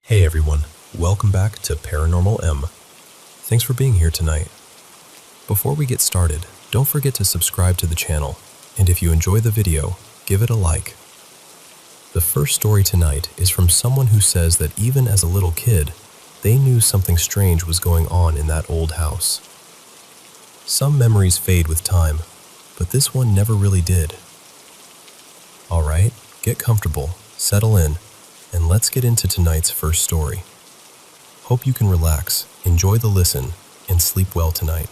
Hey everyone, welcome back to Paranormal M. Thanks for being here tonight. Before we get started, don't forget to subscribe to the channel, and if you enjoy the video, give it a like. The first story tonight is from someone who says that even as a little kid, they knew something strange was going on in that old house. Some memories fade with time, but this one never really did. Alright, get comfortable, settle in, and let's get into tonight's first story. Hope you can relax, enjoy the listen, and sleep well tonight.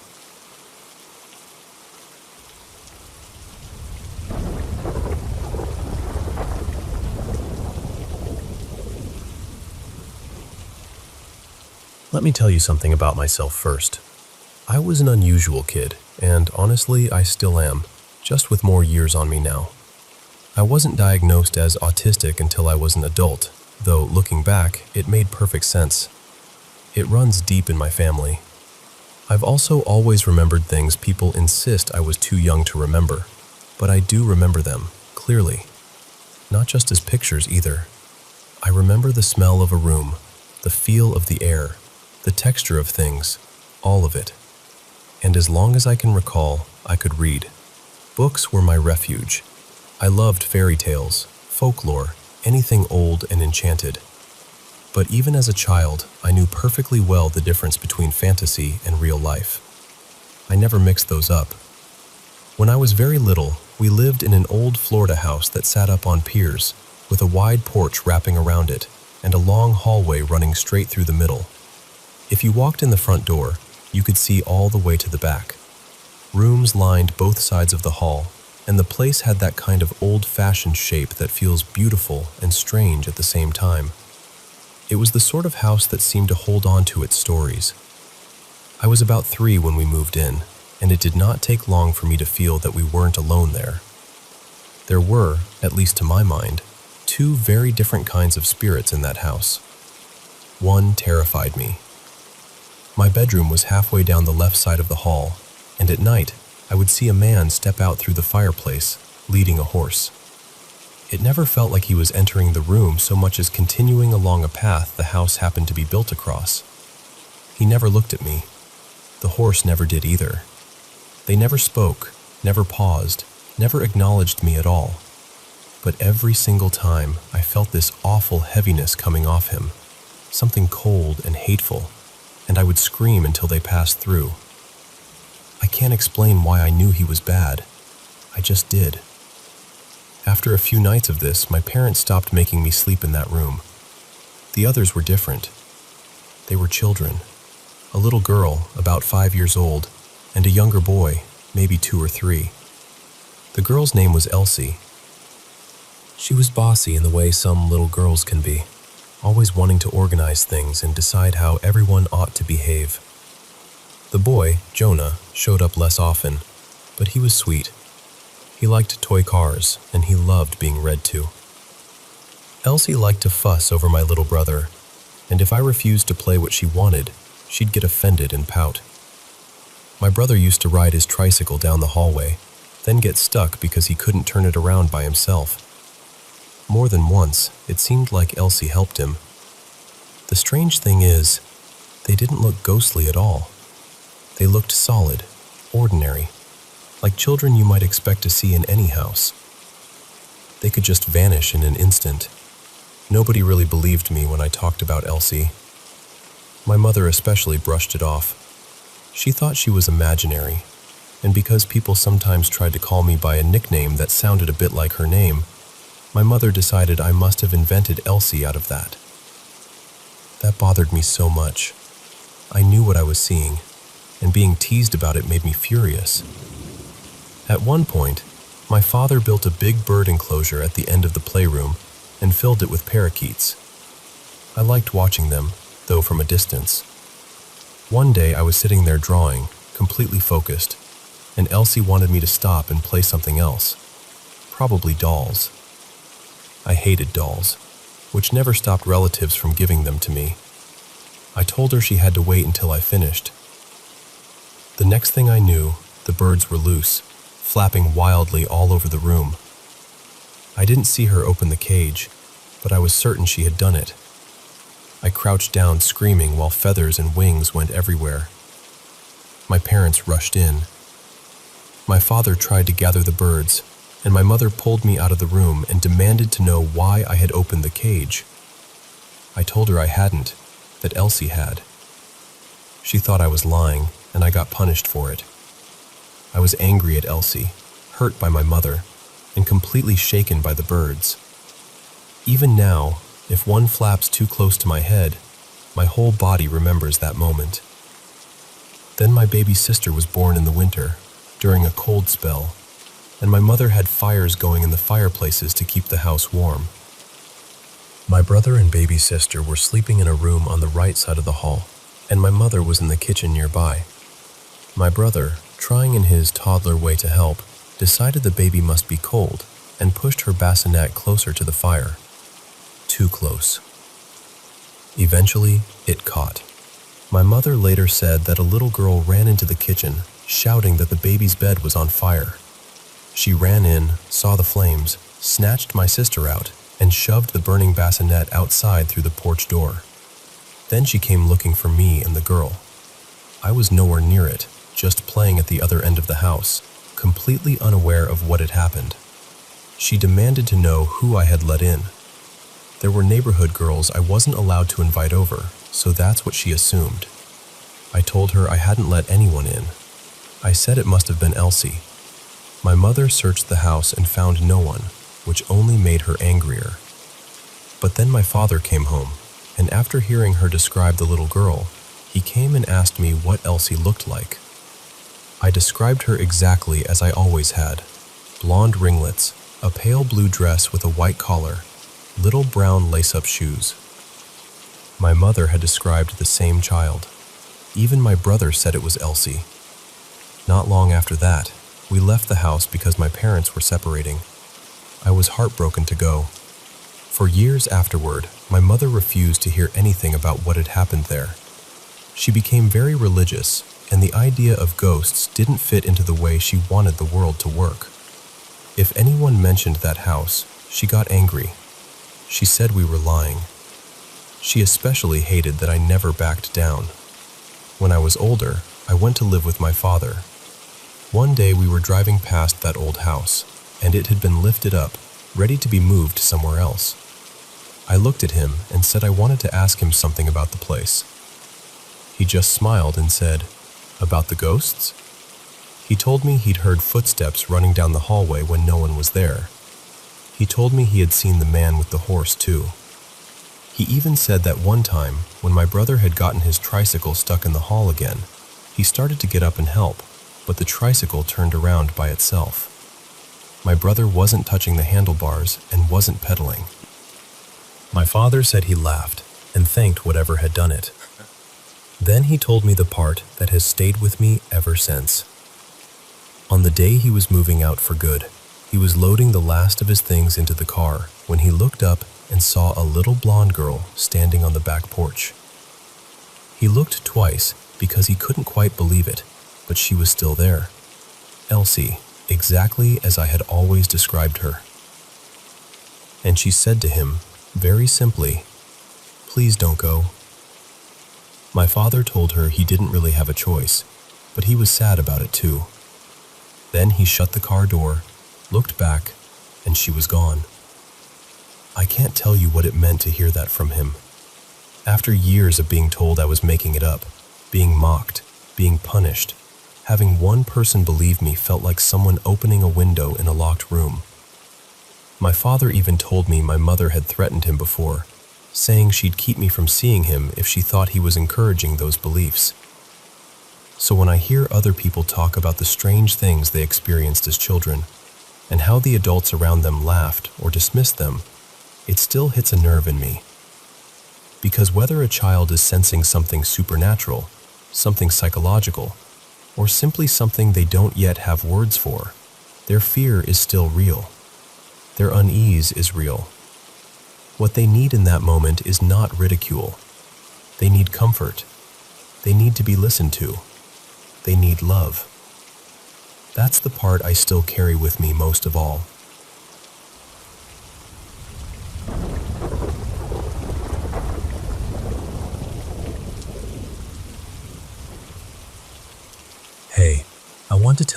Let me tell you something about myself first. I was an unusual kid, and honestly, I still am, just with more years on me now. I wasn't diagnosed as autistic until I was an adult, though looking back, it made perfect sense. It runs deep in my family. I've also always remembered things people insist I was too young to remember, but I do remember them, clearly. Not just as pictures either. I remember the smell of a room, the feel of the air, the texture of things, all of it. And as long as I can recall, I could read. Books were my refuge. I loved fairy tales, folklore, anything old and enchanted. But even as a child, I knew perfectly well the difference between fantasy and real life. I never mixed those up. When I was very little, we lived in an old Florida house that sat up on piers, with a wide porch wrapping around it, and a long hallway running straight through the middle. If you walked in the front door, you could see all the way to the back. Rooms lined both sides of the hall, and the place had that kind of old-fashioned shape that feels beautiful and strange at the same time. It was the sort of house that seemed to hold on to its stories. I was about 3 when we moved in, and it did not take long for me to feel that we weren't alone there. There were, at least to my mind, 2 very different kinds of spirits in that house. One terrified me. My bedroom was halfway down the left side of the hall, and at night, I would see a man step out through the fireplace, leading a horse. It never felt like he was entering the room so much as continuing along a path the house happened to be built across. He never looked at me. The horse never did either. They never spoke, never paused, never acknowledged me at all. But every single time, I felt this awful heaviness coming off him, something cold and hateful, and I would scream until they passed through. I can't explain why I knew he was bad. I just did. After a few nights of this, my parents stopped making me sleep in that room. The others were different. They were children. A little girl, about 5 years old, and a younger boy, maybe 2 or 3. The girl's name was Elsie. She was bossy in the way some little girls can be, always wanting to organize things and decide how everyone ought to behave. The boy, Jonah, showed up less often, but he was sweet. He liked toy cars, and he loved being read to. Elsie liked to fuss over my little brother, and if I refused to play what she wanted, she'd get offended and pout. My brother used to ride his tricycle down the hallway, then get stuck because he couldn't turn it around by himself. More than once, it seemed like Elsie helped him. The strange thing is, they didn't look ghostly at all. They looked solid, ordinary, like children you might expect to see in any house. They could just vanish in an instant. Nobody really believed me when I talked about Elsie. My mother especially brushed it off. She thought she was imaginary, and because people sometimes tried to call me by a nickname that sounded a bit like her name, my mother decided I must have invented Elsie out of that. That bothered me so much. I knew what I was seeing, and being teased about it made me furious. At one point, my father built a big bird enclosure at the end of the playroom and filled it with parakeets. I liked watching them, though from a distance. One day I was sitting there drawing, completely focused, and Elsie wanted me to stop and play something else, probably dolls. I hated dolls, which never stopped relatives from giving them to me. I told her she had to wait until I finished. The next thing I knew, the birds were loose, flapping wildly all over the room. I didn't see her open the cage, but I was certain she had done it. I I crouched down screaming while feathers and wings went everywhere. My parents rushed in. My father tried to gather the birds, and my mother pulled me out of the room and demanded to know why I had opened the cage. I told her I hadn't, that Elsie had. She thought I was lying, and I got punished for it. I was angry at Elsie, hurt by my mother, and completely shaken by the birds. Even now, if one flaps too close to my head, my whole body remembers that moment. Then my baby sister was born in the winter, during a cold spell, and my mother had fires going in the fireplaces to keep the house warm. My brother and baby sister were sleeping in a room on the right side of the hall, and my mother was in the kitchen nearby. My brother, trying in his toddler way to help, decided the baby must be cold and pushed her bassinet closer to the fire. Too close. Eventually, it caught. My mother later said that a little girl ran into the kitchen, shouting that the baby's bed was on fire. She ran in, saw the flames, snatched my sister out, and shoved the burning bassinet outside through the porch door. Then she came looking for me and the girl. I was nowhere near it, just playing at the other end of the house, completely unaware of what had happened. She demanded to know who I had let in. There were neighborhood girls I wasn't allowed to invite over, so that's what she assumed. I told her I hadn't let anyone in. I said it must have been Elsie. My mother searched the house and found no one, which only made her angrier. But then my father came home, and after hearing her describe the little girl, he came and asked me what Elsie looked like. I described her exactly as I always had: blonde ringlets, a pale blue dress with a white collar, little brown lace-up shoes. My mother had described the same child. Even my brother said it was Elsie. Not long after that, we left the house because my parents were separating. I was heartbroken to go. For years afterward, my mother refused to hear anything about what had happened there. She became very religious, and the idea of ghosts didn't fit into the way she wanted the world to work. If anyone mentioned that house, she got angry. She said we were lying. She especially hated that I never backed down. When I was older, I went to live with my father. One day we were driving past that old house, and it had been lifted up, ready to be moved somewhere else. I looked at him and said I wanted to ask him something about the place. He just smiled and said, "About the ghosts?" He told me he'd heard footsteps running down the hallway when no one was there. He told me he had seen the man with the horse too. He even said that one time, when my brother had gotten his tricycle stuck in the hall again, he started to get up and help, but the tricycle turned around by itself. My brother wasn't touching the handlebars and wasn't pedaling. My father said he laughed and thanked whatever had done it. Then he told me the part that has stayed with me ever since. On the day he was moving out for good, he was loading the last of his things into the car when he looked up and saw a little blonde girl standing on the back porch. He looked twice because he couldn't quite believe it, but she was still there. Elsie, exactly as I had always described her. And she said to him, very simply, "Please don't go." My father told her he didn't really have a choice, but he was sad about it too. Then he shut the car door, looked back, and she was gone. I can't tell you what it meant to hear that from him. After years of being told I was making it up, being mocked, being punished, having one person believe me felt like someone opening a window in a locked room. My father even told me my mother had threatened him before, saying she'd keep me from seeing him if she thought he was encouraging those beliefs. So when I hear other people talk about the strange things they experienced as children, and how the adults around them laughed or dismissed them, it still hits a nerve in me. Because whether a child is sensing something supernatural, something psychological, or simply something they don't yet have words for, their fear is still real. Their unease is real. What they need in that moment is not ridicule. They need comfort. They need to be listened to. They need love. That's the part I still carry with me most of all.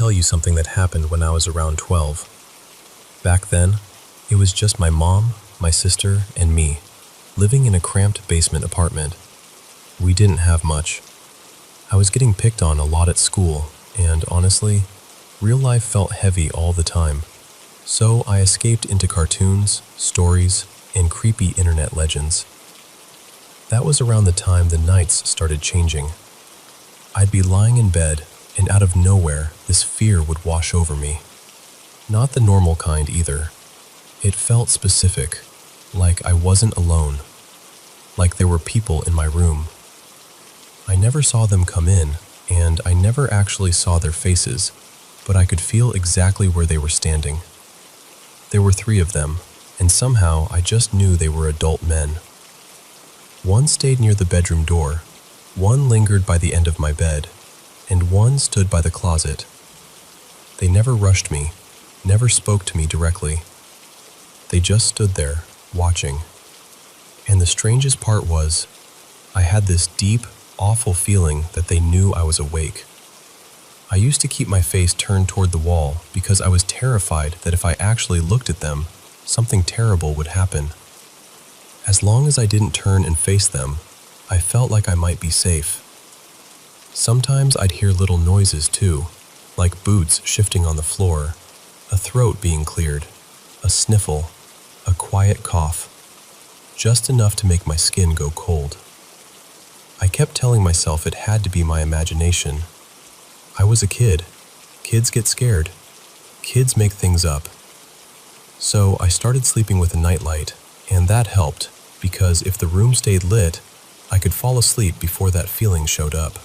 tell you something that happened when I was around 12. Back then, it was just my mom, my sister, and me, living in a cramped basement apartment. We didn't have much. I was getting picked on a lot at school, and honestly, real life felt heavy all the time. So I escaped into cartoons, stories, and creepy internet legends. That was around the time the nights started changing. I'd be lying in bed, and out of nowhere, this fear would wash over me. Not the normal kind either. It felt specific, like I wasn't alone, like there were people in my room. I never saw them come in, and I never actually saw their faces, but I could feel exactly where they were standing. There were 3 of them, and somehow I just knew they were adult men. One stayed near the bedroom door, one lingered by the end of my bed, and one stood by the closet. They never rushed me, never spoke to me directly. They just stood there, watching. And the strangest part was, I had this deep, awful feeling that they knew I was awake. I used to keep my face turned toward the wall because I was terrified that if I actually looked at them, something terrible would happen. As long as I didn't turn and face them, I felt like I might be safe. Sometimes I'd hear little noises too, like boots shifting on the floor, a throat being cleared, a sniffle, a quiet cough, just enough to make my skin go cold. I kept telling myself it had to be my imagination. I was a kid. Kids get scared. Kids make things up. So I started sleeping with a nightlight, and that helped because if the room stayed lit, I could fall asleep before that feeling showed up.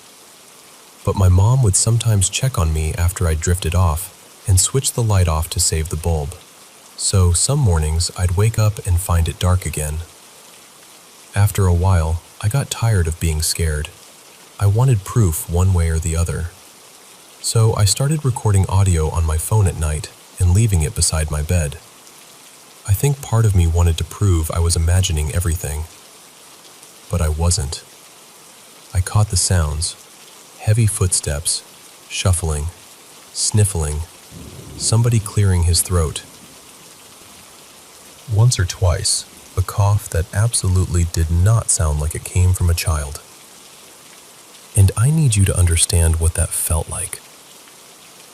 But my mom would sometimes check on me after I drifted off and switch the light off to save the bulb. So some mornings I'd wake up and find it dark again. After a while, I got tired of being scared. I wanted proof one way or the other. So I started recording audio on my phone at night and leaving it beside my bed. I think part of me wanted to prove I was imagining everything. But I wasn't. I caught the sounds, heavy footsteps, shuffling, sniffling, somebody clearing his throat. Once or twice, a cough that absolutely did not sound like it came from a child. And I need you to understand what that felt like.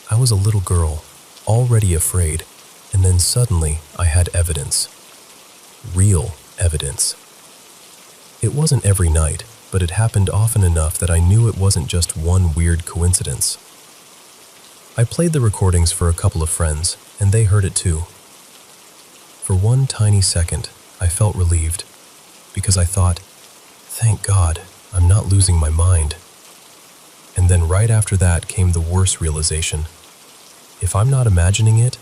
I was a little girl, already afraid, and then suddenly I had evidence. Real evidence. It wasn't every night, but it happened often enough that I knew it wasn't just one weird coincidence. I played the recordings for a couple of friends, and they heard it too. For one tiny second, I felt relieved, because I thought, thank God, I'm not losing my mind. And then right after that came the worst realization. If I'm not imagining it,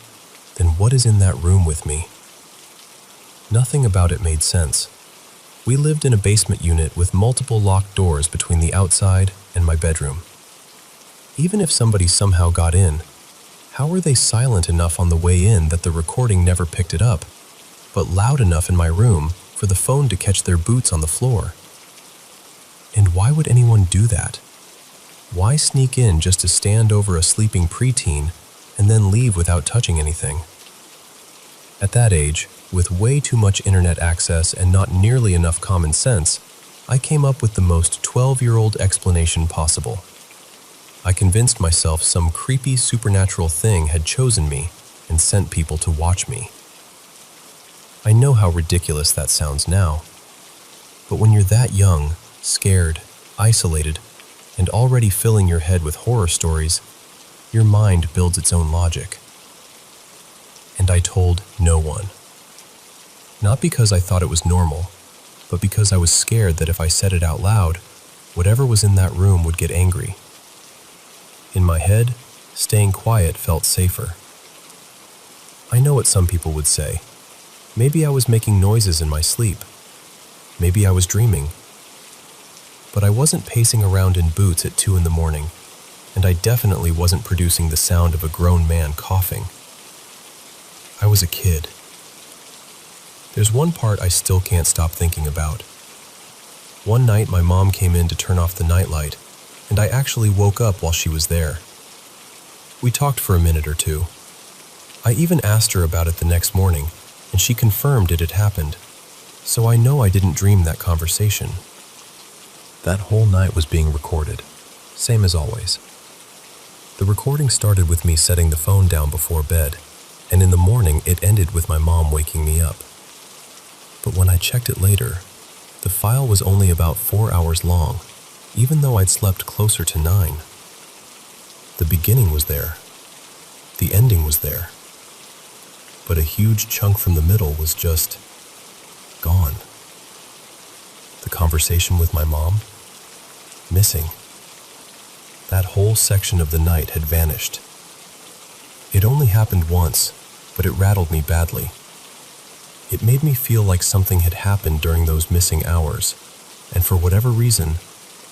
then what is in that room with me? Nothing about it made sense. We lived in a basement unit with multiple locked doors between the outside and my bedroom. Even if somebody somehow got in, how were they silent enough on the way in that the recording never picked it up, but loud enough in my room for the phone to catch their boots on the floor? And why would anyone do that? Why sneak in just to stand over a sleeping preteen and then leave without touching anything? At that age, with way too much internet access and not nearly enough common sense, I came up with the most 12-year-old explanation possible. I convinced myself some creepy supernatural thing had chosen me and sent people to watch me. I know how ridiculous that sounds now, but when you're that young, scared, isolated, and already filling your head with horror stories, your mind builds its own logic. And I told no one. Not because I thought it was normal, but because I was scared that if I said it out loud, whatever was in that room would get angry. In my head, staying quiet felt safer. I know what some people would say. Maybe I was making noises in my sleep. Maybe I was dreaming. But I wasn't pacing around in boots at 2 a.m, and I definitely wasn't producing the sound of a grown man coughing. I was a kid. There's one part I still can't stop thinking about. One night my mom came in to turn off the nightlight, and I actually woke up while she was there. We talked for a minute or two. I even asked her about it the next morning, and she confirmed it had happened, so I know I didn't dream that conversation. That whole night was being recorded, same as always. The recording started with me setting the phone down before bed, and in the morning it ended with my mom waking me up. But when I checked it later, the file was only about 4 hours long, even though I'd slept closer to 9. The beginning was there. The ending was there. But a huge chunk from the middle was just gone. The conversation with my mom? Missing. That whole section of the night had vanished. It only happened once, but it rattled me badly. It made me feel like something had happened during those missing hours, and for whatever reason,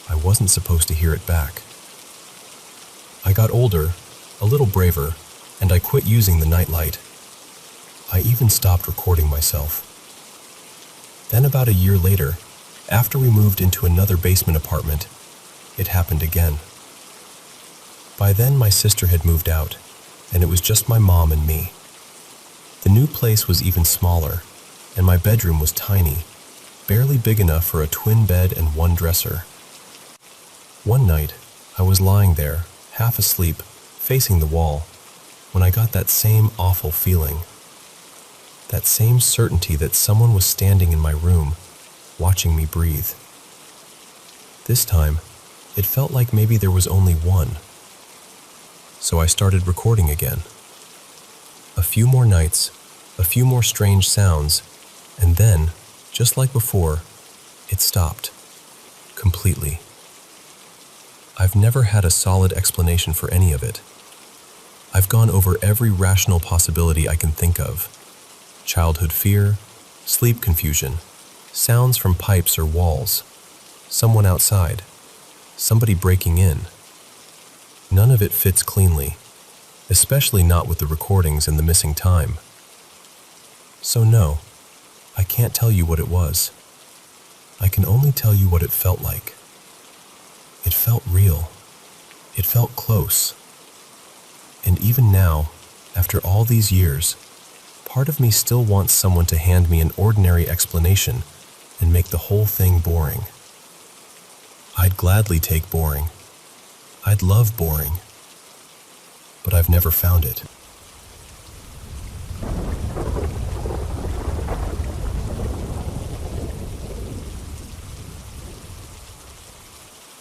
I wasn't supposed to hear it back. I got older, a little braver, and I quit using the nightlight. I even stopped recording myself. Then about a year later, after we moved into another basement apartment, it happened again. By then my sister had moved out, and it was just my mom and me. The new place was even smaller, and my bedroom was tiny, barely big enough for a twin bed and one dresser. One night, I was lying there, half asleep, facing the wall, when I got that same awful feeling. That same certainty that someone was standing in my room, watching me breathe. This time, it felt like maybe there was only one. So I started recording again. A few more nights, a few more strange sounds, and then, just like before, it stopped. Completely. I've never had a solid explanation for any of it. I've gone over every rational possibility I can think of. Childhood fear, sleep confusion, sounds from pipes or walls, someone outside, somebody breaking in. None of it fits cleanly, especially not with the recordings and the missing time. So no, I can't tell you what it was. I can only tell you what it felt like. It felt real. It felt close. And even now, after all these years, part of me still wants someone to hand me an ordinary explanation and make the whole thing boring. I'd gladly take boring. I'd love boring. But I've never found it.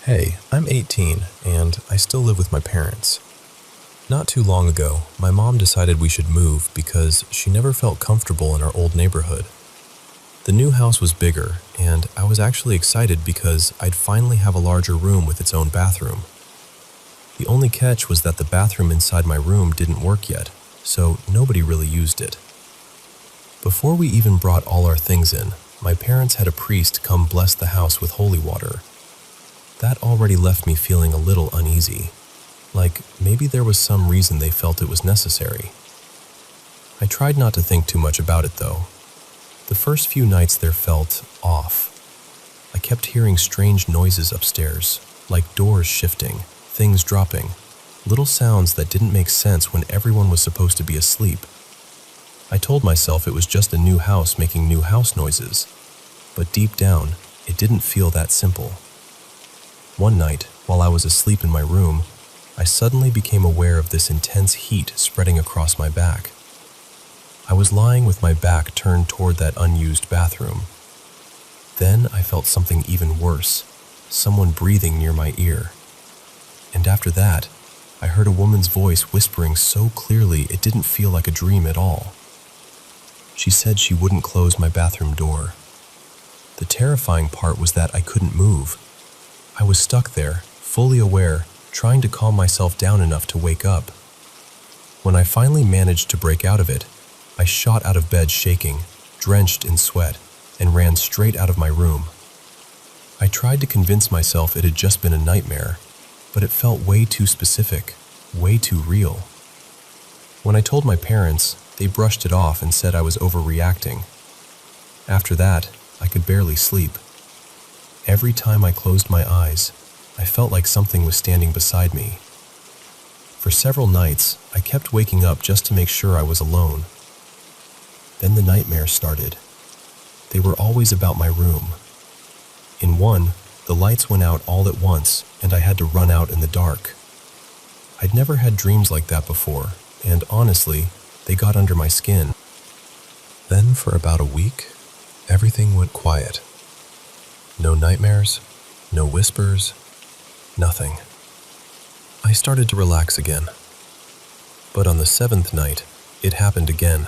Hey, I'm 18 and I still live with my parents. Not too long ago, my mom decided we should move because she never felt comfortable in our old neighborhood. The new house was bigger, and I was actually excited because I'd finally have a larger room with its own bathroom. The only catch was that the bathroom inside my room didn't work yet, so nobody really used it. Before we even brought all our things in, my parents had a priest come bless the house with holy water. That already left me feeling a little uneasy. Like, maybe there was some reason they felt it was necessary. I tried not to think too much about it, though. The first few nights there felt off. I kept hearing strange noises upstairs, like doors shifting, things dropping, little sounds that didn't make sense when everyone was supposed to be asleep. I told myself it was just a new house making new house noises, but deep down, it didn't feel that simple. One night, while I was asleep in my room, I suddenly became aware of this intense heat spreading across my back. I was lying with my back turned toward that unused bathroom. Then I felt something even worse, someone breathing near my ear. And after that, I heard a woman's voice whispering so clearly it didn't feel like a dream at all. She said she wouldn't close my bathroom door. The terrifying part was that I couldn't move. I was stuck there, fully aware, trying to calm myself down enough to wake up. When I finally managed to break out of it, I shot out of bed shaking, drenched in sweat, and ran straight out of my room. I tried to convince myself it had just been a nightmare, but it felt way too specific, way too real. When I told my parents, they brushed it off and said I was overreacting. After that, I could barely sleep. Every time I closed my eyes, I felt like something was standing beside me. For several nights, I kept waking up just to make sure I was alone. Then the nightmares started. They were always about my room. In one, the lights went out all at once, and I had to run out in the dark. I'd never had dreams like that before, and honestly, they got under my skin. Then, for about a week, everything went quiet. No nightmares, no whispers, nothing. I started to relax again. But on the 7th night, it happened again.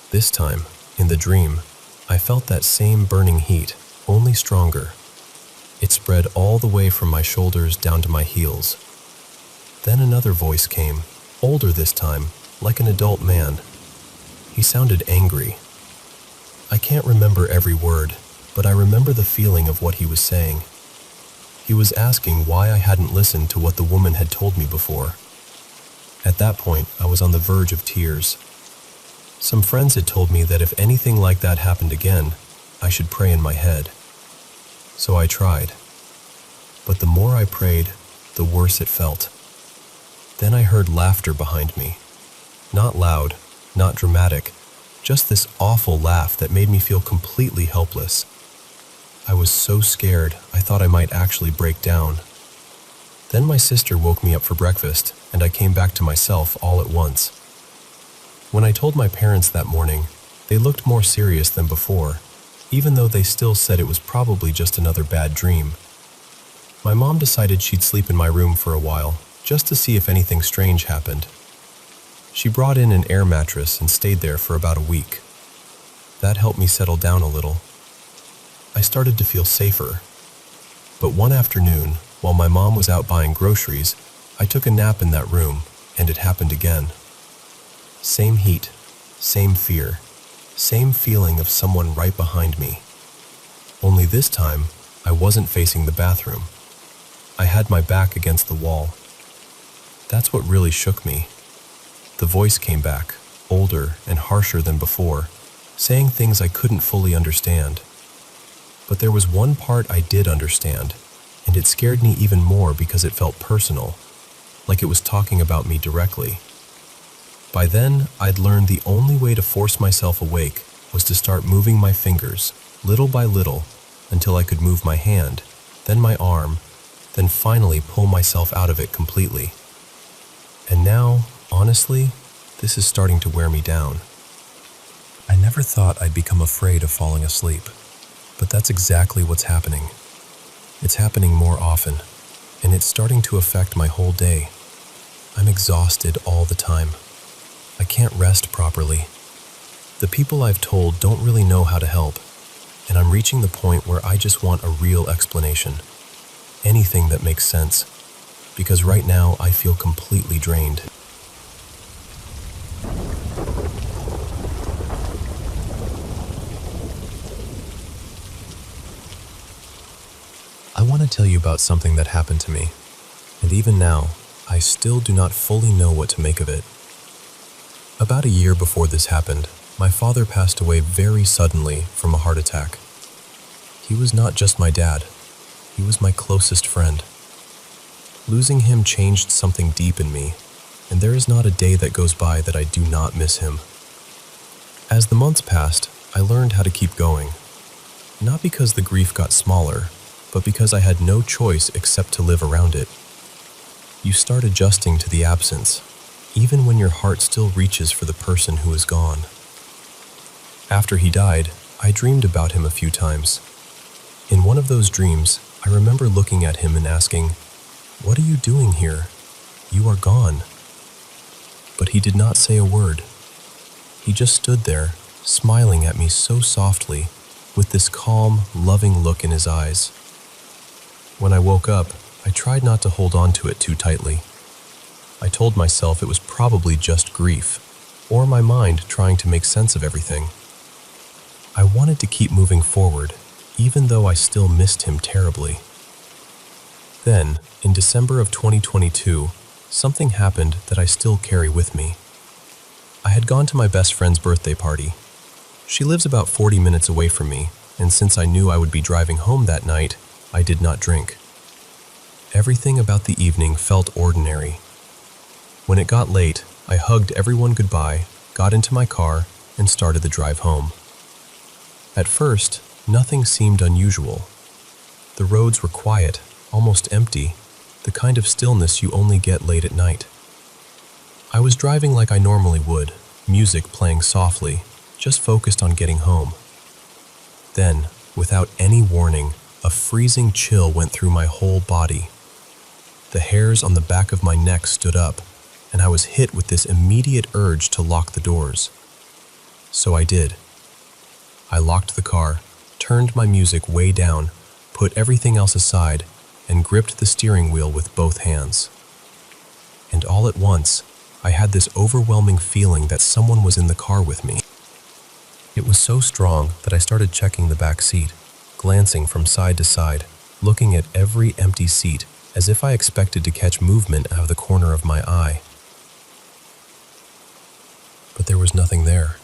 This time, in the dream, I felt that same burning heat, only stronger. It spread all the way from my shoulders down to my heels. Then another voice came, older this time, like an adult man. He sounded angry. I can't remember every word, but I remember the feeling of what he was saying. He was asking why I hadn't listened to what the woman had told me before. At that point, I was on the verge of tears. Some friends had told me that if anything like that happened again, I should pray in my head. So I tried. But the more I prayed, the worse it felt. Then I heard laughter behind me. Not loud, not dramatic, just this awful laugh that made me feel completely helpless. I was so scared, I thought I might actually break down. Then my sister woke me up for breakfast, and I came back to myself all at once. When I told my parents that morning, they looked more serious than before, even though they still said it was probably just another bad dream. My mom decided she'd sleep in my room for a while, just to see if anything strange happened. She brought in an air mattress and stayed there for about a week. That helped me settle down a little. I started to feel safer. But one afternoon, while my mom was out buying groceries, I took a nap in that room, and it happened again. Same heat, same fear, same feeling of someone right behind me. Only this time, I wasn't facing the bathroom. I had my back against the wall. That's what really shook me. The voice came back, older and harsher than before, saying things I couldn't fully understand. But there was one part I did understand, and it scared me even more because it felt personal, like it was talking about me directly. By then, I'd learned the only way to force myself awake was to start moving my fingers, little by little, until I could move my hand, then my arm, then finally pull myself out of it completely. And now, honestly, this is starting to wear me down. I never thought I'd become afraid of falling asleep, but that's exactly what's happening. It's happening more often, and it's starting to affect my whole day. I'm exhausted all the time. I can't rest properly. The people I've told don't really know how to help, and I'm reaching the point where I just want a real explanation. Anything that makes sense, because right now I feel completely drained. I want to tell you about something that happened to me, and even now, I still do not fully know what to make of it. About a year before this happened, my father passed away very suddenly from a heart attack. He was not just my dad, he was my closest friend. Losing him changed something deep in me, and there is not a day that goes by that I do not miss him. As the months passed, I learned how to keep going. Not because the grief got smaller, but because I had no choice except to live around it. You start adjusting to the absence, even when your heart still reaches for the person who is gone. After he died, I dreamed about him a few times. In one of those dreams, I remember looking at him and asking, "What are you doing here? You are gone." But he did not say a word. He just stood there, smiling at me so softly, with this calm, loving look in his eyes. When I woke up, I tried not to hold on to it too tightly. I told myself it was probably just grief, or my mind trying to make sense of everything. I wanted to keep moving forward, even though I still missed him terribly. Then, in December of 2022, something happened that I still carry with me. I had gone to my best friend's birthday party. She lives about 40 minutes away from me, and since I knew I would be driving home that night, I did not drink. Everything about the evening felt ordinary. When it got late, I hugged everyone goodbye, got into my car, and started the drive home. At first, nothing seemed unusual. The roads were quiet, almost empty, the kind of stillness you only get late at night. I was driving like I normally would, music playing softly, just focused on getting home. Then, without any warning, a freezing chill went through my whole body. The hairs on the back of my neck stood up, and I was hit with this immediate urge to lock the doors. So I did. I locked the car, turned my music way down, put everything else aside, and gripped the steering wheel with both hands. And all at once, I had this overwhelming feeling that someone was in the car with me. It was so strong that I started checking the back seat, glancing from side to side, looking at every empty seat as if I expected to catch movement out of the corner of my eye. But there was nothing there.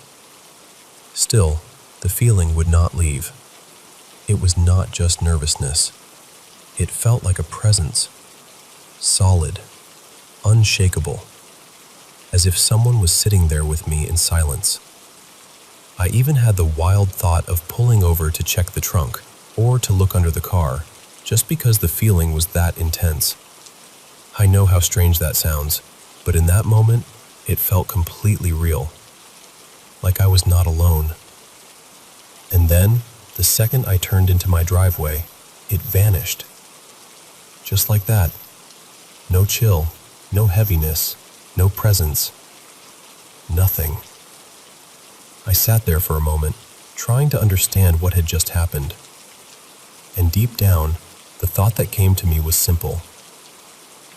Still, the feeling would not leave. It was not just nervousness. It felt like a presence, solid, unshakable, as if someone was sitting there with me in silence. I even had the wild thought of pulling over to check the trunk or to look under the car, just because the feeling was that intense. I know how strange that sounds, but in that moment, it felt completely real, like I was not alone. And then, the second I turned into my driveway, it vanished. Just like that. No chill, no heaviness, no presence. Nothing. I sat there for a moment, trying to understand what had just happened. And deep down, the thought that came to me was simple.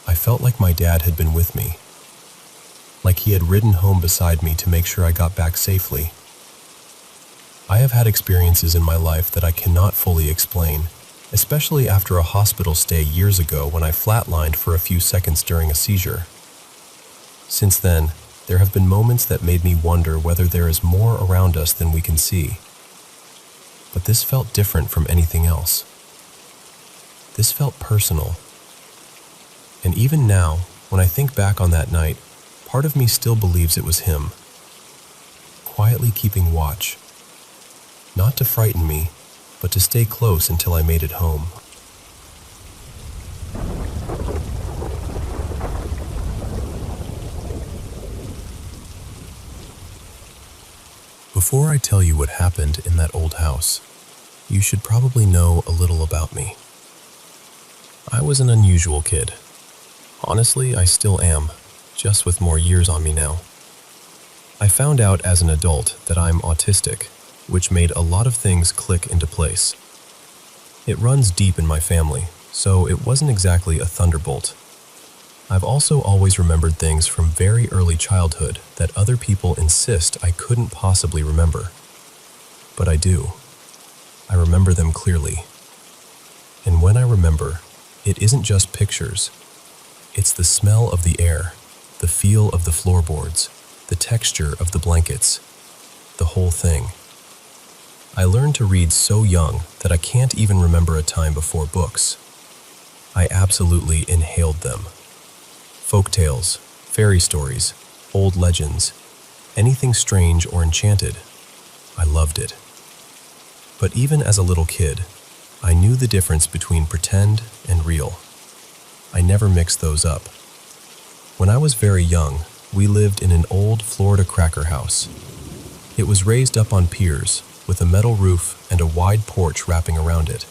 I felt like my dad had been with me, like he had ridden home beside me to make sure I got back safely. I have had experiences in my life that I cannot fully explain, especially after a hospital stay years ago when I flatlined for a few seconds during a seizure. Since then, there have been moments that made me wonder whether there is more around us than we can see. But this felt different from anything else. This felt personal. And even now, when I think back on that night, part of me still believes it was him, quietly keeping watch. Not to frighten me, but to stay close until I made it home. Before I tell you what happened in that old house, you should probably know a little about me. I was an unusual kid. Honestly, I still am, just with more years on me now. I found out as an adult that I'm autistic, which made a lot of things click into place. It runs deep in my family, so it wasn't exactly a thunderbolt. I've also always remembered things from very early childhood that other people insist I couldn't possibly remember. But I do. I remember them clearly. And when I remember, it isn't just pictures. It's the smell of the air, the feel of the floorboards, the texture of the blankets, the whole thing. I learned to read so young that I can't even remember a time before books. I absolutely inhaled them. Folk tales, fairy stories, old legends, anything strange or enchanted. I loved it. But even as a little kid, I knew the difference between pretend and real. I never mixed those up. When I was very young, we lived in an old Florida cracker house. It was raised up on piers, with a metal roof and a wide porch wrapping around it.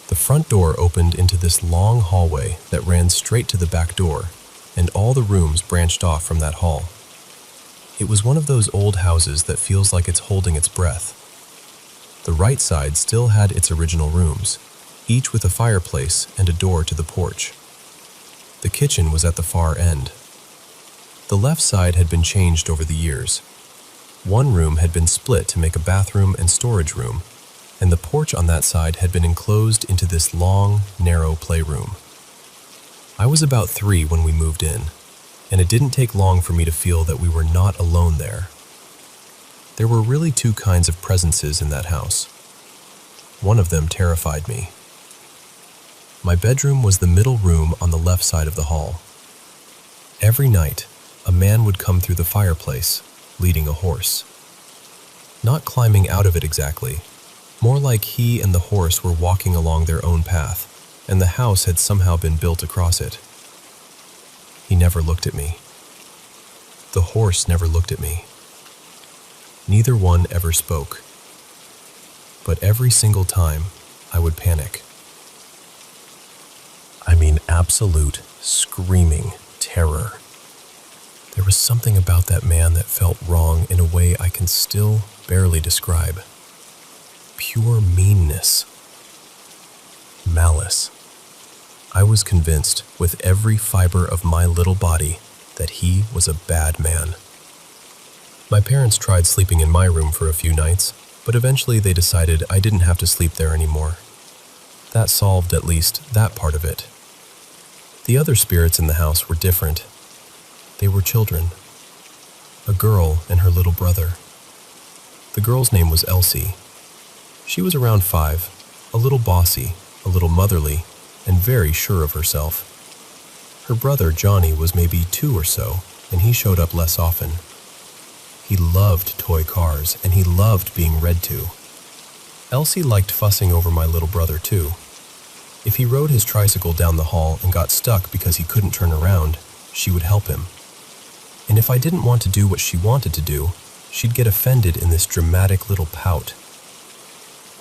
The front door opened into this long hallway that ran straight to the back door, and all the rooms branched off from that hall. It was one of those old houses that feels like it's holding its breath. The right side still had its original rooms, each with a fireplace and a door to the porch. The kitchen was at the far end. The left side had been changed over the years. One room had been split to make a bathroom and storage room, and the porch on that side had been enclosed into this long, narrow playroom. I was about 3 when we moved in, and it didn't take long for me to feel that we were not alone there. There were really 2 kinds of presences in that house. One of them terrified me. My bedroom was the middle room on the left side of the hall. Every night, a man would come through the fireplace, leading a horse. Not climbing out of it exactly, more like he and the horse were walking along their own path, and the house had somehow been built across it. He never looked at me. The horse never looked at me. Neither one ever spoke. But every single time, I would panic. I mean, absolute, screaming terror. There was something about that man that felt wrong in a way I can still barely describe. Pure meanness. Malice. I was convinced with every fiber of my little body that he was a bad man. My parents tried sleeping in my room for a few nights, but eventually they decided I didn't have to sleep there anymore. That solved at least that part of it. The other spirits in the house were different. They were children. A girl and her little brother. The girl's name was Elsie. She was around 5, a little bossy, a little motherly, and very sure of herself. Her brother Johnny was maybe 2 or so, and he showed up less often. He loved toy cars, and he loved being read to. Elsie liked fussing over my little brother too. If he rode his tricycle down the hall and got stuck because he couldn't turn around, she would help him. And if I didn't want to do what she wanted to do, she'd get offended in this dramatic little pout.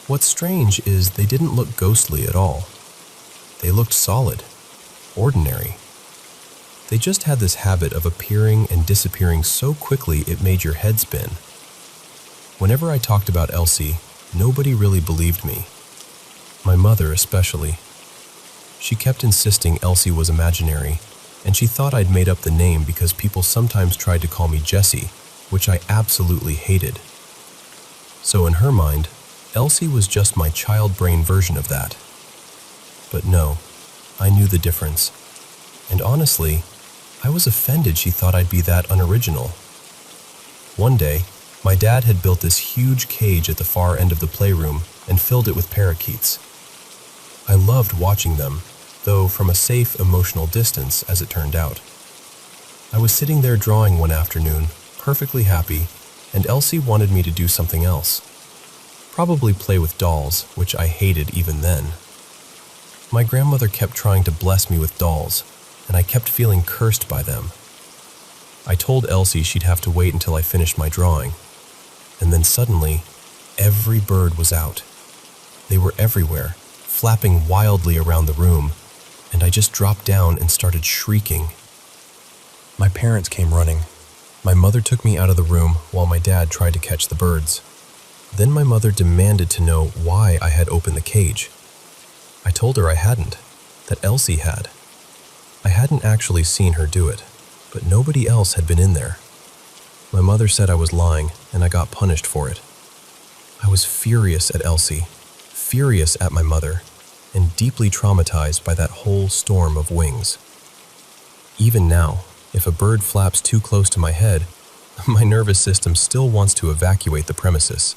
What's strange is they didn't look ghostly at all. They looked solid, ordinary. They just had this habit of appearing and disappearing so quickly it made your head spin. Whenever I talked about Elsie, nobody really believed me. My mother especially. She kept insisting Elsie was imaginary, and she thought I'd made up the name because people sometimes tried to call me Jessie, which I absolutely hated. So in her mind, Elsie was just my child brain version of that. But no, I knew the difference. And honestly, I was offended she thought I'd be that unoriginal. One day, my dad had built this huge cage at the far end of the playroom and filled it with parakeets. I loved watching them, though from a safe, emotional distance, as it turned out. I was sitting there drawing one afternoon, perfectly happy, and Elsie wanted me to do something else. Probably play with dolls, which I hated even then. My grandmother kept trying to bless me with dolls, and I kept feeling cursed by them. I told Elsie she'd have to wait until I finished my drawing, and then suddenly, every bird was out. They were everywhere, flapping wildly around the room, and I just dropped down and started shrieking. My parents came running. My mother took me out of the room while my dad tried to catch the birds. Then my mother demanded to know why I had opened the cage. I told her I hadn't, that Elsie had. I hadn't actually seen her do it, but nobody else had been in there. My mother said I was lying, and I got punished for it. I was furious at Elsie, furious at my mother, and deeply traumatized by that whole storm of wings. Even now, if a bird flaps too close to my head, my nervous system still wants to evacuate the premises.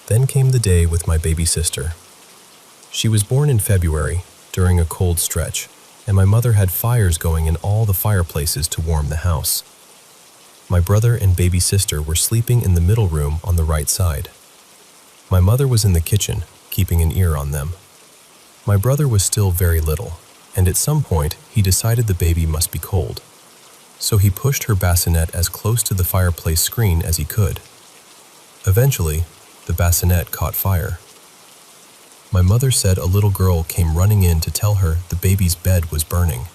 Then came the day with my baby sister. She was born in February, during a cold stretch, and my mother had fires going in all the fireplaces to warm the house. My brother and baby sister were sleeping in the middle room on the right side. My mother was in the kitchen, keeping an ear on them. My brother was still very little, and at some point he decided the baby must be cold. So he pushed her bassinet as close to the fireplace screen as he could. Eventually, the bassinet caught fire. My mother said a little girl came running in to tell her the baby's bed was burning.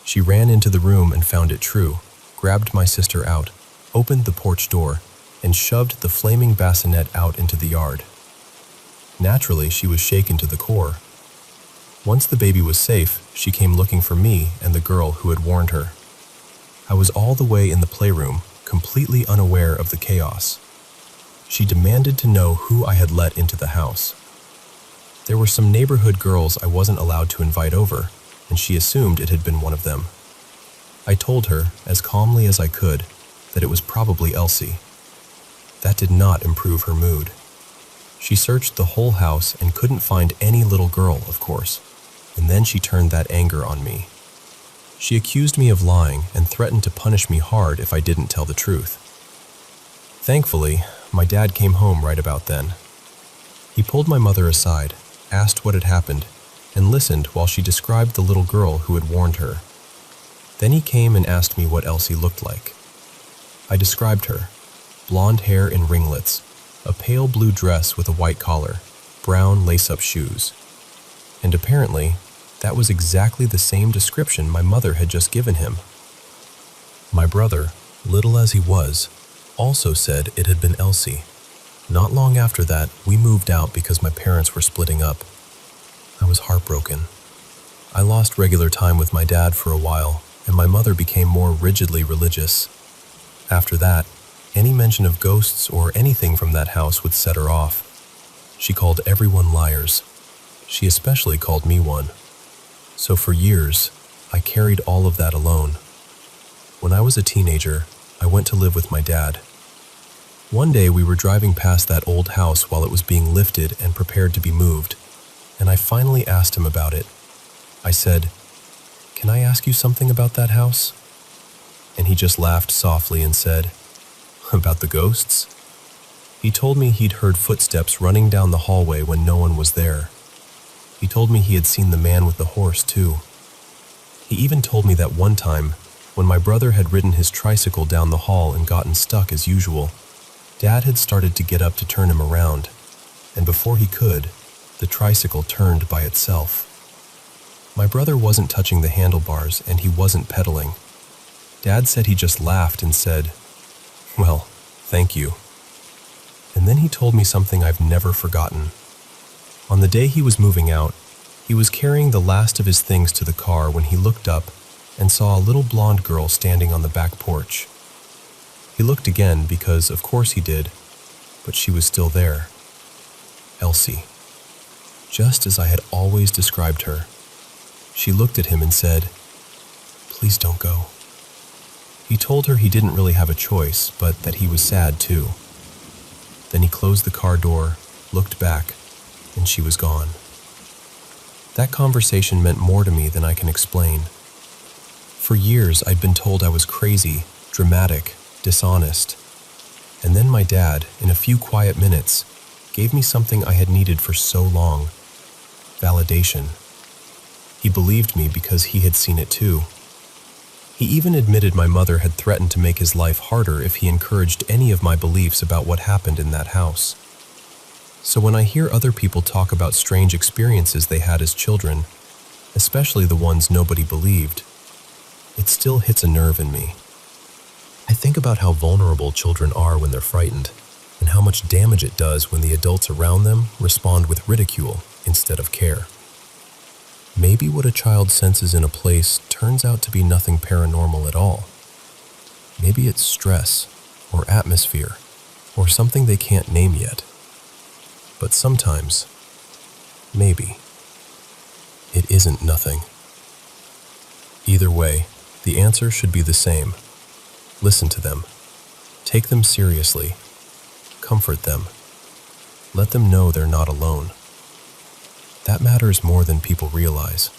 She ran into the room and found it true, grabbed my sister out, opened the porch door, and shoved the flaming bassinet out into the yard. Naturally, she was shaken to the core. Once the baby was safe, she came looking for me and the girl who had warned her. I was all the way in the playroom, completely unaware of the chaos. She demanded to know who I had let into the house. There were some neighborhood girls I wasn't allowed to invite over, and she assumed it had been one of them. I told her, as calmly as I could, that it was probably Elsie. That did not improve her mood. She searched the whole house and couldn't find any little girl, of course, and then she turned that anger on me. She accused me of lying and threatened to punish me hard if I didn't tell the truth. Thankfully, my dad came home right about then. He pulled my mother aside, asked what had happened, and listened while she described the little girl who had warned her. Then he came and asked me what Elsie looked like. I described her: blonde hair in ringlets, a pale blue dress with a white collar, brown lace-up shoes. And apparently, that was exactly the same description my mother had just given him. My brother, little as he was, also said it had been Elsie. Not long after that, we moved out because my parents were splitting up. I was heartbroken. I lost regular time with my dad for a while, and my mother became more rigidly religious. After that, any mention of ghosts or anything from that house would set her off. She called everyone liars. She especially called me one. So for years, I carried all of that alone. When I was a teenager, I went to live with my dad. One day we were driving past that old house while it was being lifted and prepared to be moved, and I finally asked him about it. I said, "Can I ask you something about that house?" And he just laughed softly and said, "About the ghosts?" He told me he'd heard footsteps running down the hallway when no one was there. He told me he had seen the man with the horse too. He even told me that one time, when my brother had ridden his tricycle down the hall and gotten stuck as usual, Dad had started to get up to turn him around, and before he could, the tricycle turned by itself. My brother wasn't touching the handlebars and he wasn't pedaling. Dad said he just laughed and said, "Well, thank you." And then he told me something I've never forgotten. On the day he was moving out, he was carrying the last of his things to the car when he looked up and saw a little blonde girl standing on the back porch. He looked again because, of course he did, but she was still there. Elsie. Just as I had always described her. She looked at him and said, "Please don't go." He told her he didn't really have a choice, but that he was sad too. Then he closed the car door, looked back, and she was gone. That conversation meant more to me than I can explain. For years, I'd been told I was crazy, dramatic, dishonest. And then my dad, in a few quiet minutes, gave me something I had needed for so long: validation. He believed me because he had seen it too. He even admitted my mother had threatened to make his life harder if he encouraged any of my beliefs about what happened in that house. So when I hear other people talk about strange experiences they had as children, especially the ones nobody believed, it still hits a nerve in me. I think about how vulnerable children are when they're frightened, and how much damage it does when the adults around them respond with ridicule instead of care. Maybe what a child senses in a place turns out to be nothing paranormal at all. Maybe it's stress, or atmosphere, or something they can't name yet. But sometimes, maybe, it isn't nothing. Either way, the answer should be the same. Listen to them. Take them seriously. Comfort them. Let them know they're not alone. That matters more than people realize.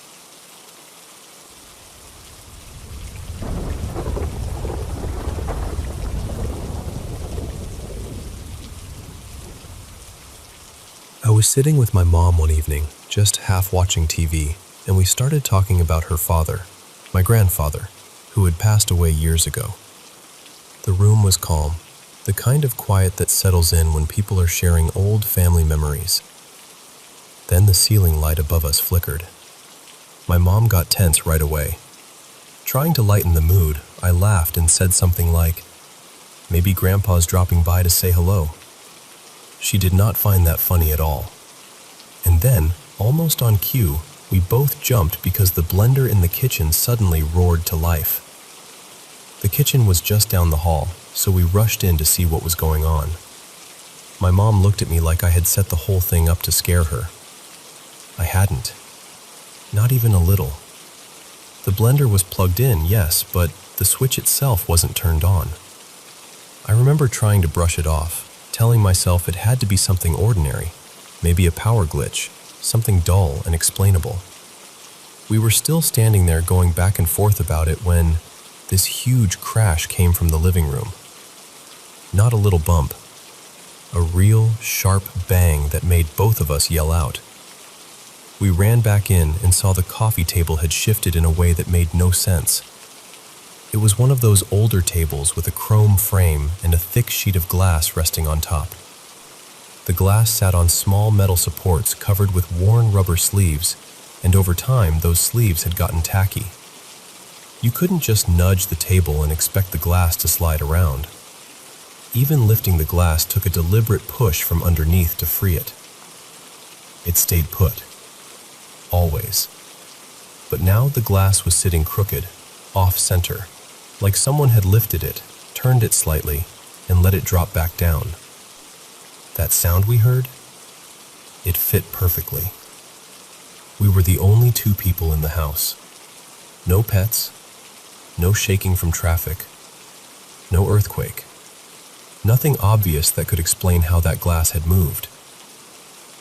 I was sitting with my mom one evening, just half watching TV, and we started talking about her father, my grandfather, who had passed away years ago. The room was calm, the kind of quiet that settles in when people are sharing old family memories. Then the ceiling light above us flickered. My mom got tense right away. Trying to lighten the mood, I laughed and said something like, "Maybe Grandpa's dropping by to say hello." She did not find that funny at all. And then, almost on cue, we both jumped because the blender in the kitchen suddenly roared to life. The kitchen was just down the hall, so we rushed in to see what was going on. My mom looked at me like I had set the whole thing up to scare her. I hadn't. Not even a little. The blender was plugged in, yes, but the switch itself wasn't turned on. I remember trying to brush it off, telling myself it had to be something ordinary, maybe a power glitch, something dull and explainable. We were still standing there going back and forth about it when this huge crash came from the living room. Not a little bump. A real, sharp bang that made both of us yell out. We ran back in and saw the coffee table had shifted in a way that made no sense. It was one of those older tables with a chrome frame and a thick sheet of glass resting on top. The glass sat on small metal supports covered with worn rubber sleeves, and over time those sleeves had gotten tacky. You couldn't just nudge the table and expect the glass to slide around. Even lifting the glass took a deliberate push from underneath to free it. It stayed put. Always. But now the glass was sitting crooked, off-center, like someone had lifted it, turned it slightly, and let it drop back down. That sound we heard? It fit perfectly. We were the only two people in the house. No pets, no shaking from traffic, no earthquake. Nothing obvious that could explain how that glass had moved.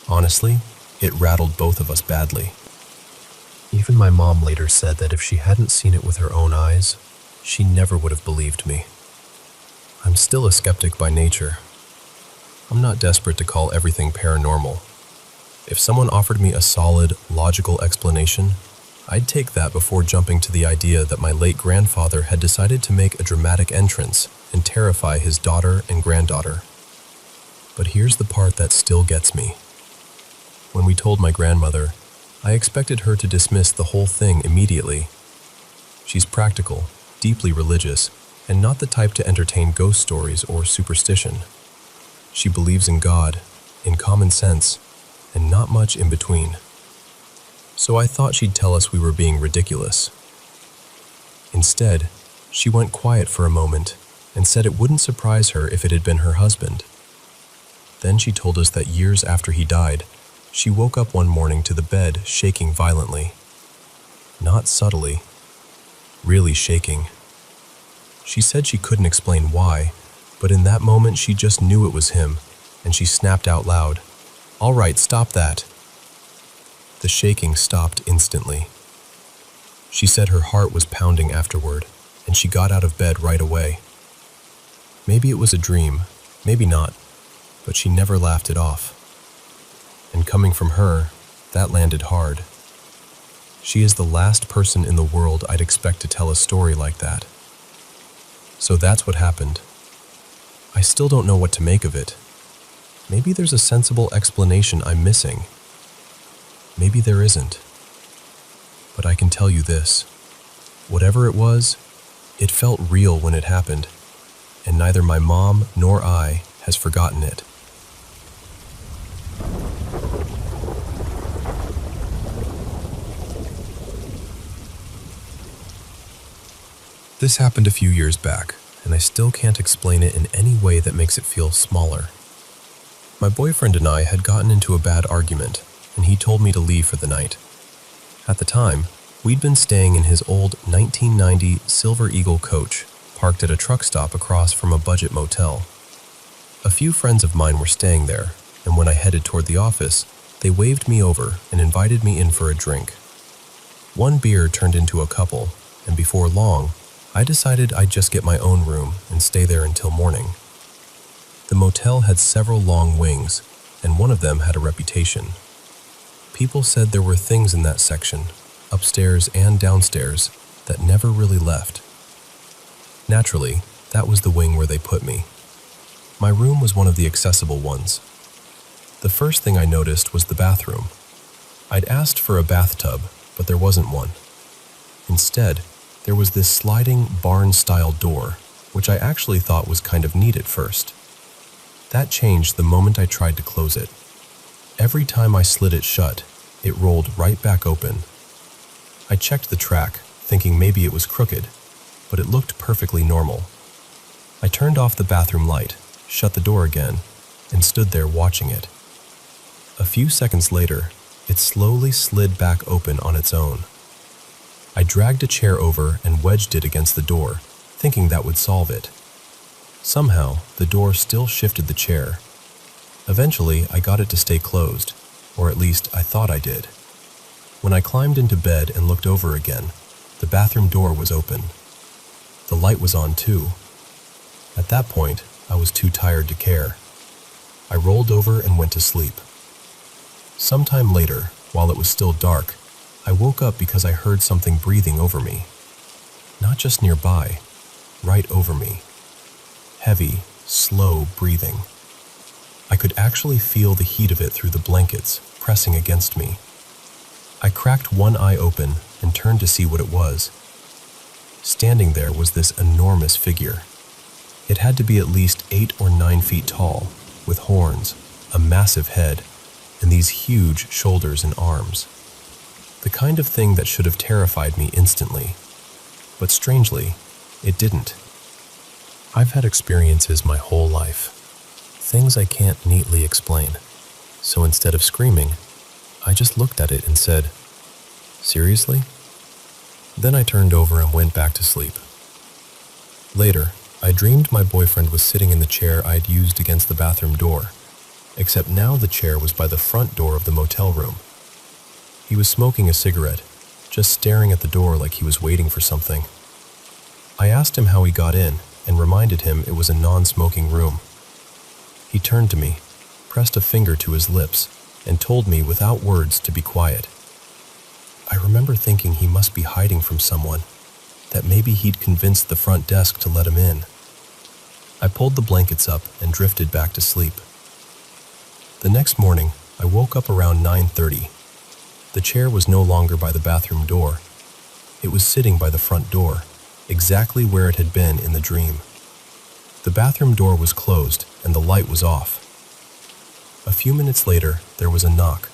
Honestly, it rattled both of us badly. Even my mom later said that if she hadn't seen it with her own eyes, she never would have believed me. I'm still a skeptic by nature. I'm not desperate to call everything paranormal. If someone offered me a solid, logical explanation, I'd take that before jumping to the idea that my late grandfather had decided to make a dramatic entrance and terrify his daughter and granddaughter. But here's the part that still gets me. When we told my grandmother, I expected her to dismiss the whole thing immediately. She's practical, deeply religious, and not the type to entertain ghost stories or superstition. She believes in God, in common sense, and not much in between. So I thought she'd tell us we were being ridiculous. Instead, she went quiet for a moment and said it wouldn't surprise her if it had been her husband. Then she told us that years after he died, she woke up one morning to the bed shaking violently. Not subtly, really shaking. She said she couldn't explain why, but in that moment she just knew it was him, and she snapped out loud, "All right, stop that." The shaking stopped instantly. She said her heart was pounding afterward, and she got out of bed right away. Maybe it was a dream, maybe not, but she never laughed it off. And coming from her, that landed hard. She is the last person in the world I'd expect to tell a story like that. So that's what happened. I still don't know what to make of it. Maybe there's a sensible explanation I'm missing. Maybe there isn't. But I can tell you this. Whatever it was, it felt real when it happened, and neither my mom nor I has forgotten it. This happened a few years back, and I still can't explain it in any way that makes it feel smaller. My boyfriend and I had gotten into a bad argument, and he told me to leave for the night. At the time, we'd been staying in his old 1990 Silver Eagle coach, parked at a truck stop across from a budget motel. A few friends of mine were staying there, and when I headed toward the office, they waved me over and invited me in for a drink. One beer turned into a couple, and before long, I decided I'd just get my own room and stay there until morning. The motel had several long wings, and one of them had a reputation. People said there were things in that section, upstairs and downstairs, that never really left. Naturally, that was the wing where they put me. My room was one of the accessible ones. The first thing I noticed was the bathroom. I'd asked for a bathtub, but there wasn't one. Instead, there was this sliding barn-style door, which I actually thought was kind of neat at first. That changed the moment I tried to close it. Every time I slid it shut, it rolled right back open. I checked the track, thinking maybe it was crooked, but it looked perfectly normal. I turned off the bathroom light, shut the door again, and stood there watching it. A few seconds later, it slowly slid back open on its own. I dragged a chair over and wedged it against the door, thinking that would solve it. Somehow, the door still shifted the chair. Eventually, I got it to stay closed, or at least I thought I did. When I climbed into bed and looked over again, the bathroom door was open. The light was on too. At that point, I was too tired to care. I rolled over and went to sleep. Sometime later, while it was still dark, I woke up because I heard something breathing over me. Not just nearby, right over me. Heavy, slow breathing. I could actually feel the heat of it through the blankets, pressing against me. I cracked one eye open and turned to see what it was. Standing there was this enormous figure. It had to be at least 8 or 9 feet tall, with horns, a massive head, and these huge shoulders and arms. The kind of thing that should have terrified me instantly. But strangely, it didn't. I've had experiences my whole life. Things I can't neatly explain. So instead of screaming, I just looked at it and said, "Seriously?" Then I turned over and went back to sleep. Later, I dreamed my boyfriend was sitting in the chair I'd used against the bathroom door, except now the chair was by the front door of the motel room. He was smoking a cigarette, just staring at the door like he was waiting for something. I asked him how he got in and reminded him it was a non-smoking room. He turned to me, pressed a finger to his lips, and told me without words to be quiet. I remember thinking he must be hiding from someone, that maybe he'd convinced the front desk to let him in. I pulled the blankets up and drifted back to sleep. The next morning, I woke up around 9:30. The chair was no longer by the bathroom door. It was sitting by the front door, exactly where it had been in the dream. The bathroom door was closed and the light was off. A few minutes later, there was a knock.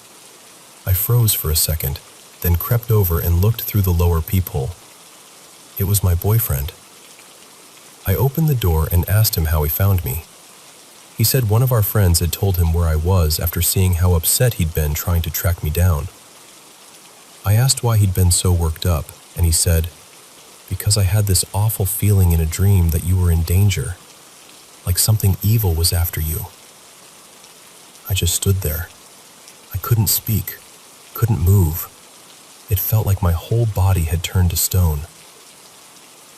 I froze for a second, then crept over and looked through the lower peephole. It was my boyfriend. I opened the door and asked him how he found me. He said one of our friends had told him where I was after seeing how upset he'd been trying to track me down. I asked why he'd been so worked up, and he said, "Because I had this awful feeling in a dream that you were in danger, like something evil was after you." I just stood there. I couldn't speak, couldn't move. It felt like my whole body had turned to stone.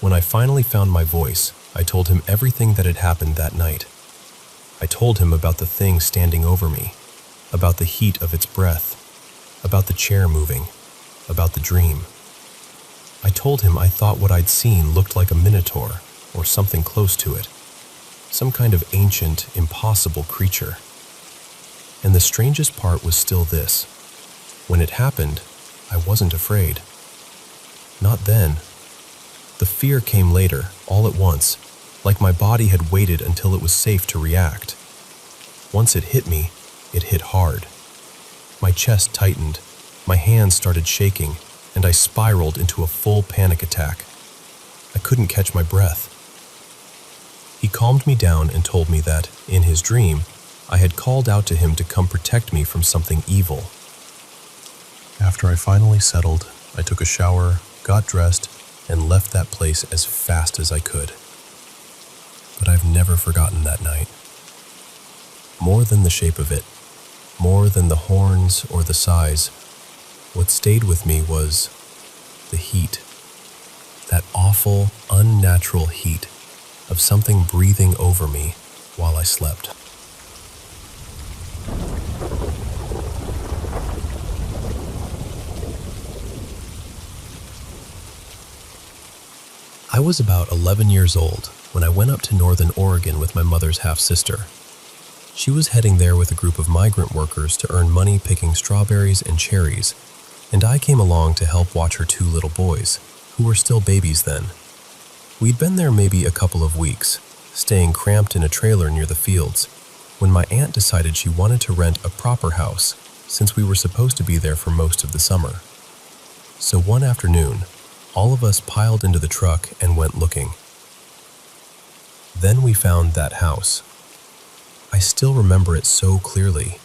When I finally found my voice, I told him everything that had happened that night. I told him about the thing standing over me, about the heat of its breath, about the chair moving, about the dream. I told him I thought what I'd seen looked like a minotaur or something close to it, some kind of ancient, impossible creature. And the strangest part was still this. When it happened, I wasn't afraid. Not then. The fear came later, all at once, like my body had waited until it was safe to react. Once it hit me, it hit hard. My chest tightened, my hands started shaking, and I spiraled into a full panic attack. I couldn't catch my breath. He calmed me down and told me that, in his dream, I had called out to him to come protect me from something evil. After I finally settled, I took a shower, got dressed, and left that place as fast as I could. But I've never forgotten that night. More than the shape of it, more than the horns or the size, what stayed with me was the heat. That awful, unnatural heat of something breathing over me while I slept. I was about 11 years old when I went up to Northern Oregon with my mother's half-sister. She was heading there with a group of migrant workers to earn money picking strawberries and cherries, and I came along to help watch her 2 little boys, who were still babies then. We'd been there maybe a couple of weeks, staying cramped in a trailer near the fields, when my aunt decided she wanted to rent a proper house since we were supposed to be there for most of the summer. So one afternoon, all of us piled into the truck and went looking. Then we found that house. I still remember it so clearly.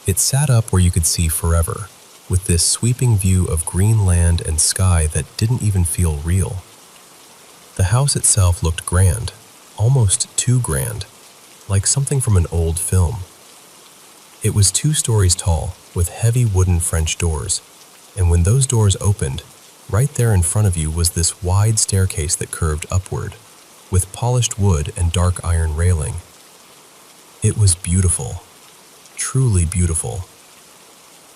It sat up where you could see forever, with this sweeping view of green land and sky that didn't even feel real. The house itself looked grand, almost too grand, like something from an old film. It was 2 stories tall, with heavy wooden French doors. And when those doors opened, right there in front of you was this wide staircase that curved upward, with polished wood and dark iron railing. It was beautiful, truly beautiful.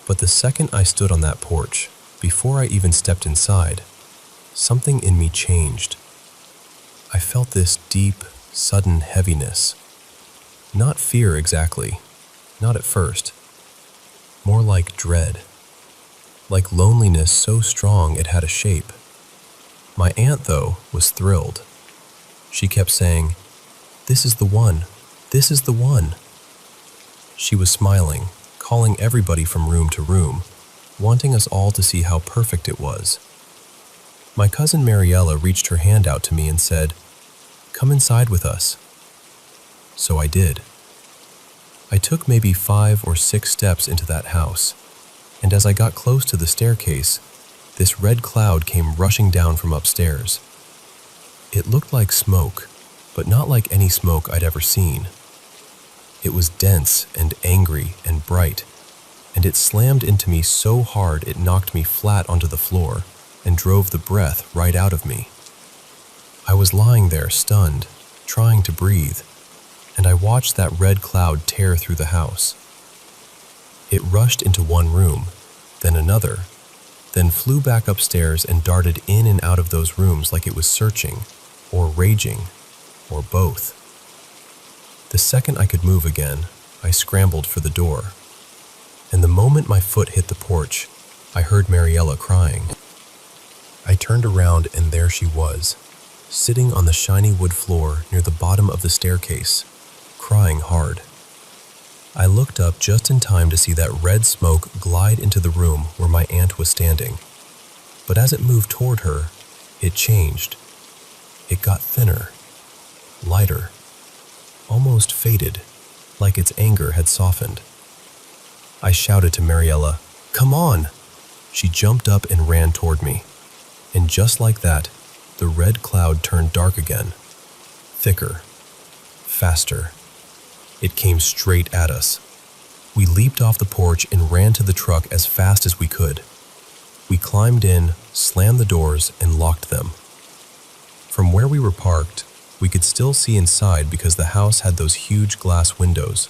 But the second I stood on that porch, before I even stepped inside, something in me changed. I felt this deep, sudden heaviness. Not fear exactly, not at first. More like dread. Like loneliness so strong it had a shape. My aunt, though, was thrilled. She kept saying, "This is the one, this is the one." She was smiling, calling everybody from room to room, wanting us all to see how perfect it was. My cousin Mariella reached her hand out to me and said, "Come inside with us." So I did. I took maybe 5 or 6 steps into that house, and as I got close to the staircase, this red cloud came rushing down from upstairs. It looked like smoke, but not like any smoke I'd ever seen. It was dense and angry and bright, and it slammed into me so hard it knocked me flat onto the floor and drove the breath right out of me. I was lying there stunned, trying to breathe, and I watched that red cloud tear through the house. It rushed into one room, then another, then flew back upstairs and darted in and out of those rooms like it was searching, or raging, or both. The second I could move again, I scrambled for the door, and the moment my foot hit the porch, I heard Mariella crying. I turned around and there she was, sitting on the shiny wood floor near the bottom of the staircase, crying hard. I looked up just in time to see that red smoke glide into the room where my aunt was standing. But as it moved toward her, it changed. It got thinner, lighter, almost faded, like its anger had softened. I shouted to Mariella, "Come on!" She jumped up and ran toward me. And just like that, the red cloud turned dark again. Thicker, faster. It came straight at us. We leaped off the porch and ran to the truck as fast as we could. We climbed in, slammed the doors, and locked them. From where we were parked, we could still see inside because the house had those huge glass windows.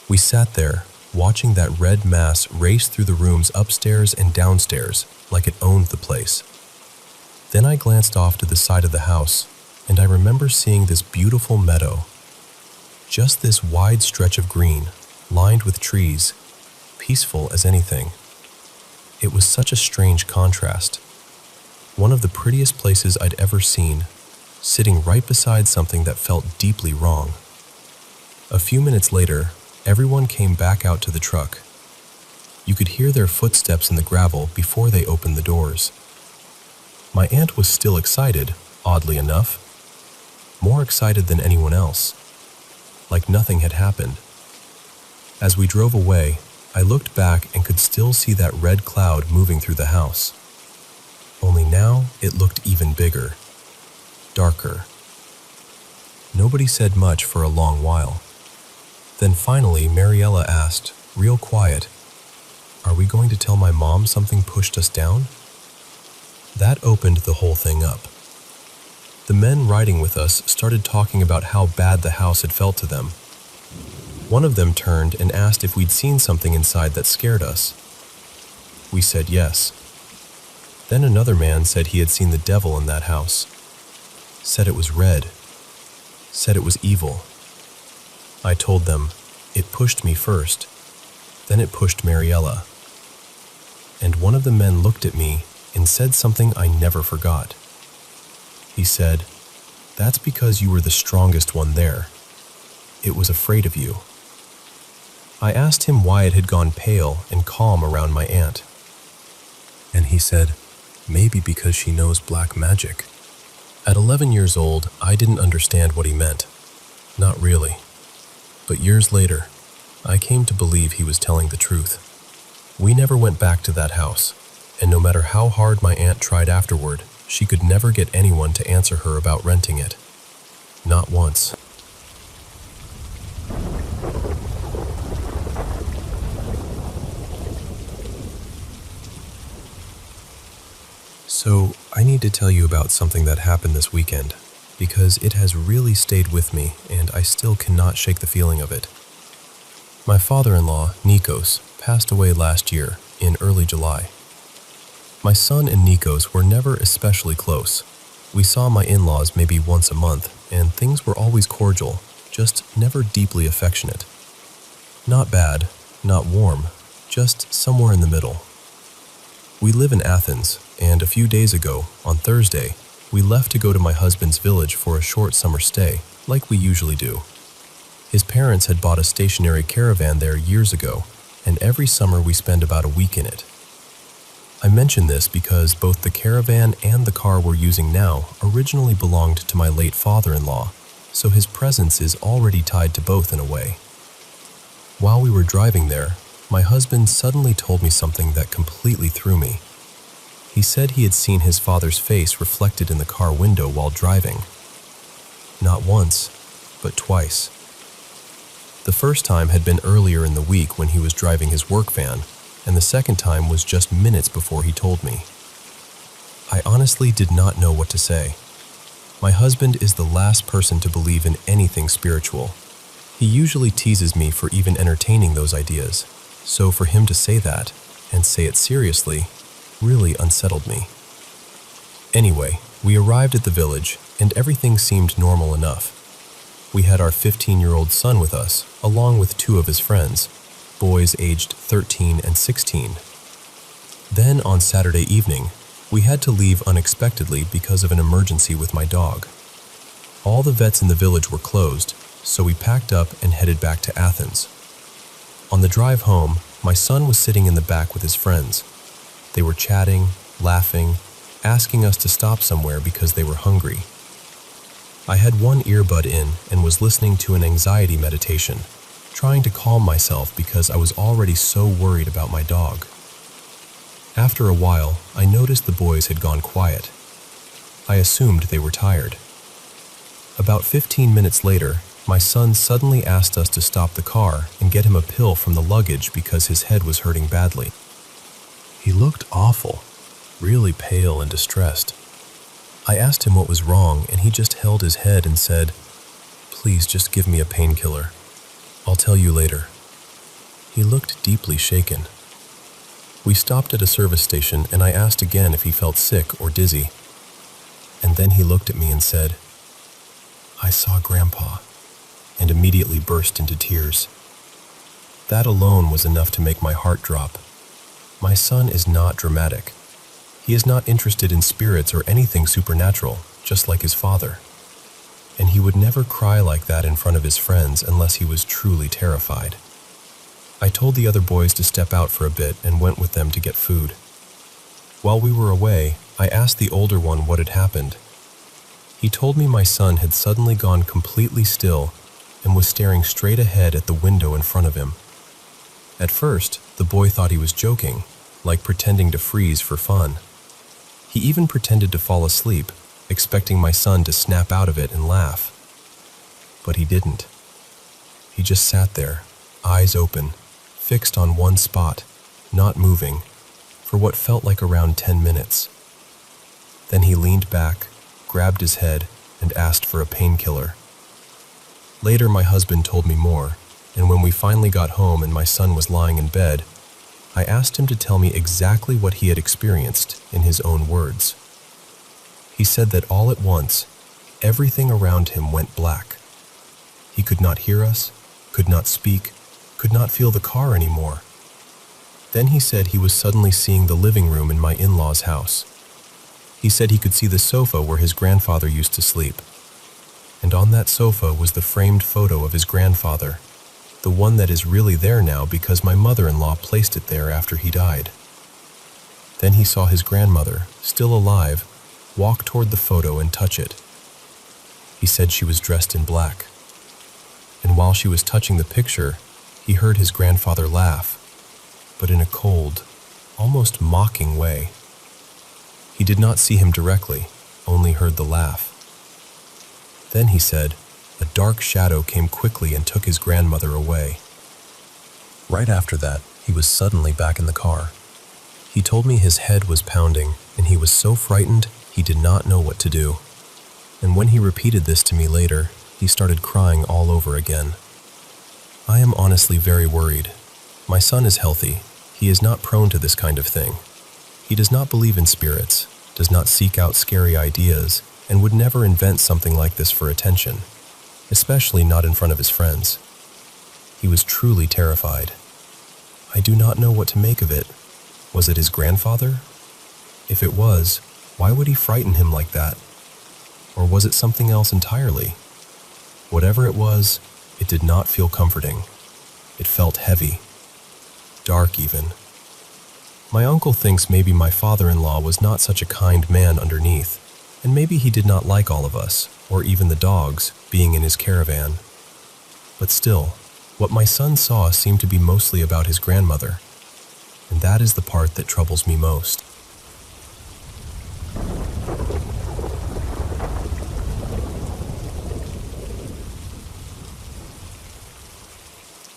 We sat there, watching that red mass race through the rooms upstairs and downstairs like it owned the place. Then I glanced off to the side of the house, and I remember seeing this beautiful meadow. Just this wide stretch of green, lined with trees, peaceful as anything. It was such a strange contrast. One of the prettiest places I'd ever seen, sitting right beside something that felt deeply wrong. A few minutes later, everyone came back out to the truck. You could hear their footsteps in the gravel before they opened the doors. My aunt was still excited, oddly enough. More excited than anyone else. Like nothing had happened. As we drove away, I looked back and could still see that red cloud moving through the house. Only now it looked even bigger. Darker. Nobody said much for a long while. Then finally Mariella asked, real quiet, "Are we going to tell my mom something pushed us down?" That opened the whole thing up. The men riding with us started talking about how bad the house had felt to them. One of them turned and asked if we'd seen something inside that scared us. We said yes. Then another man said he had seen the devil in that house. Said it was red. Said it was evil. I told them, it pushed me first. Then it pushed Mariella. And one of the men looked at me and said something I never forgot. He said, "That's because you were the strongest one there. It was afraid of you." I asked him why it had gone pale and calm around my aunt. And he said, maybe because she knows black magic. At 11 years old, I didn't understand what he meant. Not really. But years later, I came to believe he was telling the truth. We never went back to that house, and no matter how hard my aunt tried afterward, she could never get anyone to answer her about renting it. Not once. So, I need to tell you about something that happened this weekend, because it has really stayed with me and I still cannot shake the feeling of it. My father-in-law, Nikos, passed away last year, in early July. My son and Nikos were never especially close. We saw my in-laws maybe once a month, and things were always cordial, just never deeply affectionate. Not bad, not warm, just somewhere in the middle. We live in Athens, and a few days ago, on Thursday, we left to go to my husband's village for a short summer stay, like we usually do. His parents had bought a stationary caravan there years ago, and every summer we spend about a week in it. I mention this because both the caravan and the car we're using now originally belonged to my late father-in-law, so his presence is already tied to both in a way. While we were driving there, my husband suddenly told me something that completely threw me. He said he had seen his father's face reflected in the car window while driving. Not once, but twice. The first time had been earlier in the week when he was driving his work van, and the second time was just minutes before he told me. I honestly did not know what to say. My husband is the last person to believe in anything spiritual. He usually teases me for even entertaining those ideas, so for him to say that, and say it seriously, really unsettled me. Anyway, we arrived at the village, and everything seemed normal enough. We had our 15-year-old son with us, along with two of his friends, boys aged 13 and 16. Then on Saturday evening, we had to leave unexpectedly because of an emergency with my dog. All the vets in the village were closed, so we packed up and headed back to Athens. On the drive home, my son was sitting in the back with his friends. They were chatting, laughing, asking us to stop somewhere because they were hungry. I had one earbud in and was listening to an anxiety meditation, trying to calm myself because I was already so worried about my dog. After a while, I noticed the boys had gone quiet. I assumed they were tired. About 15 minutes later, my son suddenly asked us to stop the car and get him a pill from the luggage because his head was hurting badly. He looked awful, really pale and distressed. I asked him what was wrong, and he just held his head and said, "Please just give me a painkiller. I'll tell you later." He looked deeply shaken. We stopped at a service station, and I asked again if he felt sick or dizzy. And then he looked at me and said, "I saw Grandpa," and immediately burst into tears. That alone was enough to make my heart drop. My son is not dramatic. He is not interested in spirits or anything supernatural, just like his father. And he would never cry like that in front of his friends unless he was truly terrified. I told the other boys to step out for a bit and went with them to get food. While we were away, I asked the older one what had happened. He told me my son had suddenly gone completely still and was staring straight ahead at the window in front of him. At first, the boy thought he was joking, like pretending to freeze for fun. He even pretended to fall asleep, expecting my son to snap out of it and laugh. But he didn't. He just sat there, eyes open, fixed on one spot, not moving, for what felt like around 10 minutes. Then he leaned back, grabbed his head, and asked for a painkiller. Later, my husband told me more, and when we finally got home and my son was lying in bed, I asked him to tell me exactly what he had experienced in his own words. He said that all at once, everything around him went black. He could not hear us, could not speak, could not feel the car anymore. Then he said he was suddenly seeing the living room in my in-laws' house. He said he could see the sofa where his grandfather used to sleep. And on that sofa was the framed photo of his grandfather, the one that is really there now because my mother-in-law placed it there after he died. Then he saw his grandmother, still alive, walk toward the photo and touch it. He said she was dressed in black. And while she was touching the picture, he heard his grandfather laugh, but in a cold, almost mocking way. He did not see him directly, only heard the laugh. Then he said, a dark shadow came quickly and took his grandmother away. Right after that, he was suddenly back in the car. He told me his head was pounding and he was so frightened he did not know what to do. And when he repeated this to me later, he started crying all over again. I am honestly very worried. My son is healthy. He is not prone to this kind of thing. He does not believe in spirits, does not seek out scary ideas, and would never invent something like this for attention, especially not in front of his friends. He was truly terrified. I do not know what to make of it. Was it his grandfather? If it was, why would he frighten him like that? Or was it something else entirely? Whatever it was, it did not feel comforting. It felt heavy. Dark even. My uncle thinks maybe my father-in-law was not such a kind man underneath, and maybe he did not like all of us, or even the dogs, being in his caravan. But still, what my son saw seemed to be mostly about his grandmother, and that is the part that troubles me most.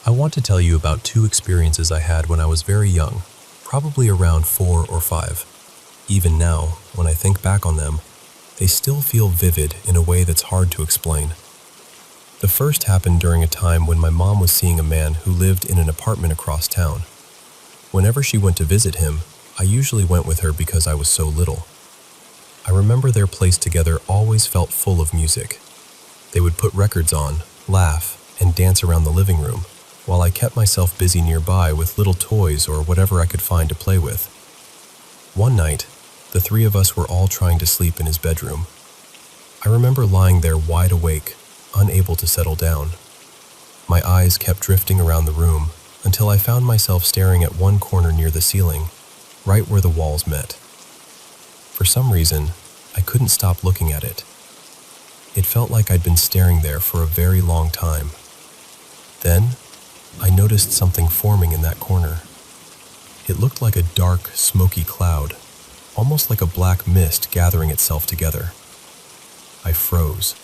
I want to tell you about two experiences I had when I was very young, probably around 4 or 5. Even now, when I think back on them, they still feel vivid in a way that's hard to explain. The first happened during a time when my mom was seeing a man who lived in an apartment across town. Whenever she went to visit him, I usually went with her because I was so little. I remember their place together always felt full of music. They would put records on, laugh, and dance around the living room, while I kept myself busy nearby with little toys or whatever I could find to play with. One night, the three of us were all trying to sleep in his bedroom. I remember lying there wide awake, unable to settle down. My eyes kept drifting around the room until I found myself staring at one corner near the ceiling, right where the walls met. For some reason, I couldn't stop looking at it. It felt like I'd been staring there for a very long time. Then, I noticed something forming in that corner. It looked like a dark, smoky cloud, almost like a black mist gathering itself together. I froze.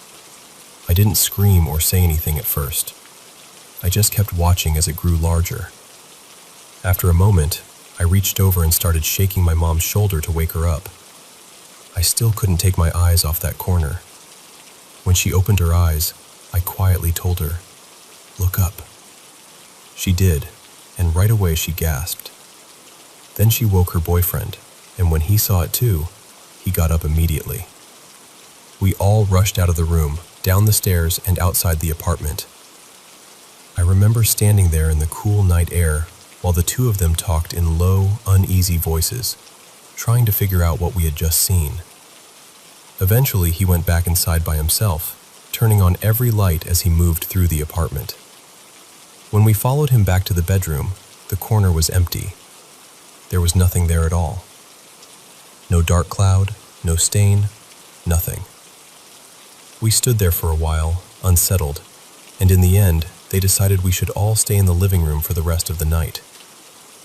I didn't scream or say anything at first. I just kept watching as it grew larger. After a moment, I reached over and started shaking my mom's shoulder to wake her up. I still couldn't take my eyes off that corner. When she opened her eyes, I quietly told her, "Look up." She did, and right away she gasped. Then she woke her boyfriend, and when he saw it too, he got up immediately. We all rushed out of the room, down the stairs and outside the apartment. I remember standing there in the cool night air while the two of them talked in low, uneasy voices, trying to figure out what we had just seen. Eventually, he went back inside by himself, turning on every light as he moved through the apartment. When we followed him back to the bedroom, the corner was empty. There was nothing there at all. No dark cloud, no stain, nothing. We stood there for a while, unsettled, and in the end, they decided we should all stay in the living room for the rest of the night.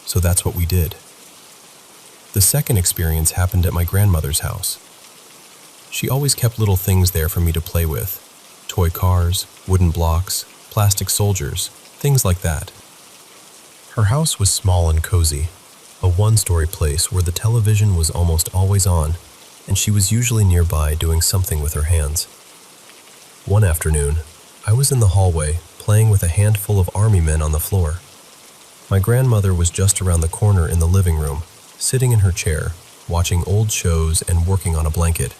So that's what we did. The second experience happened at my grandmother's house. She always kept little things there for me to play with. Toy cars, wooden blocks, plastic soldiers, things like that. Her house was small and cozy, a one-story place where the television was almost always on, and she was usually nearby doing something with her hands. One afternoon, I was in the hallway playing with a handful of army men on the floor. My grandmother was just around the corner in the living room, sitting in her chair, watching old shows and working on a blanket.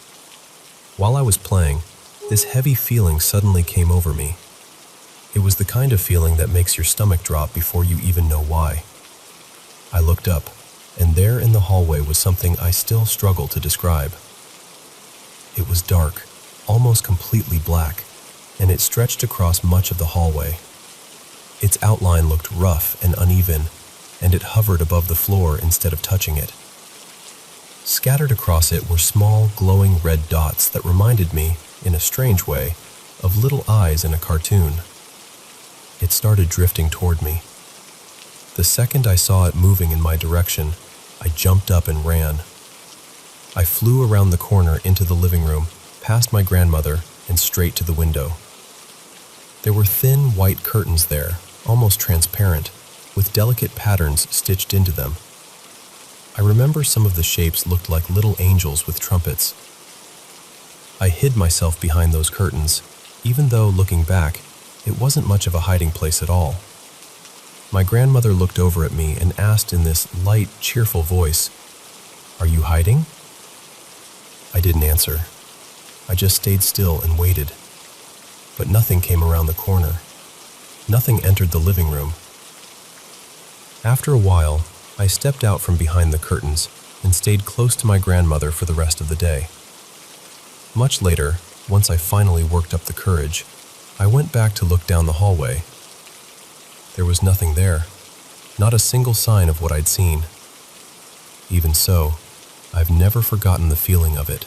While I was playing, this heavy feeling suddenly came over me. It was the kind of feeling that makes your stomach drop before you even know why. I looked up, and there in the hallway was something I still struggle to describe. It was dark, almost completely black, and it stretched across much of the hallway. Its outline looked rough and uneven, and it hovered above the floor instead of touching it. Scattered across it were small, glowing red dots that reminded me, in a strange way, of little eyes in a cartoon. It started drifting toward me. The second I saw it moving in my direction, I jumped up and ran. I flew around the corner into the living room, past my grandmother, and straight to the window. There were thin white curtains there, almost transparent, with delicate patterns stitched into them. I remember some of the shapes looked like little angels with trumpets. I hid myself behind those curtains, even though, looking back, it wasn't much of a hiding place at all. My grandmother looked over at me and asked in this light, cheerful voice, "Are you hiding?" I didn't answer. I just stayed still and waited. But nothing came around the corner. Nothing entered the living room. After a while, I stepped out from behind the curtains and stayed close to my grandmother for the rest of the day. Much later, once I finally worked up the courage, I went back to look down the hallway. There was nothing there, not a single sign of what I'd seen. Even so, I've never forgotten the feeling of it.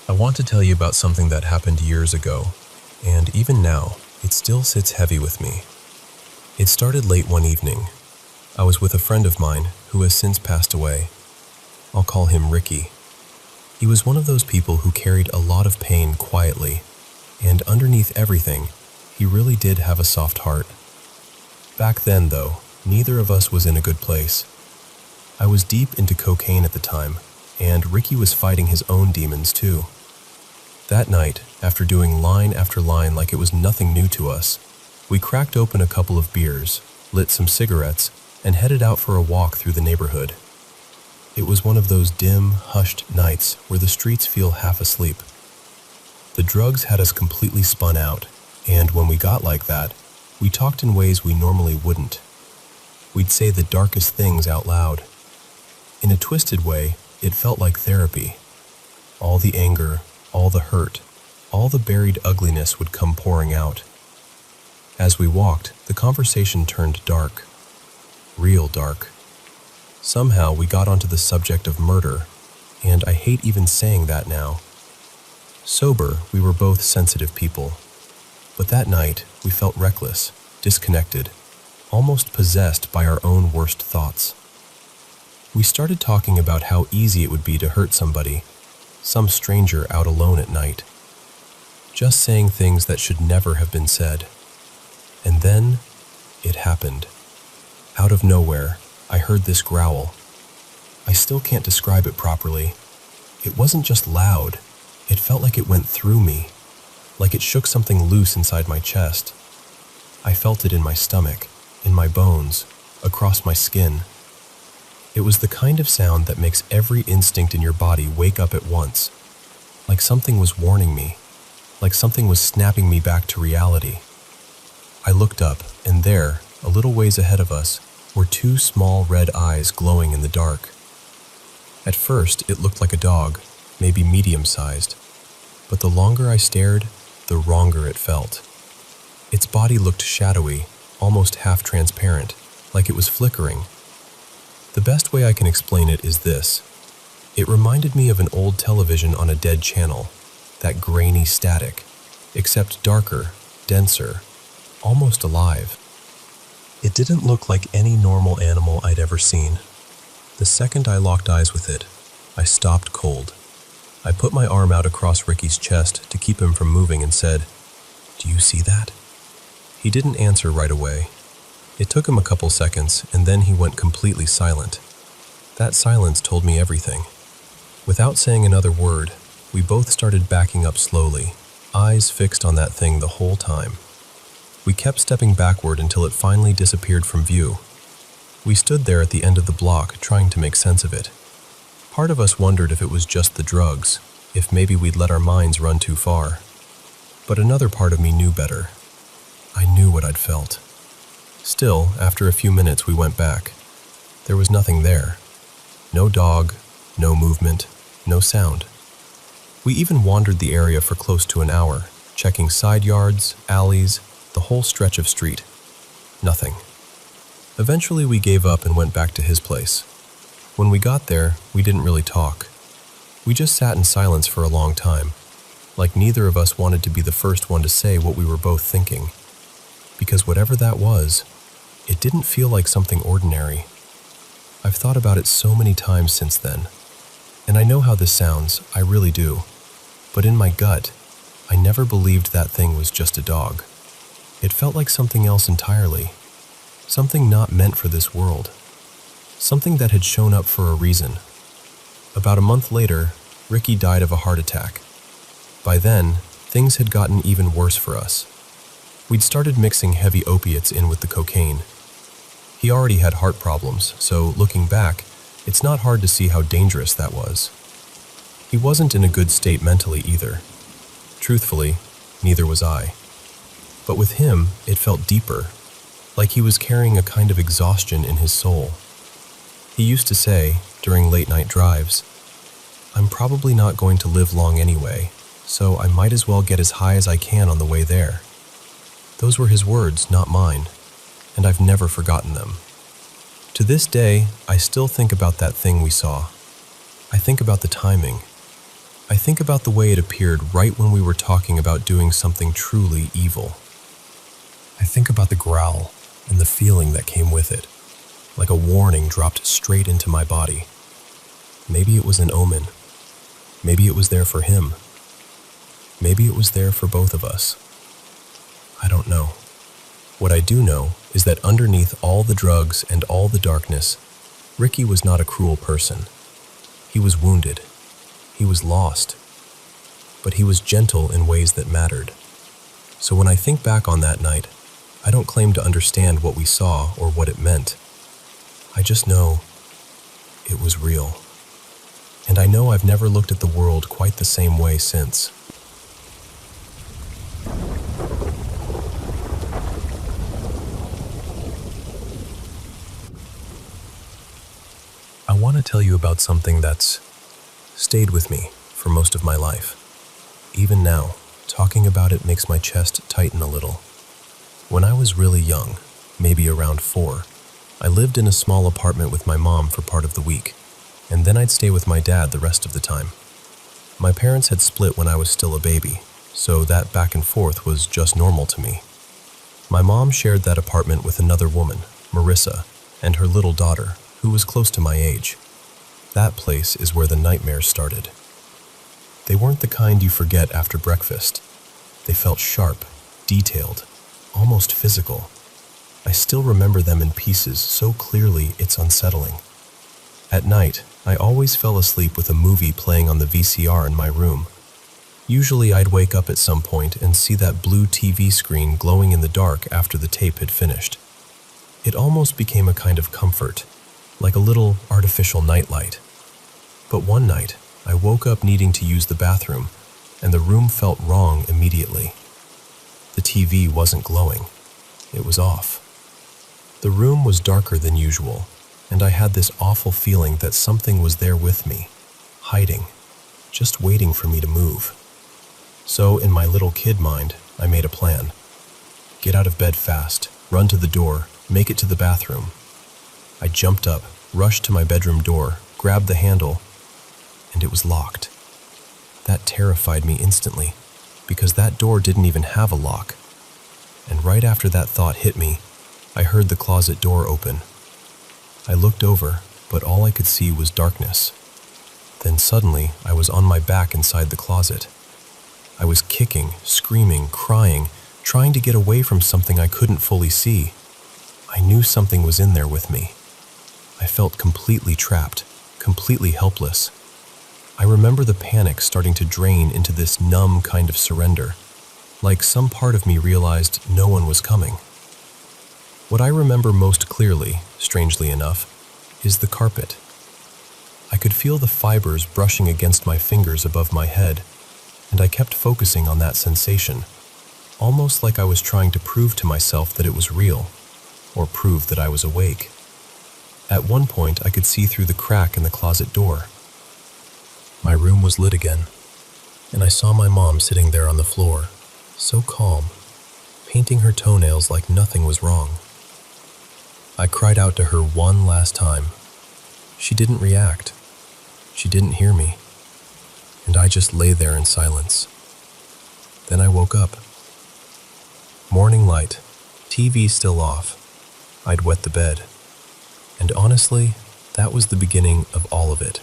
I want to tell you about something that happened years ago, and even now, it still sits heavy with me. It started late one evening. I was with a friend of mine who has since passed away. I'll call him Ricky. He was one of those people who carried a lot of pain quietly, and underneath everything, he really did have a soft heart. Back then, though, neither of us was in a good place. I was deep into cocaine at the time, and Ricky was fighting his own demons too. That night, after doing line after line like it was nothing new to us, we cracked open a couple of beers, lit some cigarettes, and headed out for a walk through the neighborhood. It was one of those dim, hushed nights where the streets feel half asleep. The drugs had us completely spun out, and when we got like that, we talked in ways we normally wouldn't. We'd say the darkest things out loud. In a twisted way, it felt like therapy. All the anger, all the hurt, all the buried ugliness would come pouring out. As we walked, the conversation turned dark. Real dark. Somehow we got onto the subject of murder, and I hate even saying that now. Sober, we were both sensitive people. But that night, we felt reckless, disconnected, almost possessed by our own worst thoughts. We started talking about how easy it would be to hurt somebody, some stranger out alone at night. Just saying things that should never have been said. And then, it happened. Out of nowhere, I heard this growl. I still can't describe it properly. It wasn't just loud. It felt like it went through me, like it shook something loose inside my chest. I felt it in my stomach, in my bones, across my skin. It was the kind of sound that makes every instinct in your body wake up at once, like something was warning me, like something was snapping me back to reality. I looked up, and there, a little ways ahead of us, were two small red eyes glowing in the dark. At first, it looked like a dog, maybe medium-sized, but the longer I stared, the wronger it felt. Its body looked shadowy, almost half-transparent, like it was flickering. The best way I can explain it is this. It reminded me of an old television on a dead channel, that grainy static, except darker, denser, almost alive. It didn't look like any normal animal I'd ever seen. The second I locked eyes with it, I stopped cold. I put my arm out across Ricky's chest to keep him from moving and said, "Do you see that?" He didn't answer right away. It took him a couple seconds, and then he went completely silent. That silence told me everything. Without saying another word, we both started backing up slowly, eyes fixed on that thing the whole time. We kept stepping backward until it finally disappeared from view. We stood there at the end of the block trying to make sense of it. Part of us wondered if it was just the drugs, if maybe we'd let our minds run too far. But another part of me knew better. I knew what I'd felt. Still, after a few minutes we went back. There was nothing there. No dog, no movement, no sound. We even wandered the area for close to an hour, checking side yards, alleys, the whole stretch of street. Nothing. Eventually we gave up and went back to his place. When we got there, we didn't really talk. We just sat in silence for a long time, like neither of us wanted to be the first one to say what we were both thinking. Because whatever that was, it didn't feel like something ordinary. I've thought about it so many times since then, and I know how this sounds, I really do. But in my gut, I never believed that thing was just a dog. It felt like something else entirely. Something not meant for this world. Something that had shown up for a reason. About a month later, Ricky died of a heart attack. By then, things had gotten even worse for us. We'd started mixing heavy opiates in with the cocaine. He already had heart problems, so looking back, it's not hard to see how dangerous that was. He wasn't in a good state mentally either. Truthfully, neither was I. But with him, it felt deeper, like he was carrying a kind of exhaustion in his soul. He used to say, during late-night drives, "I'm probably not going to live long anyway, so I might as well get as high as I can on the way there." Those were his words, not mine, and I've never forgotten them. To this day, I still think about that thing we saw. I think about the timing. I think about the way it appeared right when we were talking about doing something truly evil. I think about the growl and the feeling that came with it, like a warning dropped straight into my body. Maybe it was an omen. Maybe it was there for him. Maybe it was there for both of us. I don't know. What I do know is that underneath all the drugs and all the darkness, Ricky was not a cruel person. He was wounded. He was lost. But he was gentle in ways that mattered. So when I think back on that night, I don't claim to understand what we saw or what it meant. I just know it was real. And I know I've never looked at the world quite the same way since. I want to tell you about something that's stayed with me for most of my life. Even now, talking about it makes my chest tighten a little. When I was really young, maybe around 4, I lived in a small apartment with my mom for part of the week, and then I'd stay with my dad the rest of the time. My parents had split when I was still a baby, so that back and forth was just normal to me. My mom shared that apartment with another woman, Marissa, and her little daughter, who was close to my age. That place is where the nightmares started. They weren't the kind you forget after breakfast. They felt sharp, detailed, almost physical. I still remember them in pieces so clearly it's unsettling. At night, I always fell asleep with a movie playing on the VCR in my room. Usually I'd wake up at some point and see that blue TV screen glowing in the dark after the tape had finished. It almost became a kind of comfort, like a little artificial nightlight. But one night, I woke up needing to use the bathroom, and the room felt wrong immediately. The TV wasn't glowing. It was off. The room was darker than usual, and I had this awful feeling that something was there with me, hiding, just waiting for me to move. So, in my little kid mind, I made a plan. Get out of bed fast, run to the door, make it to the bathroom. I jumped up, rushed to my bedroom door, grabbed the handle, and it was locked. That terrified me instantly, because that door didn't even have a lock. And right after that thought hit me, I heard the closet door open. I looked over, but all I could see was darkness. Then suddenly, I was on my back inside the closet. I was kicking, screaming, crying, trying to get away from something I couldn't fully see. I knew something was in there with me. I felt completely trapped, completely helpless. I remember the panic starting to drain into this numb kind of surrender, like some part of me realized no one was coming. What I remember most clearly, strangely enough, is the carpet. I could feel the fibers brushing against my fingers above my head, and I kept focusing on that sensation, almost like I was trying to prove to myself that it was real, or prove that I was awake. At one point, I could see through the crack in the closet door. My room was lit again, and I saw my mom sitting there on the floor, so calm, painting her toenails like nothing was wrong. I cried out to her one last time. She didn't react. She didn't hear me, and I just lay there in silence. Then I woke up. Morning light, TV still off. I'd wet the bed. And honestly, that was the beginning of all of it.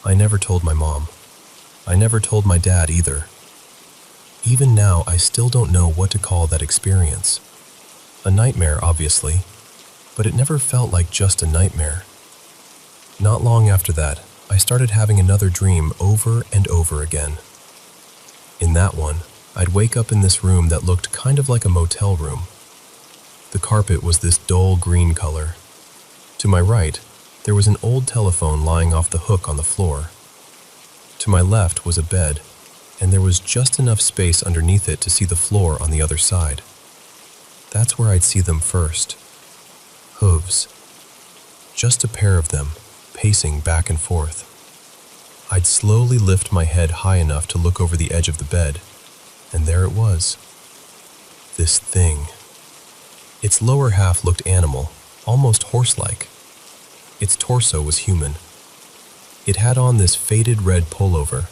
I never told my mom. I never told my dad either. Even now, I still don't know what to call that experience. A nightmare, obviously, but it never felt like just a nightmare. Not long after that, I started having another dream over and over again. In that one, I'd wake up in this room that looked kind of like a motel room. The carpet was this dull green color. To my right, there was an old telephone lying off the hook on the floor. To my left was a bed, and there was just enough space underneath it to see the floor on the other side. That's where I'd see them first. Hooves. Just a pair of them, pacing back and forth. I'd slowly lift my head high enough to look over the edge of the bed, and there it was. This thing. Its lower half looked animal, almost horse-like. Its torso was human. It had on this faded red pullover,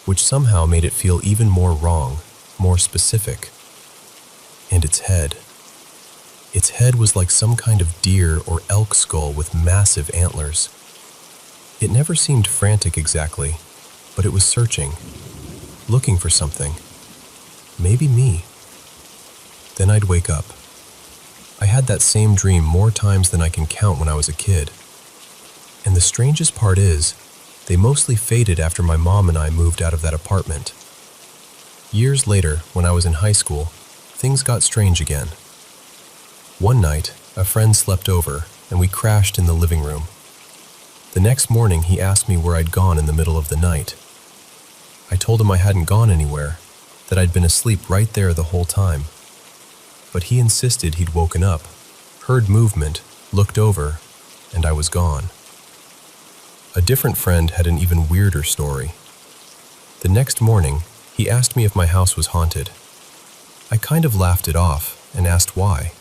which somehow made it feel even more wrong, more specific. And its head. Its head was like some kind of deer or elk skull with massive antlers. It never seemed frantic exactly, but it was searching, looking for something. Maybe me. Then I'd wake up. I had that same dream more times than I can count when I was a kid. And the strangest part is, they mostly faded after my mom and I moved out of that apartment. Years later, when I was in high school, things got strange again. One night, a friend slept over, and we crashed in the living room. The next morning, he asked me where I'd gone in the middle of the night. I told him I hadn't gone anywhere, that I'd been asleep right there the whole time. But he insisted he'd woken up, heard movement, looked over, and I was gone. A different friend had an even weirder story. The next morning, he asked me if my house was haunted. I kind of laughed it off and asked why.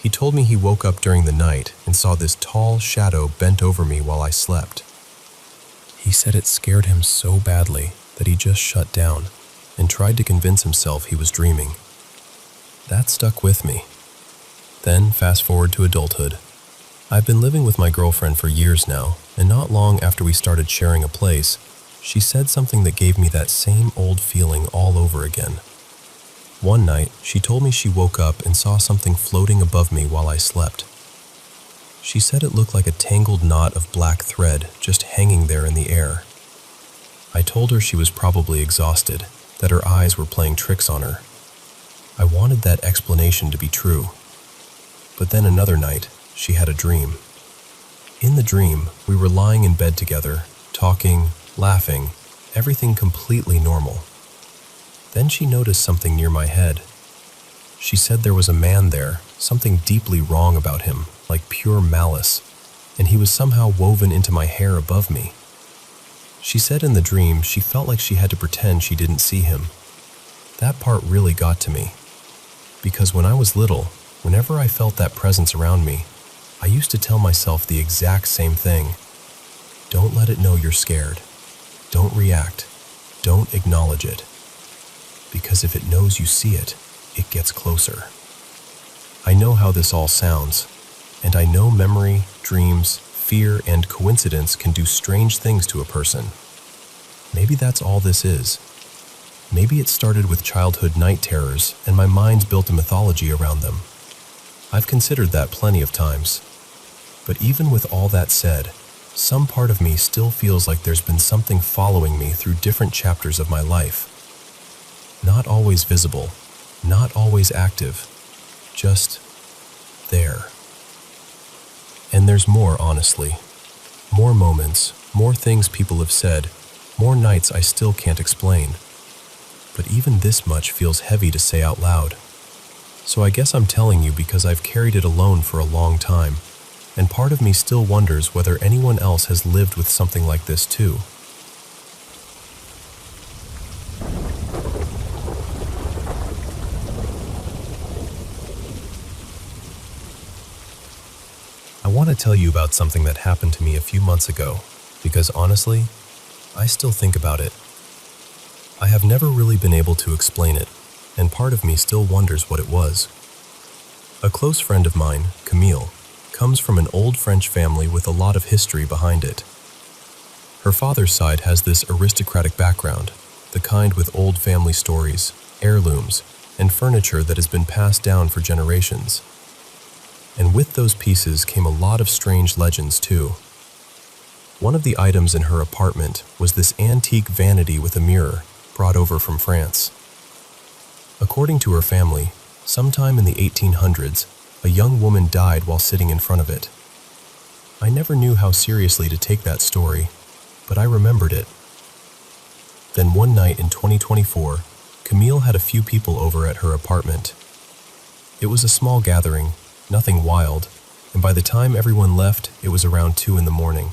He told me he woke up during the night and saw this tall shadow bent over me while I slept. He said it scared him so badly that he just shut down and tried to convince himself he was dreaming. That stuck with me. Then, fast forward to adulthood. I've been living with my girlfriend for years now, and not long after we started sharing a place, she said something that gave me that same old feeling all over again. One night, she told me she woke up and saw something floating above me while I slept. She said it looked like a tangled knot of black thread just hanging there in the air. I told her she was probably exhausted, that her eyes were playing tricks on her. I wanted that explanation to be true. But then another night, she had a dream. In the dream, we were lying in bed together, talking, laughing, everything completely normal. Then she noticed something near my head. She said there was a man there, something deeply wrong about him, like pure malice, and he was somehow woven into my hair above me. She said in the dream she felt like she had to pretend she didn't see him. That part really got to me, because when I was little, whenever I felt that presence around me, I used to tell myself the exact same thing. Don't let it know you're scared. Don't react. Don't acknowledge it. Because if it knows you see it, it gets closer. I know how this all sounds, and I know memory, dreams, fear, and coincidence can do strange things to a person. Maybe that's all this is. Maybe it started with childhood night terrors, and my mind's built a mythology around them. I've considered that plenty of times. But even with all that said, some part of me still feels like there's been something following me through different chapters of my life. Not always visible, not always active, just there. And there's more, honestly. More moments, more things people have said, more nights I still can't explain. But even this much feels heavy to say out loud. So I guess I'm telling you because I've carried it alone for a long time, and part of me still wonders whether anyone else has lived with something like this too. I want to tell you about something that happened to me a few months ago, because honestly, I still think about it. I have never really been able to explain it, and part of me still wonders what it was. A close friend of mine, Camille, comes from an old French family with a lot of history behind it. Her father's side has this aristocratic background, the kind with old family stories, heirlooms, and furniture that has been passed down for generations. And with those pieces came a lot of strange legends too. One of the items in her apartment was this antique vanity with a mirror brought over from France. According to her family, sometime in the 1800s, a young woman died while sitting in front of it. I never knew how seriously to take that story, but I remembered it. Then one night in 2024, Camille had a few people over at her apartment. It was a small gathering, nothing wild, and by the time everyone left, it was around 2 in the morning.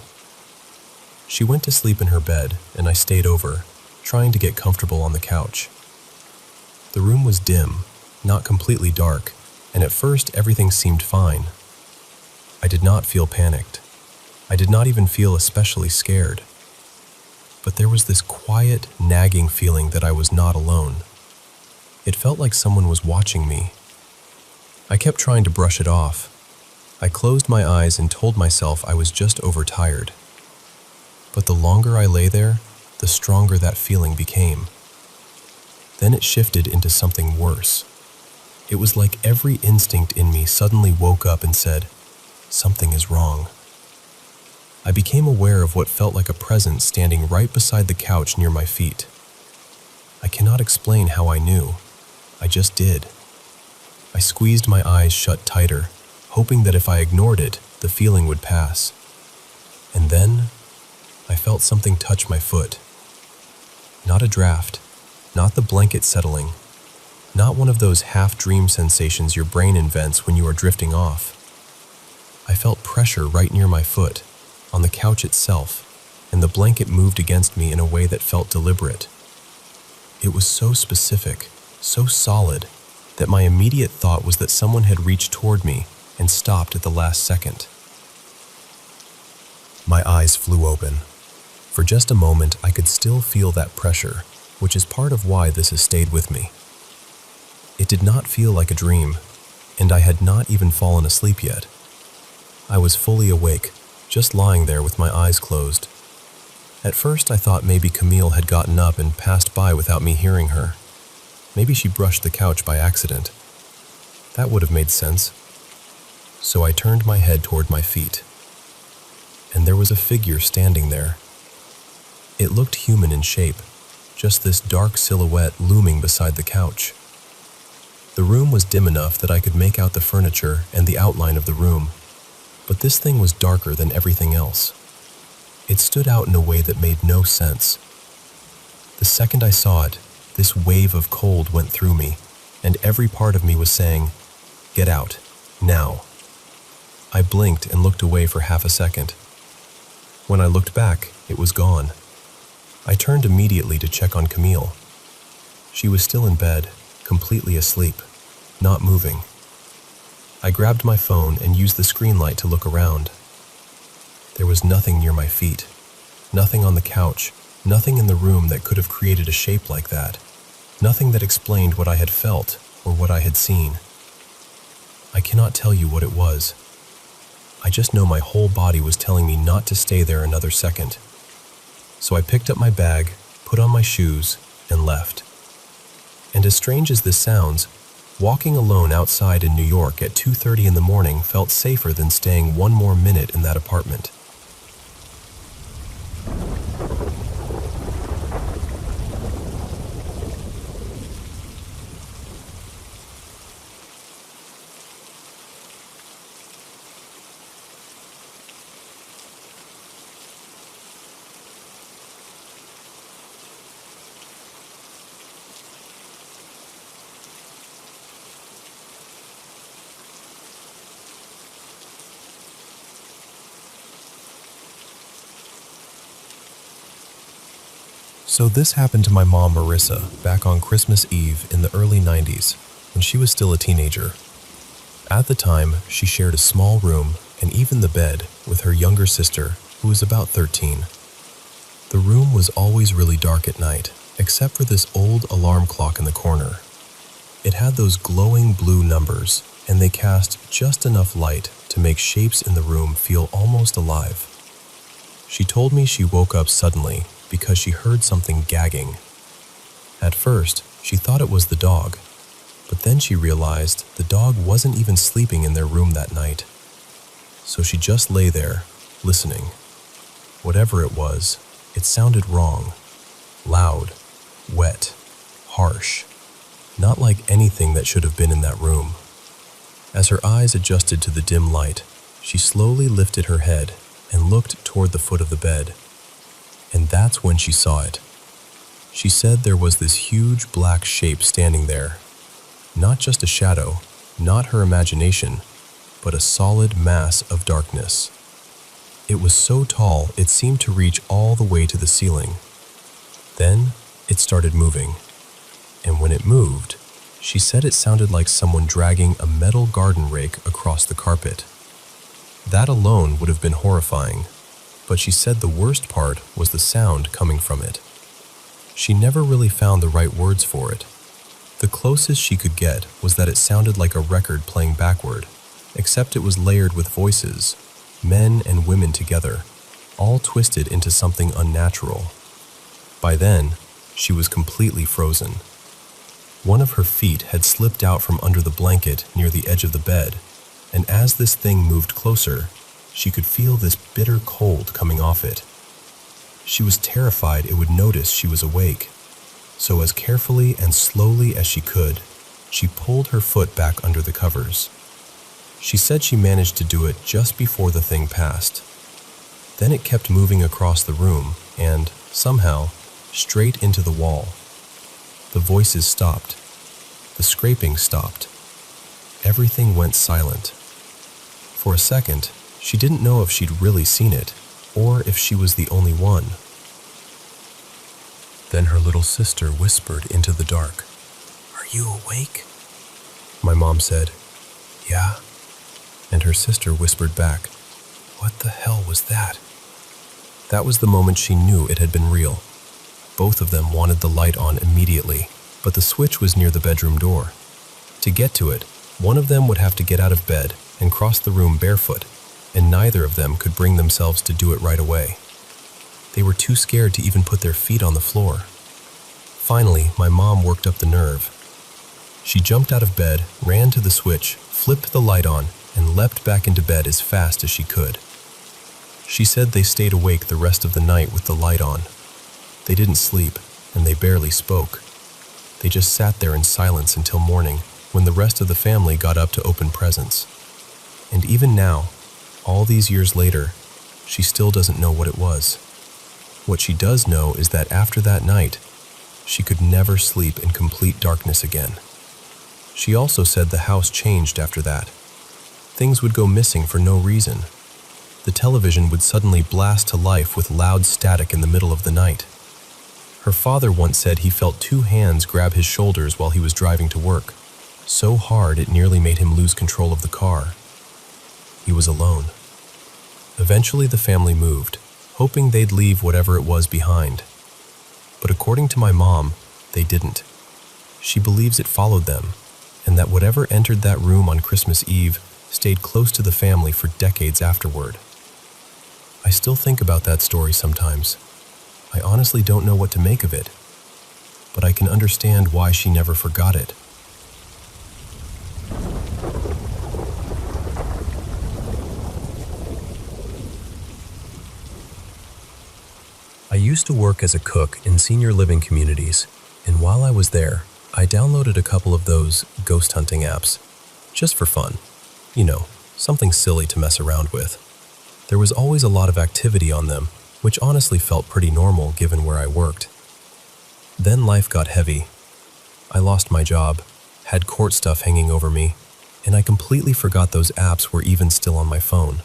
She went to sleep in her bed, and I stayed over, trying to get comfortable on the couch. The room was dim, not completely dark, and at first everything seemed fine. I did not feel panicked. I did not even feel especially scared. But there was this quiet, nagging feeling that I was not alone. It felt like someone was watching me. I kept trying to brush it off. I closed my eyes and told myself I was just overtired. But the longer I lay there, the stronger that feeling became. Then it shifted into something worse. It was like every instinct in me suddenly woke up and said, "Something is wrong." I became aware of what felt like a presence standing right beside the couch near my feet. I cannot explain how I knew. I just did. I squeezed my eyes shut tighter, hoping that if I ignored it, the feeling would pass. And then, I felt something touch my foot. Not a draft, not the blanket settling, not one of those half-dream sensations your brain invents when you are drifting off. I felt pressure right near my foot, on the couch itself, and the blanket moved against me in a way that felt deliberate. It was so specific, so solid, that my immediate thought was that someone had reached toward me and stopped at the last second. My eyes flew open. For just a moment, I could still feel that pressure, which is part of why this has stayed with me. It did not feel like a dream, and I had not even fallen asleep yet. I was fully awake, just lying there with my eyes closed. At first, I thought maybe Camille had gotten up and passed by without me hearing her. Maybe she brushed the couch by accident. That would have made sense. So I turned my head toward my feet. And there was a figure standing there. It looked human in shape, just this dark silhouette looming beside the couch. The room was dim enough that I could make out the furniture and the outline of the room, but this thing was darker than everything else. It stood out in a way that made no sense. The second I saw it, this wave of cold went through me, and every part of me was saying, "Get out, now." I blinked and looked away for half a second. When I looked back, it was gone. I turned immediately to check on Camille. She was still in bed, completely asleep, not moving. I grabbed my phone and used the screen light to look around. There was nothing near my feet, nothing on the couch, nothing in the room that could have created a shape like that, nothing that explained what I had felt or what I had seen. I cannot tell you what it was. I just know my whole body was telling me not to stay there another second. So I picked up my bag, put on my shoes, and left. And as strange as this sounds, walking alone outside in New York at 2:30 in the morning felt safer than staying one more minute in that apartment. So this happened to my mom, Marissa, back on Christmas Eve in the early 90s, when she was still a teenager. At the time, she shared a small room and even the bed with her younger sister, who was about 13. The room was always really dark at night, except for this old alarm clock in the corner. It had those glowing blue numbers, and they cast just enough light to make shapes in the room feel almost alive. She told me she woke up suddenly because she heard something gagging. At first, she thought it was the dog, but then she realized the dog wasn't even sleeping in their room that night. So she just lay there, listening. Whatever it was, it sounded wrong. Loud, wet, harsh. Not like anything that should have been in that room. As her eyes adjusted to the dim light, she slowly lifted her head and looked toward the foot of the bed. And that's when she saw it. She said there was this huge black shape standing there. Not just a shadow, not her imagination, but a solid mass of darkness. It was so tall it seemed to reach all the way to the ceiling. Then it started moving. And when it moved, she said it sounded like someone dragging a metal garden rake across the carpet. That alone would have been horrifying, but she said the worst part was the sound coming from it. She never really found the right words for it. The closest she could get was that it sounded like a record playing backward, except it was layered with voices, men and women together, all twisted into something unnatural. By then, she was completely frozen. One of her feet had slipped out from under the blanket near the edge of the bed, and as this thing moved closer, she could feel this bitter cold coming off it. She was terrified it would notice she was awake, so as carefully and slowly as she could, she pulled her foot back under the covers. She said she managed to do it just before the thing passed. Then it kept moving across the room and, somehow, straight into the wall. The voices stopped. The scraping stopped. Everything went silent. For a second, she didn't know if she'd really seen it, or if she was the only one. Then her little sister whispered into the dark, "Are you awake?" My mom said, "Yeah." And her sister whispered back, "What the hell was that?" That was the moment she knew it had been real. Both of them wanted the light on immediately, but the switch was near the bedroom door. To get to it, one of them would have to get out of bed and cross the room barefoot, and neither of them could bring themselves to do it right away. They were too scared to even put their feet on the floor. Finally, my mom worked up the nerve. She jumped out of bed, ran to the switch, flipped the light on, and leapt back into bed as fast as she could. She said they stayed awake the rest of the night with the light on. They didn't sleep, and they barely spoke. They just sat there in silence until morning, when the rest of the family got up to open presents. And even now, all these years later, she still doesn't know what it was. What she does know is that after that night, she could never sleep in complete darkness again. She also said the house changed after that. Things would go missing for no reason. The television would suddenly blast to life with loud static in the middle of the night. Her father once said he felt two hands grab his shoulders while he was driving to work, so hard it nearly made him lose control of the car. He was alone. Eventually the family moved, hoping they'd leave whatever it was behind. But according to my mom, they didn't. She believes it followed them, and that whatever entered that room on Christmas Eve stayed close to the family for decades afterward. I still think about that story sometimes. I honestly don't know what to make of it, but I can understand why she never forgot it. I used to work as a cook in senior living communities, and while I was there, I downloaded a couple of those ghost hunting apps, just for fun. You know, something silly to mess around with. There was always a lot of activity on them, which honestly felt pretty normal given where I worked. Then life got heavy. I lost my job, had court stuff hanging over me, and I completely forgot those apps were even still on my phone.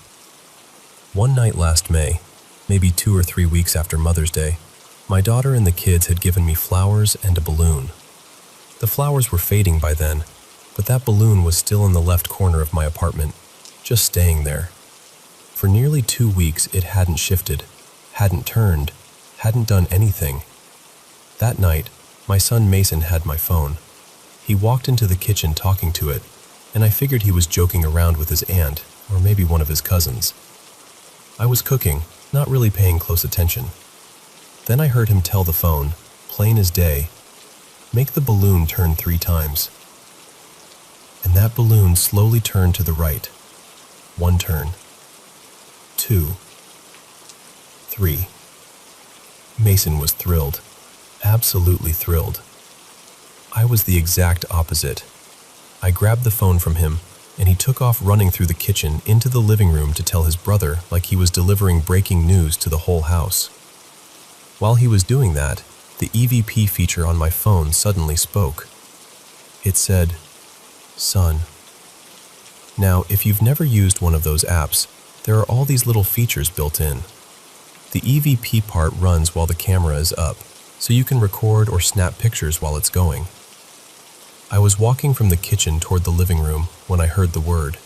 One night last May, maybe 2 or 3 weeks after Mother's Day, my daughter and the kids had given me flowers and a balloon. The flowers were fading by then, but that balloon was still in the left corner of my apartment, just staying there. For nearly 2 weeks it hadn't shifted, hadn't turned, hadn't done anything. That night, my son Mason had my phone. He walked into the kitchen talking to it, and I figured he was joking around with his aunt, or maybe one of his cousins. I was cooking, not really paying close attention. Then I heard him tell the phone, plain as day, Make the balloon turn 3 times. And that balloon slowly turned to the right. 1 turn. 2. 3. Mason was thrilled. Absolutely thrilled. I was the exact opposite. I grabbed the phone from him, and he took off running through the kitchen into the living room to tell his brother like he was delivering breaking news to the whole house. While he was doing that, the EVP feature on my phone suddenly spoke. It said, "Son." Now, if you've never used one of those apps, there are all these little features built in. The EVP part runs while the camera is up, so you can record or snap pictures while it's going. I was walking from the kitchen toward the living room when I heard the word.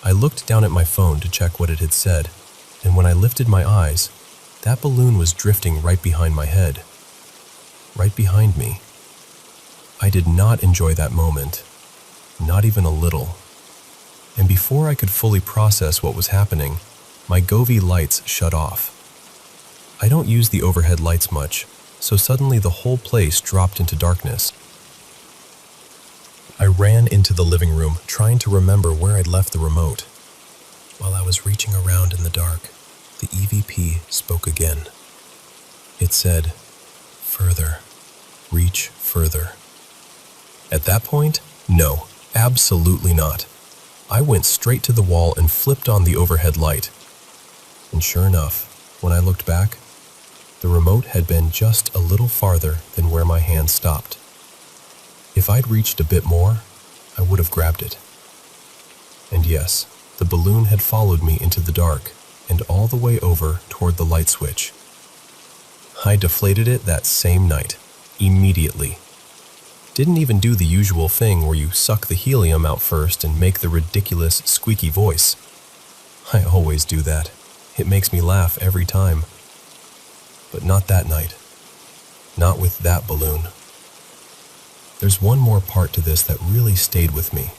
I looked down at my phone to check what it had said, and when I lifted my eyes, that balloon was drifting right behind my head. Right behind me. I did not enjoy that moment, not even a little. And before I could fully process what was happening, my Govee lights shut off. I don't use the overhead lights much, so suddenly the whole place dropped into darkness. I ran into the living room, trying to remember where I'd left the remote. While I was reaching around in the dark, the EVP spoke again. It said, "Further. Reach further." At that point, no, absolutely not. I went straight to the wall and flipped on the overhead light. And sure enough, when I looked back, the remote had been just a little farther than where my hand stopped. If I'd reached a bit more, I would have grabbed it. And yes, the balloon had followed me into the dark and all the way over toward the light switch. I deflated it that same night, immediately. Didn't even do the usual thing where you suck the helium out first and make the ridiculous squeaky voice. I always do that. It makes me laugh every time. But not that night. Not with that balloon. There's one more part to this that really stayed with me.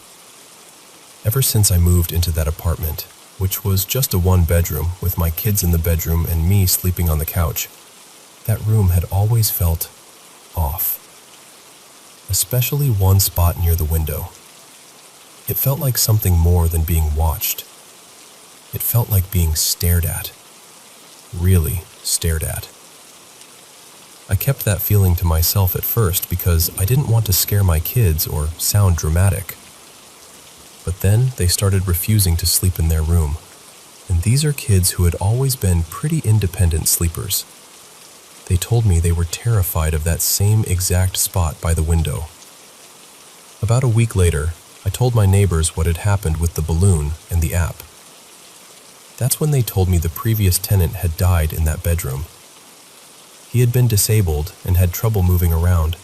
Ever since I moved into that apartment, which was just a 1-bedroom with my kids in the bedroom and me sleeping on the couch, that room had always felt off. Especially one spot near the window. It felt like something more than being watched. It felt like being stared at. Really stared at. I kept that feeling to myself at first because I didn't want to scare my kids or sound dramatic. But then they started refusing to sleep in their room. And these are kids who had always been pretty independent sleepers. They told me they were terrified of that same exact spot by the window. About a week later, I told my neighbors what had happened with the balloon and the app. That's when they told me the previous tenant had died in that bedroom. He had been disabled and had trouble moving around,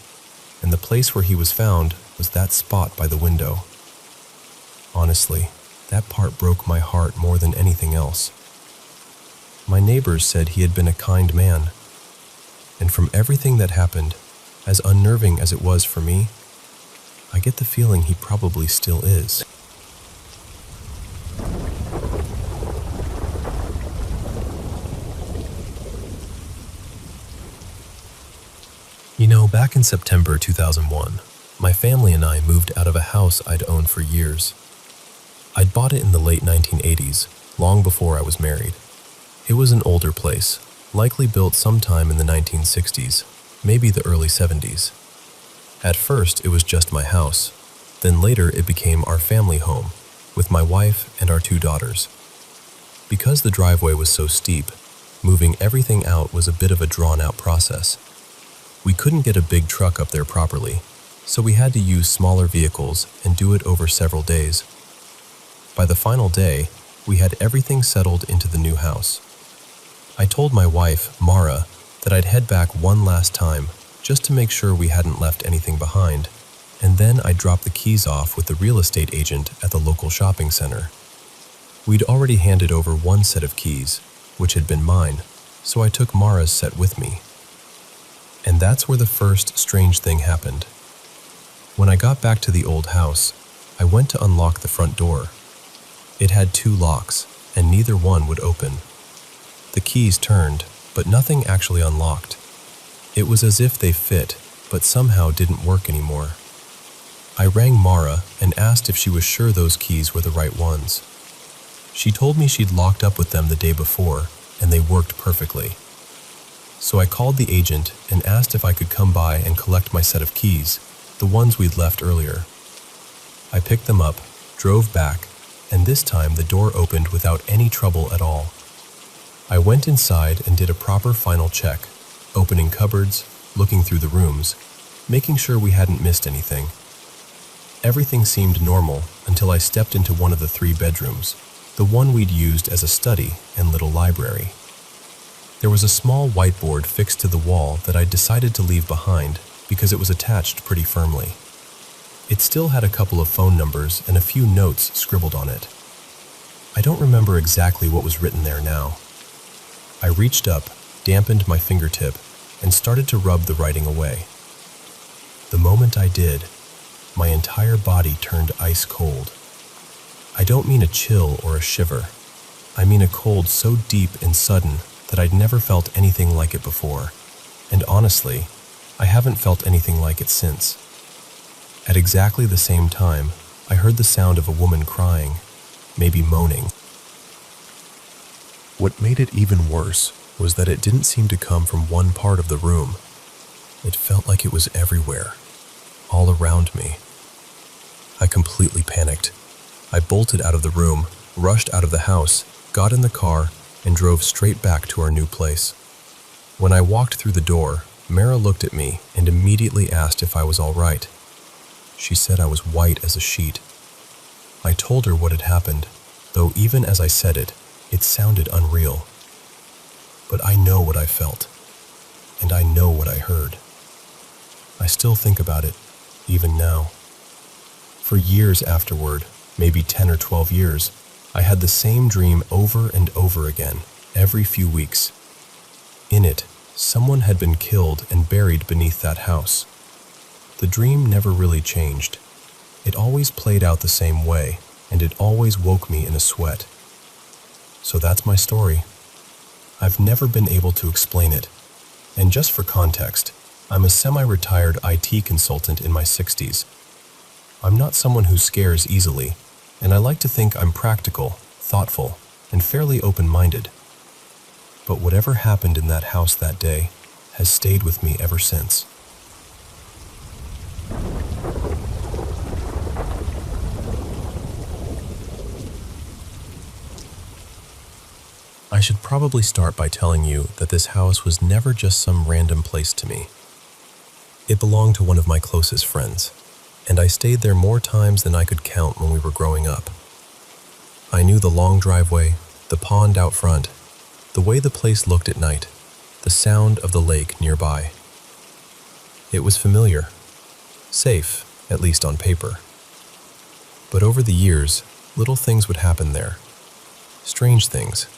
and the place where he was found was that spot by the window. Honestly, that part broke my heart more than anything else. My neighbors said he had been a kind man, and from everything that happened, as unnerving as it was for me, I get the feeling he probably still is. You know, back in September 2001, my family and I moved out of a house I'd owned for years. I'd bought it in the late 1980s, long before I was married. It was an older place, likely built sometime in the 1960s, maybe the early 70s. At first, it was just my house. Then later, it became our family home, with my wife and our 2 daughters. Because the driveway was so steep, moving everything out was a bit of a drawn-out process. We couldn't get a big truck up there properly, so we had to use smaller vehicles and do it over several days. By the final day, we had everything settled into the new house. I told my wife, Mara, that I'd head back one last time just to make sure we hadn't left anything behind, and then I'd drop the keys off with the real estate agent at the local shopping center. We'd already handed over one set of keys, which had been mine, so I took Mara's set with me. And that's where the first strange thing happened. When I got back to the old house, I went to unlock the front door. It had 2 locks, and neither one would open. The keys turned, but nothing actually unlocked. It was as if they fit, but somehow didn't work anymore. I rang Mara and asked if she was sure those keys were the right ones. She told me she'd locked up with them the day before, and they worked perfectly. So I called the agent and asked if I could come by and collect my set of keys, the ones we'd left earlier. I picked them up, drove back, and this time the door opened without any trouble at all. I went inside and did a proper final check, opening cupboards, looking through the rooms, making sure we hadn't missed anything. Everything seemed normal until I stepped into one of the 3 bedrooms, the one we'd used as a study and little library. There was a small whiteboard fixed to the wall that I decided to leave behind because it was attached pretty firmly. It still had a couple of phone numbers and a few notes scribbled on it. I don't remember exactly what was written there now. I reached up, dampened my fingertip, and started to rub the writing away. The moment I did, my entire body turned ice cold. I don't mean a chill or a shiver. I mean a cold so deep and sudden that I'd never felt anything like it before, and honestly, I haven't felt anything like it since. At exactly the same time, I heard the sound of a woman crying, maybe moaning. What made it even worse was that it didn't seem to come from one part of the room. It felt like it was everywhere, all around me. I completely panicked. I bolted out of the room, rushed out of the house, got in the car, and drove straight back to our new place. When I walked through the door, Mara looked at me and immediately asked if I was all right. She said I was white as a sheet. I told her what had happened, though even as I said it, it sounded unreal. But I know what I felt, and I know what I heard. I still think about it, even now. For years afterward, maybe 10 or 12 years, I had the same dream over and over again, every few weeks. In it, someone had been killed and buried beneath that house. The dream never really changed. It always played out the same way, and it always woke me in a sweat. So that's my story. I've never been able to explain it. And just for context, I'm a semi-retired IT consultant in my 60s. I'm not someone who scares easily, and I like to think I'm practical, thoughtful, and fairly open-minded. But whatever happened in that house that day has stayed with me ever since. I should probably start by telling you that this house was never just some random place to me. It belonged to one of my closest friends, and I stayed there more times than I could count when we were growing up. I knew the long driveway, the pond out front, the way the place looked at night, the sound of the lake nearby. It was familiar, safe, at least on paper. But over the years, little things would happen there. Strange things.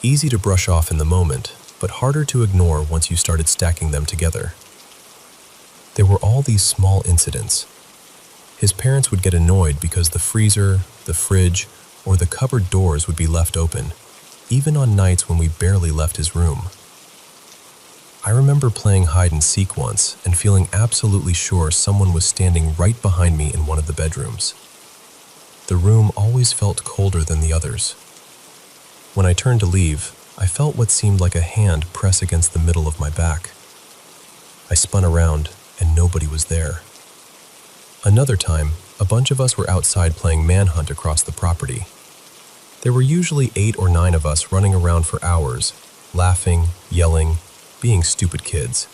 Easy to brush off in the moment, but harder to ignore once you started stacking them together. There were all these small incidents. His parents would get annoyed because the freezer, the fridge, or the cupboard doors would be left open, even on nights when we barely left his room. I remember playing hide and seek once and feeling absolutely sure someone was standing right behind me in one of the bedrooms. The room always felt colder than the others. When I turned to leave, I felt what seemed like a hand press against the middle of my back. I spun around and nobody was there. Another time, a bunch of us were outside playing manhunt across the property. There were usually 8 or 9 of us running around for hours, laughing, yelling, being stupid kids.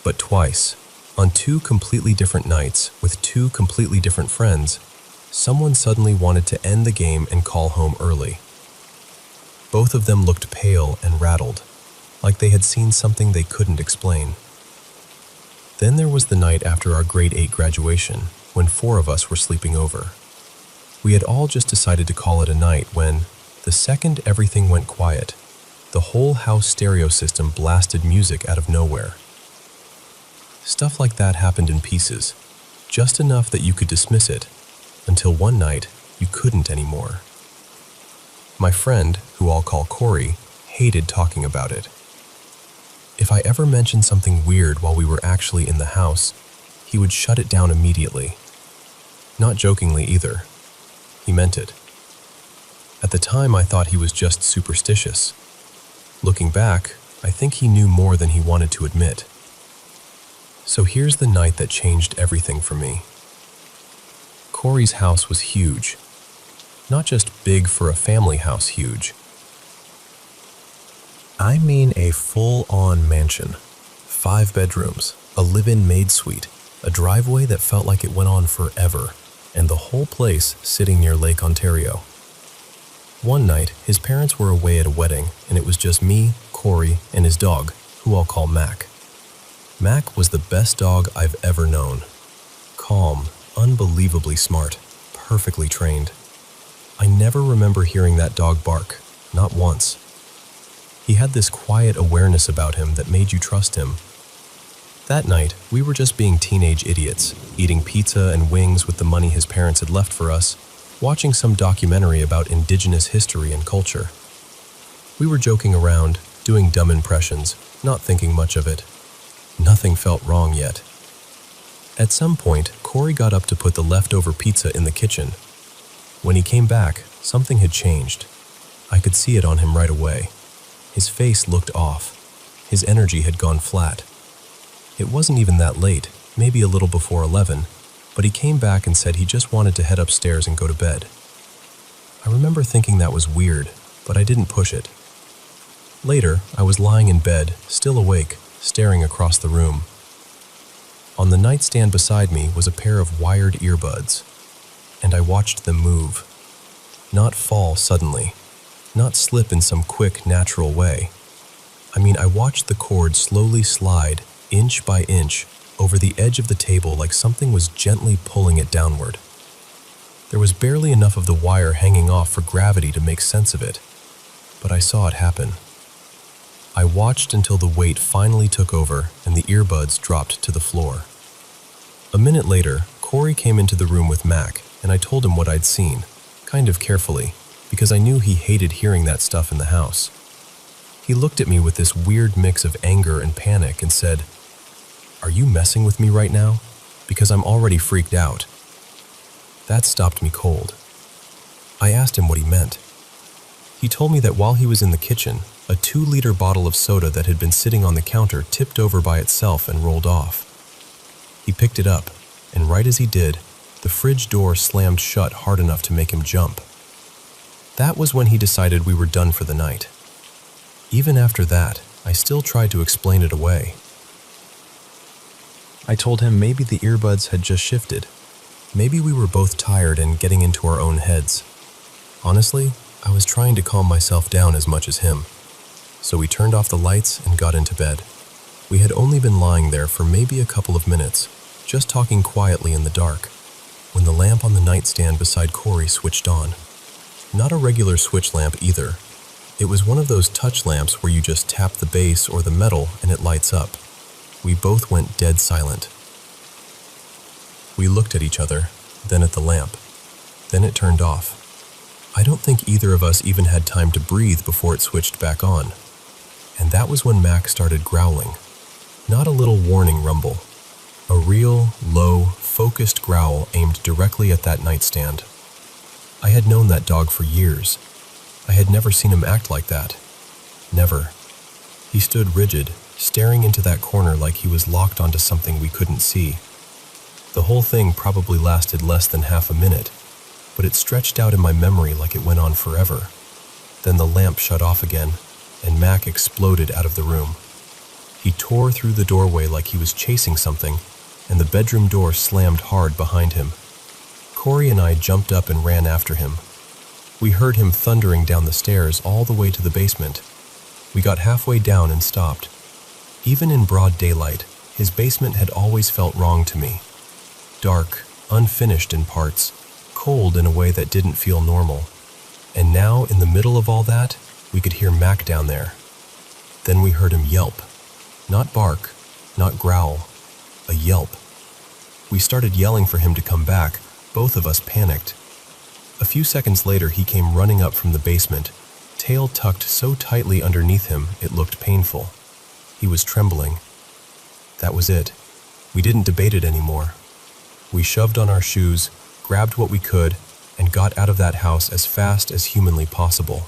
But twice, on 2 completely different nights with 2 completely different friends, someone suddenly wanted to end the game and call home early. Both of them looked pale and rattled, like they had seen something they couldn't explain. Then there was the night after our grade 8 graduation, when 4 of us were sleeping over. We had all just decided to call it a night when, the second everything went quiet, the whole house stereo system blasted music out of nowhere. Stuff like that happened in pieces, just enough that you could dismiss it, until one night you couldn't anymore. My friend, who I'll call Corey, hated talking about it. If If I ever mentioned something weird while we were actually in the house, he would shut it down immediately. Not jokingly either. He meant it. At the time, I thought he was just superstitious. Looking back, I think he knew more than he wanted to admit. So here's the night that changed everything for me. Corey's house was huge. Not just big for a family house huge. I mean a full-on mansion. 5 bedrooms, a live-in maid suite, a driveway that felt like it went on forever, and the whole place sitting near Lake Ontario. One night, his parents were away at a wedding, and it was just me, Corey, and his dog, who I'll call Mac. Mac was the best dog I've ever known. Calm, unbelievably smart, perfectly trained. I never remember hearing that dog bark, not once. He had this quiet awareness about him that made you trust him. That night, we were just being teenage idiots, eating pizza and wings with the money his parents had left for us, watching some documentary about indigenous history and culture. We were joking around, doing dumb impressions, not thinking much of it. Nothing felt wrong yet. At some point, Corey got up to put the leftover pizza in the kitchen. When he came back, something had changed. I could see it on him right away. His face looked off. His energy had gone flat. It wasn't even that late, maybe a little before 11, but he came back and said he just wanted to head upstairs and go to bed. I remember thinking that was weird, but I didn't push it. Later, I was lying in bed, still awake, staring across the room. On the nightstand beside me was a pair of wired earbuds, and I watched them move. Not fall suddenly, not slip in some quick, natural way. I watched the cord slowly slide, inch by inch, over the edge of the table like something was gently pulling it downward. There was barely enough of the wire hanging off for gravity to make sense of it, but I saw it happen. I watched until the weight finally took over and the earbuds dropped to the floor. A minute later, Corey came into the room with Mac, and I told him what I'd seen, kind of carefully, because I knew he hated hearing that stuff in the house. He looked at me with this weird mix of anger and panic and said, "Are you messing with me right now? Because I'm already freaked out." That stopped me cold. I asked him what he meant. He told me that while he was in the kitchen, a 2-liter bottle of soda that had been sitting on the counter tipped over by itself and rolled off. He picked it up, and right as he did, the fridge door slammed shut hard enough to make him jump. That was when he decided we were done for the night. Even after that, I still tried to explain it away. I told him maybe the earbuds had just shifted. Maybe we were both tired and getting into our own heads. Honestly, I was trying to calm myself down as much as him. So we turned off the lights and got into bed. We had only been lying there for maybe a couple of minutes, just talking quietly in the dark, when the lamp on the nightstand beside Corey switched on. Not a regular switch lamp either. It was one of those touch lamps where you just tap the base or the metal and it lights up. We both went dead silent. We looked at each other, then at the lamp. Then it turned off. I don't think either of us even had time to breathe before it switched back on. And that was when Mac started growling. Not a little warning rumble. A real, low, focused growl aimed directly at that nightstand. I had known that dog for years. I had never seen him act like that. Never. He stood rigid, staring into that corner like he was locked onto something we couldn't see. The whole thing probably lasted less than half a minute, but it stretched out in my memory like it went on forever. Then the lamp shut off again, and Mac exploded out of the room. He tore through the doorway like he was chasing something, and the bedroom door slammed hard behind him. Corey and I jumped up and ran after him. We heard him thundering down the stairs all the way to the basement. We got halfway down and stopped. Even in broad daylight, his basement had always felt wrong to me. Dark, unfinished in parts, cold in a way that didn't feel normal. And now, in the middle of all that, we could hear Mac down there. Then we heard him yelp. Not bark, not growl, a yelp. We started yelling for him to come back, both of us panicked. A few seconds later, he came running up from the basement, tail tucked so tightly underneath him it looked painful. He was trembling. That was it. We didn't debate it anymore. We shoved on our shoes, grabbed what we could, and got out of that house as fast as humanly possible.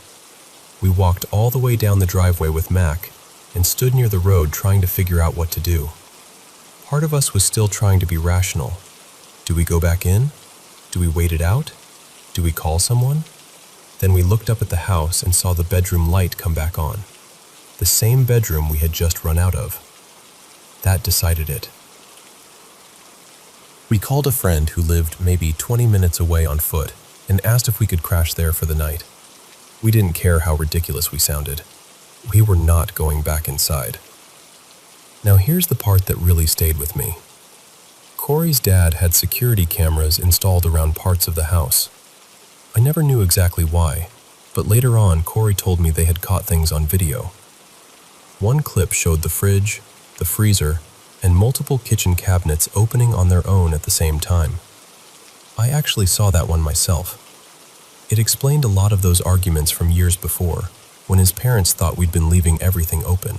We walked all the way down the driveway with Mac and stood near the road trying to figure out what to do. Part of us was still trying to be rational. Do we go back in? Do we wait it out? Do we call someone? Then we looked up at the house and saw the bedroom light come back on. The same bedroom we had just run out of. That decided it. We called a friend who lived maybe 20 minutes away on foot and asked if we could crash there for the night. We didn't care how ridiculous we sounded. We were not going back inside. Now here's the part that really stayed with me. Corey's dad had security cameras installed around parts of the house. I never knew exactly why, but later on Corey told me they had caught things on video. One clip showed the fridge, the freezer, and multiple kitchen cabinets opening on their own at the same time. I actually saw that one myself. It explained a lot of those arguments from years before, when his parents thought we'd been leaving everything open.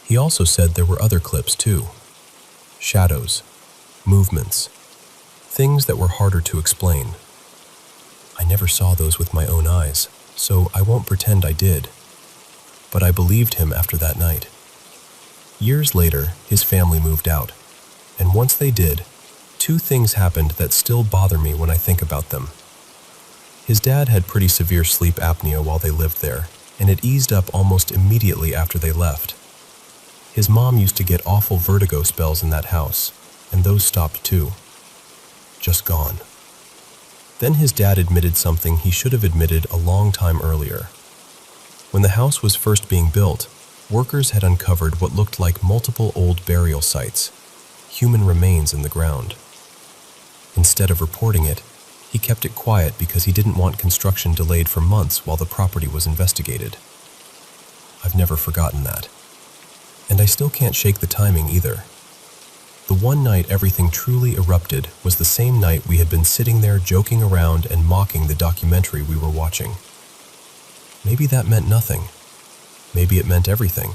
He also said there were other clips too. Shadows, movements, things that were harder to explain. I never saw those with my own eyes, so I won't pretend I did. But I believed him after that night. Years later, his family moved out, and once they did, two things happened that still bother me when I think about them. His dad had pretty severe sleep apnea while they lived there, and it eased up almost immediately after they left. His mom used to get awful vertigo spells in that house, and those stopped too. Just gone. Then his dad admitted something he should have admitted a long time earlier. When the house was first being built, workers had uncovered what looked like multiple old burial sites, human remains in the ground. Instead of reporting it, he kept it quiet because he didn't want construction delayed for months while the property was investigated. I've never forgotten that. And I still can't shake the timing either. The one night everything truly erupted was the same night we had been sitting there joking around and mocking the documentary we were watching. Maybe that meant nothing. Maybe it meant everything.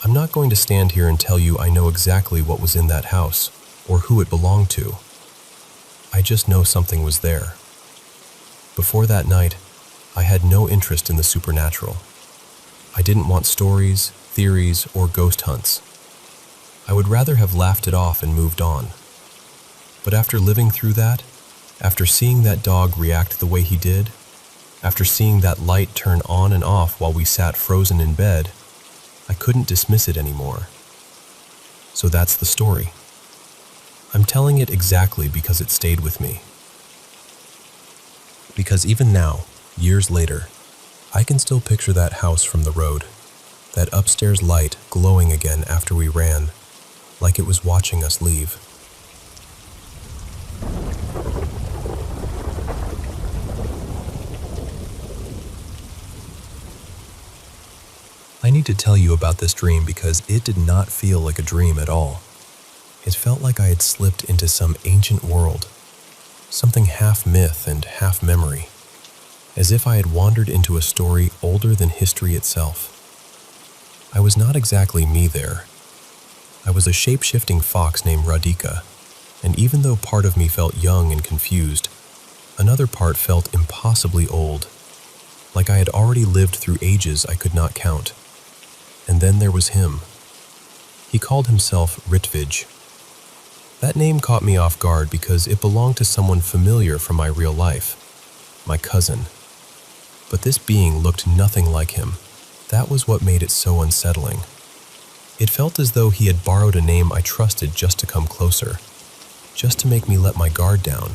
I'm not going to stand here and tell you I know exactly what was in that house or who it belonged to. I just know something was there. Before that night, I had no interest in the supernatural. I didn't want stories, theories, or ghost hunts. I would rather have laughed it off and moved on. But after living through that, after seeing that dog react the way he did, after seeing that light turn on and off while we sat frozen in bed, I couldn't dismiss it anymore. So that's the story. I'm telling it exactly because it stayed with me. Because even now, years later, I can still picture that house from the road, that upstairs light glowing again after we ran, like it was watching us leave. I need to tell you about this dream because it did not feel like a dream at all. It felt like I had slipped into some ancient world, something half myth and half memory, as if I had wandered into a story older than history itself. I was not exactly me there. I was a shape-shifting fox named Radhika, and even though part of me felt young and confused, another part felt impossibly old, like I had already lived through ages I could not count. And then there was him. He called himself Ritvij. That name caught me off guard because it belonged to someone familiar from my real life, my cousin. But this being looked nothing like him. That was what made it so unsettling. It felt as though he had borrowed a name I trusted just to come closer, just to make me let my guard down.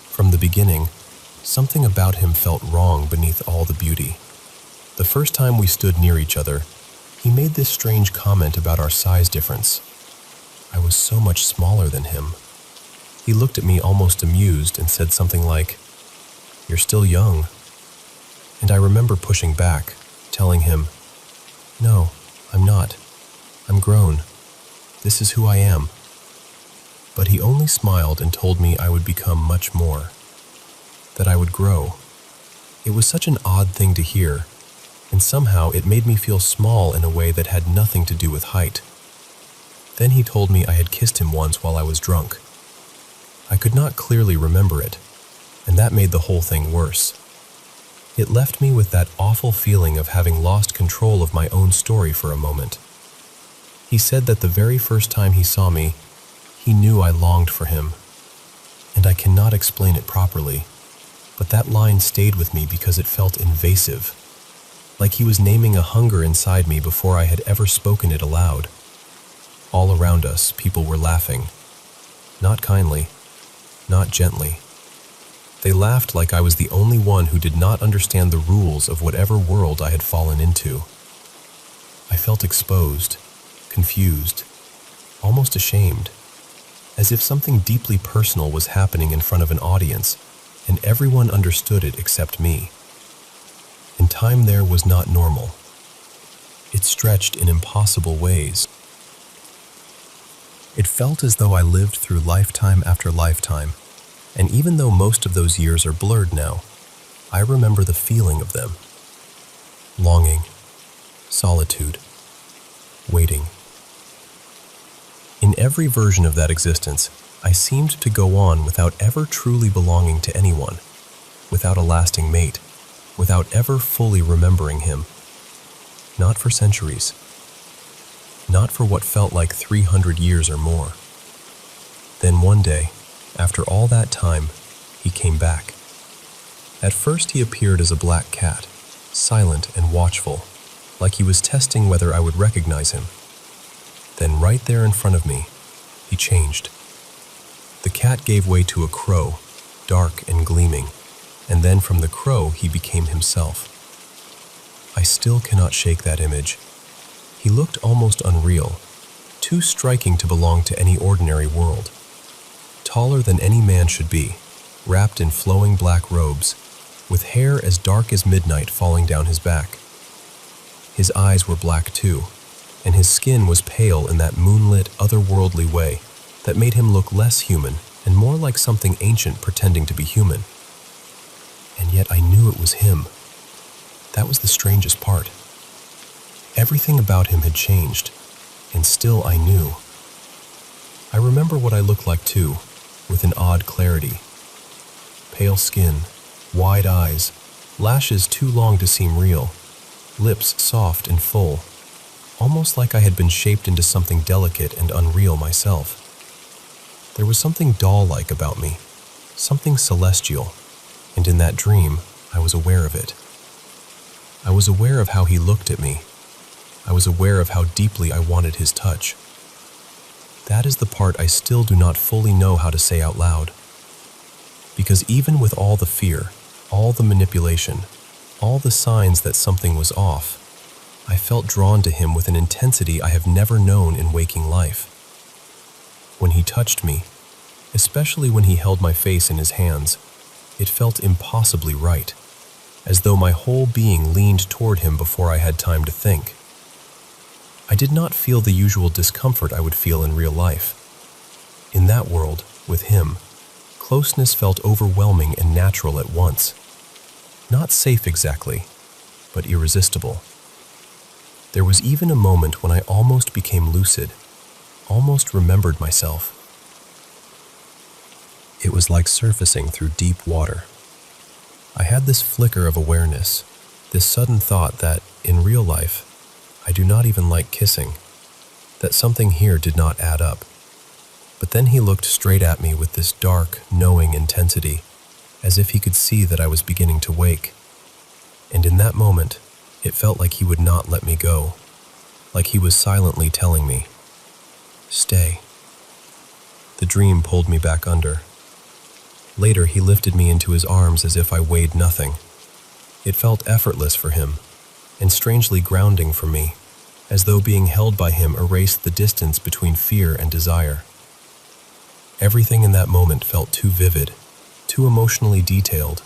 From the beginning, something about him felt wrong beneath all the beauty. The first time we stood near each other, he made this strange comment about our size difference. I was so much smaller than him. He looked at me almost amused and said something like, "You're still young." And I remember pushing back, telling him, "No, I'm not. I'm grown. This is who I am." But he only smiled and told me I would become much more, that I would grow. It was such an odd thing to hear, and somehow it made me feel small in a way that had nothing to do with height. Then he told me I had kissed him once while I was drunk. I could not clearly remember it, and that made the whole thing worse. It left me with that awful feeling of having lost control of my own story for a moment. He said that the very first time he saw me, he knew I longed for him. And I cannot explain it properly, but that line stayed with me because it felt invasive, like he was naming a hunger inside me before I had ever spoken it aloud. All around us, people were laughing. Not kindly, not gently. They laughed like I was the only one who did not understand the rules of whatever world I had fallen into. I felt exposed, confused, almost ashamed, as if something deeply personal was happening in front of an audience, and everyone understood it except me. And time there was not normal. It stretched in impossible ways. It felt as though I lived through lifetime after lifetime, and even though most of those years are blurred now, I remember the feeling of them. Longing, solitude, waiting. In every version of that existence, I seemed to go on without ever truly belonging to anyone, without a lasting mate, without ever fully remembering him. Not for centuries. Not for what felt like 300 years or more. Then one day, after all that time, he came back. At first he appeared as a black cat, silent and watchful, like he was testing whether I would recognize him. Then right there in front of me, he changed. The cat gave way to a crow, dark and gleaming, and then from the crow he became himself. I still cannot shake that image. He looked almost unreal, too striking to belong to any ordinary world. Taller than any man should be, wrapped in flowing black robes, with hair as dark as midnight falling down his back. His eyes were black too, and his skin was pale in that moonlit, otherworldly way that made him look less human and more like something ancient pretending to be human. And yet I knew it was him. That was the strangest part. Everything about him had changed, and still I knew. I remember what I looked like too, with an odd clarity. Pale skin, wide eyes, lashes too long to seem real, lips soft and full, almost like I had been shaped into something delicate and unreal myself. There was something doll-like about me, something celestial, and in that dream, I was aware of it. I was aware of how he looked at me. I was aware of how deeply I wanted his touch. That is the part I still do not fully know how to say out loud. Because even with all the fear, all the manipulation, all the signs that something was off, I felt drawn to him with an intensity I have never known in waking life. When he touched me, especially when he held my face in his hands, it felt impossibly right, as though my whole being leaned toward him before I had time to think. I did not feel the usual discomfort I would feel in real life. In that world, with him, closeness felt overwhelming and natural at once. Not safe exactly, but irresistible. There was even a moment when I almost became lucid, almost remembered myself. It was like surfacing through deep water. I had this flicker of awareness, this sudden thought that, in real life, I do not even like kissing, that something here did not add up. But then he looked straight at me with this dark, knowing intensity, as if he could see that I was beginning to wake. And in that moment, it felt like he would not let me go, like he was silently telling me, "Stay." The dream pulled me back under. Later, he lifted me into his arms as if I weighed nothing. It felt effortless for him, and strangely grounding for me, as though being held by him erased the distance between fear and desire. Everything in that moment felt too vivid, too emotionally detailed,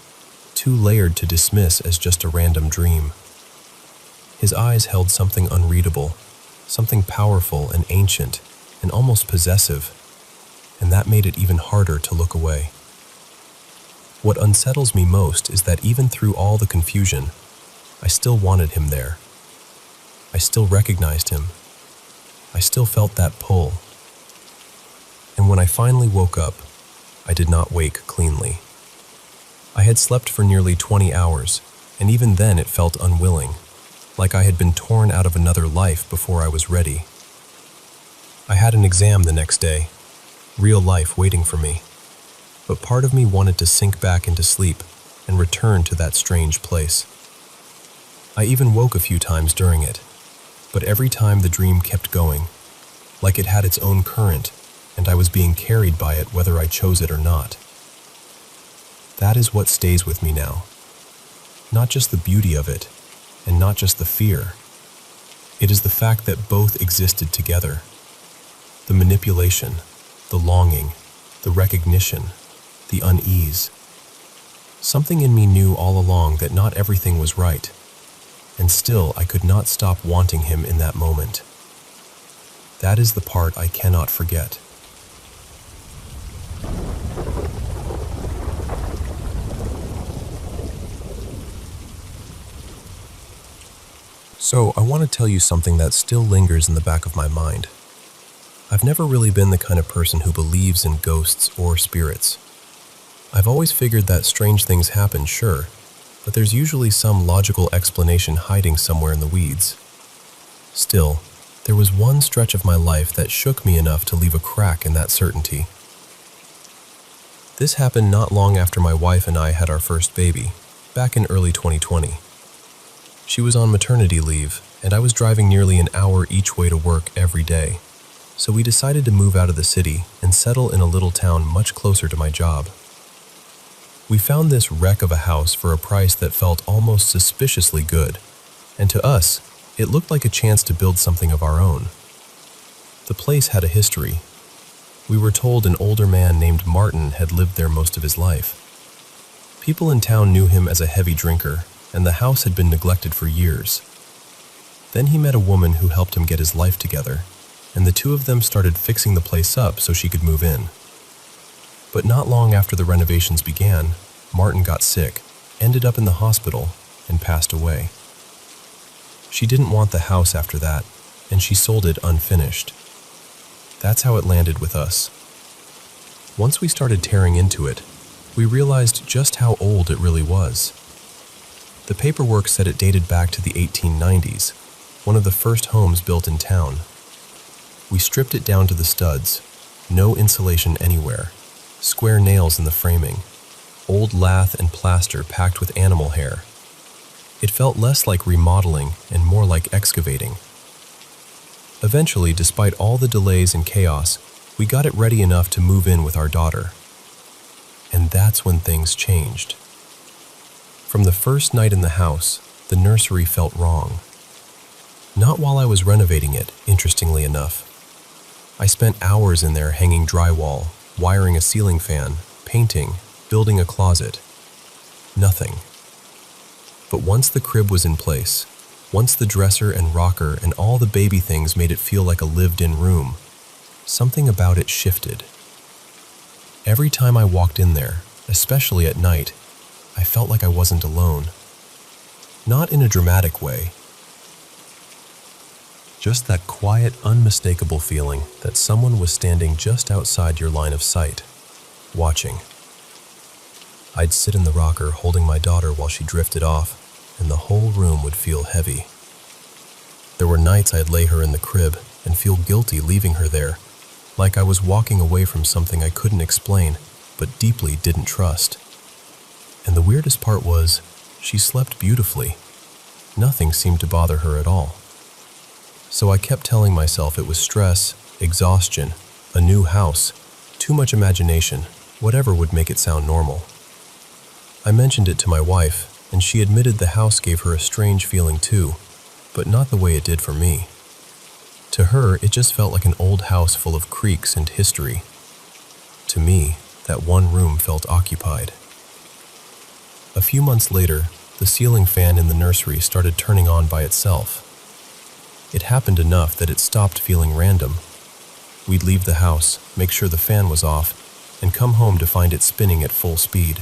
too layered to dismiss as just a random dream. His eyes held something unreadable, something powerful and ancient and almost possessive, and that made it even harder to look away. What unsettles me most is that even through all the confusion, I still wanted him there. I still recognized him. I still felt that pull. And when I finally woke up, I did not wake cleanly. I had slept for nearly 20 hours, and even then it felt unwilling, like I had been torn out of another life before I was ready. I had an exam the next day, real life waiting for me, but part of me wanted to sink back into sleep and return to that strange place. I even woke a few times during it, but every time the dream kept going, like it had its own current, and I was being carried by it whether I chose it or not. That is what stays with me now. Not just the beauty of it, and not just the fear. It is the fact that both existed together. The manipulation, the longing, the recognition, the unease. Something in me knew all along that not everything was right, and still I could not stop wanting him in that moment. That is the part I cannot forget. So, I want to tell you something that still lingers in the back of my mind. I've never really been the kind of person who believes in ghosts or spirits. I've always figured that strange things happen, sure, but there's usually some logical explanation hiding somewhere in the weeds. Still, there was one stretch of my life that shook me enough to leave a crack in that certainty. This happened not long after my wife and I had our first baby, back in early 2020. She was on maternity leave, and I was driving nearly an hour each way to work every day, so we decided to move out of the city and settle in a little town much closer to my job. We found this wreck of a house for a price that felt almost suspiciously good, and to us, it looked like a chance to build something of our own. The place had a history. We were told an older man named Martin had lived there most of his life. People in town knew him as a heavy drinker, and the house had been neglected for years. Then he met a woman who helped him get his life together, and the two of them started fixing the place up so she could move in. But not long after the renovations began, Martin got sick, ended up in the hospital, and passed away. She didn't want the house after that, and she sold it unfinished. That's how it landed with us. Once we started tearing into it, we realized just how old it really was. The paperwork said it dated back to the 1890s, one of the first homes built in town. We stripped it down to the studs, no insulation anywhere, square nails in the framing, old lath and plaster packed with animal hair. It felt less like remodeling and more like excavating. Eventually, despite all the delays and chaos, we got it ready enough to move in with our daughter. And that's when things changed. From the first night in the house, the nursery felt wrong. Not while I was renovating it, interestingly enough. I spent hours in there hanging drywall, wiring a ceiling fan, painting, building a closet. Nothing. But once the crib was in place, once the dresser and rocker and all the baby things made it feel like a lived-in room, something about it shifted. Every time I walked in there, especially at night, I felt like I wasn't alone. Not in a dramatic way. Just that quiet, unmistakable feeling that someone was standing just outside your line of sight, watching. I'd sit in the rocker holding my daughter while she drifted off, and the whole room would feel heavy. There were nights I'd lay her in the crib and feel guilty leaving her there, like I was walking away from something I couldn't explain, but deeply didn't trust. And the weirdest part was, she slept beautifully. Nothing seemed to bother her at all. So I kept telling myself it was stress, exhaustion, a new house, too much imagination, whatever would make it sound normal. I mentioned it to my wife, and she admitted the house gave her a strange feeling too, but not the way it did for me. To her, it just felt like an old house full of creaks and history. To me, that one room felt occupied. A few months later, the ceiling fan in the nursery started turning on by itself. It happened enough that it stopped feeling random. We'd leave the house, make sure the fan was off, and come home to find it spinning at full speed.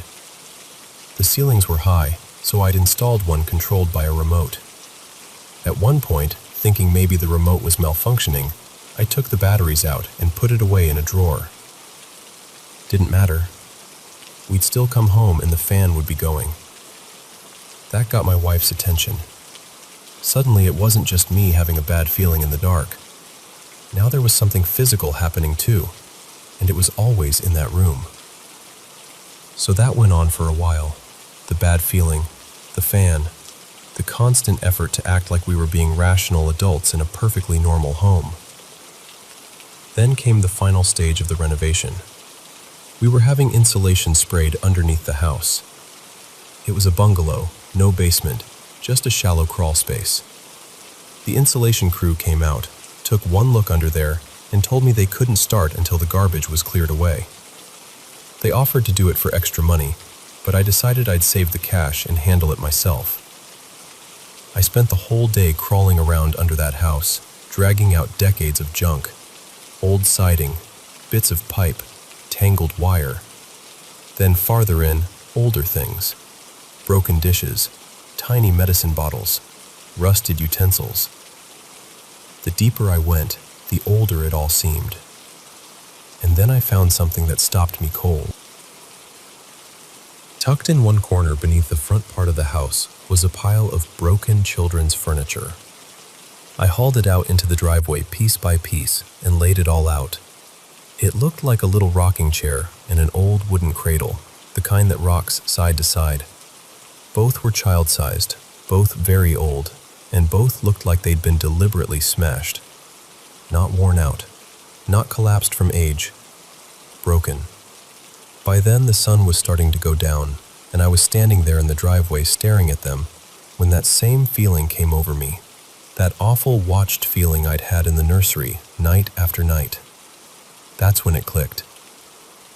The ceilings were high, so I'd installed one controlled by a remote. At one point, thinking maybe the remote was malfunctioning, I took the batteries out and put it away in a drawer. Didn't matter. We'd still come home and the fan would be going. That got my wife's attention. Suddenly, it wasn't just me having a bad feeling in the dark. Now there was something physical happening too, and it was always in that room. So that went on for a while. The bad feeling, the fan, the constant effort to act like we were being rational adults in a perfectly normal home. Then came the final stage of the renovation. We were having insulation sprayed underneath the house. It was a bungalow, no basement, just a shallow crawl space. The insulation crew came out, took one look under there, and told me they couldn't start until the garbage was cleared away. They offered to do it for extra money, but I decided I'd save the cash and handle it myself. I spent the whole day crawling around under that house, dragging out decades of junk, old siding, bits of pipe, tangled wire. Then farther in, older things, broken dishes, tiny medicine bottles, rusted utensils. The deeper I went, the older it all seemed. And then I found something that stopped me cold. Tucked in one corner beneath the front part of the house was a pile of broken children's furniture. I hauled it out into the driveway piece by piece and laid it all out. It looked like a little rocking chair and an old wooden cradle, the kind that rocks side to side. Both were child-sized, both very old, and both looked like they'd been deliberately smashed. Not worn out, not collapsed from age, broken. By then the sun was starting to go down, and I was standing there in the driveway staring at them when that same feeling came over me, that awful watched feeling I'd had in the nursery night after night. That's when it clicked.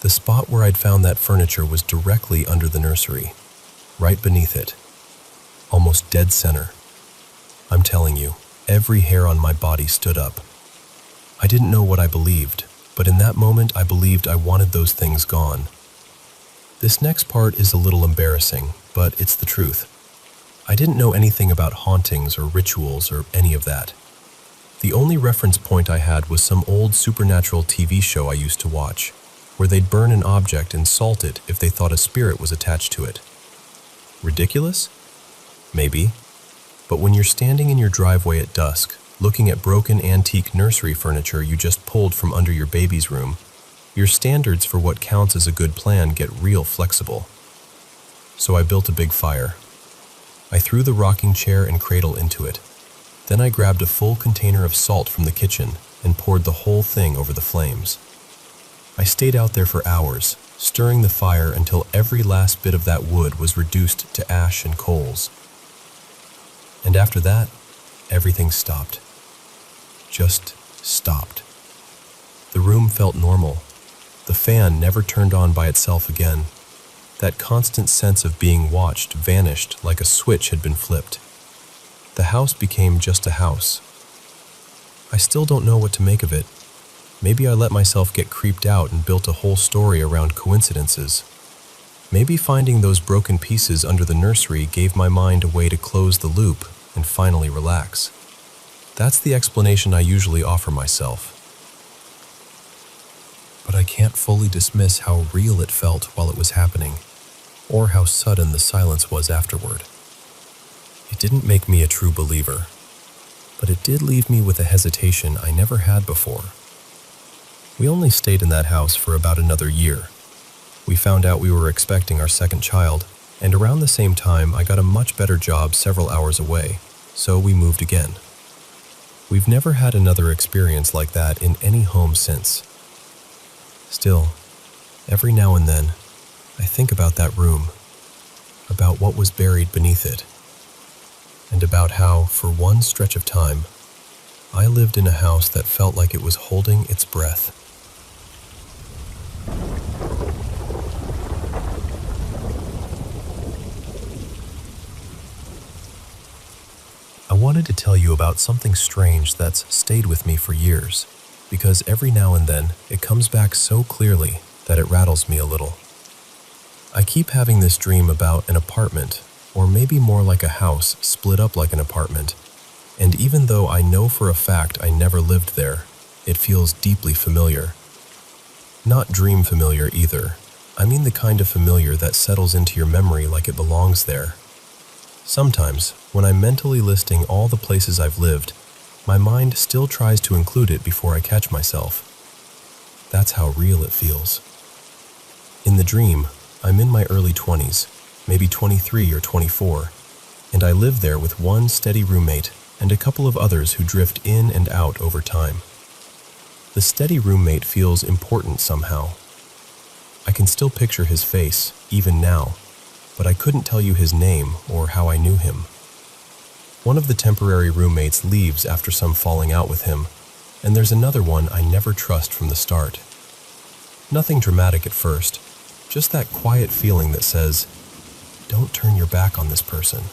The spot where I'd found that furniture was directly under the nursery, right beneath it, almost dead center. I'm telling you, every hair on my body stood up. I didn't know what I believed, but in that moment I believed I wanted those things gone. This next part is a little embarrassing, but it's the truth. I didn't know anything about hauntings or rituals or any of that. The only reference point I had was some old supernatural TV show I used to watch, where they'd burn an object and salt it if they thought a spirit was attached to it. Ridiculous? Maybe. But when you're standing in your driveway at dusk, looking at broken antique nursery furniture you just pulled from under your baby's room, your standards for what counts as a good plan get real flexible. So I built a big fire. I threw the rocking chair and cradle into it. Then I grabbed a full container of salt from the kitchen and poured the whole thing over the flames. I stayed out there for hours, stirring the fire until every last bit of that wood was reduced to ash and coals. And after that, everything stopped. Just stopped. The room felt normal. The fan never turned on by itself again. That constant sense of being watched vanished like a switch had been flipped. The house became just a house. I still don't know what to make of it. Maybe I let myself get creeped out and built a whole story around coincidences. Maybe finding those broken pieces under the nursery gave my mind a way to close the loop and finally relax. That's the explanation I usually offer myself. But I can't fully dismiss how real it felt while it was happening, or how sudden the silence was afterward. It didn't make me a true believer, but it did leave me with a hesitation I never had before. We only stayed in that house for about another year. We found out we were expecting our second child, and around the same time I got a much better job several hours away, so we moved again. We've never had another experience like that in any home since. Still, every now and then, I think about that room, about what was buried beneath it, and about how, for one stretch of time, I lived in a house that felt like it was holding its breath. I wanted to tell you about something strange that's stayed with me for years, because every now and then it comes back so clearly that it rattles me a little. I keep having this dream about an apartment, or maybe more like a house split up like an apartment. And even though I know for a fact I never lived there, it feels deeply familiar. Not dream familiar either. I mean the kind of familiar that settles into your memory like it belongs there. Sometimes, when I'm mentally listing all the places I've lived, my mind still tries to include it before I catch myself. That's how real it feels. In the dream, I'm in my early 20s, maybe 23 or 24, and I live there with one steady roommate and a couple of others who drift in and out over time. The steady roommate feels important somehow. I can still picture his face, even now, but I couldn't tell you his name or how I knew him. One of the temporary roommates leaves after some falling out with him, and there's another one I never trust from the start. Nothing dramatic at first, just that quiet feeling that says, don't turn your back on this person.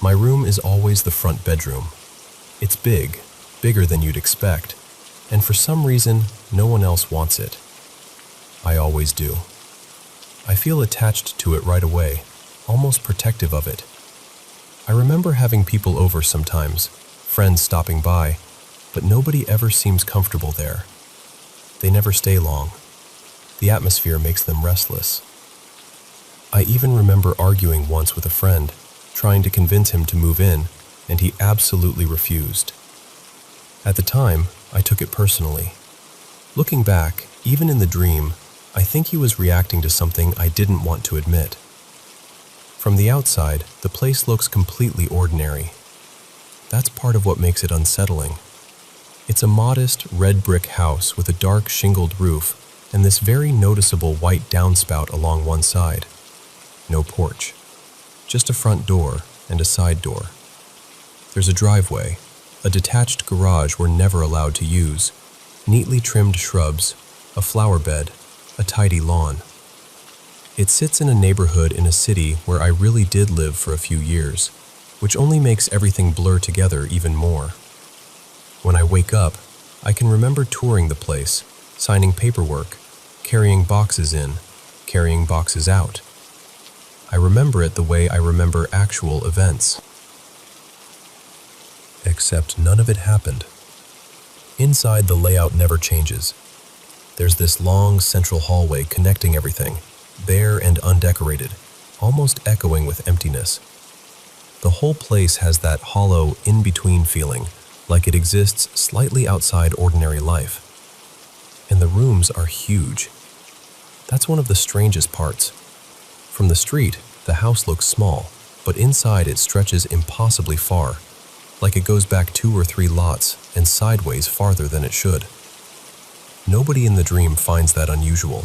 My room is always the front bedroom. It's big, bigger than you'd expect, and for some reason, no one else wants it. I always do. I feel attached to it right away, almost protective of it. I remember having people over sometimes, friends stopping by, but nobody ever seems comfortable there. They never stay long. The atmosphere makes them restless. I even remember arguing once with a friend, trying to convince him to move in, and he absolutely refused. At the time, I took it personally. Looking back, even in the dream, I think he was reacting to something I didn't want to admit. From the outside, the place looks completely ordinary. That's part of what makes it unsettling. It's a modest, red brick house with a dark shingled roof and this very noticeable white downspout along one side. No porch. Just a front door and a side door. There's a driveway, a detached garage we're never allowed to use, neatly trimmed shrubs, a flower bed, a tidy lawn. It sits in a neighborhood in a city where I really did live for a few years, which only makes everything blur together even more. When I wake up, I can remember touring the place, signing paperwork, carrying boxes in, carrying boxes out. I remember it the way I remember actual events. Except none of it happened. Inside, the layout never changes. There's this long central hallway connecting everything, bare and undecorated, almost echoing with emptiness. The whole place has that hollow, in-between feeling, like it exists slightly outside ordinary life. And the rooms are huge. That's one of the strangest parts. From the street, the house looks small, but inside it stretches impossibly far, like it goes back 2 or 3 lots and sideways farther than it should. Nobody in the dream finds that unusual.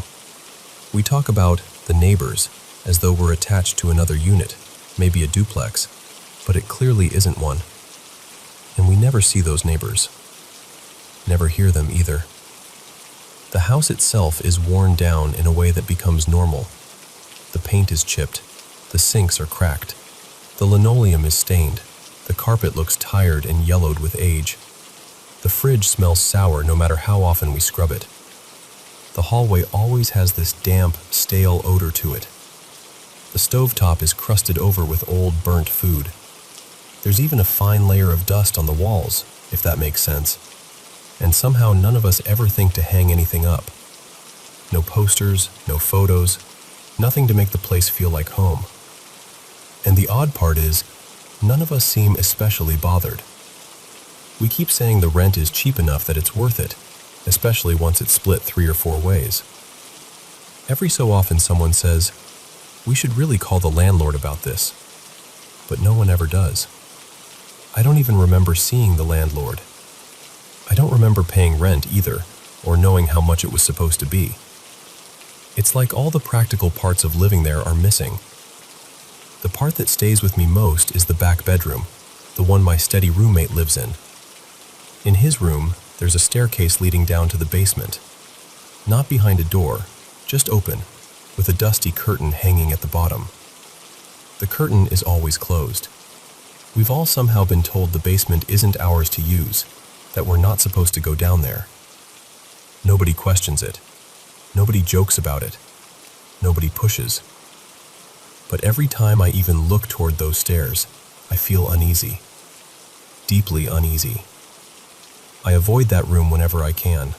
We talk about the neighbors as though we're attached to another unit, maybe a duplex, but it clearly isn't one. And we never see those neighbors. Never hear them either. The house itself is worn down in a way that becomes normal. The paint is chipped. The sinks are cracked. The linoleum is stained. The carpet looks tired and yellowed with age. The fridge smells sour no matter how often we scrub it. The hallway always has this damp, stale odor to it. The stovetop is crusted over with old, burnt food. There's even a fine layer of dust on the walls, if that makes sense. And somehow none of us ever think to hang anything up. No posters, no photos, nothing to make the place feel like home. And the odd part is, none of us seem especially bothered. We keep saying the rent is cheap enough that it's worth it, especially once it's split 3 or 4 ways. Every so often someone says, we should really call the landlord about this. But no one ever does. I don't even remember seeing the landlord. I don't remember paying rent either, or knowing how much it was supposed to be. It's like all the practical parts of living there are missing. The part that stays with me most is the back bedroom, the one my steady roommate lives in. In his room, there's a staircase leading down to the basement. Not behind a door, just open, with a dusty curtain hanging at the bottom. The curtain is always closed. We've all somehow been told the basement isn't ours to use, that we're not supposed to go down there. Nobody questions it. Nobody jokes about it. Nobody pushes. but every time I even look toward those stairs, I feel uneasy. Deeply uneasy. I avoid that room whenever I can.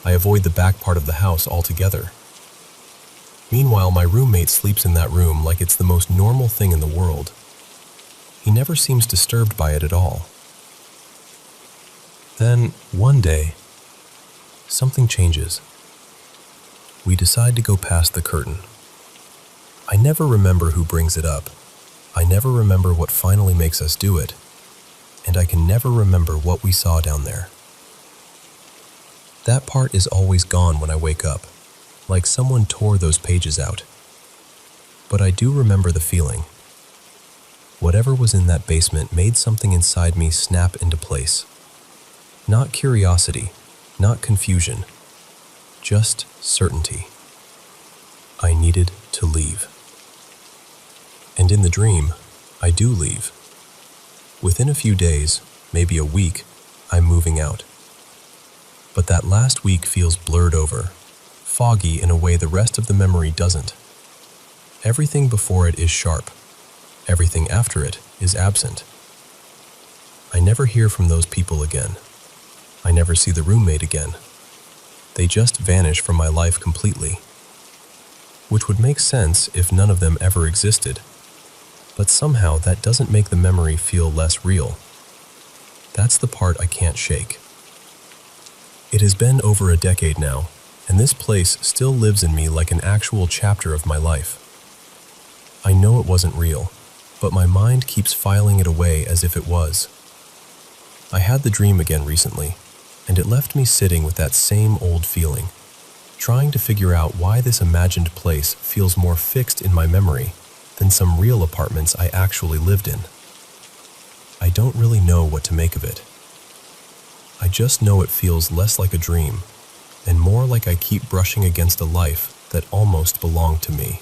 I avoid the back part of the house altogether. Meanwhile, my roommate sleeps in that room like it's the most normal thing in the world. He never seems disturbed by it at all. Then, one day, something changes. We decide to go past the curtain. I never remember who brings it up. I never remember what finally makes us do it. And I can never remember what we saw down there. That part is always gone when I wake up, like someone tore those pages out. But I do remember the feeling. Whatever was in that basement made something inside me snap into place. Not curiosity, not confusion, just certainty. I needed to leave. And in the dream, I do leave. Within a few days, maybe a week, I'm moving out. But that last week feels blurred over, foggy in a way the rest of the memory doesn't. Everything before it is sharp. Everything after it is absent. I never hear from those people again. I never see the roommate again. They just vanish from my life completely. Which would make sense if none of them ever existed. But somehow that doesn't make the memory feel less real. That's the part I can't shake. It has been over a decade now, and this place still lives in me like an actual chapter of my life. I know it wasn't real, but my mind keeps filing it away as if it was. I had the dream again recently, and it left me sitting with that same old feeling, trying to figure out why this imagined place feels more fixed in my memory than some real apartments I actually lived in. I don't really know what to make of it. I just know it feels less like a dream, and more like I keep brushing against a life that almost belonged to me.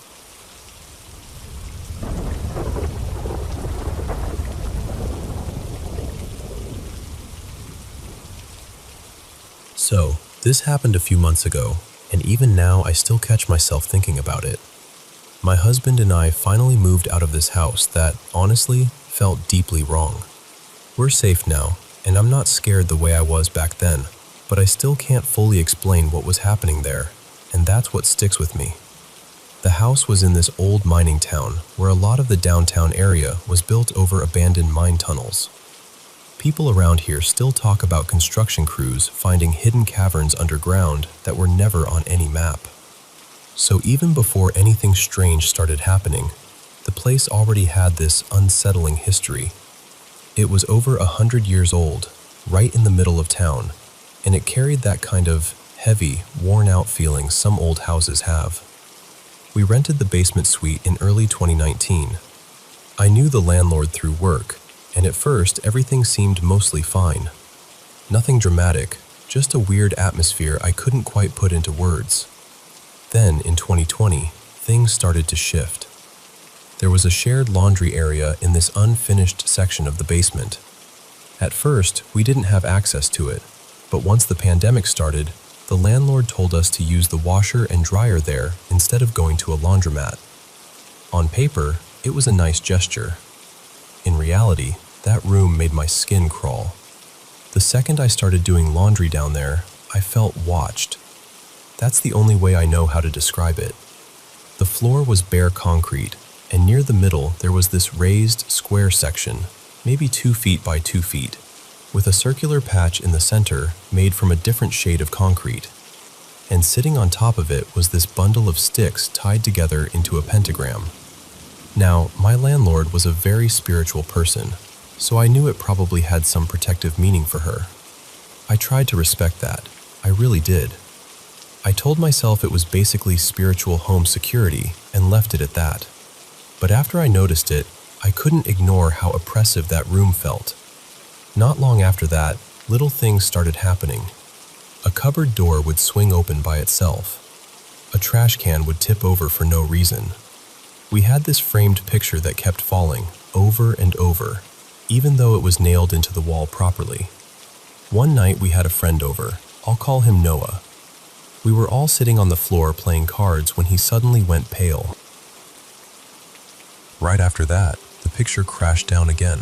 So, this happened a few months ago, and even now I still catch myself thinking about it. My husband and I finally moved out of this house that, honestly, felt deeply wrong. We're safe now, and I'm not scared the way I was back then, but I still can't fully explain what was happening there, and that's what sticks with me. The house was in this old mining town where a lot of the downtown area was built over abandoned mine tunnels. People around here still talk about construction crews finding hidden caverns underground that were never on any map. So even before anything strange started happening, the place already had this unsettling history. It was over 100 years old, right in the middle of town, and it carried that kind of heavy, worn-out feeling some old houses have. We rented the basement suite in early 2019. I knew the landlord through work, and at first everything seemed mostly fine. Nothing dramatic, just a weird atmosphere I couldn't quite put into words. Then, in 2020, things started to shift. There was a shared laundry area in this unfinished section of the basement. At first, we didn't have access to it, but once the pandemic started, the landlord told us to use the washer and dryer there instead of going to a laundromat. On paper, it was a nice gesture. In reality, that room made my skin crawl. The second I started doing laundry down there, I felt watched. That's the only way I know how to describe it. The floor was bare concrete, and near the middle there was this raised, square section, maybe 2 feet by 2 feet, with a circular patch in the center made from a different shade of concrete. And sitting on top of it was this bundle of sticks tied together into a pentagram. Now, my landlord was a very spiritual person, so I knew it probably had some protective meaning for her. I tried to respect that. I really did. I told myself it was basically spiritual home security and left it at that. But after I noticed it, I couldn't ignore how oppressive that room felt. Not long after that, little things started happening. A cupboard door would swing open by itself. A trash can would tip over for no reason. We had this framed picture that kept falling, over and over, even though it was nailed into the wall properly. One night we had a friend over. I'll call him Noah. We were all sitting on the floor playing cards when he suddenly went pale. Right after that, the picture crashed down again.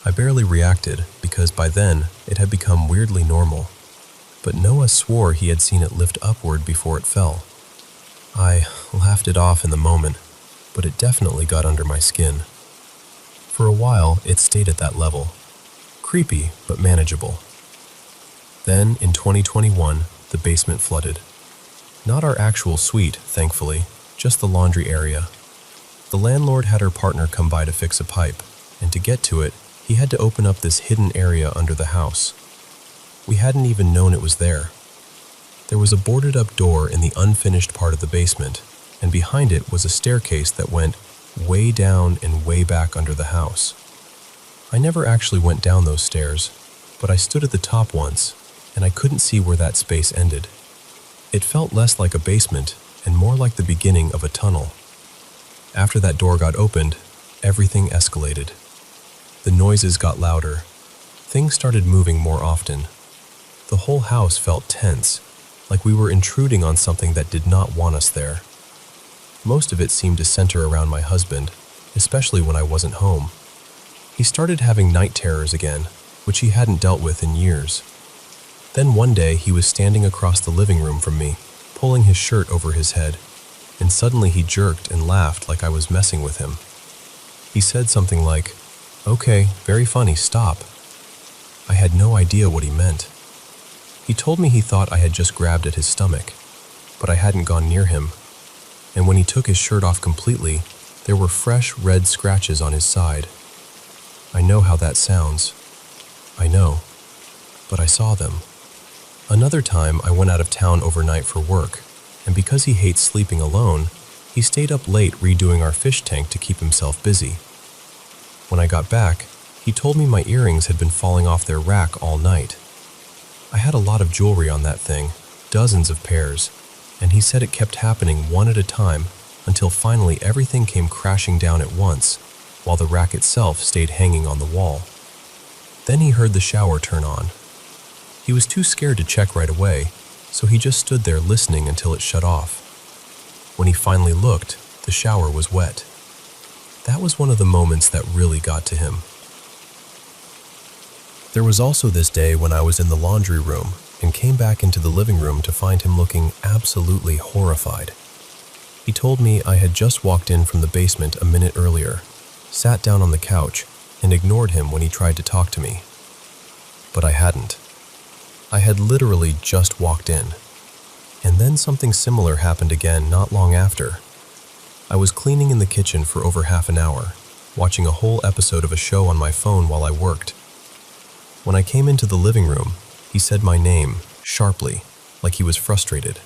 I barely reacted because by then it had become weirdly normal. But Noah swore he had seen it lift upward before it fell. I laughed it off in the moment, but it definitely got under my skin. For a while, it stayed at that level. Creepy, but manageable. Then, in 2021, the basement flooded. Not our actual suite, thankfully, just the laundry area. The landlord had her partner come by to fix a pipe, and to get to it, he had to open up this hidden area under the house. We hadn't even known it was there. There was a boarded-up door in the unfinished part of the basement, and behind it was a staircase that went way down and way back under the house. I never actually went down those stairs, but I stood at the top once, and I couldn't see where that space ended. It felt less like a basement and more like the beginning of a tunnel. After that door got opened, everything escalated. The noises got louder. Things started moving more often. The whole house felt tense, like we were intruding on something that did not want us there. Most of it seemed to center around my husband, especially when I wasn't home. He started having night terrors again, which he hadn't dealt with in years. Then one day he was standing across the living room from me, pulling his shirt over his head, and suddenly he jerked and laughed like I was messing with him. He said something like, "Okay, very funny, stop." I had no idea what he meant. He told me he thought I had just grabbed at his stomach, but I hadn't gone near him. And when he took his shirt off completely, there were fresh red scratches on his side. I know how that sounds. I know. But I saw them. Another time I went out of town overnight for work, and because he hates sleeping alone, he stayed up late redoing our fish tank to keep himself busy. When I got back, he told me my earrings had been falling off their rack all night. I had a lot of jewelry on that thing, dozens of pairs, and he said it kept happening one at a time until finally everything came crashing down at once, while the rack itself stayed hanging on the wall. Then he heard the shower turn on. He was too scared to check right away, so he just stood there listening until it shut off. When he finally looked, the shower was wet. That was one of the moments that really got to him. There was also this day when I was in the laundry room and came back into the living room to find him looking absolutely horrified. He told me I had just walked in from the basement a minute earlier, sat down on the couch, and ignored him when he tried to talk to me. But I hadn't. I had literally just walked in. And then something similar happened again not long after. I was cleaning in the kitchen for over half an hour, watching a whole episode of a show on my phone while I worked. When I came into the living room, he said my name, sharply, like he was frustrated.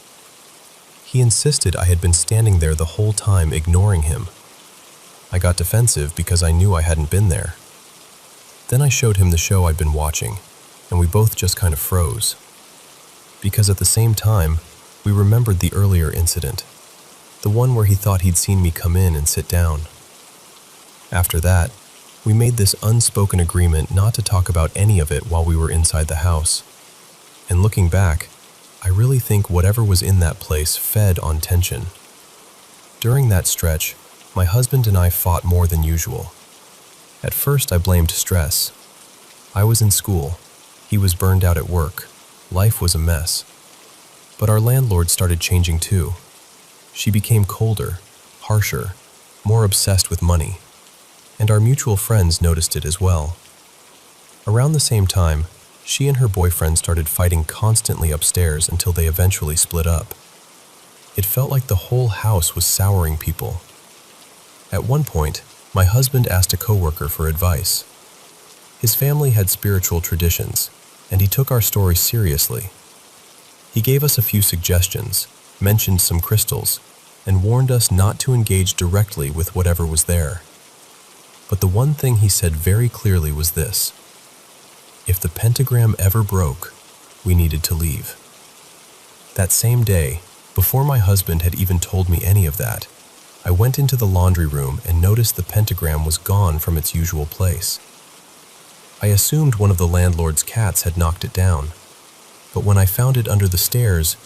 He insisted I had been standing there the whole time ignoring him. I got defensive because I knew I hadn't been there. Then I showed him the show I'd been watching, and we both just kind of froze. Because at the same time, we remembered the earlier incident, the one where he thought he'd seen me come in and sit down. After that, we made this unspoken agreement not to talk about any of it while we were inside the house. And looking back, I really think whatever was in that place fed on tension. During that stretch, my husband and I fought more than usual. At first, I blamed stress. I was in school. He was burned out at work. Life was a mess. But our landlord started changing too. She became colder, harsher, more obsessed with money. And our mutual friends noticed it as well. Around the same time, she and her boyfriend started fighting constantly upstairs until they eventually split up. It felt like the whole house was souring people. At one point, my husband asked a coworker for advice. His family had spiritual traditions, and he took our story seriously. He gave us a few suggestions, mentioned some crystals, and warned us not to engage directly with whatever was there. But the one thing he said very clearly was this: if the pentagram ever broke, we needed to leave. That same day, before my husband had even told me any of that, I went into the laundry room and noticed the pentagram was gone from its usual place. I assumed one of the landlord's cats had knocked it down, but when I found it under the stairs,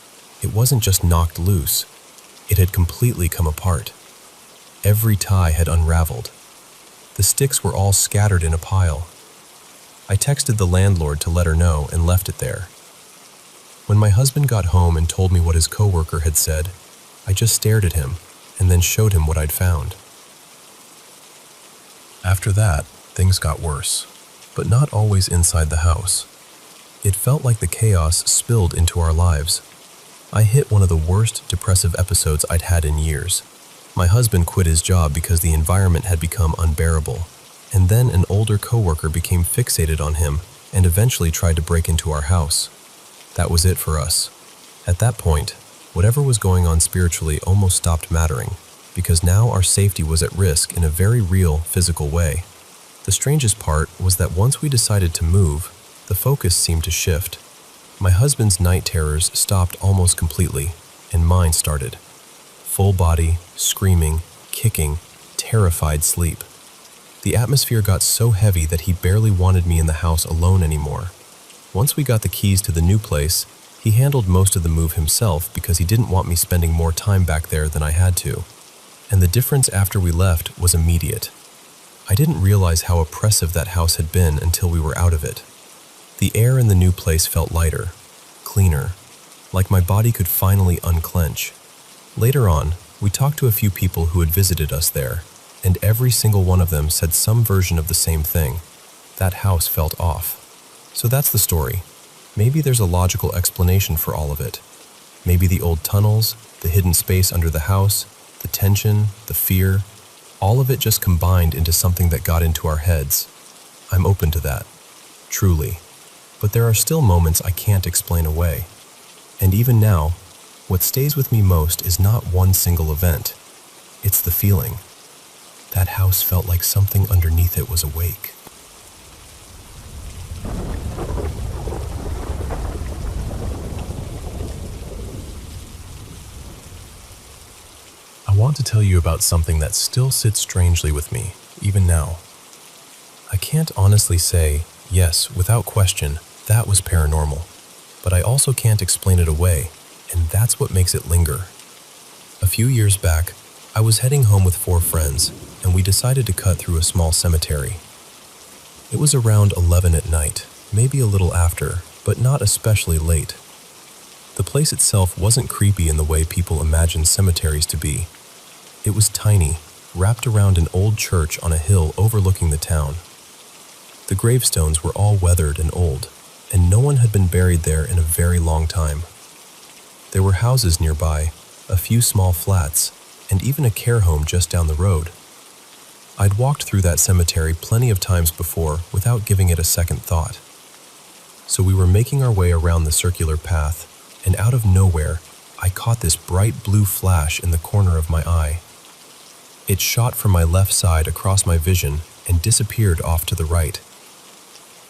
it wasn't just knocked loose, it had completely come apart. Every tie had unraveled. The sticks were all scattered in a pile. I texted the landlord to let her know and left it there. When my husband got home and told me what his coworker had said, I just stared at him and then showed him what I'd found. After that, things got worse, but not always inside the house. It felt like the chaos spilled into our lives. I hit one of the worst depressive episodes I'd had in years. My husband quit his job because the environment had become unbearable, and then an older coworker became fixated on him and eventually tried to break into our house. That was it for us. At that point, whatever was going on spiritually almost stopped mattering, because now our safety was at risk in a very real, physical way. The strangest part was that once we decided to move, the focus seemed to shift. My husband's night terrors stopped almost completely, and mine started. Full body, screaming, kicking, terrified sleep. The atmosphere got so heavy that he barely wanted me in the house alone anymore. Once we got the keys to the new place, he handled most of the move himself because he didn't want me spending more time back there than I had to. And the difference after we left was immediate. I didn't realize how oppressive that house had been until we were out of it. The air in the new place felt lighter, cleaner, like my body could finally unclench. Later on, we talked to a few people who had visited us there, and every single one of them said some version of the same thing. That house felt off. So that's the story. Maybe there's a logical explanation for all of it. Maybe the old tunnels, the hidden space under the house, the tension, the fear, all of it just combined into something that got into our heads. I'm open to that, truly. But there are still moments I can't explain away. And even now, what stays with me most is not one single event. It's the feeling. That house felt like something underneath it was awake. I want to tell you about something that still sits strangely with me, even now. I can't honestly say, yes, without question, that was paranormal, but I also can't explain it away, and that's what makes it linger. A few years back, I was heading home with 4 friends, and we decided to cut through a small cemetery. It was around 11 at night, maybe a little after, but not especially late. The place itself wasn't creepy in the way people imagine cemeteries to be. It was tiny, wrapped around an old church on a hill overlooking the town. The gravestones were all weathered and old, and no one had been buried there in a very long time. There were houses nearby, a few small flats, and even a care home just down the road. I'd walked through that cemetery plenty of times before without giving it a second thought. So we were making our way around the circular path, and out of nowhere, I caught this bright blue flash in the corner of my eye. It shot from my left side across my vision and disappeared off to the right.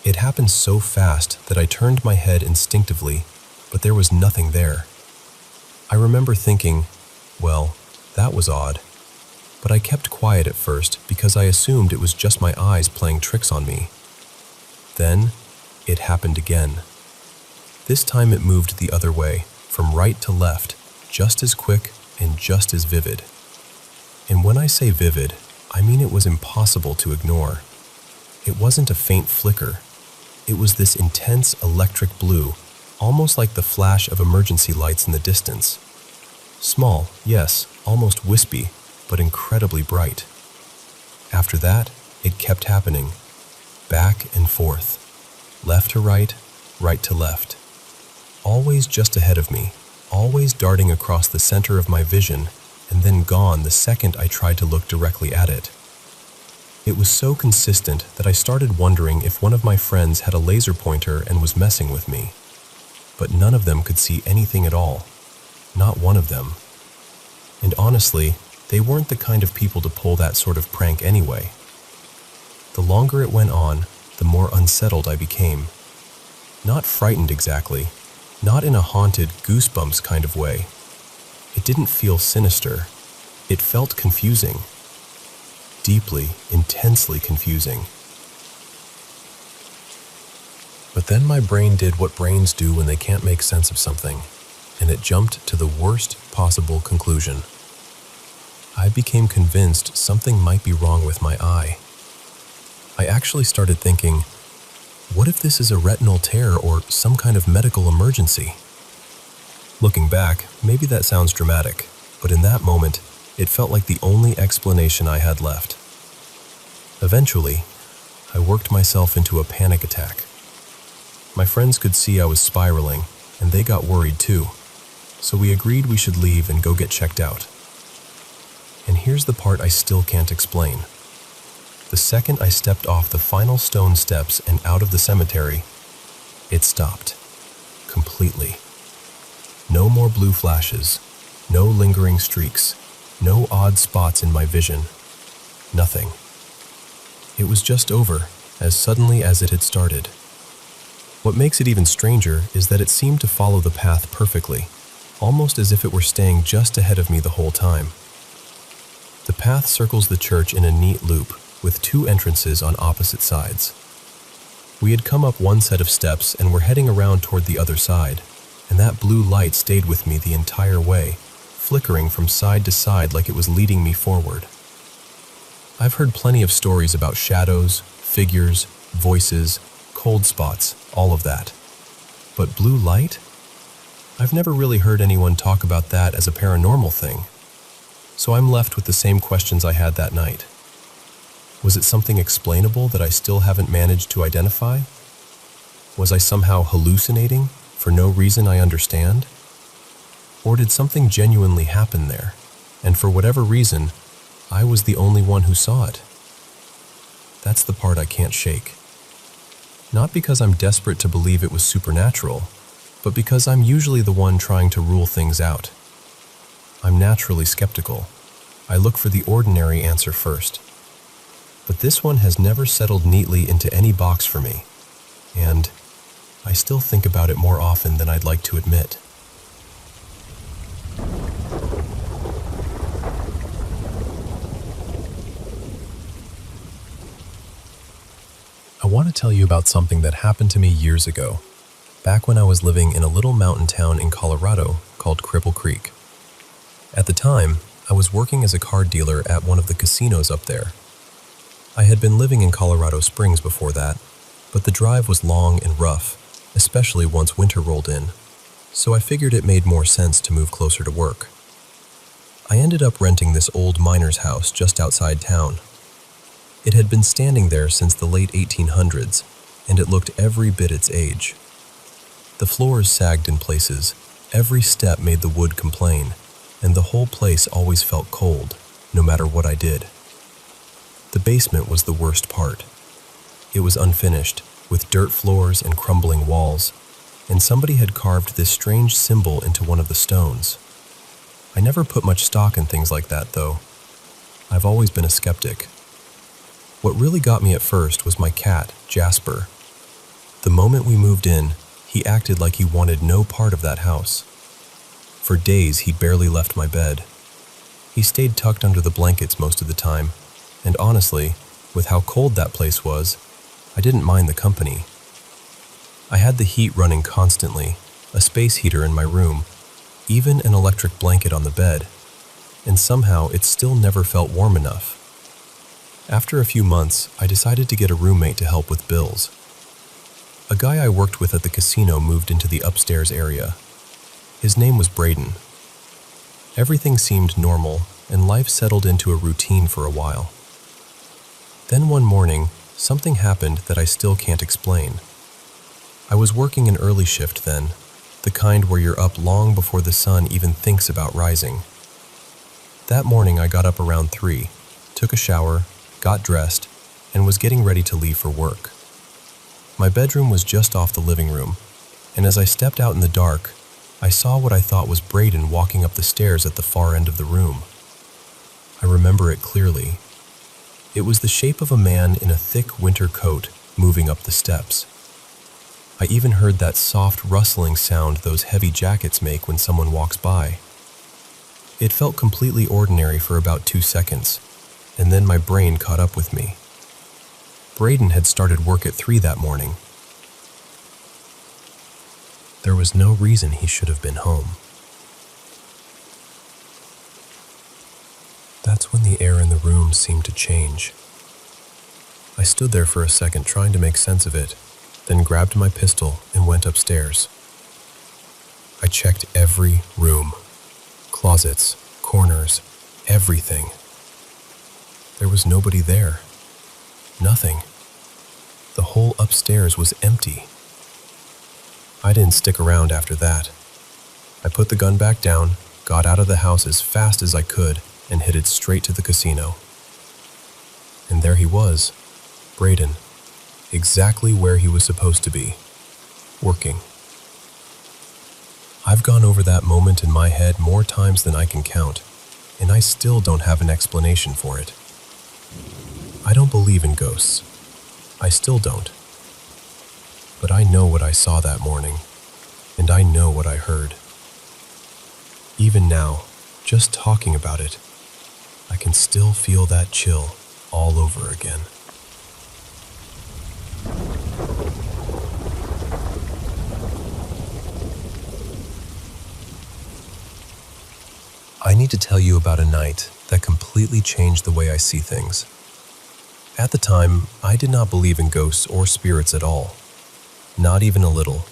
It happened so fast that I turned my head instinctively, but there was nothing there. I remember thinking, well, that was odd. But I kept quiet at first because I assumed it was just my eyes playing tricks on me. Then, it happened again. This time it moved the other way, from right to left, just as quick and just as vivid. And when I say vivid, I mean it was impossible to ignore. It wasn't a faint flicker. It was this intense electric blue, almost like the flash of emergency lights in the distance. Small, yes, almost wispy, but incredibly bright. After that, it kept happening. Back and forth. Left to right to left. Always just ahead of me, always darting across the center of my vision, and then gone the second I tried to look directly at it. It was so consistent that I started wondering if one of my friends had a laser pointer and was messing with me. But none of them could see anything at all. Not one of them. And honestly, they weren't the kind of people to pull that sort of prank anyway. The longer it went on, the more unsettled I became. Not frightened exactly, not in a haunted goosebumps kind of way. It didn't feel sinister. It felt confusing. Deeply, intensely confusing. But then my brain did what brains do when they can't make sense of something, and it jumped to the worst possible conclusion. I became convinced something might be wrong with my eye. I actually started thinking, what if this is a retinal tear or some kind of medical emergency? Looking back, maybe that sounds dramatic, but in that moment, it felt like the only explanation I had left. Eventually, I worked myself into a panic attack. My friends could see I was spiraling, and they got worried too, so we agreed we should leave and go get checked out. And here's the part I still can't explain. The second I stepped off the final stone steps and out of the cemetery, it stopped. Completely. No more blue flashes, no lingering streaks, no odd spots in my vision. Nothing. It was just over, as suddenly as it had started. What makes it even stranger is that it seemed to follow the path perfectly, almost as if it were staying just ahead of me the whole time. The path circles the church in a neat loop, with 2 entrances on opposite sides. We had come up one set of steps and were heading around toward the other side, and that blue light stayed with me the entire way, flickering from side to side like it was leading me forward. I've heard plenty of stories about shadows, figures, voices, cold spots, all of that. But blue light? I've never really heard anyone talk about that as a paranormal thing. So I'm left with the same questions I had that night. Was it something explainable that I still haven't managed to identify? Was I somehow hallucinating for no reason I understand? Or did something genuinely happen there, and for whatever reason, I was the only one who saw it? That's the part I can't shake. Not because I'm desperate to believe it was supernatural, but because I'm usually the one trying to rule things out. I'm naturally skeptical. I look for the ordinary answer first. But this one has never settled neatly into any box for me, and I still think about it more often than I'd like to admit. I want to tell you about something that happened to me years ago, back when I was living in a little mountain town in Colorado called Cripple Creek. At the time, I was working as a card dealer at one of the casinos up there. I had been living in Colorado Springs before that, but the drive was long and rough, especially once winter rolled in, so I figured it made more sense to move closer to work. I ended up renting this old miner's house just outside town. It had been standing there since the late 1800s, and it looked every bit its age. The floors sagged in places, every step made the wood complain, and the whole place always felt cold, no matter what I did. The basement was the worst part. It was unfinished, with dirt floors and crumbling walls, and somebody had carved this strange symbol into one of the stones. I never put much stock in things like that, though. I've always been a skeptic. What really got me at first was my cat, Jasper. The moment we moved in, he acted like he wanted no part of that house. For days, he barely left my bed. He stayed tucked under the blankets most of the time, and honestly, with how cold that place was, I didn't mind the company. I had the heat running constantly, a space heater in my room, even an electric blanket on the bed, and somehow it still never felt warm enough. After a few months, I decided to get a roommate to help with bills. A guy I worked with at the casino moved into the upstairs area. His name was Braden. Everything seemed normal, and life settled into a routine for a while. Then one morning, something happened that I still can't explain. I was working an early shift then, the kind where you're up long before the sun even thinks about rising. That morning I got up around 3, took a shower, got dressed, and was getting ready to leave for work. My bedroom was just off the living room, and as I stepped out in the dark, I saw what I thought was Braden walking up the stairs at the far end of the room. I remember it clearly. It was the shape of a man in a thick winter coat moving up the steps. I even heard that soft rustling sound those heavy jackets make when someone walks by. It felt completely ordinary for about 2 seconds, and then my brain caught up with me. Braden had started work at 3 that morning. There was no reason he should have been home. the air in the room seemed to change. I stood there for a second trying to make sense of it, then grabbed my pistol and went upstairs. I checked every room, closets, corners, everything. There was nobody there. Nothing. The whole upstairs was empty. I didn't stick around after that. I put the gun back down, got out of the house as fast as I could, and headed straight to the casino. And there he was, Braden, exactly where he was supposed to be, working. I've gone over that moment in my head more times than I can count, and I still don't have an explanation for it. I don't believe in ghosts. I still don't. But I know what I saw that morning, and I know what I heard. Even now, just talking about it, I can still feel that chill all over again. I need to tell you about a night that completely changed the way I see things. At the time, I did not believe in ghosts or spirits at all. Not even a little.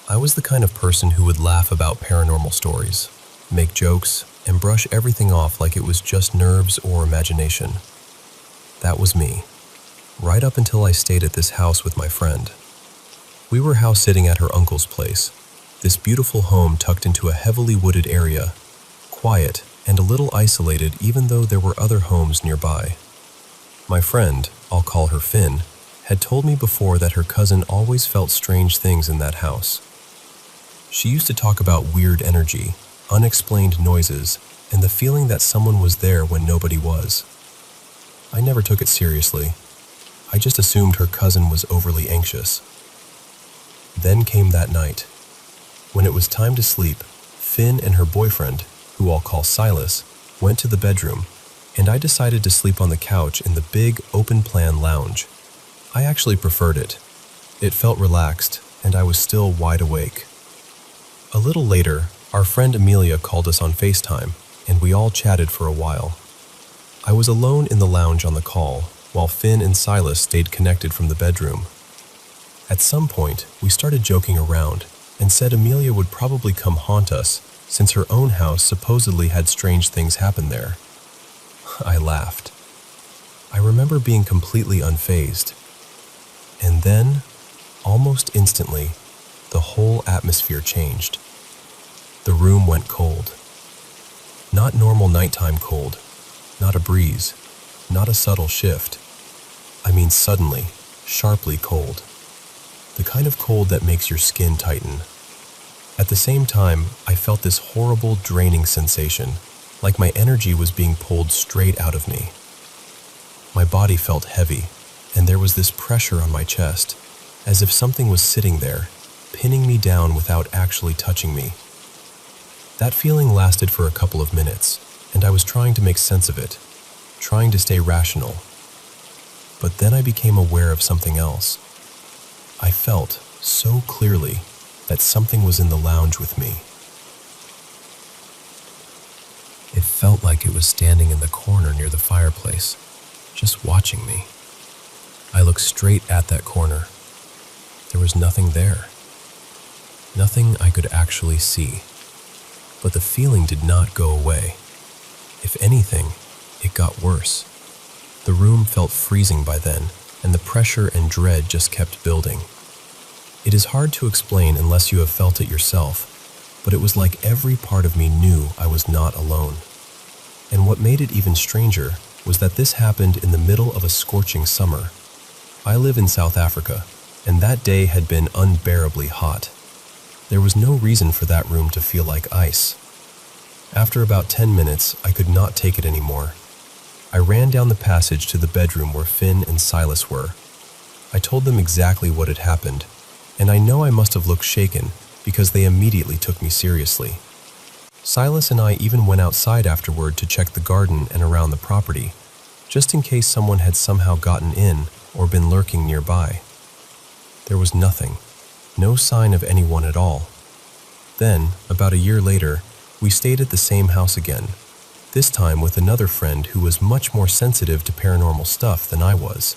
I was the kind of person who would laugh about paranormal stories, make jokes, and brush everything off like it was just nerves or imagination. That was me, right up until I stayed at this house with my friend. We were house sitting at her uncle's place, this beautiful home tucked into a heavily wooded area, quiet and a little isolated even though there were other homes nearby. My friend, I'll call her Finn, had told me before that her cousin always felt strange things in that house. She used to talk about weird energy, unexplained noises, and the feeling that someone was there when nobody was. I never took it seriously. I just assumed her cousin was overly anxious. Then came that night. When it was time to sleep, Finn and her boyfriend, who I'll call Silas, went to the bedroom, and I decided to sleep on the couch in the big open-plan lounge. I actually preferred it. It felt relaxed, and I was still wide awake. A little later, our friend Amelia called us on FaceTime, and we all chatted for a while. I was alone in the lounge on the call, while Finn and Silas stayed connected from the bedroom. At some point, we started joking around, and said Amelia would probably come haunt us, since her own house supposedly had strange things happen there. I laughed. I remember being completely unfazed. And then, almost instantly, the whole atmosphere changed. The room went cold. Not normal nighttime cold, not a breeze, not a subtle shift. I mean suddenly, sharply cold. The kind of cold that makes your skin tighten. At the same time, I felt this horrible, draining sensation, like my energy was being pulled straight out of me. My body felt heavy, and there was this pressure on my chest, as if something was sitting there, pinning me down without actually touching me. That feeling lasted for a couple of minutes, and I was trying to make sense of it, trying to stay rational. But then I became aware of something else. I felt, so clearly, that something was in the lounge with me. It felt like it was standing in the corner near the fireplace, just watching me. I looked straight at that corner. There was nothing there. Nothing I could actually see. But the feeling did not go away. If anything, it got worse. The room felt freezing by then, and the pressure and dread just kept building. It is hard to explain unless you have felt it yourself, but it was like every part of me knew I was not alone. And what made it even stranger was that this happened in the middle of a scorching summer. I live in South Africa, and that day had been unbearably hot. There was no reason for that room to feel like ice. After about 10 minutes, I could not take it anymore. I ran down the passage to the bedroom where Finn and Silas were. I told them exactly what had happened, and I know I must have looked shaken because they immediately took me seriously. Silas and I even went outside afterward to check the garden and around the property, just in case someone had somehow gotten in or been lurking nearby. There was nothing, no sign of anyone at all. Then, about a year later, we stayed at the same house again. this time with another friend who was much more sensitive to paranormal stuff than I was.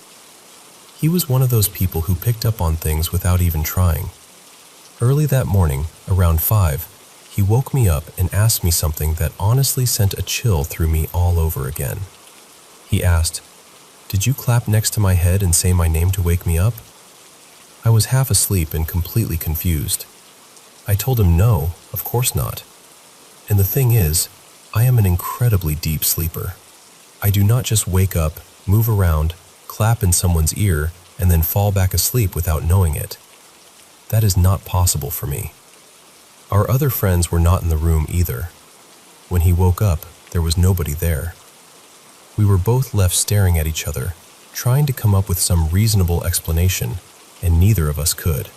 He was one of those people who picked up on things without even trying. Early that morning, around 5, he woke me up and asked me something that honestly sent a chill through me all over again. He asked, "Did you clap next to my head and say my name to wake me up?" I was half asleep and completely confused. I told him no, of course not. And the thing is, I am an incredibly deep sleeper. I do not just wake up, move around, clap in someone's ear, and then fall back asleep without knowing it. That is not possible for me. Our other friends were not in the room either. When he woke up, there was nobody there. We were both left staring at each other, trying to come up with some reasonable explanation, and neither of us could.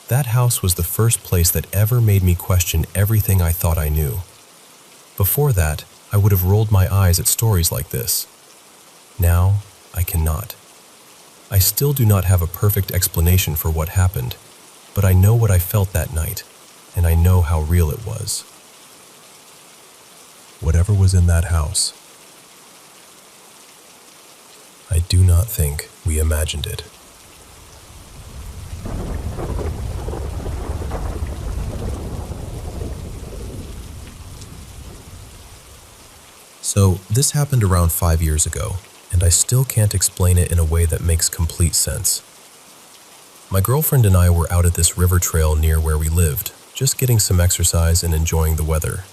That house was the first place that ever made me question everything I thought I knew. Before that, I would have rolled my eyes at stories like this. Now, I cannot. I still do not have a perfect explanation for what happened, but I know what I felt that night, and I know how real it was. Whatever was in that house, I do not think we imagined it. So, this happened around 5 years ago, and I still can't explain it in a way that makes complete sense. My girlfriend and I were out at this river trail near where we lived, just getting some exercise and enjoying the weather.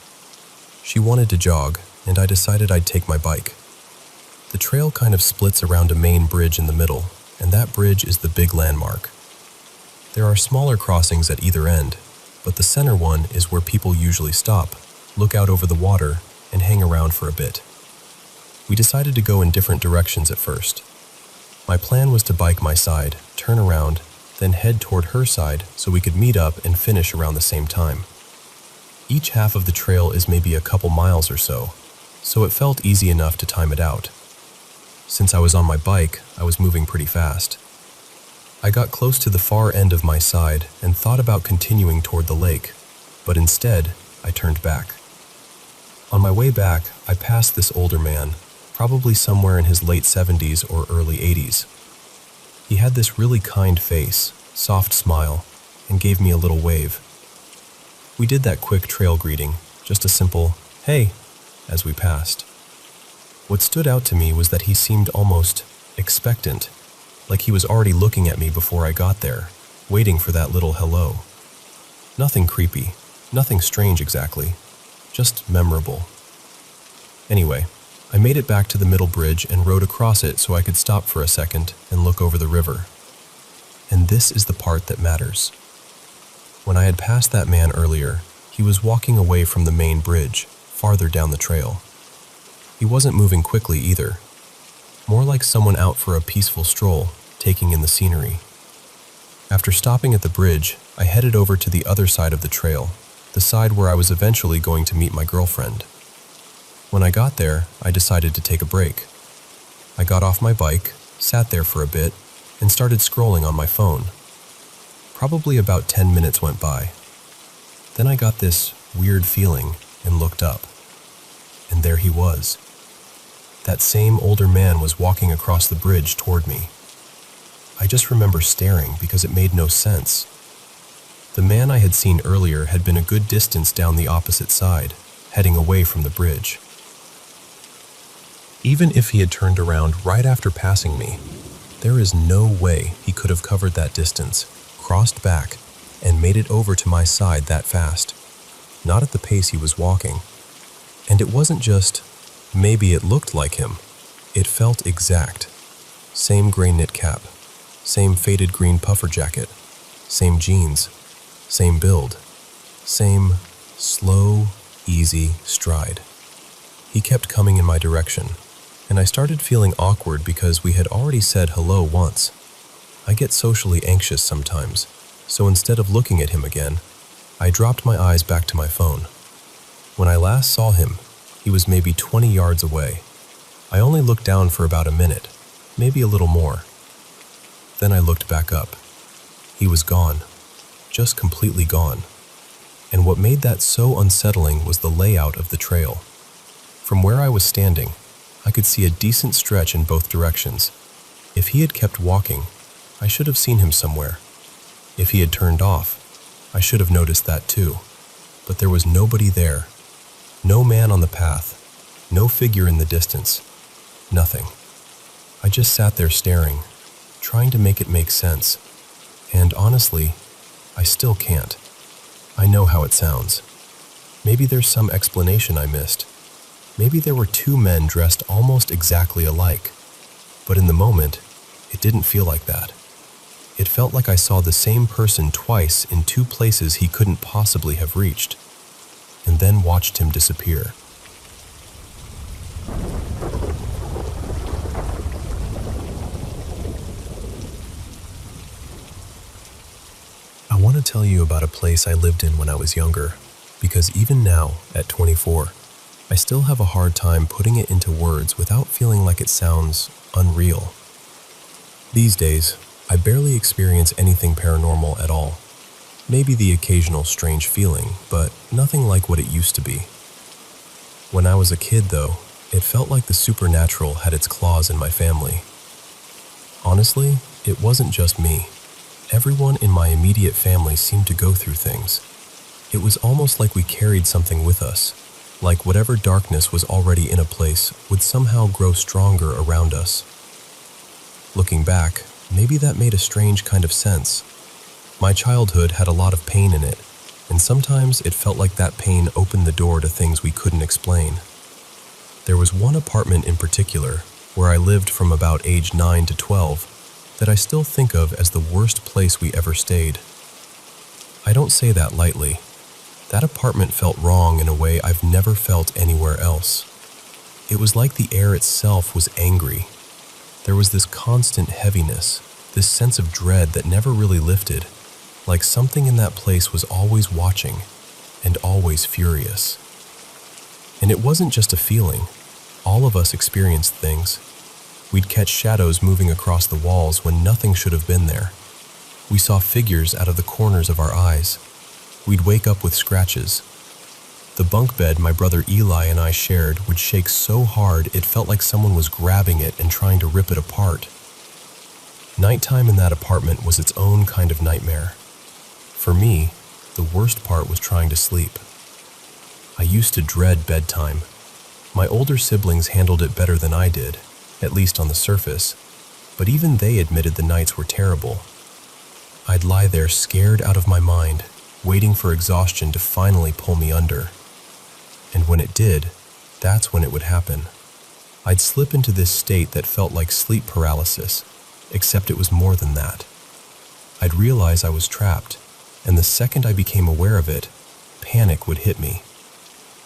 She wanted to jog, and I decided I'd take my bike. The trail kind of splits around a main bridge in the middle, and that bridge is the big landmark. There are smaller crossings at either end, but the center one is where people usually stop, look out over the water, and hang around for a bit. We decided to go in different directions at first. My plan was to bike my side, turn around, then head toward her side so we could meet up and finish around the same time. Each half of the trail is maybe a couple miles or so it felt easy enough to time it out. Since I was on my bike, I was moving pretty fast. I got close to the far end of my side and thought about continuing toward the lake, but instead, I turned back. On my way back, I passed this older man, probably somewhere in his late 70s or early 80s. He had this really kind face, soft smile, and gave me a little wave. We did that quick trail greeting, just a simple, "Hey," as we passed. What stood out to me was that he seemed almost expectant, like he was already looking at me before I got there, waiting for that little hello. Nothing creepy, nothing strange exactly, just memorable. Anyway, I made it back to the middle bridge and rode across it so I could stop for a second and look over the river. And this is the part that matters. When I had passed that man earlier, he was walking away from the main bridge, farther down the trail. He wasn't moving quickly either, more like someone out for a peaceful stroll, taking in the scenery. After stopping at the bridge, I headed over to the other side of the trail, the side where I was eventually going to meet my girlfriend. When I got there, I decided to take a break. I got off my bike, sat there for a bit, and started scrolling on my phone. Probably about 10 minutes went by. Then I got this weird feeling and looked up. And there he was. That same older man was walking across the bridge toward me. I just remember staring because it made no sense. The man I had seen earlier had been a good distance down the opposite side, heading away from the bridge. Even if he had turned around right after passing me, there is no way he could have covered that distance, crossed back, and made it over to my side that fast. Not at the pace he was walking. And it wasn't just, maybe it looked like him. It felt exact. Same gray knit cap, same faded green puffer jacket, same jeans, same build, same slow, easy stride. He kept coming in my direction, and I started feeling awkward because we had already said hello once. I get socially anxious sometimes, so instead of looking at him again, I dropped my eyes back to my phone. When I last saw him, he was maybe 20 yards away. I only looked down for about a minute, maybe a little more. Then I looked back up. He was gone, just completely gone. And what made that so unsettling was the layout of the trail. From where I was standing, I could see a decent stretch in both directions. If he had kept walking, I should have seen him somewhere. If he had turned off, I should have noticed that too. But there was nobody there. No man on the path. No figure in the distance. Nothing. I just sat there staring, trying to make it make sense. And honestly, I still can't. I know how it sounds. Maybe there's some explanation I missed. Maybe there were two men dressed almost exactly alike. But in the moment, it didn't feel like that. It felt like I saw the same person twice in two places he couldn't possibly have reached, and then watched him disappear. I want to tell you about a place I lived in when I was younger, because even now, at 24, I still have a hard time putting it into words without feeling like it sounds unreal. These days, I barely experience anything paranormal at all. Maybe the occasional strange feeling, but nothing like what it used to be. When I was a kid, though, it felt like the supernatural had its claws in my family. Honestly, it wasn't just me. Everyone in my immediate family seemed to go through things. It was almost like we carried something with us, like whatever darkness was already in a place would somehow grow stronger around us. Looking back, maybe that made a strange kind of sense. My childhood had a lot of pain in it, and sometimes it felt like that pain opened the door to things we couldn't explain. There was one apartment in particular, where I lived from about age 9 to 12, that I still think of as the worst place we ever stayed. I don't say that lightly. That apartment felt wrong in a way I've never felt anywhere else. It was like the air itself was angry. There was this constant heaviness, this sense of dread that never really lifted, like something in that place was always watching and always furious. And it wasn't just a feeling. All of us experienced things. We'd catch shadows moving across the walls when nothing should have been there. We saw figures out of the corners of our eyes. We'd wake up with scratches. The bunk bed my brother Eli and I shared would shake so hard it felt like someone was grabbing it and trying to rip it apart. Nighttime in that apartment was its own kind of nightmare. For me, the worst part was trying to sleep. I used to dread bedtime. My older siblings handled it better than I did, at least on the surface, but even they admitted the nights were terrible. I'd lie there scared out of my mind, waiting for exhaustion to finally pull me under. And when it did, that's when it would happen. I'd slip into this state that felt like sleep paralysis, except it was more than that. I'd realize I was trapped, and the second I became aware of it, panic would hit me.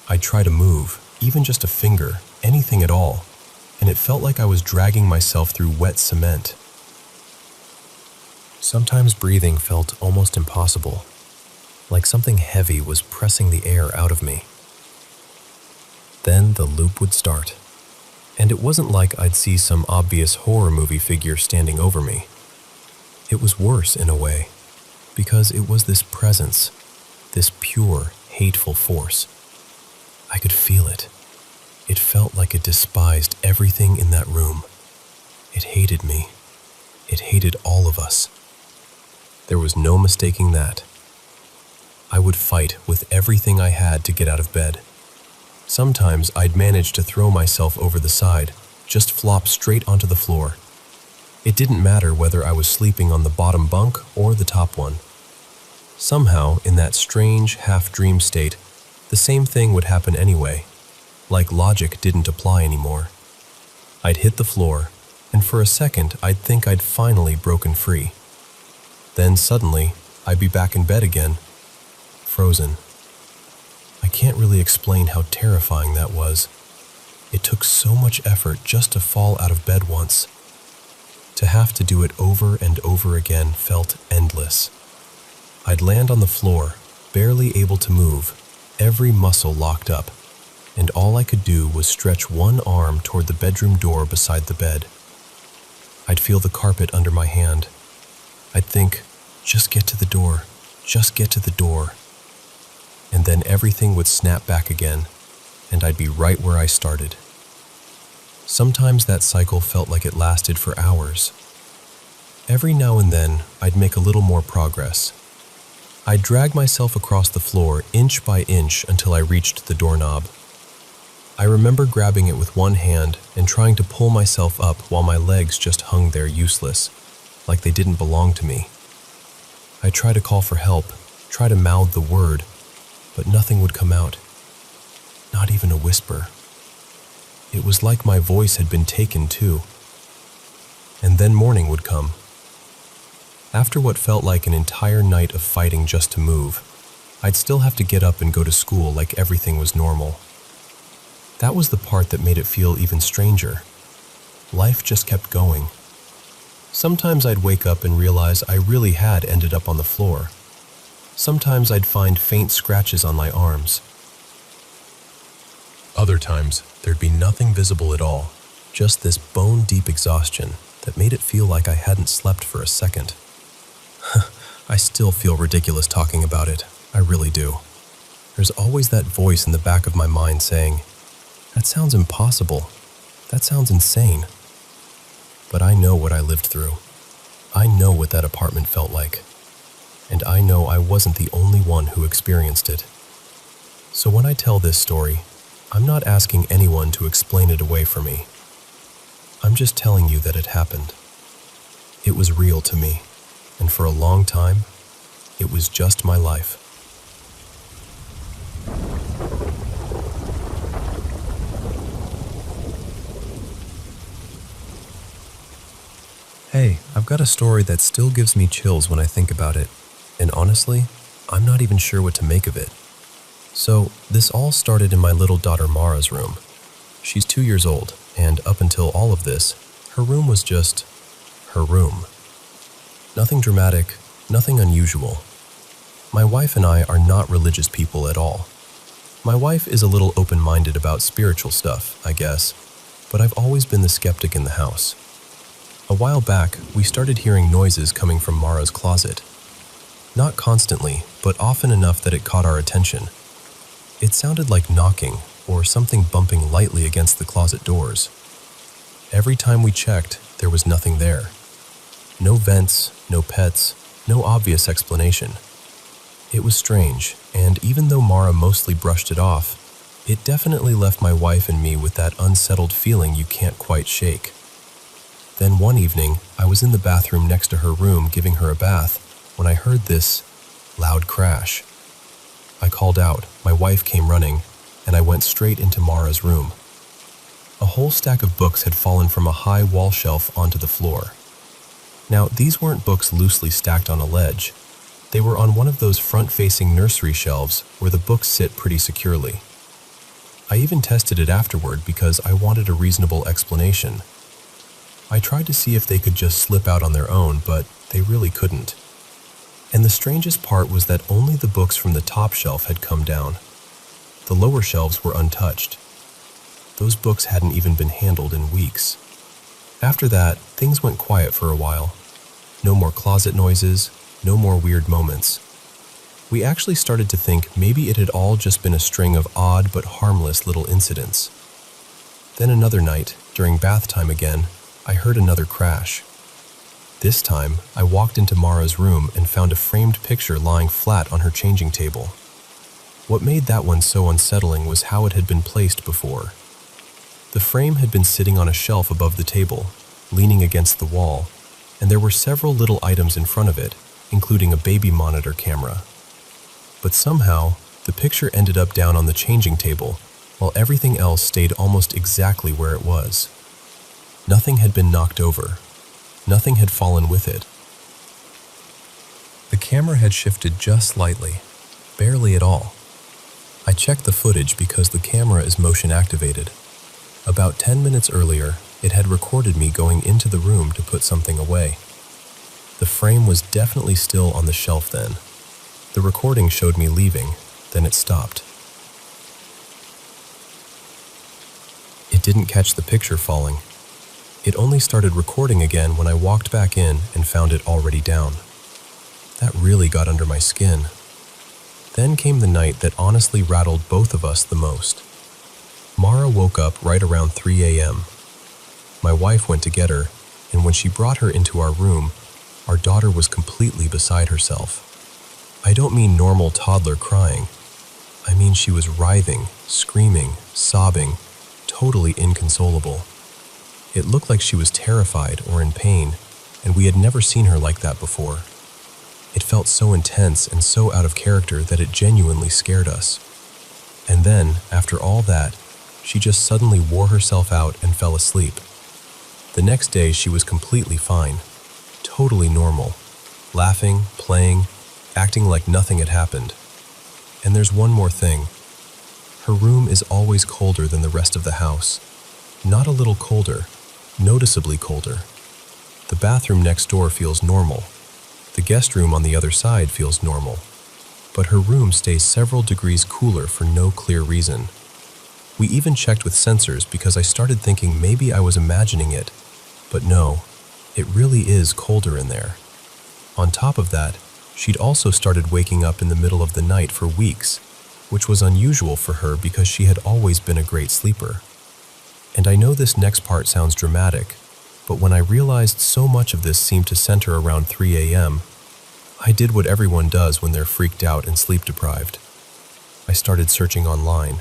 I'd try to move, even just a finger, anything at all, and it felt like I was dragging myself through wet cement. Sometimes breathing felt almost impossible, like something heavy was pressing the air out of me. Then the loop would start, and it wasn't like I'd see some obvious horror movie figure standing over me. It was worse in a way, because it was this presence, this pure, hateful force. I could feel it. It felt like it despised everything in that room. It hated me. It hated all of us. There was no mistaking that. I would fight with everything I had to get out of bed. Sometimes I'd manage to throw myself over the side, just flop straight onto the floor. It didn't matter whether I was sleeping on the bottom bunk or the top one. Somehow, in that strange half-dream state, the same thing would happen anyway, like logic didn't apply anymore. I'd hit the floor, and for a second I'd think I'd finally broken free. Then suddenly, I'd be back in bed again, frozen. I can't really explain how terrifying that was. It took so much effort just to fall out of bed once. To have to do it over and over again felt endless. I'd land on the floor, barely able to move, every muscle locked up, and all I could do was stretch one arm toward the bedroom door beside the bed. I'd feel the carpet under my hand. I'd think, just get to the door, just get to the door. And then everything would snap back again, and I'd be right where I started. Sometimes that cycle felt like it lasted for hours. Every now and then, I'd make a little more progress. I'd drag myself across the floor inch by inch until I reached the doorknob. I remember grabbing it with one hand and trying to pull myself up while my legs just hung there useless, like they didn't belong to me. I'd try to call for help, try to mouth the word, but nothing would come out. Not even a whisper. It was like my voice had been taken too. And then morning would come. After what felt like an entire night of fighting just to move, I'd still have to get up and go to school like everything was normal. That was the part that made it feel even stranger. Life just kept going. Sometimes I'd wake up and realize I really had ended up on the floor. Sometimes I'd find faint scratches on my arms. Other times, there'd be nothing visible at all, just this bone-deep exhaustion that made it feel like I hadn't slept for a second. I still feel ridiculous talking about it. I really do. There's always that voice in the back of my mind saying, "That sounds impossible. That sounds insane." But I know what I lived through. I know what that apartment felt like. And I know I wasn't the only one who experienced it. So when I tell this story, I'm not asking anyone to explain it away for me. I'm just telling you that it happened. It was real to me. And for a long time, it was just my life. Hey, I've got a story that still gives me chills when I think about it. And honestly, I'm not even sure what to make of it. So, this all started in my little daughter Mara's room. She's 2 years old, and up until all of this, her room was just her room. Nothing dramatic, nothing unusual. My wife and I are not religious people at all. My wife is a little open-minded about spiritual stuff, I guess, but I've always been the skeptic in the house. A while back, we started hearing noises coming from Mara's closet. Not constantly, but often enough that it caught our attention. It sounded like knocking or something bumping lightly against the closet doors. Every time we checked, there was nothing there. No vents, no pets, no obvious explanation. It was strange, and even though Mara mostly brushed it off, it definitely left my wife and me with that unsettled feeling you can't quite shake. Then one evening, I was in the bathroom next to her room giving her a bath when I heard this loud crash. I called out, my wife came running, and I went straight into Mara's room. A whole stack of books had fallen from a high wall shelf onto the floor. Now, these weren't books loosely stacked on a ledge. They were on one of those front-facing nursery shelves where the books sit pretty securely. I even tested it afterward because I wanted a reasonable explanation. I tried to see if they could just slip out on their own, but they really couldn't. And the strangest part was that only the books from the top shelf had come down. The lower shelves were untouched. Those books hadn't even been handled in weeks. After that, things went quiet for a while. No more closet noises, no more weird moments. We actually started to think maybe it had all just been a string of odd but harmless little incidents. Then another night, during bath time again, I heard another crash. This time, I walked into Mara's room and found a framed picture lying flat on her changing table. What made that one so unsettling was how it had been placed before. The frame had been sitting on a shelf above the table, leaning against the wall, and there were several little items in front of it, including a baby monitor camera. But somehow, the picture ended up down on the changing table, while everything else stayed almost exactly where it was. Nothing had been knocked over. Nothing had fallen with it. The camera had shifted just slightly, barely at all. I checked the footage because the camera is motion activated. About 10 minutes earlier, it had recorded me going into the room to put something away. The frame was definitely still on the shelf then. The recording showed me leaving, then it stopped. It didn't catch the picture falling. It only started recording again when I walked back in and found it already down. That really got under my skin. Then came the night that honestly rattled both of us the most. Clara woke up right around 3 a.m. My wife went to get her, and when she brought her into our room, our daughter was completely beside herself. I don't mean normal toddler crying. I mean she was writhing, screaming, sobbing, totally inconsolable. It looked like she was terrified or in pain, and we had never seen her like that before. It felt so intense and so out of character that it genuinely scared us. And then, after all that, she just suddenly wore herself out and fell asleep. The next day she was completely fine, totally normal, laughing, playing, acting like nothing had happened. And there's one more thing. Her room is always colder than the rest of the house. Not a little colder, noticeably colder. The bathroom next door feels normal. The guest room on the other side feels normal. But her room stays several degrees cooler for no clear reason. We even checked with sensors because I started thinking maybe I was imagining it. But no, it really is colder in there. On top of that, she'd also started waking up in the middle of the night for weeks, which was unusual for her because she had always been a great sleeper. And I know this next part sounds dramatic, but when I realized so much of this seemed to center around 3 a.m., I did what everyone does when they're freaked out and sleep deprived. I started searching online.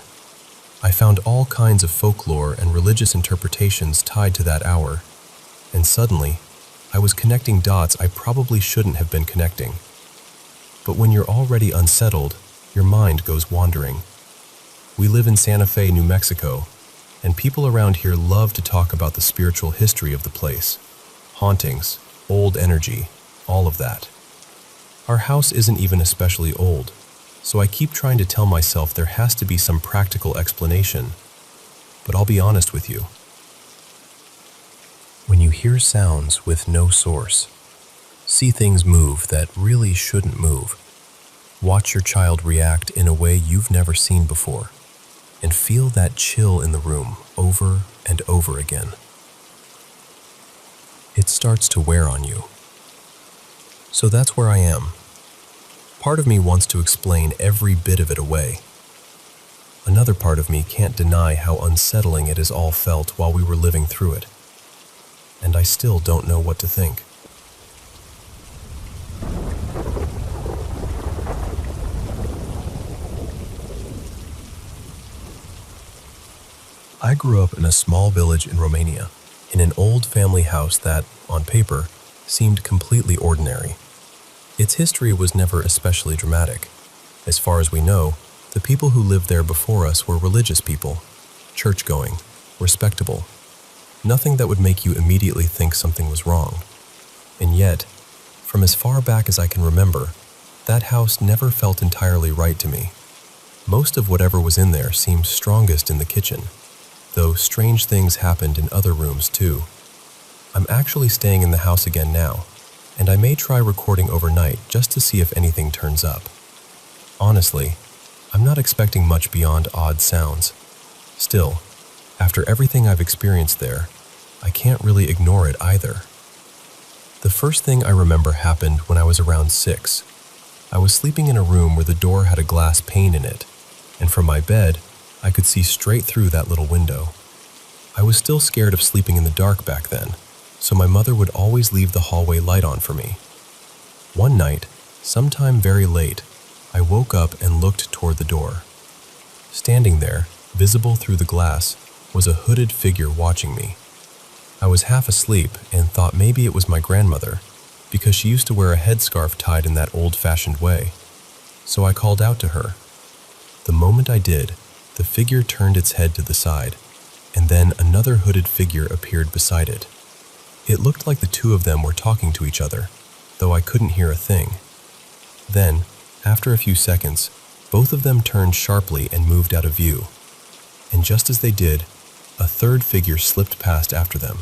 I found all kinds of folklore and religious interpretations tied to that hour, and suddenly, I was connecting dots I probably shouldn't have been connecting. But when you're already unsettled, your mind goes wandering. We live in Santa Fe, New Mexico, and people around here love to talk about the spiritual history of the place. Hauntings, old energy, all of that. Our house isn't even especially old, so I keep trying to tell myself there has to be some practical explanation. But I'll be honest with you. When you hear sounds with no source, see things move that really shouldn't move, watch your child react in a way you've never seen before, and feel that chill in the room over and over again, it starts to wear on you. So that's where I am. Part of me wants to explain every bit of it away. Another part of me can't deny how unsettling it has all felt while we were living through it. And I still don't know what to think. I grew up in a small village in Romania, in an old family house that, on paper, seemed completely ordinary. Its history was never especially dramatic. As far as we know, the people who lived there before us were religious people, church-going, respectable. Nothing that would make you immediately think something was wrong. And yet, from as far back as I can remember, that house never felt entirely right to me. Most of whatever was in there seemed strongest in the kitchen, though strange things happened in other rooms too. I'm actually staying in the house again now, and I may try recording overnight just to see if anything turns up. Honestly, I'm not expecting much beyond odd sounds. Still, after everything I've experienced there, I can't really ignore it either. The first thing I remember happened when I was around 6. I was sleeping in a room where the door had a glass pane in it, and from my bed, I could see straight through that little window. I was still scared of sleeping in the dark back then, so my mother would always leave the hallway light on for me. One night, sometime very late, I woke up and looked toward the door. Standing there, visible through the glass, was a hooded figure watching me. I was half asleep and thought maybe it was my grandmother, because she used to wear a headscarf tied in that old-fashioned way. So I called out to her. The moment I did, the figure turned its head to the side, and then another hooded figure appeared beside it. It looked like the two of them were talking to each other, though I couldn't hear a thing. Then, after a few seconds, both of them turned sharply and moved out of view. And just as they did, a third figure slipped past after them.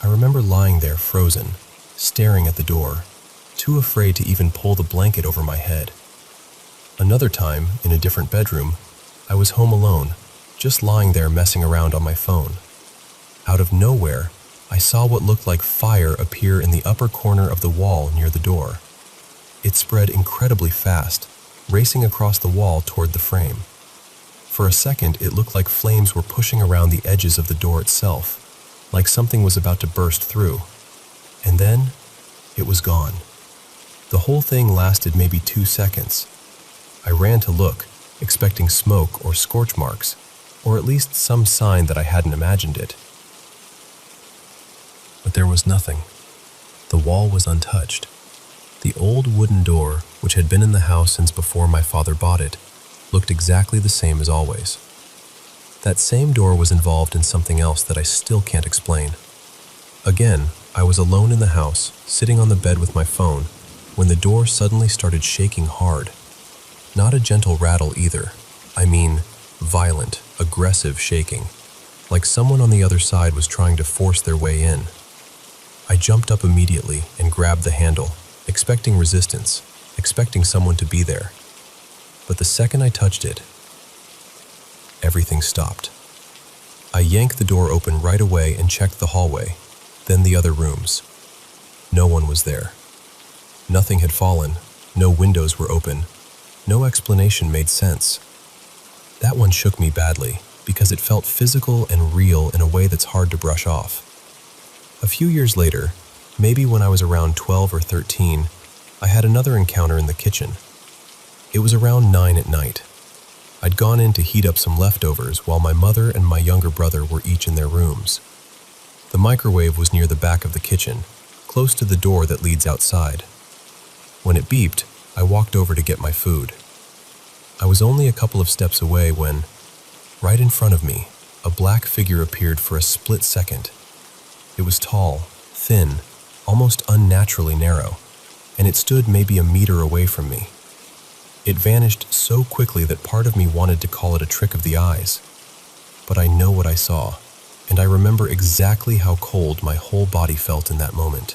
I remember lying there frozen, staring at the door, too afraid to even pull the blanket over my head. Another time, in a different bedroom, I was home alone, just lying there messing around on my phone. Out of nowhere, I saw what looked like fire appear in the upper corner of the wall near the door. It spread incredibly fast, racing across the wall toward the frame. For a second, it looked like flames were pushing around the edges of the door itself, like something was about to burst through. And then, it was gone. The whole thing lasted maybe 2 seconds. I ran to look, expecting smoke or scorch marks, or at least some sign that I hadn't imagined it. But there was nothing. The wall was untouched. The old wooden door, which had been in the house since before my father bought it, looked exactly the same as always. That same door was involved in something else that I still can't explain. Again, I was alone in the house, sitting on the bed with my phone, when the door suddenly started shaking hard. Not a gentle rattle either. I mean, violent, aggressive shaking, like someone on the other side was trying to force their way in. I jumped up immediately and grabbed the handle, expecting resistance, expecting someone to be there. But the second I touched it, everything stopped. I yanked the door open right away and checked the hallway, then the other rooms. No one was there. Nothing had fallen, no windows were open, no explanation made sense. That one shook me badly, because it felt physical and real in a way that's hard to brush off. A few years later, maybe when I was around 12 or 13, I had another encounter in the kitchen. It was around 9 at night. I'd gone in to heat up some leftovers while my mother and my younger brother were each in their rooms. The microwave was near the back of the kitchen, close to the door that leads outside. When it beeped, I walked over to get my food. I was only a couple of steps away when, right in front of me, a black figure appeared for a split second. It was tall, thin, almost unnaturally narrow, and it stood maybe a meter away from me. It vanished so quickly that part of me wanted to call it a trick of the eyes. But I know what I saw, and I remember exactly how cold my whole body felt in that moment.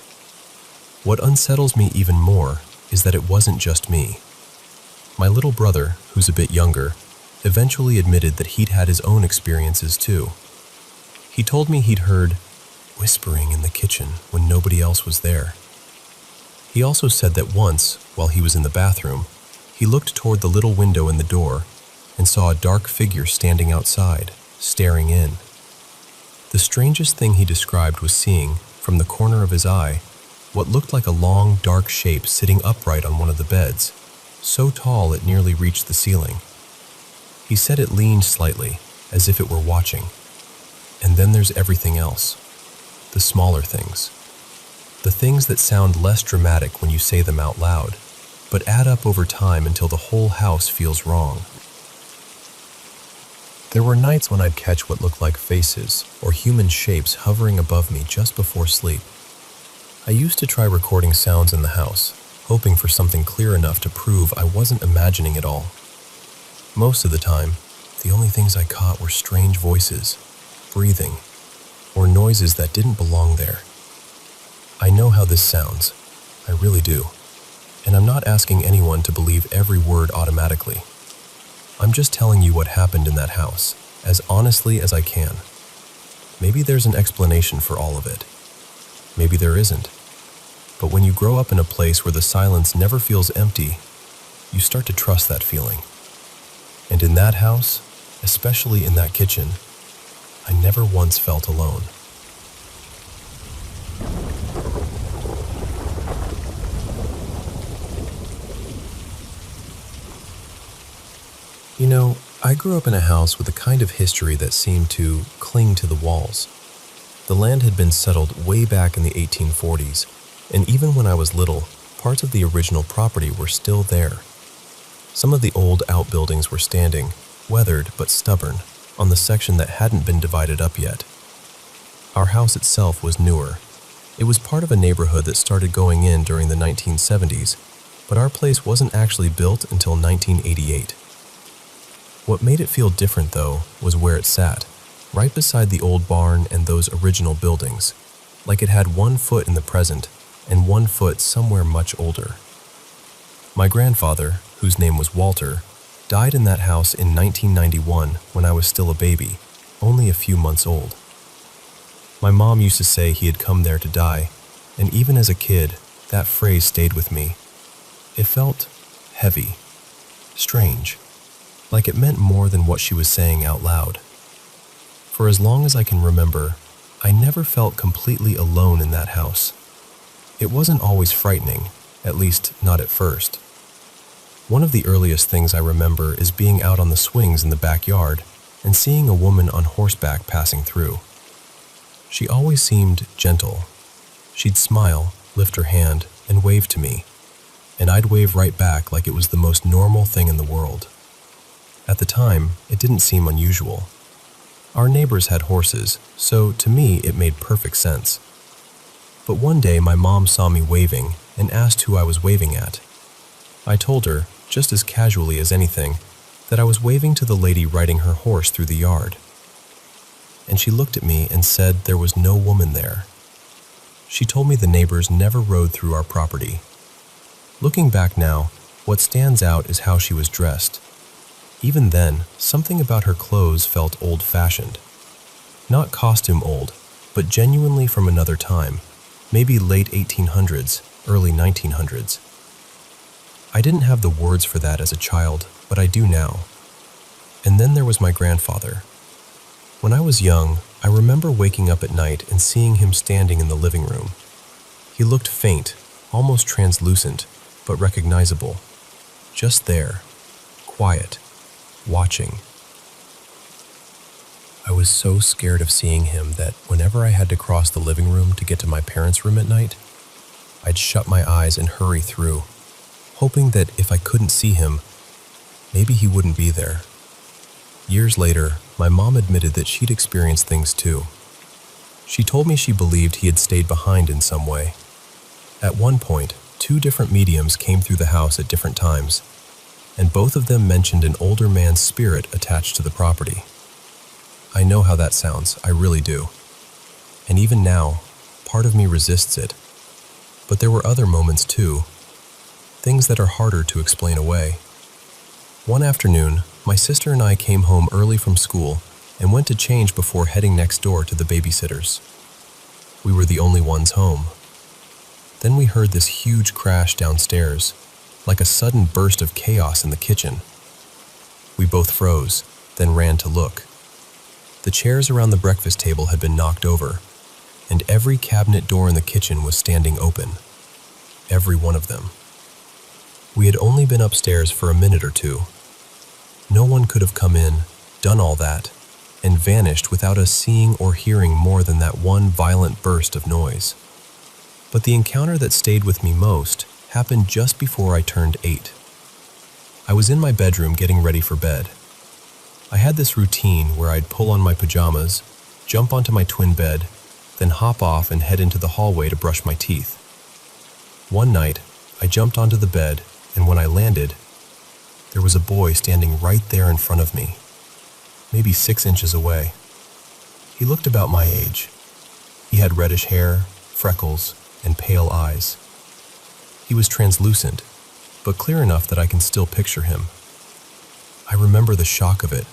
What unsettles me even more is that it wasn't just me. My little brother, who's a bit younger, eventually admitted that he'd had his own experiences too. He told me he'd heard whispering in the kitchen when nobody else was there. He also said that once, while he was in the bathroom, he looked toward the little window in the door and saw a dark figure standing outside, staring in. The strangest thing he described was seeing, from the corner of his eye, what looked like a long, dark shape sitting upright on one of the beds, so tall it nearly reached the ceiling. He said it leaned slightly, as if it were watching. And then there's everything else. The smaller things. The things that sound less dramatic when you say them out loud, but add up over time until the whole house feels wrong. There were nights when I'd catch what looked like faces or human shapes hovering above me just before sleep. I used to try recording sounds in the house, hoping for something clear enough to prove I wasn't imagining it all. Most of the time, the only things I caught were strange voices, breathing, or noises that didn't belong there. I know how this sounds. I really do. And I'm not asking anyone to believe every word automatically. I'm just telling you what happened in that house, as honestly as I can. Maybe there's an explanation for all of it. Maybe there isn't. But when you grow up in a place where the silence never feels empty, you start to trust that feeling. And in that house, especially in that kitchen, I never once felt alone. You know, I grew up in a house with a kind of history that seemed to cling to the walls. The land had been settled way back in the 1840s, and even when I was little, parts of the original property were still there. Some of the old outbuildings were standing, weathered but stubborn, on the section that hadn't been divided up yet. Our house itself was newer. It was part of a neighborhood that started going in during the 1970s, but our place wasn't actually built until 1988. What made it feel different, though, was where it sat, right beside the old barn and those original buildings, like it had 1 foot in the present and 1 foot somewhere much older. My grandfather, whose name was Walter, died in that house in 1991 when I was still a baby, only a few months old. My mom used to say he had come there to die, and even as a kid, that phrase stayed with me. It felt heavy, strange. like it meant more than what she was saying out loud. For as long as I can remember, I never felt completely alone in that house. It wasn't always frightening, at least not at first. One of the earliest things I remember is being out on the swings in the backyard and seeing a woman on horseback passing through. She always seemed gentle. She'd smile, lift her hand, and wave to me, and I'd wave right back like it was the most normal thing in the world. At the time, it didn't seem unusual. Our neighbors had horses, so to me it made perfect sense. But one day my mom saw me waving and asked who I was waving at. I told her, just as casually as anything, that I was waving to the lady riding her horse through the yard. And she looked at me and said there was no woman there. She told me the neighbors never rode through our property. Looking back now, what stands out is how she was dressed. Even then, something about her clothes felt old-fashioned. Not costume old, but genuinely from another time, maybe late 1800s, early 1900s. I didn't have the words for that as a child, but I do now. And then there was my grandfather. When I was young, I remember waking up at night and seeing him standing in the living room. He looked faint, almost translucent, but recognizable. Just there, quiet, watching. I was so scared of seeing him that whenever I had to cross the living room to get to my parents' room at night, I'd shut my eyes and hurry through, hoping that if I couldn't see him, maybe he wouldn't be there. Years later, my mom admitted that she'd experienced things too. She told me she believed he had stayed behind in some way. At one point, 2 different mediums came through the house at different times, and both of them mentioned an older man's spirit attached to the property. I know how that sounds, I really do. And even now, part of me resists it. But there were other moments too, things that are harder to explain away. One afternoon, my sister and I came home early from school and went to change before heading next door to the babysitters. We were the only ones home. Then we heard this huge crash downstairs, like a sudden burst of chaos in the kitchen. We both froze, then ran to look. The chairs around the breakfast table had been knocked over, and every cabinet door in the kitchen was standing open. Every one of them. We had only been upstairs for a minute or two. No one could have come in, done all that, and vanished without us seeing or hearing more than that one violent burst of noise. But the encounter that stayed with me most happened just before I turned 8. I was in my bedroom getting ready for bed. I had this routine where I'd pull on my pajamas, jump onto my twin bed, then hop off and head into the hallway to brush my teeth. One night, I jumped onto the bed, and when I landed, there was a boy standing right there in front of me, maybe 6 inches away. He looked about my age. He had reddish hair, freckles, and pale eyes. He was translucent, but clear enough that I can still picture him. I remember the shock of it,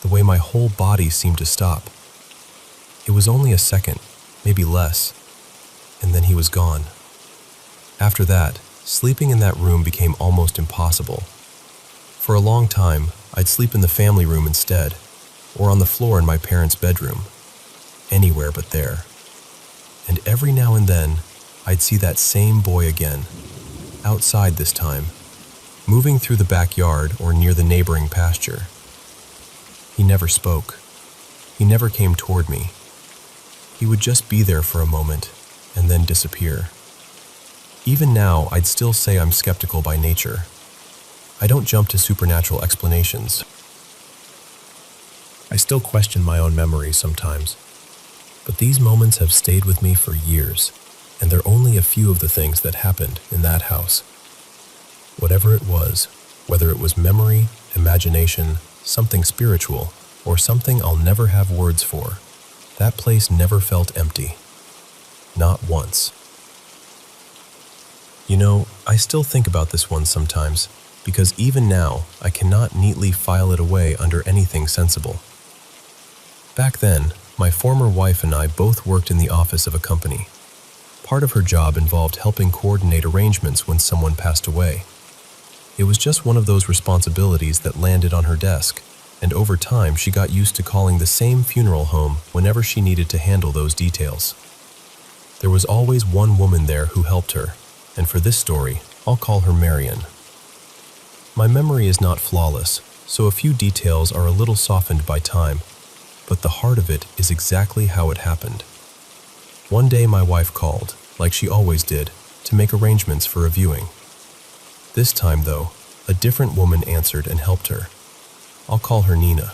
the way my whole body seemed to stop. It was only a second, maybe less, and then he was gone. After that, sleeping in that room became almost impossible. For a long time, I'd sleep in the family room instead, or on the floor in my parents' bedroom, anywhere but there. And every now and then, I'd see that same boy again, outside this time, moving through the backyard or near the neighboring pasture. He never spoke. He never came toward me. He would just be there for a moment and then disappear. Even now, I'd still say I'm skeptical by nature. I don't jump to supernatural explanations. I still question my own memories sometimes, but these moments have stayed with me for years, and they're only a few of the things that happened in that house. Whatever it was, whether it was memory, imagination, something spiritual, or something I'll never have words for, that place never felt empty. Not once. You know, I still think about this one sometimes, because even now, I cannot neatly file it away under anything sensible. Back then, my former wife and I both worked in the office of a company. Part of her job involved helping coordinate arrangements when someone passed away. It was just one of those responsibilities that landed on her desk, and over time she got used to calling the same funeral home whenever she needed to handle those details. There was always one woman there who helped her, and for this story, I'll call her Marion. My memory is not flawless, so a few details are a little softened by time, but the heart of it is exactly how it happened. One day my wife called, like she always did, to make arrangements for a viewing. This time, though, a different woman answered and helped her. I'll call her Nina.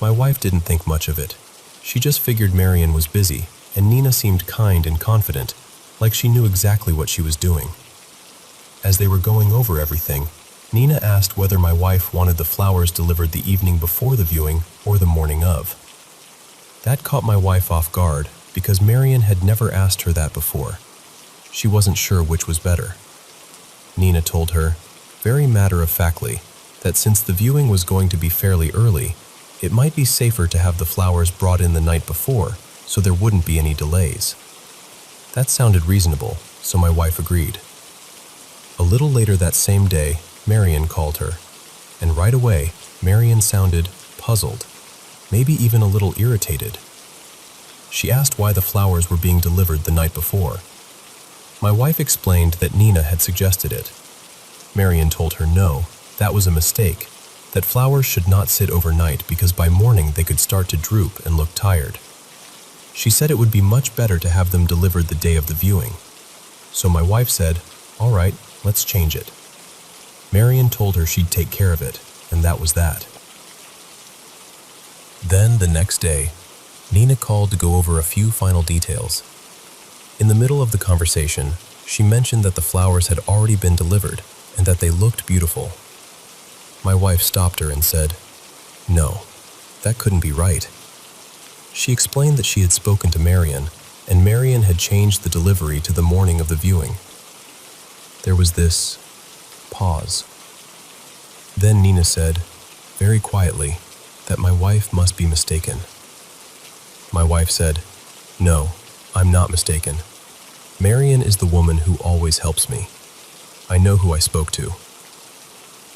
My wife didn't think much of it. She just figured Marion was busy, and Nina seemed kind and confident, like she knew exactly what she was doing. As they were going over everything, Nina asked whether my wife wanted the flowers delivered the evening before the viewing or the morning of. That caught my wife off guard because Marion had never asked her that before. She wasn't sure which was better. Nina told her, very matter-of-factly, that since the viewing was going to be fairly early, it might be safer to have the flowers brought in the night before so there wouldn't be any delays. That sounded reasonable, so my wife agreed. A little later that same day, Marion called her, and right away, Marion sounded puzzled, maybe even a little irritated. She asked why the flowers were being delivered the night before. My wife explained that Nina had suggested it. Marion told her no, that was a mistake, that flowers should not sit overnight because by morning they could start to droop and look tired. She said it would be much better to have them delivered the day of the viewing. So my wife said, all right, let's change it. Marion told her she'd take care of it, and that was that. Then, the next day, Nina called to go over a few final details. In the middle of the conversation, she mentioned that the flowers had already been delivered and that they looked beautiful. My wife stopped her and said, no, that couldn't be right. She explained that she had spoken to Marion, and Marion had changed the delivery to the morning of the viewing. There was this pause. Then Nina said, very quietly, that my wife must be mistaken. My wife said, no, I'm not mistaken. Marion is the woman who always helps me. I know who I spoke to.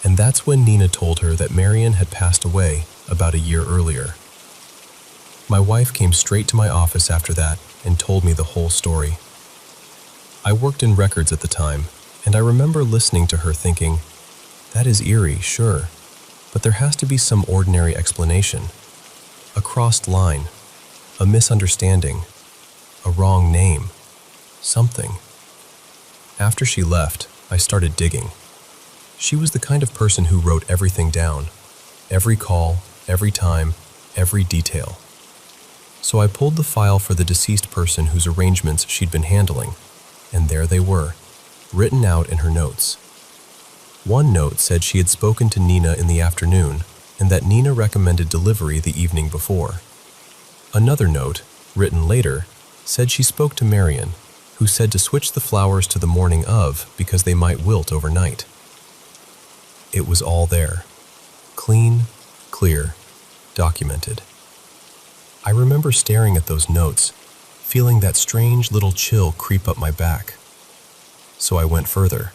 And that's when Nina told her that Marion had passed away about a year earlier. My wife came straight to my office after that and told me the whole story. I worked in records at the time, and I remember listening to her thinking, that is eerie, sure, but there has to be some ordinary explanation. A crossed line, a misunderstanding, a wrong name, something. After she left, I started digging. She was the kind of person who wrote everything down, every call, every time, every detail. So I pulled the file for the deceased person whose arrangements she'd been handling, and there they were, written out in her notes. One note said she had spoken to Nina in the afternoon and that Nina recommended delivery the evening before. Another note, written later, said she spoke to Marion, who said to switch the flowers to the morning of because they might wilt overnight. It was all there. Clean, clear, documented. I remember staring at those notes, feeling that strange little chill creep up my back. So I went further.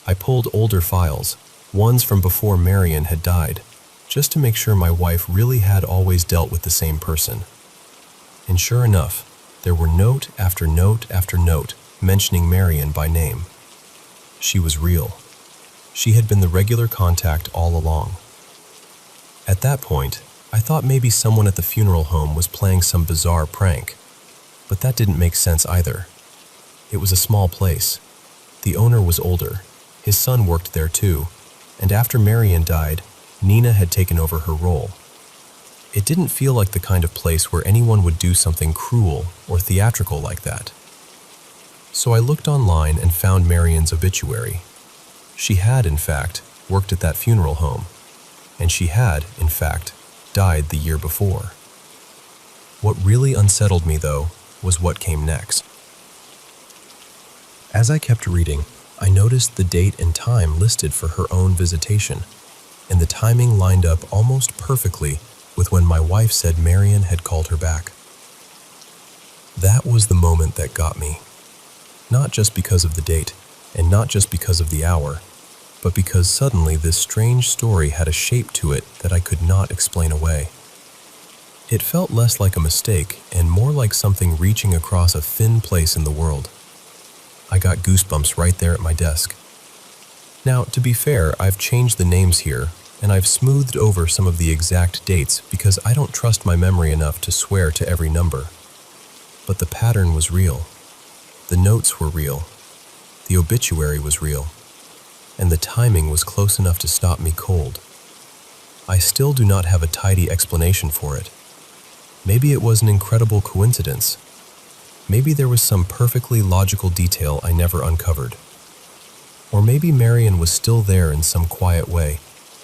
I pulled older files, ones from before Marion had died, just to make sure my wife really had always dealt with the same person. And sure enough, there were note after note after note mentioning Marion by name. She was real. She had been the regular contact all along. At that point, I thought maybe someone at the funeral home was playing some bizarre prank, but that didn't make sense either. It was a small place. The owner was older. His son worked there too, and after Marion died, Nina had taken over her role. It didn't feel like the kind of place where anyone would do something cruel or theatrical like that. So I looked online and found Marion's obituary. She had, in fact, worked at that funeral home, and she had, in fact, died the year before. What really unsettled me, though, was what came next. As I kept reading, I noticed the date and time listed for her own visitation, and the timing lined up almost perfectly with when my wife said Marion had called her back. That was the moment that got me. Not just because of the date, and not just because of the hour, but because suddenly this strange story had a shape to it that I could not explain away. It felt less like a mistake and more like something reaching across a thin place in the world. I got goosebumps right there at my desk. Now, to be fair, I've changed the names here, and I've smoothed over some of the exact dates because I don't trust my memory enough to swear to every number. But the pattern was real. The notes were real. The obituary was real. And the timing was close enough to stop me cold. I still do not have a tidy explanation for it. Maybe it was an incredible coincidence. Maybe there was some perfectly logical detail I never uncovered. Or maybe Marion was still there in some quiet way,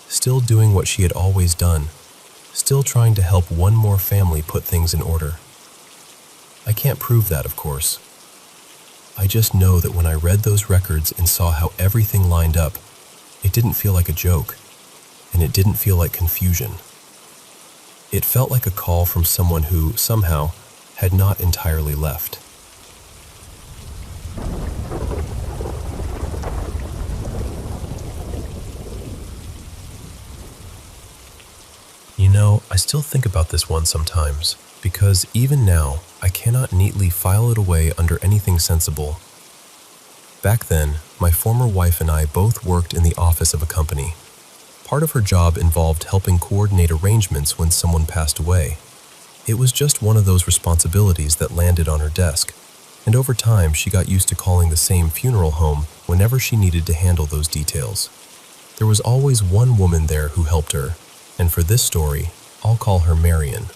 still doing what she had always done, still trying to help one more family put things in order. I can't prove that, of course. I just know that when I read those records and saw how everything lined up, it didn't feel like a joke, and it didn't feel like confusion. It felt like a call from someone who, somehow, had not entirely left. You know, I still think about this one sometimes, because even now, I cannot neatly file it away under anything sensible. Back then, my former wife and I both worked in the office of a company. Part of her job involved helping coordinate arrangements when someone passed away. It was just one of those responsibilities that landed on her desk, and over time she got used to calling the same funeral home whenever she needed to handle those details. There was always one woman there who helped her, and for this story, I'll call her Marion.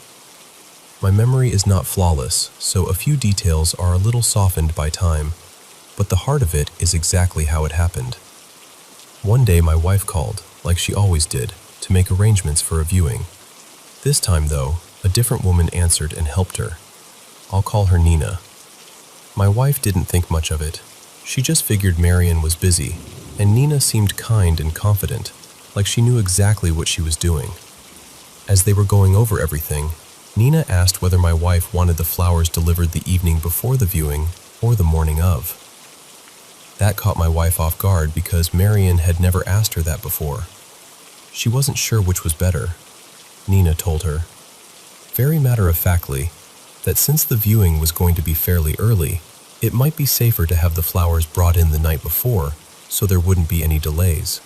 My memory is not flawless, so a few details are a little softened by time, but the heart of it is exactly how it happened. One day my wife called, like she always did, to make arrangements for a viewing. This time, though, a different woman answered and helped her. I'll call her Nina. My wife didn't think much of it. She just figured Marion was busy, and Nina seemed kind and confident, like she knew exactly what she was doing. As they were going over everything, Nina asked whether my wife wanted the flowers delivered the evening before the viewing or the morning of. That caught my wife off guard because Marion had never asked her that before. She wasn't sure which was better. Nina told her, very matter-of-factly, that since the viewing was going to be fairly early, it might be safer to have the flowers brought in the night before so there wouldn't be any delays.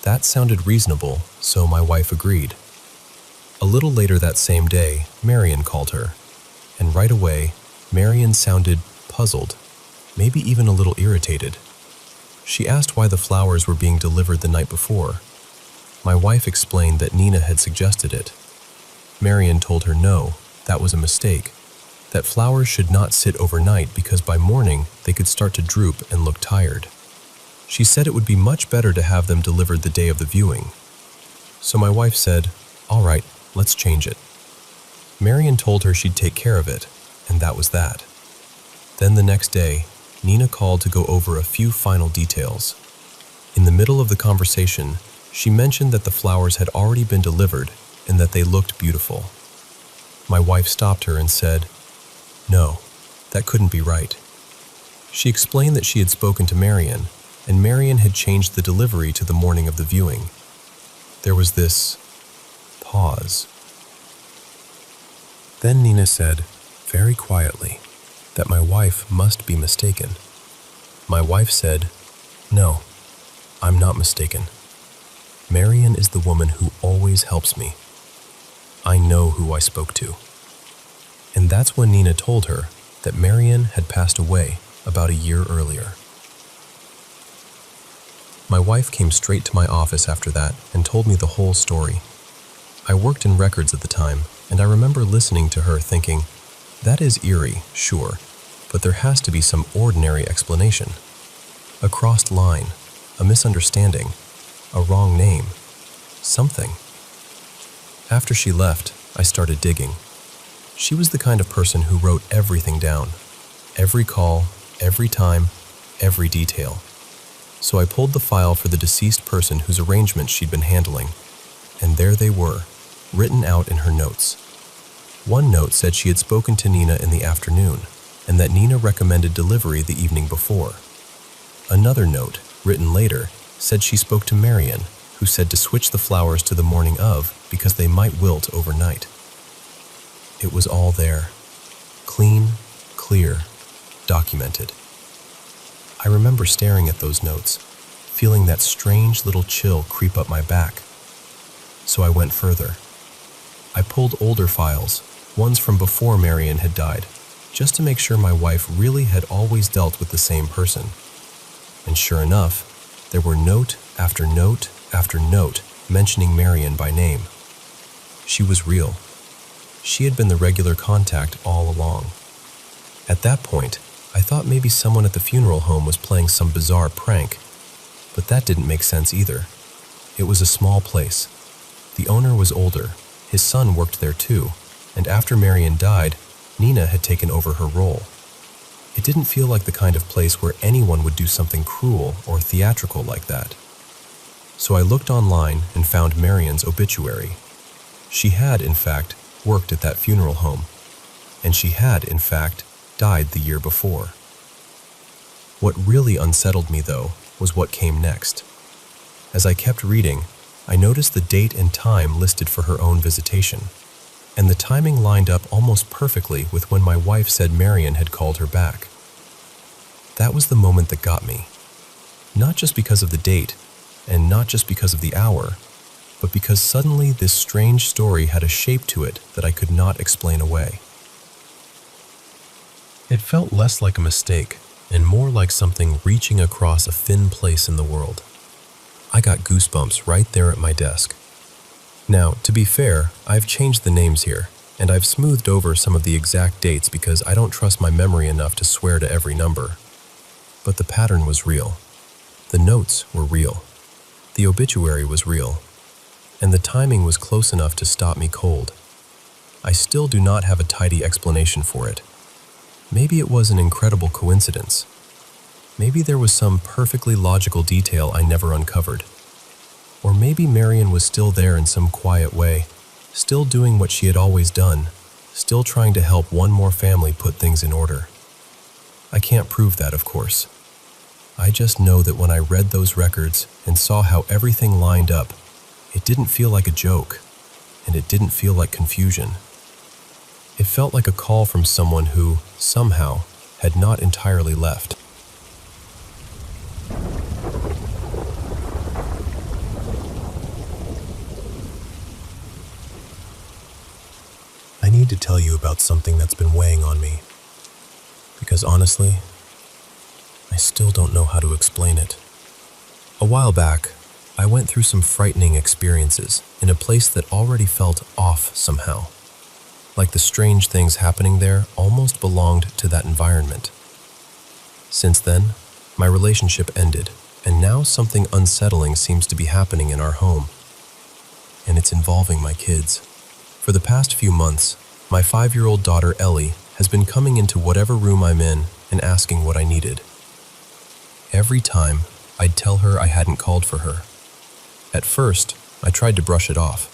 That sounded reasonable, so my wife agreed. A little later that same day, Marion called her, and right away, Marion sounded puzzled, maybe even a little irritated. She asked why the flowers were being delivered the night before. My wife explained that Nina had suggested it. Marion told her no, that was a mistake, that flowers should not sit overnight because by morning they could start to droop and look tired. She said it would be much better to have them delivered the day of the viewing. So my wife said, all right, let's change it. Marion told her she'd take care of it, and that was that. Then the next day, Nina called to go over a few final details. In the middle of the conversation, she mentioned that the flowers had already been delivered and that they looked beautiful. My wife stopped her and said, no, that couldn't be right. She explained that she had spoken to Marion, and Marion had changed the delivery to the morning of the viewing. There was this pause. Then Nina said, very quietly, that my wife must be mistaken. My wife said, no, I'm not mistaken. Marion is the woman who always helps me. I know who I spoke to. And that's when Nina told her that Marion had passed away about a year earlier. My wife came straight to my office after that and told me the whole story. I worked in records at the time, and I remember listening to her thinking, that is eerie, sure, but there has to be some ordinary explanation. A crossed line, a misunderstanding, a wrong name, something. After she left, I started digging. She was the kind of person who wrote everything down. Every call, every time, every detail. So I pulled the file for the deceased person whose arrangements she'd been handling, and there they were, written out in her notes. One note said she had spoken to Nina in the afternoon, and that Nina recommended delivery the evening before. Another note, written later, said she spoke to Marion, who said to switch the flowers to the morning of because they might wilt overnight. It was all there. Clean, clear, documented. I remember staring at those notes, feeling that strange little chill creep up my back. So I went further. I pulled older files, ones from before Marion had died, just to make sure my wife really had always dealt with the same person. And sure enough, there were note after note after note mentioning Marion by name. She was real. She had been the regular contact all along. At that point, I thought maybe someone at the funeral home was playing some bizarre prank, but that didn't make sense either. It was a small place. The owner was older, his son worked there too, and after Marion died, Nina had taken over her role. It didn't feel like the kind of place where anyone would do something cruel or theatrical like that. So I looked online and found Marion's obituary. She had, in fact, worked at that funeral home, and she had, in fact, died the year before. What really unsettled me, though, was what came next. As I kept reading, I noticed the date and time listed for her own visitation, and the timing lined up almost perfectly with when my wife said Marion had called her back. That was the moment that got me. Not just because of the date, and not just because of the hour, but because suddenly this strange story had a shape to it that I could not explain away. It felt less like a mistake, and more like something reaching across a thin place in the world. I got goosebumps right there at my desk. Now, to be fair, I've changed the names here, and I've smoothed over some of the exact dates because I don't trust my memory enough to swear to every number. But the pattern was real. The notes were real. The obituary was real. And the timing was close enough to stop me cold. I still do not have a tidy explanation for it. Maybe it was an incredible coincidence. Maybe there was some perfectly logical detail I never uncovered. Or maybe Marion was still there in some quiet way, still doing what she had always done, still trying to help one more family put things in order. I can't prove that, of course. I just know that when I read those records and saw how everything lined up, it didn't feel like a joke, and it didn't feel like confusion. It felt like a call from someone who, somehow, had not entirely left. I need to tell you about something that's been weighing on me, because honestly, I still don't know how to explain it. A while back, I went through some frightening experiences in a place that already felt off somehow. Like the strange things happening there almost belonged to that environment. Since then, my relationship ended, and now something unsettling seems to be happening in our home. And it's involving my kids. For the past few months, my 5-year-old daughter Ellie has been coming into whatever room I'm in and asking what I needed. Every time, I'd tell her I hadn't called for her. At first, I tried to brush it off.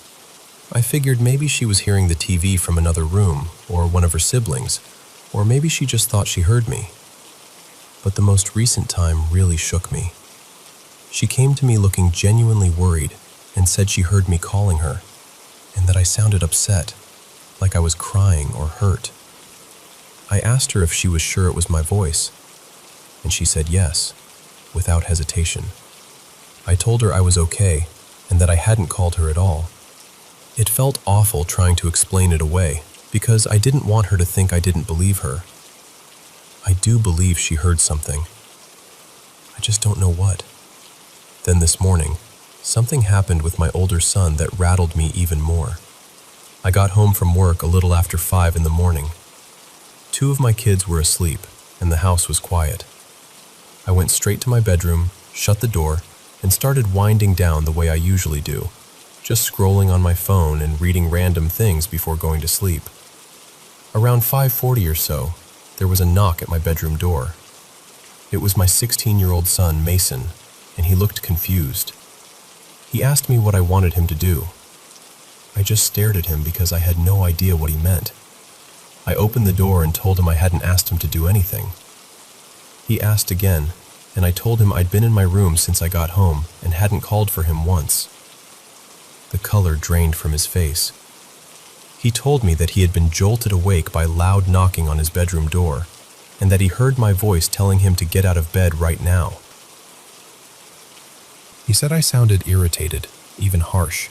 I figured maybe she was hearing the TV from another room, or one of her siblings, or maybe she just thought she heard me. But the most recent time really shook me. She came to me looking genuinely worried and said she heard me calling her, and that I sounded upset, like I was crying or hurt. I asked her if she was sure it was my voice, and she said yes, without hesitation. I told her I was okay, and that I hadn't called her at all. It felt awful trying to explain it away, because I didn't want her to think I didn't believe her. I do believe she heard something. I just don't know what. Then this morning, something happened with my older son that rattled me even more. I got home from work a little after 5 in the morning. 2 of my kids were asleep, and the house was quiet. I went straight to my bedroom, shut the door, and started winding down the way I usually do, just scrolling on my phone and reading random things before going to sleep. Around 5:40 or so, there was a knock at my bedroom door. It was my 16-year-old son, Mason, and he looked confused. He asked me what I wanted him to do. I just stared at him because I had no idea what he meant. I opened the door and told him I hadn't asked him to do anything. He asked again, and I told him I'd been in my room since I got home and hadn't called for him once. The color drained from his face. He told me that he had been jolted awake by loud knocking on his bedroom door, and that he heard my voice telling him to get out of bed right now. He said I sounded irritated, even harsh,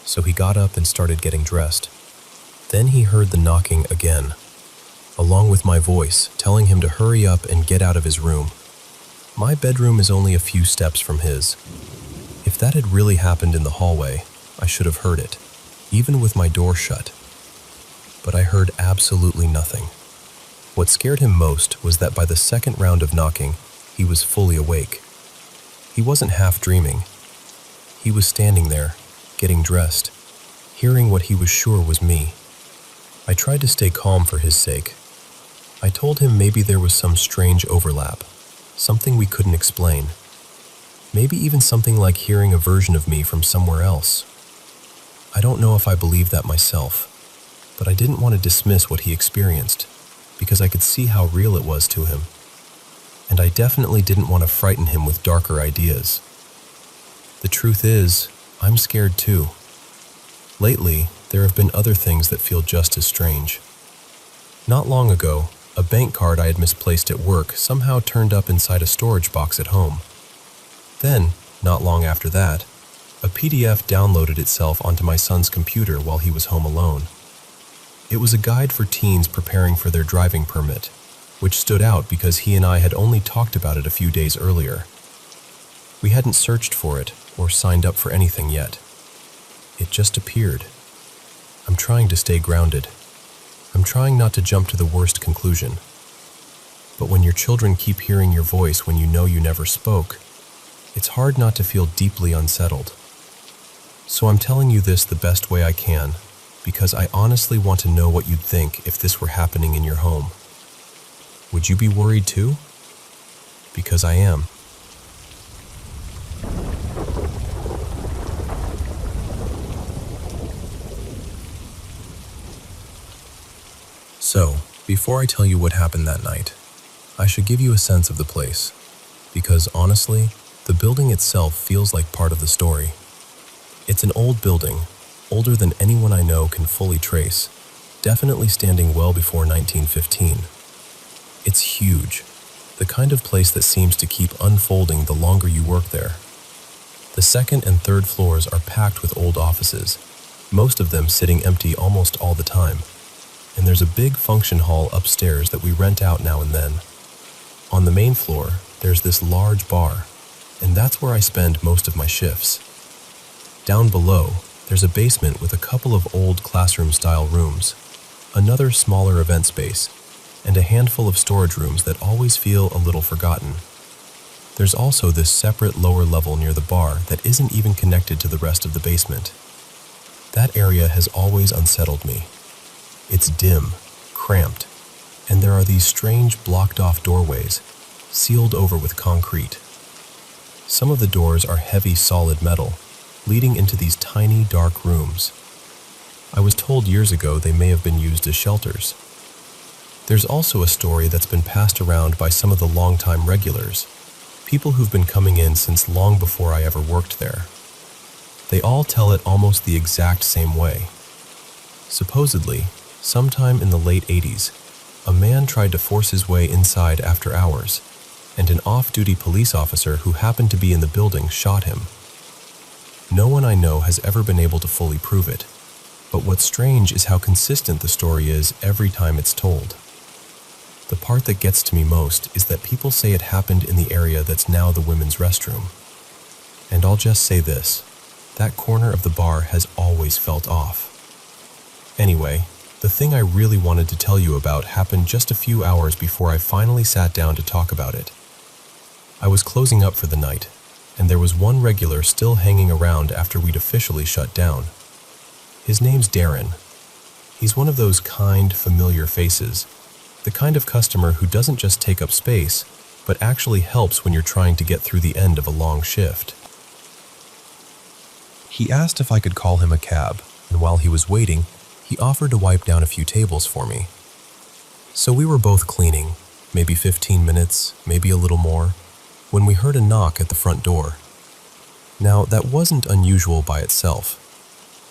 so he got up and started getting dressed. Then he heard the knocking again, along with my voice telling him to hurry up and get out of his room. My bedroom is only a few steps from his. If that had really happened in the hallway, I should have heard it, even with my door shut. But I heard absolutely nothing. What scared him most was that by the second round of knocking, he was fully awake. He wasn't half dreaming. He was standing there, getting dressed, hearing what he was sure was me. I tried to stay calm for his sake. I told him maybe there was some strange overlap, something we couldn't explain. Maybe even something like hearing a version of me from somewhere else. I don't know if I believed that myself, but I didn't want to dismiss what he experienced, because I could see how real it was to him. And I definitely didn't want to frighten him with darker ideas. The truth is, I'm scared too. Lately, there have been other things that feel just as strange. Not long ago, a bank card I had misplaced at work somehow turned up inside a storage box at home. Then, not long after that, a PDF downloaded itself onto my son's computer while he was home alone. It was a guide for teens preparing for their driving permit, which stood out because he and I had only talked about it a few days earlier. We hadn't searched for it or signed up for anything yet. It just appeared. I'm trying to stay grounded. I'm trying not to jump to the worst conclusion. But when your children keep hearing your voice when you know you never spoke, it's hard not to feel deeply unsettled. So I'm telling you this the best way I can, because I honestly want to know what you'd think if this were happening in your home. Would you be worried too? Because I am. So, before I tell you what happened that night, I should give you a sense of the place, because honestly, the building itself feels like part of the story. It's an old building, older than anyone I know can fully trace, definitely standing well before 1915. It's huge, the kind of place that seems to keep unfolding the longer you work there. The second and third floors are packed with old offices, most of them sitting empty almost all the time. And there's a big function hall upstairs that we rent out now and then. On the main floor, there's this large bar, and that's where I spend most of my shifts. Down below, there's a basement with a couple of old classroom-style rooms, another smaller event space, and a handful of storage rooms that always feel a little forgotten. There's also this separate lower level near the bar that isn't even connected to the rest of the basement. That area has always unsettled me. It's dim, cramped, and there are these strange blocked-off doorways, sealed over with concrete. Some of the doors are heavy solid metal, leading into these tiny dark rooms. I was told years ago they may have been used as shelters. There's also a story that's been passed around by some of the longtime regulars, people who've been coming in since long before I ever worked there. They all tell it almost the exact same way. Supposedly, sometime in the late 80s, a man tried to force his way inside after hours, and an off-duty police officer who happened to be in the building shot him. No one I know has ever been able to fully prove it, but what's strange is how consistent the story is every time it's told. The part that gets to me most is that people say it happened in the area that's now the women's restroom. And I'll just say this, that corner of the bar has always felt off. Anyway, the thing I really wanted to tell you about happened just a few hours before I finally sat down to talk about it. I was closing up for the night, and there was one regular still hanging around after we'd officially shut down. His name's Darren. He's one of those kind, familiar faces, the kind of customer who doesn't just take up space, but actually helps when you're trying to get through the end of a long shift. He asked if I could call him a cab, and while he was waiting, he offered to wipe down a few tables for me. So we were both cleaning, maybe 15 minutes, maybe a little more, when we heard a knock at the front door. Now, that wasn't unusual by itself.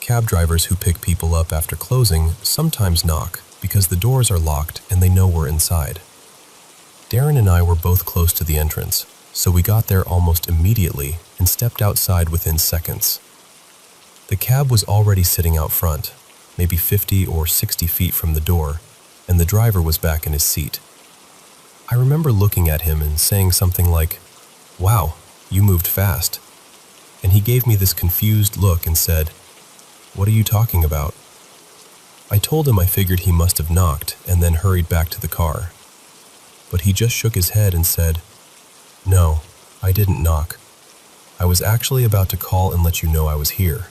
Cab drivers who pick people up after closing sometimes knock because the doors are locked and they know we're inside. Darren and I were both close to the entrance, so we got there almost immediately and stepped outside within seconds. The cab was already sitting out front, maybe 50 or 60 feet from the door, and the driver was back in his seat. I remember looking at him and saying something like, "Wow, you moved fast." And he gave me this confused look and said, "What are you talking about?" I told him I figured he must have knocked and then hurried back to the car. But he just shook his head and said, "No, I didn't knock. I was actually about to call and let you know I was here."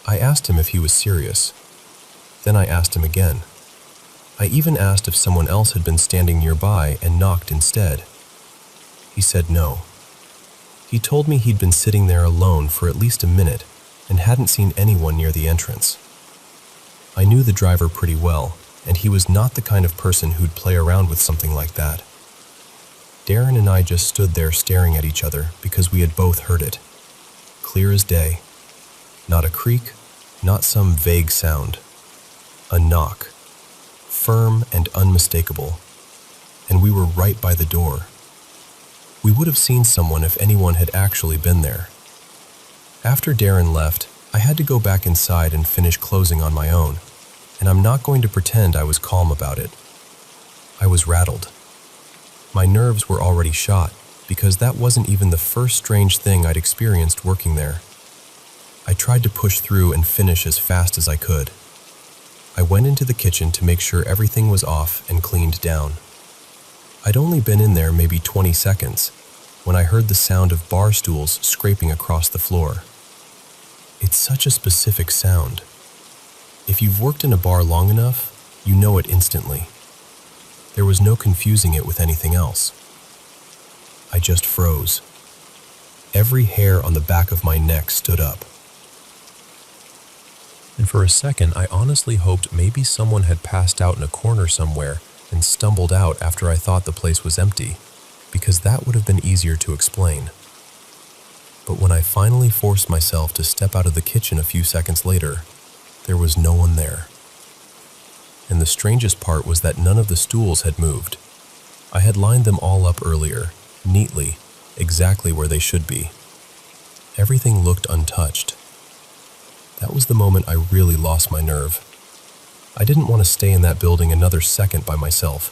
I asked him if he was serious. Then I asked him again. I even asked if someone else had been standing nearby and knocked instead. He said no. He told me he'd been sitting there alone for at least a minute and hadn't seen anyone near the entrance. I knew the driver pretty well, and he was not the kind of person who'd play around with something like that. Darren and I just stood there staring at each other because we had both heard it. Clear as day. Not a creak, not some vague sound. A knock. Firm and unmistakable. And we were right by the door. We would have seen someone if anyone had actually been there. After Darren left, I had to go back inside and finish closing on my own, and I'm not going to pretend I was calm about it. I was rattled. My nerves were already shot because that wasn't even the first strange thing I'd experienced working there. I tried to push through and finish as fast as I could. I went into the kitchen to make sure everything was off and cleaned down. I'd only been in there maybe 20 seconds when I heard the sound of bar stools scraping across the floor. It's such a specific sound. If you've worked in a bar long enough, you know it instantly. There was no confusing it with anything else. I just froze. Every hair on the back of my neck stood up. And for a second, I honestly hoped maybe someone had passed out in a corner somewhere and stumbled out after I thought the place was empty, because that would have been easier to explain. But when I finally forced myself to step out of the kitchen a few seconds later, there was no one there. And the strangest part was that none of the stools had moved. I had lined them all up earlier, neatly, exactly where they should be. Everything looked untouched. That was the moment I really lost my nerve. I didn't want to stay in that building another second by myself.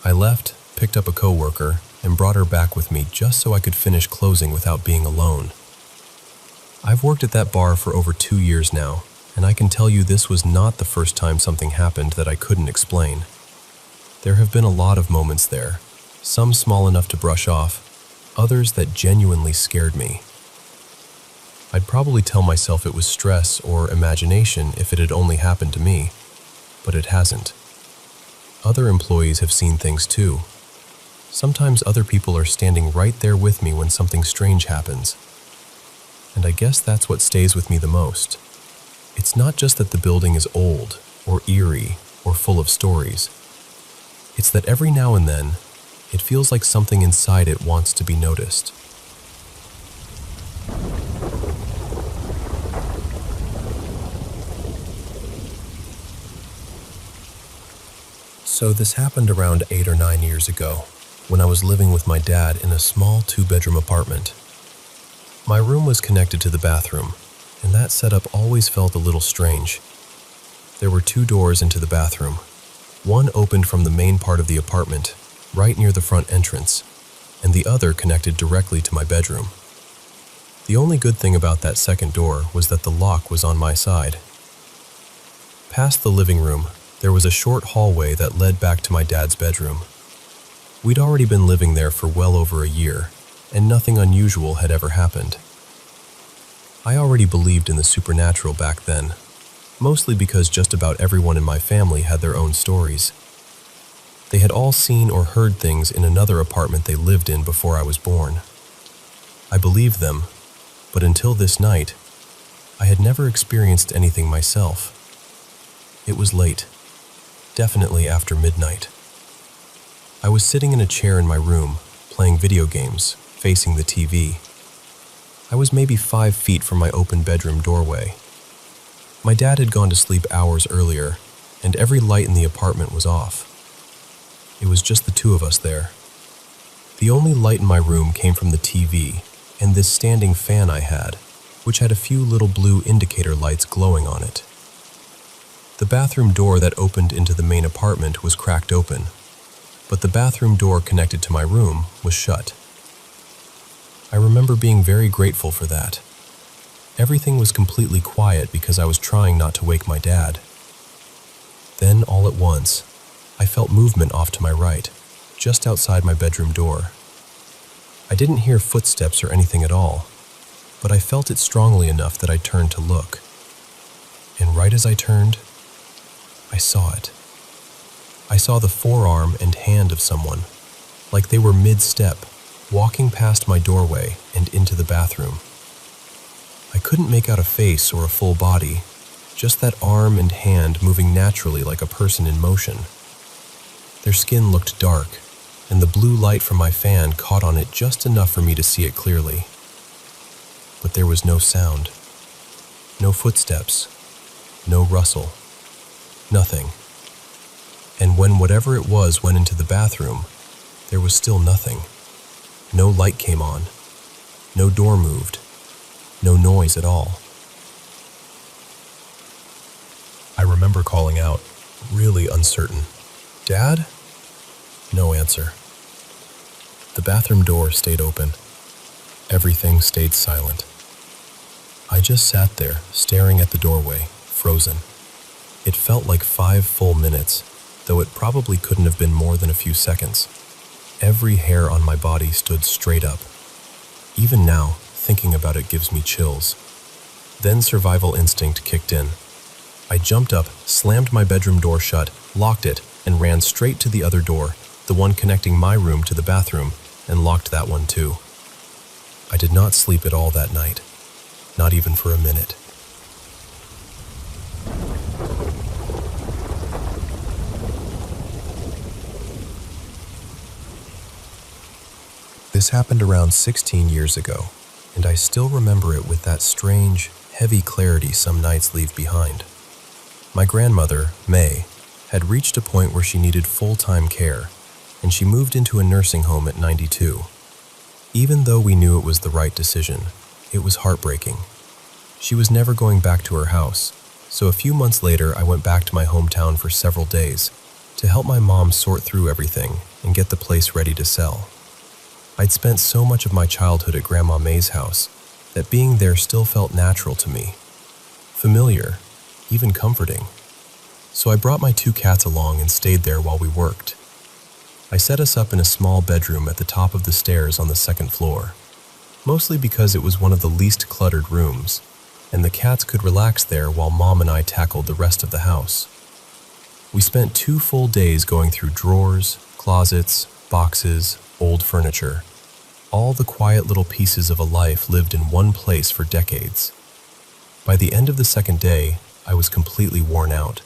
I left, picked up a coworker, and brought her back with me just so I could finish closing without being alone. I've worked at that bar for over 2 years now, and I can tell you this was not the first time something happened that I couldn't explain. There have been a lot of moments there, some small enough to brush off, others that genuinely scared me. I'd probably tell myself it was stress or imagination if it had only happened to me, but it hasn't. Other employees have seen things too. Sometimes other people are standing right there with me when something strange happens. And I guess that's what stays with me the most. It's not just that the building is old, or eerie, or full of stories. It's that every now and then, it feels like something inside it wants to be noticed. So this happened around 8 or 9 years ago, when I was living with my dad in a small 2-bedroom apartment. My room was connected to the bathroom, and that setup always felt a little strange. There were 2 doors into the bathroom. One opened from the main part of the apartment, right near the front entrance, and the other connected directly to my bedroom. The only good thing about that second door was that the lock was on my side. Past the living room, there was a short hallway that led back to my dad's bedroom. We'd already been living there for well over a year, and nothing unusual had ever happened. I already believed in the supernatural back then, mostly because just about everyone in my family had their own stories. They had all seen or heard things in another apartment they lived in before I was born. I believed them, but until this night, I had never experienced anything myself. It was late, definitely after midnight. I was sitting in a chair in my room, playing video games, facing the TV. I was maybe 5 feet from my open bedroom doorway. My dad had gone to sleep hours earlier, and every light in the apartment was off. It was just the two of us there. The only light in my room came from the TV and this standing fan I had, which had a few little blue indicator lights glowing on it. The bathroom door that opened into the main apartment was cracked open, but the bathroom door connected to my room was shut. I remember being very grateful for that. Everything was completely quiet because I was trying not to wake my dad. Then, all at once, I felt movement off to my right, just outside my bedroom door. I didn't hear footsteps or anything at all, but I felt it strongly enough that I turned to look. And right as I turned, I saw it. I saw the forearm and hand of someone, like they were mid-step, walking past my doorway and into the bathroom. I couldn't make out a face or a full body, just that arm and hand moving naturally like a person in motion. Their skin looked dark, and the blue light from my fan caught on it just enough for me to see it clearly. But there was no sound, no footsteps, no rustle, nothing. And when whatever it was went into the bathroom, there was still nothing. No light came on, no door moved, no noise at all. I remember calling out, really uncertain, "Dad?" No answer. The bathroom door stayed open. Everything stayed silent. I just sat there, staring at the doorway, frozen. It felt like 5 full minutes, though it probably couldn't have been more than a few seconds. Every hair on my body stood straight up. Even now, thinking about it gives me chills. Then survival instinct kicked in. I jumped up, slammed my bedroom door shut, locked it, and ran straight to the other door, the one connecting my room to the bathroom, and locked that one too. I did not sleep at all that night, not even for a minute. This happened around 16 years ago, and I still remember it with that strange, heavy clarity some nights leave behind. My grandmother, May, had reached a point where she needed full-time care, and she moved into a nursing home at 92. Even though we knew it was the right decision, it was heartbreaking. She was never going back to her house, so a few months later I went back to my hometown for several days to help my mom sort through everything and get the place ready to sell. I'd spent so much of my childhood at Grandma May's house that being there still felt natural to me, familiar, even comforting. So I brought my 2 cats along and stayed there while we worked. I set us up in a small bedroom at the top of the stairs on the 2nd floor, mostly because it was one of the least cluttered rooms, and the cats could relax there while Mom and I tackled the rest of the house. We spent 2 full days going through drawers, closets, boxes, old furniture. All the quiet little pieces of a life lived in one place for decades. By the end of the 2nd day, I was completely worn out.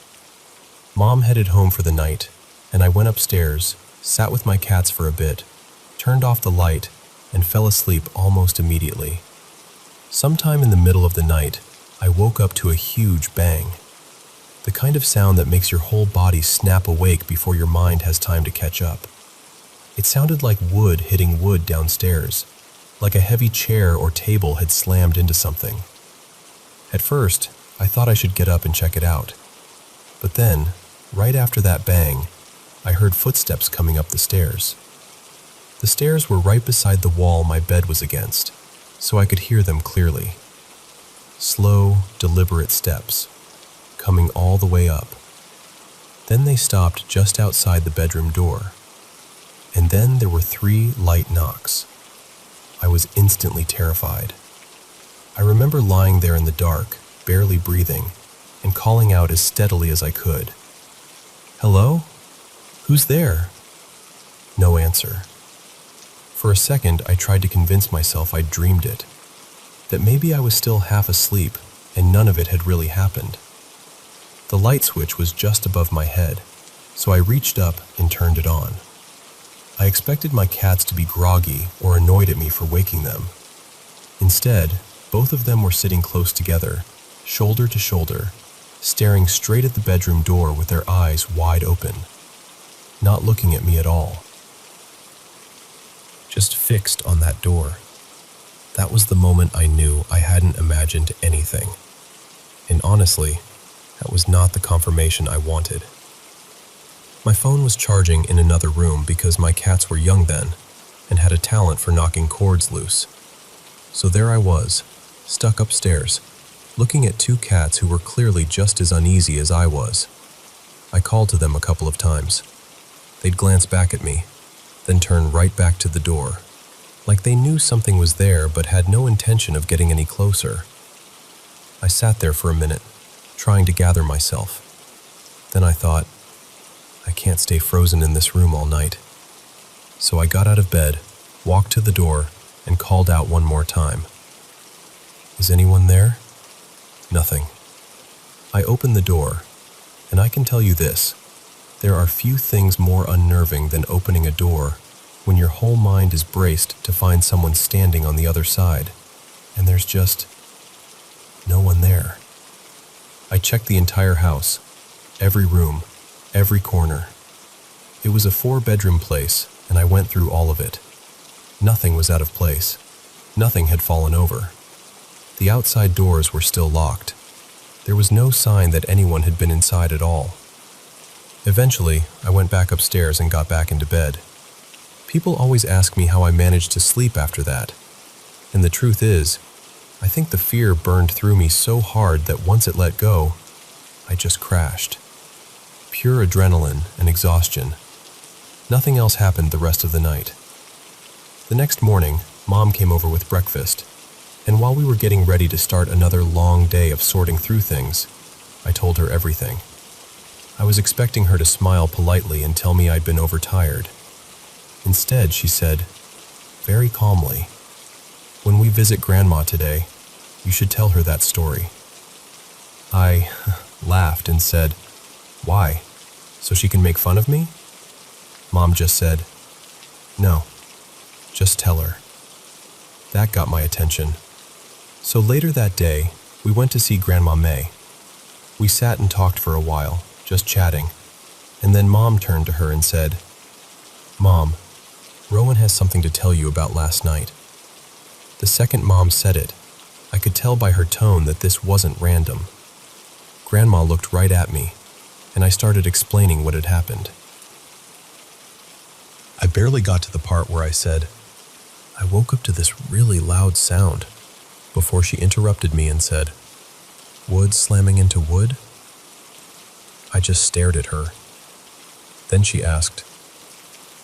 Mom headed home for the night, and I went upstairs, sat with my cats for a bit, turned off the light, and fell asleep almost immediately. Sometime in the middle of the night, I woke up to a huge bang. The kind of sound that makes your whole body snap awake before your mind has time to catch up. It sounded like wood hitting wood downstairs, like a heavy chair or table had slammed into something. At first, I thought I should get up and check it out. But then, right after that bang, I heard footsteps coming up the stairs. The stairs were right beside the wall my bed was against, so I could hear them clearly. Slow, deliberate steps, coming all the way up. Then they stopped just outside the bedroom door. And then there were 3 light knocks. I was instantly terrified. I remember lying there in the dark, barely breathing, and calling out as steadily as I could. "Hello? Who's there?" No answer. For a second, I tried to convince myself I'd dreamed it, that maybe I was still half asleep and none of it had really happened. The light switch was just above my head, so I reached up and turned it on. I expected my cats to be groggy or annoyed at me for waking them. Instead, both of them were sitting close together, shoulder to shoulder, staring straight at the bedroom door with their eyes wide open, not looking at me at all. Just fixed on that door. That was the moment I knew I hadn't imagined anything. And honestly, that was not the confirmation I wanted. My phone was charging in another room because my cats were young then and had a talent for knocking cords loose. So there I was, stuck upstairs, looking at two cats who were clearly just as uneasy as I was. I called to them a couple of times. They'd glance back at me, then turn right back to the door, like they knew something was there but had no intention of getting any closer. I sat there for a minute, trying to gather myself. Then I thought, I can't stay frozen in this room all night. So I got out of bed, walked to the door, and called out one more time. Is anyone there? Nothing. I opened the door, and I can tell you this, there are few things more unnerving than opening a door when your whole mind is braced to find someone standing on the other side, and there's just no one there. I checked the entire house, every room, every corner. It was a 4-bedroom place, and I went through all of it. Nothing was out of place. Nothing had fallen over. The outside doors were still locked. There was no sign that anyone had been inside at all. Eventually, I went back upstairs and got back into bed. People always ask me how I managed to sleep after that. And the truth is, I think the fear burned through me so hard that once it let go, I just crashed. Pure adrenaline and exhaustion. Nothing else happened the rest of the night. The next morning, Mom came over with breakfast, and while we were getting ready to start another long day of sorting through things, I told her everything. I was expecting her to smile politely and tell me I'd been overtired. Instead, she said, very calmly, when we visit Grandma today, you should tell her that story. I laughed and said, why? So she can make fun of me? Mom just said, no, just tell her. That got my attention. So later that day, we went to see Grandma May. We sat and talked for a while, just chatting, and then Mom turned to her and said, Mom, Rowan has something to tell you about last night. The second Mom said it, I could tell by her tone that this wasn't random. Grandma looked right at me, and I started explaining what had happened. I barely got to the part where I said, I woke up to this really loud sound, before she interrupted me and said, wood slamming into wood? I just stared at her. Then she asked,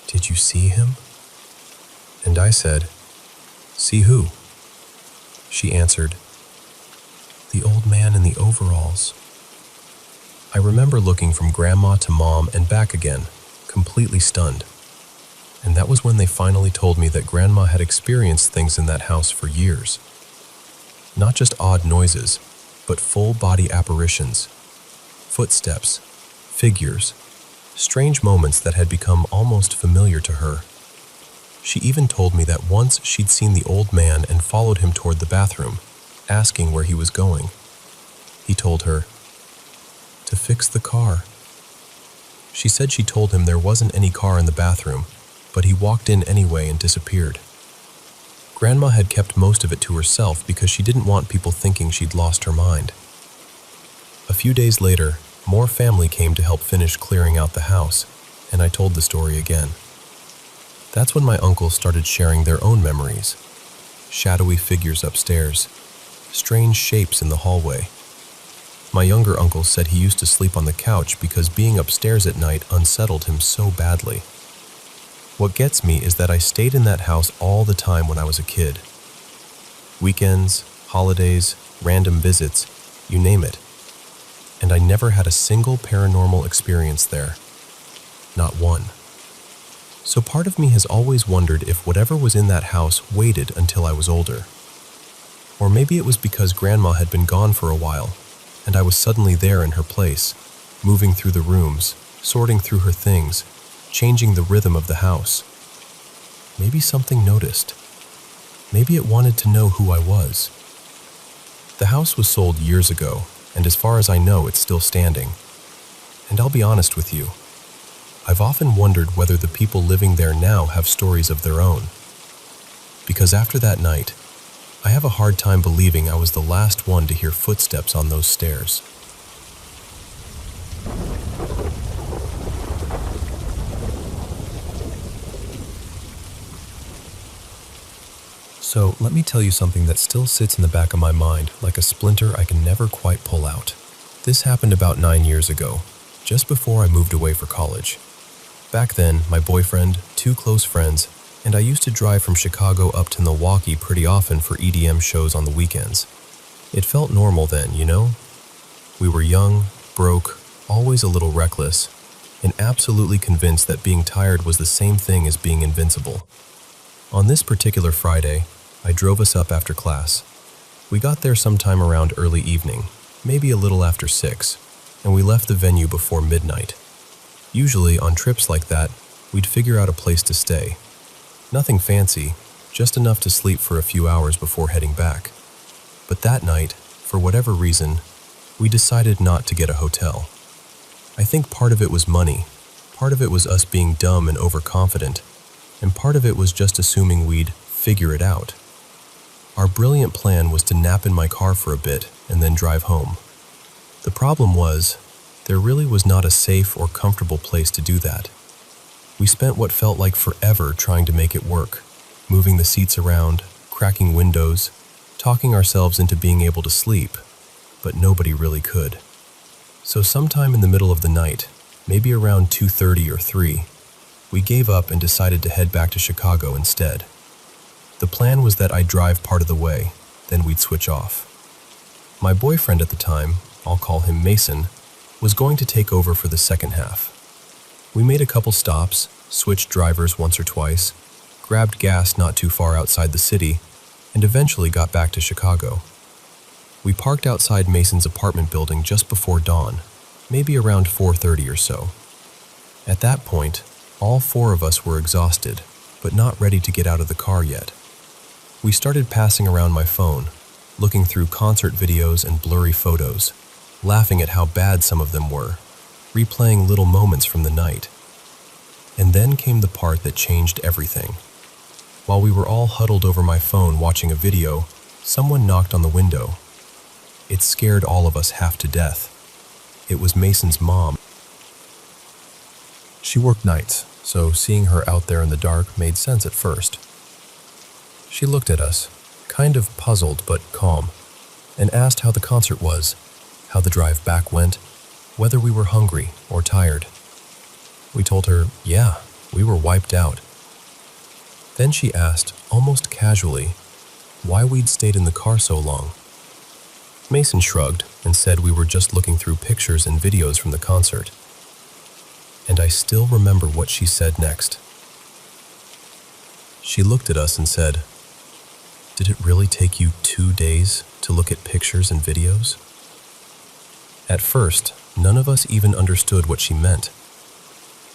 did you see him? And I said, see who? She answered, the old man in the overalls. I remember looking from Grandma to Mom and back again, completely stunned. And that was when they finally told me that Grandma had experienced things in that house for years. Not just odd noises, but full-body apparitions, footsteps, figures, strange moments that had become almost familiar to her. She even told me that once she'd seen the old man and followed him toward the bathroom, asking where he was going. He told her, to fix the car. She said she told him there wasn't any car in the bathroom, but he walked in anyway and disappeared. Grandma had kept most of it to herself because she didn't want people thinking she'd lost her mind. A few days later, more family came to help finish clearing out the house, and I told the story again. That's when my uncles started sharing their own memories. Shadowy figures upstairs, strange shapes in the hallway. My younger uncle said he used to sleep on the couch because being upstairs at night unsettled him so badly. What gets me is that I stayed in that house all the time when I was a kid. Weekends, holidays, random visits, you name it. And I never had a single paranormal experience there. Not one. So part of me has always wondered if whatever was in that house waited until I was older. Or maybe it was because Grandma had been gone for a while, and I was suddenly there in her place, moving through the rooms, sorting through her things, changing the rhythm of the house. maybe something noticed. Maybe it wanted to know who I was. The house was sold years ago, and as far as I know, it's still standing. And I'll be honest with you, I've often wondered whether the people living there now have stories of their own. Because after that night, I have a hard time believing I was the last one to hear footsteps on those stairs. So let me tell you something that still sits in the back of my mind like a splinter I can never quite pull out. This happened about 9 years ago, just before I moved away for college. Back then, my boyfriend, 2 close friends, and I used to drive from Chicago up to Milwaukee pretty often for EDM shows on the weekends. It felt normal then, you know? We were young, broke, always a little reckless, and absolutely convinced that being tired was the same thing as being invincible. On this particular Friday, I drove us up after class. We got there sometime around early evening, maybe a little after 6, and we left the venue before midnight. Usually, on trips like that, we'd figure out a place to stay. Nothing fancy, just enough to sleep for a few hours before heading back. But that night, for whatever reason, we decided not to get a hotel. I think part of it was money, part of it was us being dumb and overconfident, and part of it was just assuming we'd figure it out. Our brilliant plan was to nap in my car for a bit and then drive home. The problem was, there really was not a safe or comfortable place to do that. We spent what felt like forever trying to make it work, moving the seats around, cracking windows, talking ourselves into being able to sleep, but nobody really could. So sometime in the middle of the night, maybe around 2:30 or 3, we gave up and decided to head back to Chicago instead. The plan was that I'd drive part of the way, then we'd switch off. My boyfriend at the time, I'll call him Mason, was going to take over for the second half. We made a couple stops, switched drivers once or twice, grabbed gas not too far outside the city, and eventually got back to Chicago. We parked outside Mason's apartment building just before dawn, maybe around 4:30 or so. At that point, all 4 of us were exhausted, but not ready to get out of the car yet. We started passing around my phone, looking through concert videos and blurry photos, laughing at how bad some of them were, replaying little moments from the night. And then came the part that changed everything. While we were all huddled over my phone watching a video, someone knocked on the window. It scared all of us half to death. It was Mason's mom. She worked nights, so seeing her out there in the dark made sense at first. She looked at us, kind of puzzled but calm, and asked how the concert was, how the drive back went, whether we were hungry or tired. We told her, yeah, we were wiped out. Then she asked, almost casually, why we'd stayed in the car so long. Mason shrugged and said we were just looking through pictures and videos from the concert. And I still remember what she said next. She looked at us and said, "Did it really take you 2 days to look at pictures and videos?" At first, none of us even understood what she meant.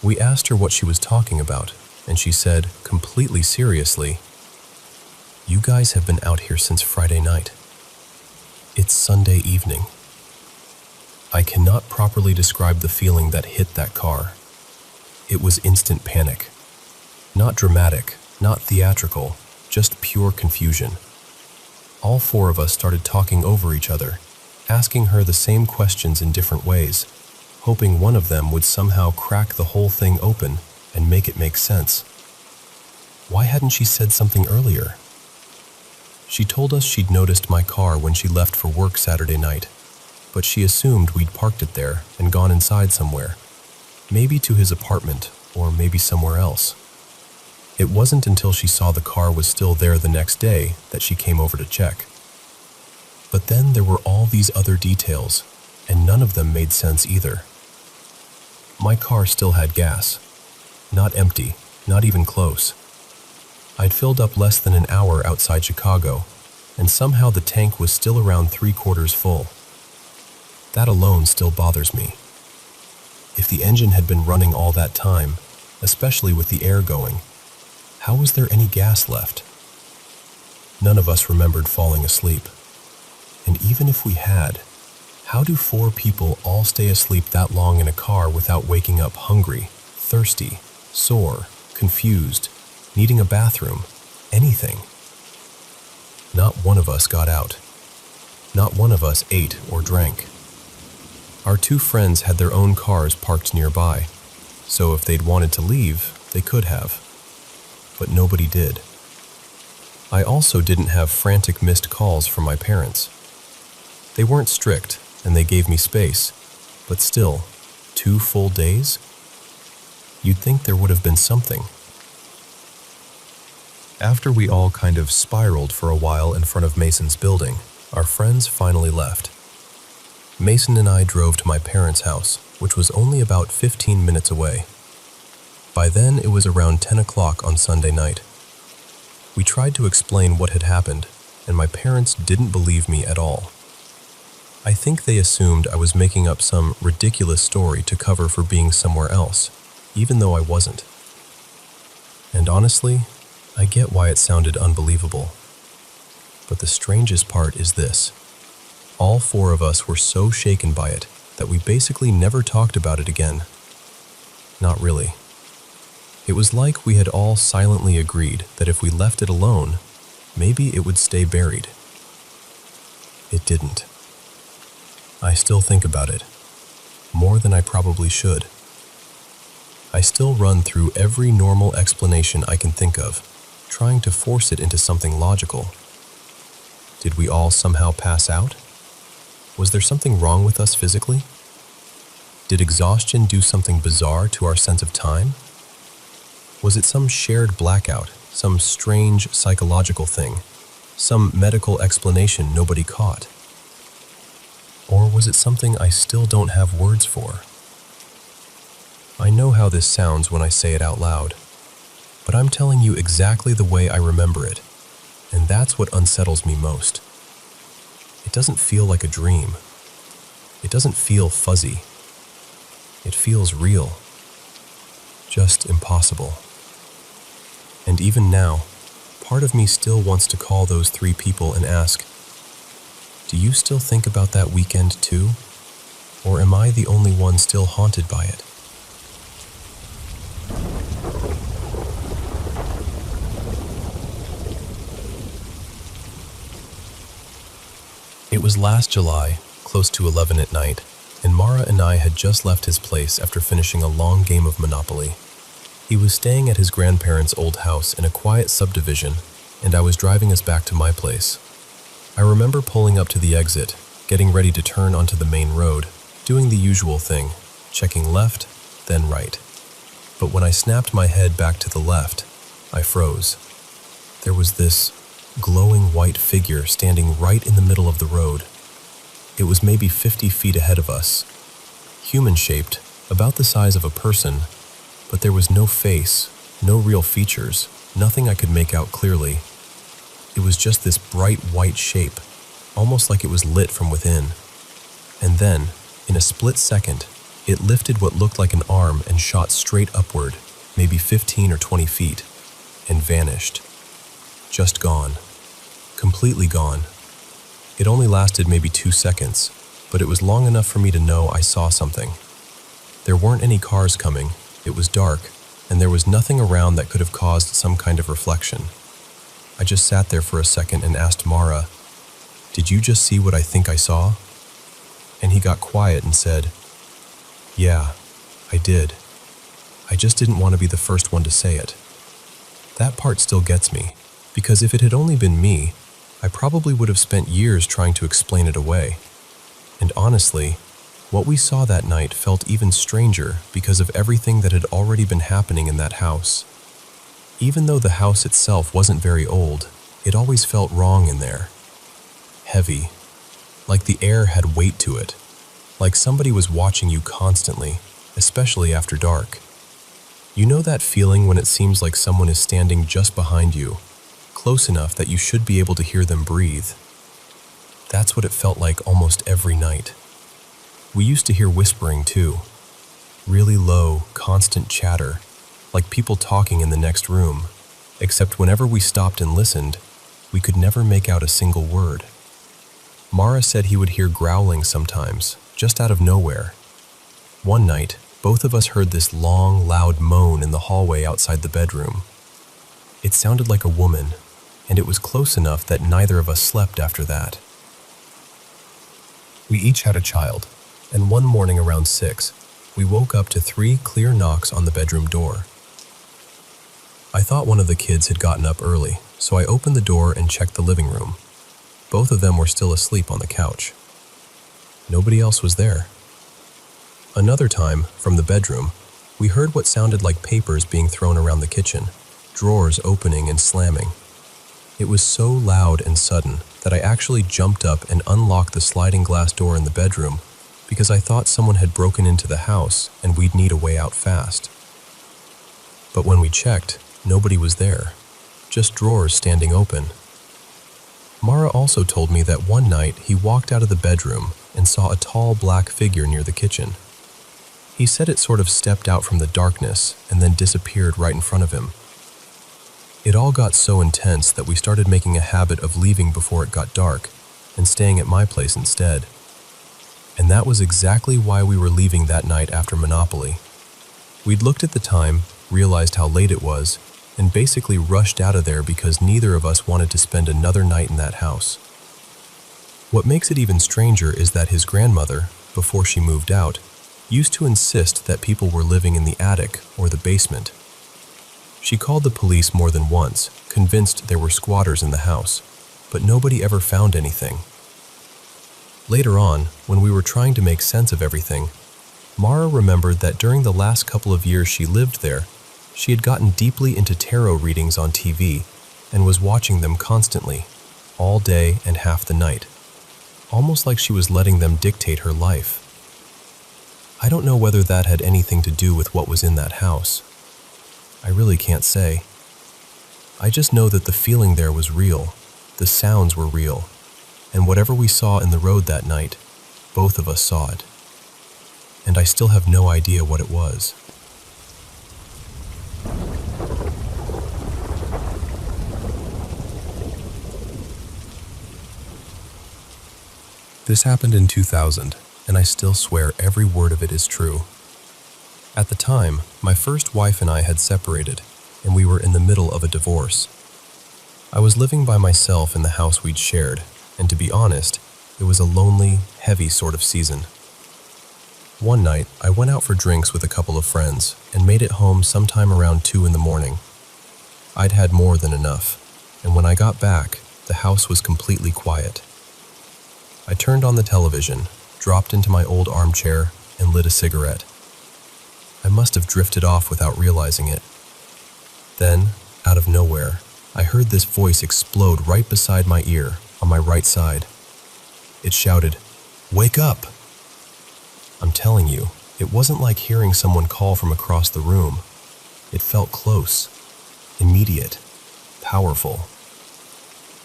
We asked her what she was talking about, and she said, completely seriously, "You guys have been out here since Friday night. It's Sunday evening." I cannot properly describe the feeling that hit that car. It was instant panic. Not dramatic, not theatrical, just pure confusion. All 4 of us started talking over each other, asking her the same questions in different ways, hoping one of them would somehow crack the whole thing open and make it make sense. Why hadn't she said something earlier? She told us she'd noticed my car when she left for work Saturday night, but she assumed we'd parked it there and gone inside somewhere, maybe to his apartment or maybe somewhere else. It wasn't until she saw the car was still there the next day that she came over to check. But then there were all these other details, and none of them made sense either. My car still had gas. Not empty, not even close. I'd filled up less than an hour outside Chicago, and somehow the tank was still around 3/4 full. That alone still bothers me. If the engine had been running all that time, especially with the air going, How was there any gas left? None of us remembered falling asleep. And even if we had, how do 4 people all stay asleep that long in a car without waking up hungry, thirsty, sore, confused, needing a bathroom, anything? Not one of us got out. Not one of us ate or drank. Our 2 friends had their own cars parked nearby, so if they'd wanted to leave, they could have. But nobody did. I also didn't have frantic missed calls from my parents. They weren't strict, and they gave me space, but still, 2 full days? You'd think there would have been something. After we all kind of spiraled for a while in front of Mason's building, our friends finally left. Mason and I drove to my parents' house, which was only about 15 minutes away. By then, it was around 10 o'clock on Sunday night. We tried to explain what had happened, and my parents didn't believe me at all. I think they assumed I was making up some ridiculous story to cover for being somewhere else, even though I wasn't. And honestly, I get why it sounded unbelievable. But the strangest part is this. All 4 of us were so shaken by it that we basically never talked about it again. Not really. It was like we had all silently agreed that if we left it alone, maybe it would stay buried. It didn't. I still think about it, more than I probably should. I still run through every normal explanation I can think of, trying to force it into something logical. Did we all somehow pass out? Was there something wrong with us physically? Did exhaustion do something bizarre to our sense of time? Was it some shared blackout, some strange psychological thing, some medical explanation nobody caught? Or was it something I still don't have words for? I know how this sounds when I say it out loud, but I'm telling you exactly the way I remember it, and that's what unsettles me most. It doesn't feel like a dream. It doesn't feel fuzzy. It feels real. Just impossible. And even now, part of me still wants to call those 3 people and ask, do you still think about that weekend too? Or am I the only one still haunted by it? It was last July, close to 11 at night, and Mara and I had just left his place after finishing a long game of Monopoly. He was staying at his grandparents' old house in a quiet subdivision, and I was driving us back to my place. I remember pulling up to the exit, getting ready to turn onto the main road, doing the usual thing, checking left, then right. But when I snapped my head back to the left, I froze. There was this glowing white figure standing right in the middle of the road. It was maybe 50 feet ahead of us. Human-shaped, about the size of a person, but there was no face, no real features, nothing I could make out clearly. It was just this bright white shape, almost like it was lit from within. And then, in a split second, it lifted what looked like an arm and shot straight upward, maybe 15 or 20 feet, and vanished. Just gone. Completely gone. It only lasted maybe 2 seconds, but it was long enough for me to know I saw something. There weren't any cars coming, it was dark, and there was nothing around that could have caused some kind of reflection. I just sat there for a second and asked Mara, "Did you just see what I think I saw?" And he got quiet and said, "Yeah, I did. I just didn't want to be the first one to say it." That part still gets me, because if it had only been me, I probably would have spent years trying to explain it away. And honestly, what we saw that night felt even stranger because of everything that had already been happening in that house. Even though the house itself wasn't very old, it always felt wrong in there. Heavy, like the air had weight to it, like somebody was watching you constantly, especially after dark. You know that feeling when it seems like someone is standing just behind you, close enough that you should be able to hear them breathe? That's what it felt like almost every night. We used to hear whispering too. Really low, constant chatter, like people talking in the next room, except whenever we stopped and listened, we could never make out a single word. Mara said he would hear growling sometimes, just out of nowhere. One night, both of us heard this long, loud moan in the hallway outside the bedroom. It sounded like a woman, and it was close enough that neither of us slept after that. We each had a child, and one morning around 6, we woke up to 3 clear knocks on the bedroom door. I thought one of the kids had gotten up early, so I opened the door and checked the living room. Both of them were still asleep on the couch. Nobody else was there. Another time, from the bedroom, we heard what sounded like papers being thrown around the kitchen, drawers opening and slamming. It was so loud and sudden that I actually jumped up and unlocked the sliding glass door in the bedroom because I thought someone had broken into the house and we'd need a way out fast. But when we checked, nobody was there, just drawers standing open. Mara also told me that one night he walked out of the bedroom and saw a tall black figure near the kitchen. He said it sort of stepped out from the darkness and then disappeared right in front of him. It all got so intense that we started making a habit of leaving before it got dark and staying at my place instead. And that was exactly why we were leaving that night after Monopoly. We'd looked at the time, realized how late it was, and basically rushed out of there because neither of us wanted to spend another night in that house. What makes it even stranger is that his grandmother, before she moved out, used to insist that people were living in the attic or the basement. She called the police more than once, convinced there were squatters in the house, but nobody ever found anything. Later on, when we were trying to make sense of everything, Mara remembered that during the last couple of years she lived there, she had gotten deeply into tarot readings on TV and was watching them constantly, all day and half the night, almost like she was letting them dictate her life. I don't know whether that had anything to do with what was in that house. I really can't say. I just know that the feeling there was real, the sounds were real, and whatever we saw in the road that night, both of us saw it. And I still have no idea what it was. This happened in 2000, and I still swear every word of it is true. At the time, my first wife and I had separated, and we were in the middle of a divorce. I was living by myself in the house we'd shared, and to be honest, it was a lonely, heavy sort of season. One night, I went out for drinks with a couple of friends and made it home sometime around 2 in the morning. I'd had more than enough, and when I got back, the house was completely quiet. I turned on the television, dropped into my old armchair, and lit a cigarette. I must have drifted off without realizing it. Then, out of nowhere, I heard this voice explode right beside my ear, on my right side. It shouted, "Wake up!" I'm telling you, it wasn't like hearing someone call from across the room. It felt close, immediate, powerful.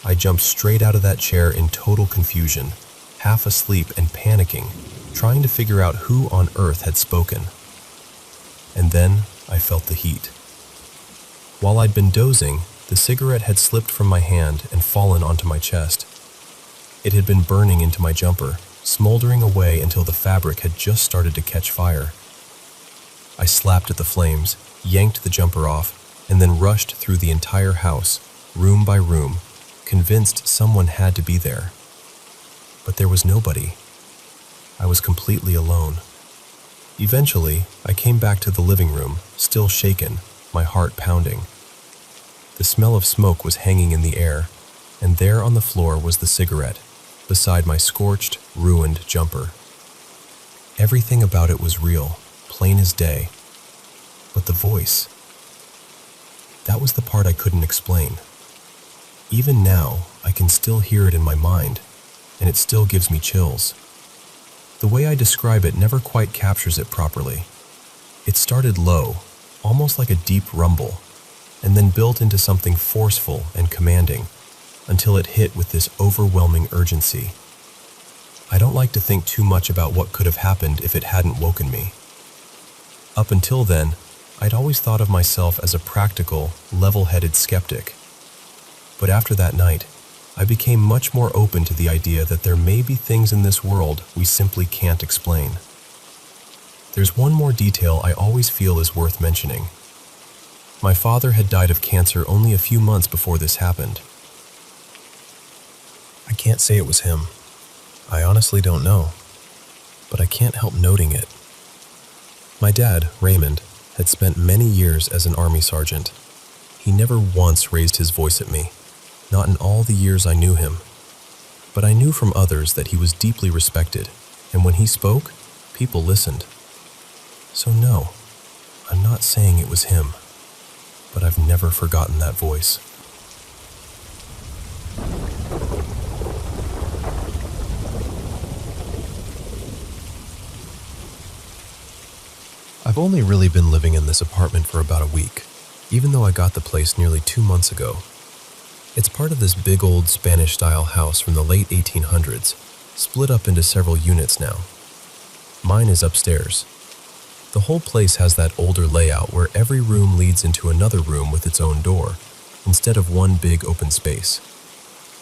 I jumped straight out of that chair in total confusion, half asleep and panicking, trying to figure out who on earth had spoken. And then I felt the heat. While I'd been dozing, the cigarette had slipped from my hand and fallen onto my chest. It had been burning into my jumper, smoldering away until the fabric had just started to catch fire. I slapped at the flames, yanked the jumper off, and then rushed through the entire house, room by room, convinced someone had to be there. But there was nobody. I was completely alone. Eventually, I came back to the living room, still shaken, my heart pounding. The smell of smoke was hanging in the air, and there on the floor was the cigarette, beside my scorched, ruined jumper. Everything about it was real, plain as day. But the voice, that was the part I couldn't explain. Even now, I can still hear it in my mind, and it still gives me chills. The way I describe it never quite captures it properly. It started low, almost like a deep rumble, and then built into something forceful and commanding, until it hit with this overwhelming urgency. I don't like to think too much about what could have happened if it hadn't woken me. Up until then, I'd always thought of myself as a practical, level-headed skeptic. But after that night, I became much more open to the idea that there may be things in this world we simply can't explain. There's one more detail I always feel is worth mentioning. My father had died of cancer only a few months before this happened. I can't say it was him. I honestly don't know, but I can't help noting it. My dad, Raymond, had spent many years as an army sergeant. He never once raised his voice at me, not in all the years I knew him. But I knew from others that he was deeply respected, and when he spoke, people listened. So no, I'm not saying it was him, but I've never forgotten that voice. I've only really been living in this apartment for about a week, even though I got the place nearly 2 months ago. It's part of this big old Spanish-style house from the late 1800s, split up into several units now. Mine is upstairs. The whole place has that older layout where every room leads into another room with its own door, instead of one big open space.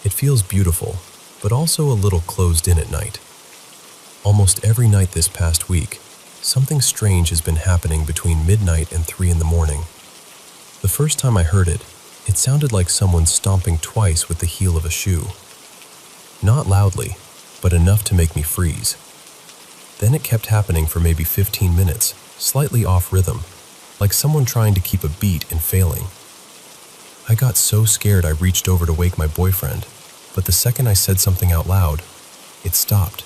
It feels beautiful, but also a little closed in at night. Almost every night this past week, something strange has been happening between midnight and 3 in the morning. The first time I heard it, it sounded like someone stomping twice with the heel of a shoe. Not loudly, but enough to make me freeze. Then it kept happening for maybe 15 minutes, slightly off rhythm, like someone trying to keep a beat and failing. I got so scared I reached over to wake my boyfriend, but the second I said something out loud, it stopped.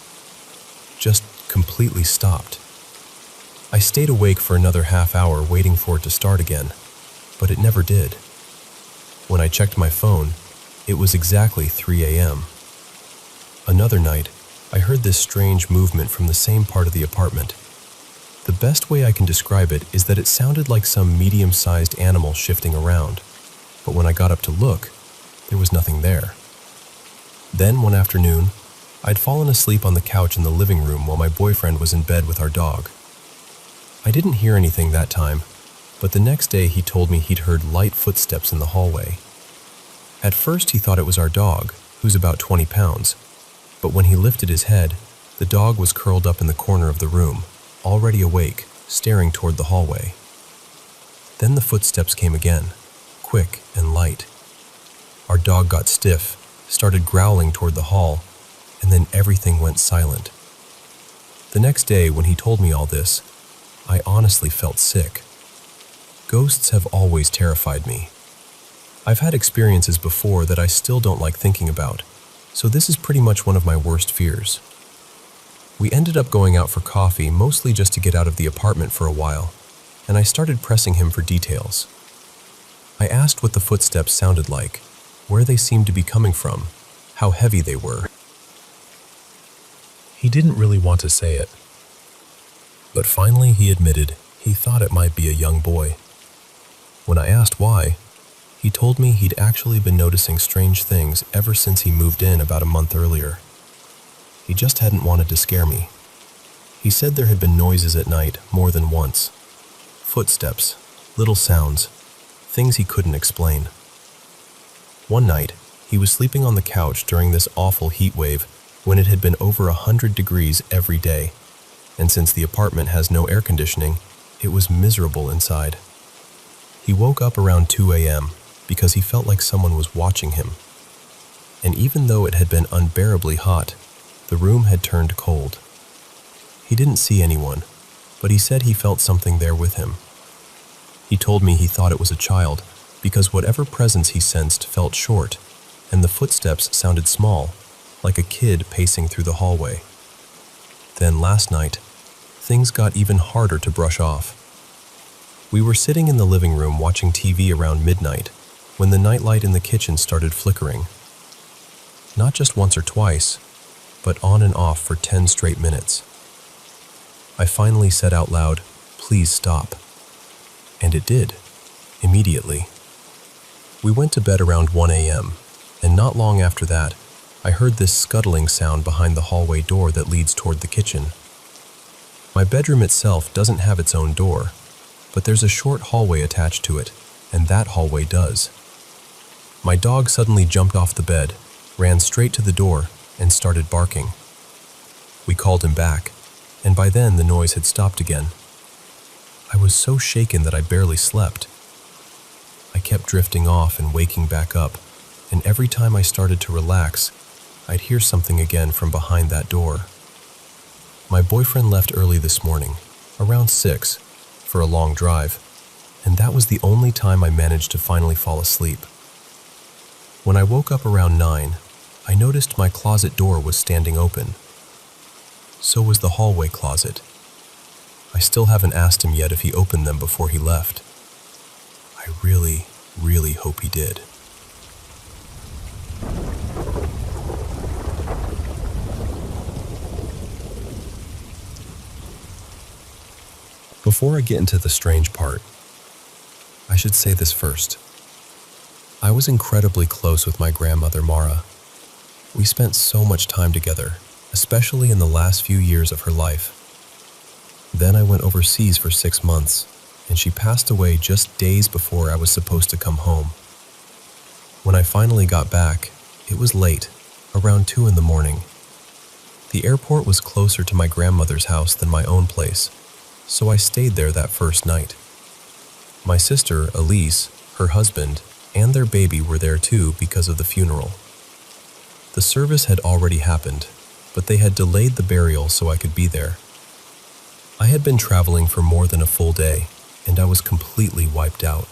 Just completely stopped. I stayed awake for another half hour waiting for it to start again, but it never did. When I checked my phone, it was exactly 3 a.m. Another night, I heard this strange movement from the same part of the apartment. The best way I can describe it is that it sounded like some medium-sized animal shifting around, but when I got up to look, there was nothing there. Then one afternoon, I'd fallen asleep on the couch in the living room while my boyfriend was in bed with our dog. I didn't hear anything that time, but the next day he told me he'd heard light footsteps in the hallway. At first he thought it was our dog, who's about 20 pounds, but when he lifted his head, the dog was curled up in the corner of the room, already awake, staring toward the hallway. Then the footsteps came again, quick and light. Our dog got stiff, started growling toward the hall, and then everything went silent. The next day, when he told me all this, I honestly felt sick. Ghosts have always terrified me. I've had experiences before that I still don't like thinking about, so this is pretty much one of my worst fears. We ended up going out for coffee mostly just to get out of the apartment for a while, and I started pressing him for details. I asked what the footsteps sounded like, where they seemed to be coming from, how heavy they were. He didn't really want to say it, but finally he admitted he thought it might be a young boy. When I asked why, he told me he'd actually been noticing strange things ever since he moved in about a month earlier. He just hadn't wanted to scare me. He said there had been noises at night more than once. Footsteps, little sounds, things he couldn't explain. One night, he was sleeping on the couch during this awful heat wave when it had been over 100 degrees every day, and since the apartment has no air conditioning, it was miserable inside. He woke up around 2 a.m. because he felt like someone was watching him. And even though it had been unbearably hot, the room had turned cold. He didn't see anyone, but he said he felt something there with him. He told me he thought it was a child because whatever presence he sensed felt short, and the footsteps sounded small, like a kid pacing through the hallway. Then last night, things got even harder to brush off. We were sitting in the living room watching TV around midnight when the nightlight in the kitchen started flickering. Not just once or twice, but on and off for 10 straight minutes. I finally said out loud, "Please stop." And it did, immediately. We went to bed around 1 a.m., and not long after that, I heard this scuttling sound behind the hallway door that leads toward the kitchen. My bedroom itself doesn't have its own door, but there's a short hallway attached to it, and that hallway does. My dog suddenly jumped off the bed, ran straight to the door, and started barking. We called him back, and by then the noise had stopped again. I was so shaken that I barely slept. I kept drifting off and waking back up, and every time I started to relax, I'd hear something again from behind that door. My boyfriend left early this morning, around 6, for a long drive, and that was the only time I managed to finally fall asleep. When I woke up around 9, I noticed my closet door was standing open. So was the hallway closet. I still haven't asked him yet if he opened them before he left. I really, really hope he did. Before I get into the strange part, I should say this first. I was incredibly close with my grandmother, Mara. We spent so much time together, especially in the last few years of her life. Then I went overseas for 6 months, and she passed away just days before I was supposed to come home. When I finally got back, it was late, around 2 in the morning. The airport was closer to my grandmother's house than my own place, so I stayed there that first night. My sister, Elise, her husband, and their baby were there too because of the funeral. The service had already happened, but they had delayed the burial so I could be there. I had been traveling for more than a full day, and I was completely wiped out.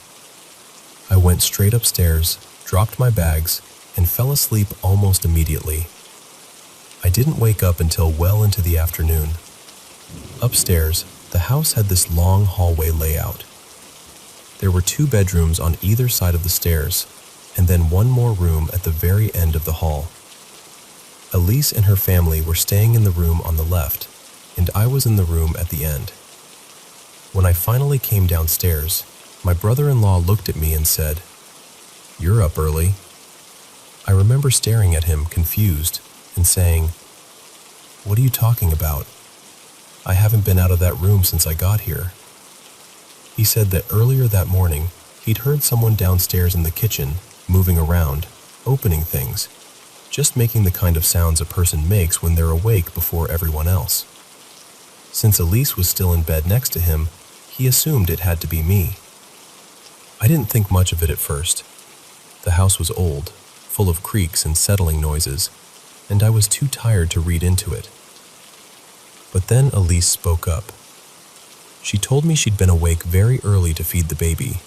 I went straight upstairs, dropped my bags, and fell asleep almost immediately. I didn't wake up until well into the afternoon. Upstairs, the house had this long hallway layout. There were 2 bedrooms on either side of the stairs, and then one more room at the very end of the hall. Elise and her family were staying in the room on the left, and I was in the room at the end. When I finally came downstairs, my brother-in-law looked at me and said, "You're up early." I remember staring at him, confused, and saying, "What are you talking about? I haven't been out of that room since I got here." He said that earlier that morning, he'd heard someone downstairs in the kitchen, moving around, opening things, just making the kind of sounds a person makes when they're awake before everyone else. Since Elise was still in bed next to him, he assumed it had to be me. I didn't think much of it at first. The house was old, full of creaks and settling noises, and I was too tired to read into it. But then Elise spoke up. She told me she'd been awake very early to feed the baby,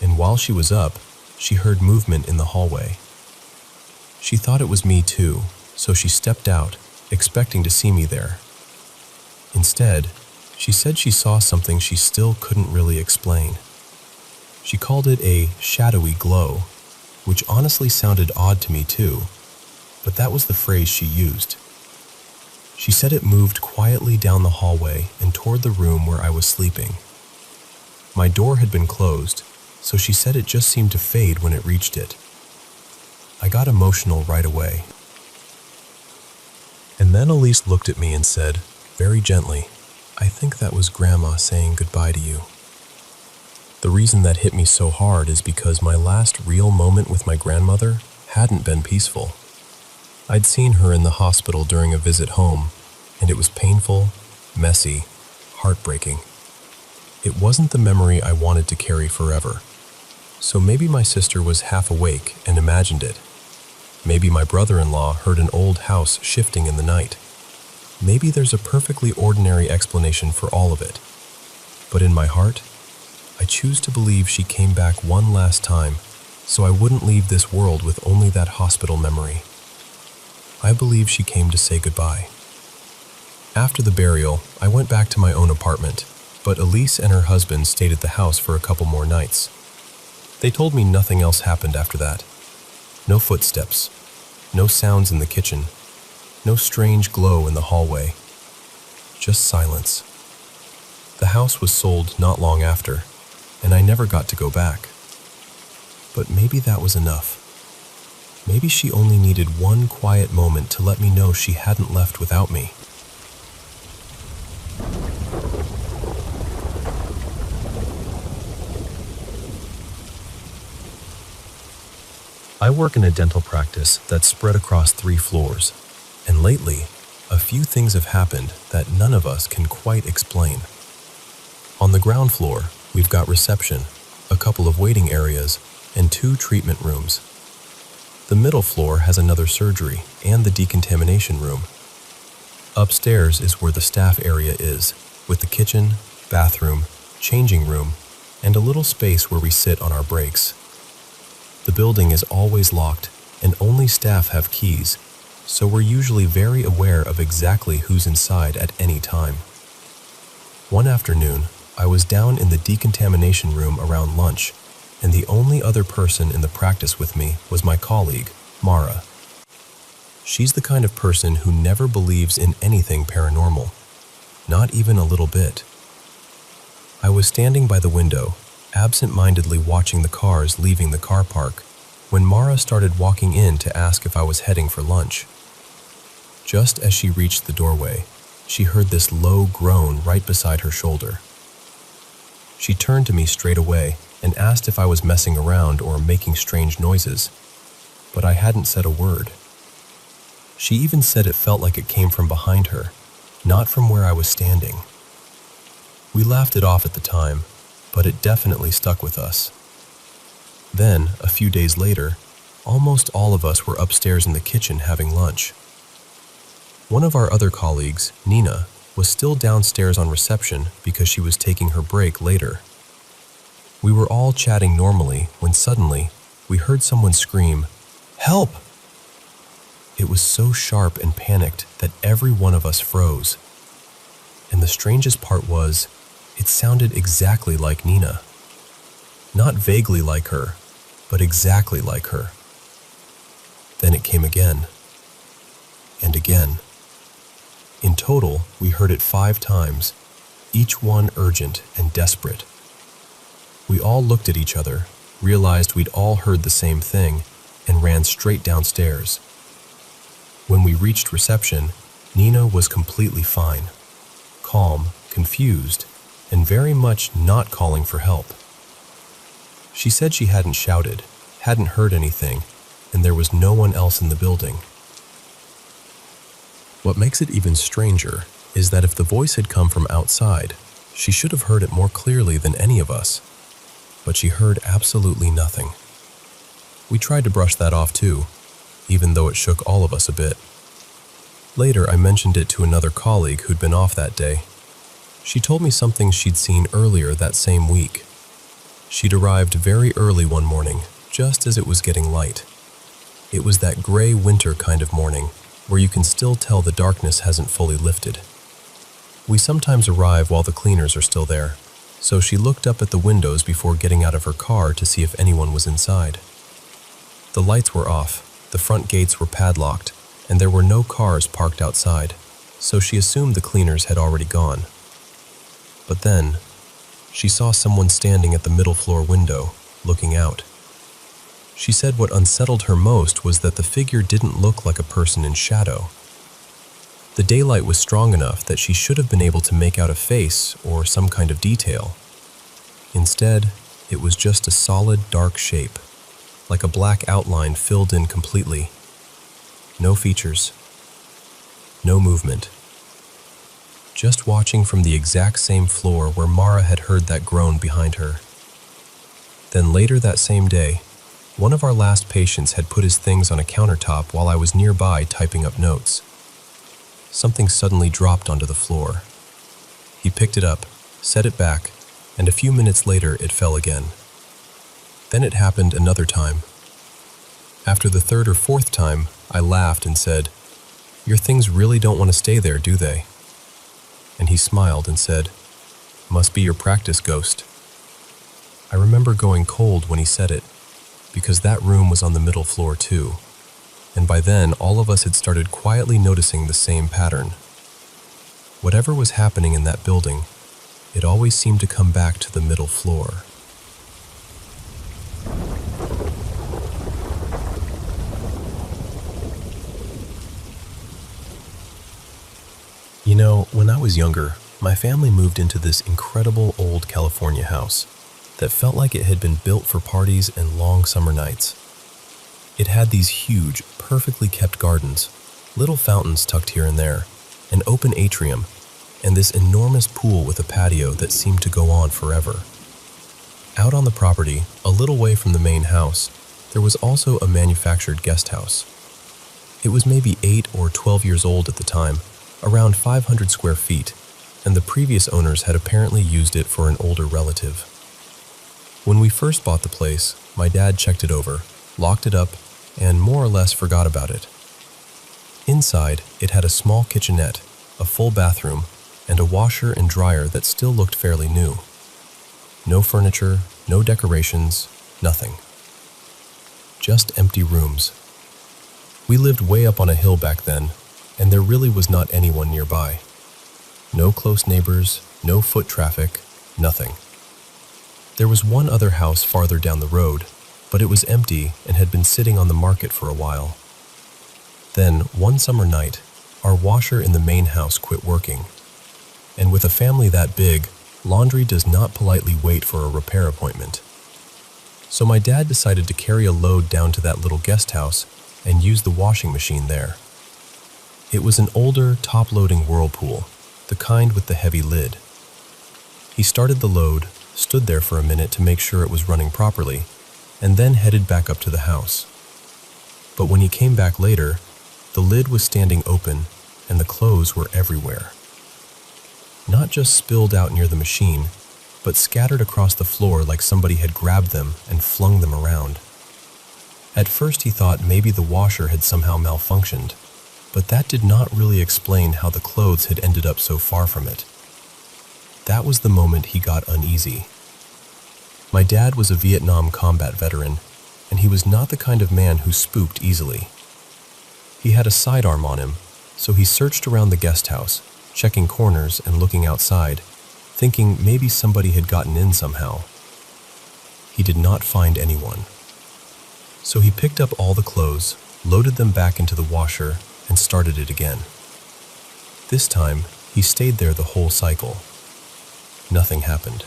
and while she was up, she heard movement in the hallway. She thought it was me too, so she stepped out, expecting to see me there. Instead, she said she saw something she still couldn't really explain. She called it a shadowy glow, which honestly sounded odd to me too, but that was the phrase she used. She said it moved quietly down the hallway and toward the room where I was sleeping. My door had been closed, so she said it just seemed to fade when it reached it. I got emotional right away. And then Elise looked at me and said, very gently, "I think that was Grandma saying goodbye to you." The reason that hit me so hard is because my last real moment with my grandmother hadn't been peaceful. I'd seen her in the hospital during a visit home, and it was painful, messy, heartbreaking. It wasn't the memory I wanted to carry forever. So maybe my sister was half awake and imagined it. Maybe my brother-in-law heard an old house shifting in the night. Maybe there's a perfectly ordinary explanation for all of it. But in my heart, I choose to believe she came back one last time so I wouldn't leave this world with only that hospital memory. I believe she came to say goodbye. After the burial, I went back to my own apartment, but Elise and her husband stayed at the house for a couple more nights. They told me nothing else happened after that. No footsteps, no sounds in the kitchen, no strange glow in the hallway, just silence. The house was sold not long after, and I never got to go back. But maybe that was enough. Maybe she only needed one quiet moment to let me know she hadn't left without me. I work in a dental practice that's spread across 3 floors, and lately, a few things have happened that none of us can quite explain. On the ground floor, we've got reception, a couple of waiting areas, and 2 treatment rooms. The middle floor has another surgery and the decontamination room. Upstairs is where the staff area is, with the kitchen, bathroom, changing room, and a little space where we sit on our breaks. The building is always locked, and only staff have keys, so we're usually very aware of exactly who's inside at any time. One afternoon, I was down in the decontamination room around lunch, and the only other person in the practice with me was my colleague, Mara. She's the kind of person who never believes in anything paranormal, not even a little bit. I was standing by the window, absent-mindedly watching the cars leaving the car park, when Mara started walking in to ask if I was heading for lunch. Just as she reached the doorway, she heard this low groan right beside her shoulder. She turned to me straight away and asked if I was messing around or making strange noises, but I hadn't said a word. She even said it felt like it came from behind her, not from where I was standing. We laughed it off at the time, but it definitely stuck with us. Then, a few days later, almost all of us were upstairs in the kitchen having lunch. One of our other colleagues, Nina, was still downstairs on reception because she was taking her break later. We were all chatting normally when suddenly we heard someone scream, "Help!" It was so sharp and panicked that every one of us froze. And the strangest part was, it sounded exactly like Nina. Not vaguely like her, but exactly like her. Then it came again, and again. In total, we heard it 5 times, each one urgent and desperate. We all looked at each other, realized we'd all heard the same thing, and ran straight downstairs. When we reached reception, Nina was completely fine, calm, confused, and very much not calling for help. She said she hadn't shouted, hadn't heard anything, and there was no one else in the building. What makes it even stranger is that if the voice had come from outside, she should have heard it more clearly than any of us, but she heard absolutely nothing. We tried to brush that off too, even though it shook all of us a bit. Later, I mentioned it to another colleague who'd been off that day. She told me something she'd seen earlier that same week. She'd arrived very early one morning, just as it was getting light. It was that gray winter kind of morning, where you can still tell the darkness hasn't fully lifted. We sometimes arrive while the cleaners are still there, so she looked up at the windows before getting out of her car to see if anyone was inside. The lights were off, the front gates were padlocked, and there were no cars parked outside, so she assumed the cleaners had already gone. But then, she saw someone standing at the middle floor window, looking out. She said what unsettled her most was that the figure didn't look like a person in shadow. The daylight was strong enough that she should have been able to make out a face or some kind of detail. Instead, it was just a solid dark shape, like a black outline filled in completely. No features, no movement. Just watching from the exact same floor where Mara had heard that groan behind her. Then later that same day, one of our last patients had put his things on a countertop while I was nearby typing up notes. Something suddenly dropped onto the floor. He picked it up, set it back, and a few minutes later it fell again. Then it happened another time. After the 3rd or 4th time, I laughed and said, "Your things really don't want to stay there, do they?" And he smiled and said, "Must be your practice ghost." I remember going cold when he said it, because that room was on the middle floor too, and by then all of us had started quietly noticing the same pattern. Whatever was happening in that building, it always seemed to come back to the middle floor. You know, when I was younger, my family moved into this incredible old California house that felt like it had been built for parties and long summer nights. It had these huge, perfectly kept gardens, little fountains tucked here and there, an open atrium, and this enormous pool with a patio that seemed to go on forever. Out on the property, a little way from the main house, there was also a manufactured guest house. It was maybe 8 or 12 years old at the time, around 500 square feet, and the previous owners had apparently used it for an older relative. When we first bought the place, my dad checked it over, locked it up, and more or less forgot about it. Inside, it had a small kitchenette, a full bathroom, and a washer and dryer that still looked fairly new. No furniture, no decorations, nothing. Just empty rooms. We lived way up on a hill back then, and there really was not anyone nearby. No close neighbors, no foot traffic, nothing. There was one other house farther down the road, but it was empty and had been sitting on the market for a while. Then, one summer night, our washer in the main house quit working. And with a family that big, laundry does not politely wait for a repair appointment. So my dad decided to carry a load down to that little guest house and use the washing machine there. It was an older, top-loading Whirlpool, the kind with the heavy lid. He started the load, stood there for a minute to make sure it was running properly, and then headed back up to the house. But when he came back later, the lid was standing open and the clothes were everywhere. Not just spilled out near the machine, but scattered across the floor like somebody had grabbed them and flung them around. At first he thought maybe the washer had somehow malfunctioned, but that did not really explain how the clothes had ended up so far from it. That was the moment he got uneasy. My dad was a Vietnam combat veteran, and he was not the kind of man who spooked easily. He had a sidearm on him, so he searched around the guest house, checking corners and looking outside, thinking maybe somebody had gotten in somehow. He did not find anyone. So he picked up all the clothes, loaded them back into the washer, and started it again. This time, he stayed there the whole cycle. Nothing happened.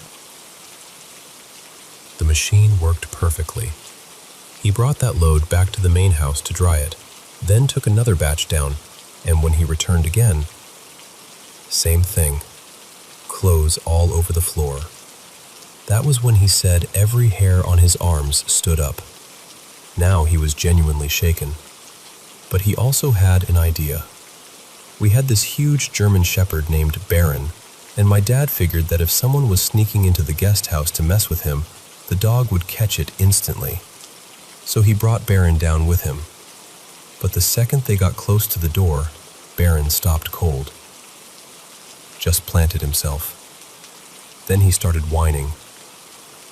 The machine worked perfectly. He brought that load back to the main house to dry it, then took another batch down, and when he returned again, same thing. Clothes all over the floor. That was when he said every hair on his arms stood up. Now he was genuinely shaken. But he also had an idea. We had this huge German shepherd named Baron, and my dad figured that if someone was sneaking into the guest house to mess with him, the dog would catch it instantly. So he brought Baron down with him. But the second they got close to the door, Baron stopped cold. Just planted himself. Then he started whining.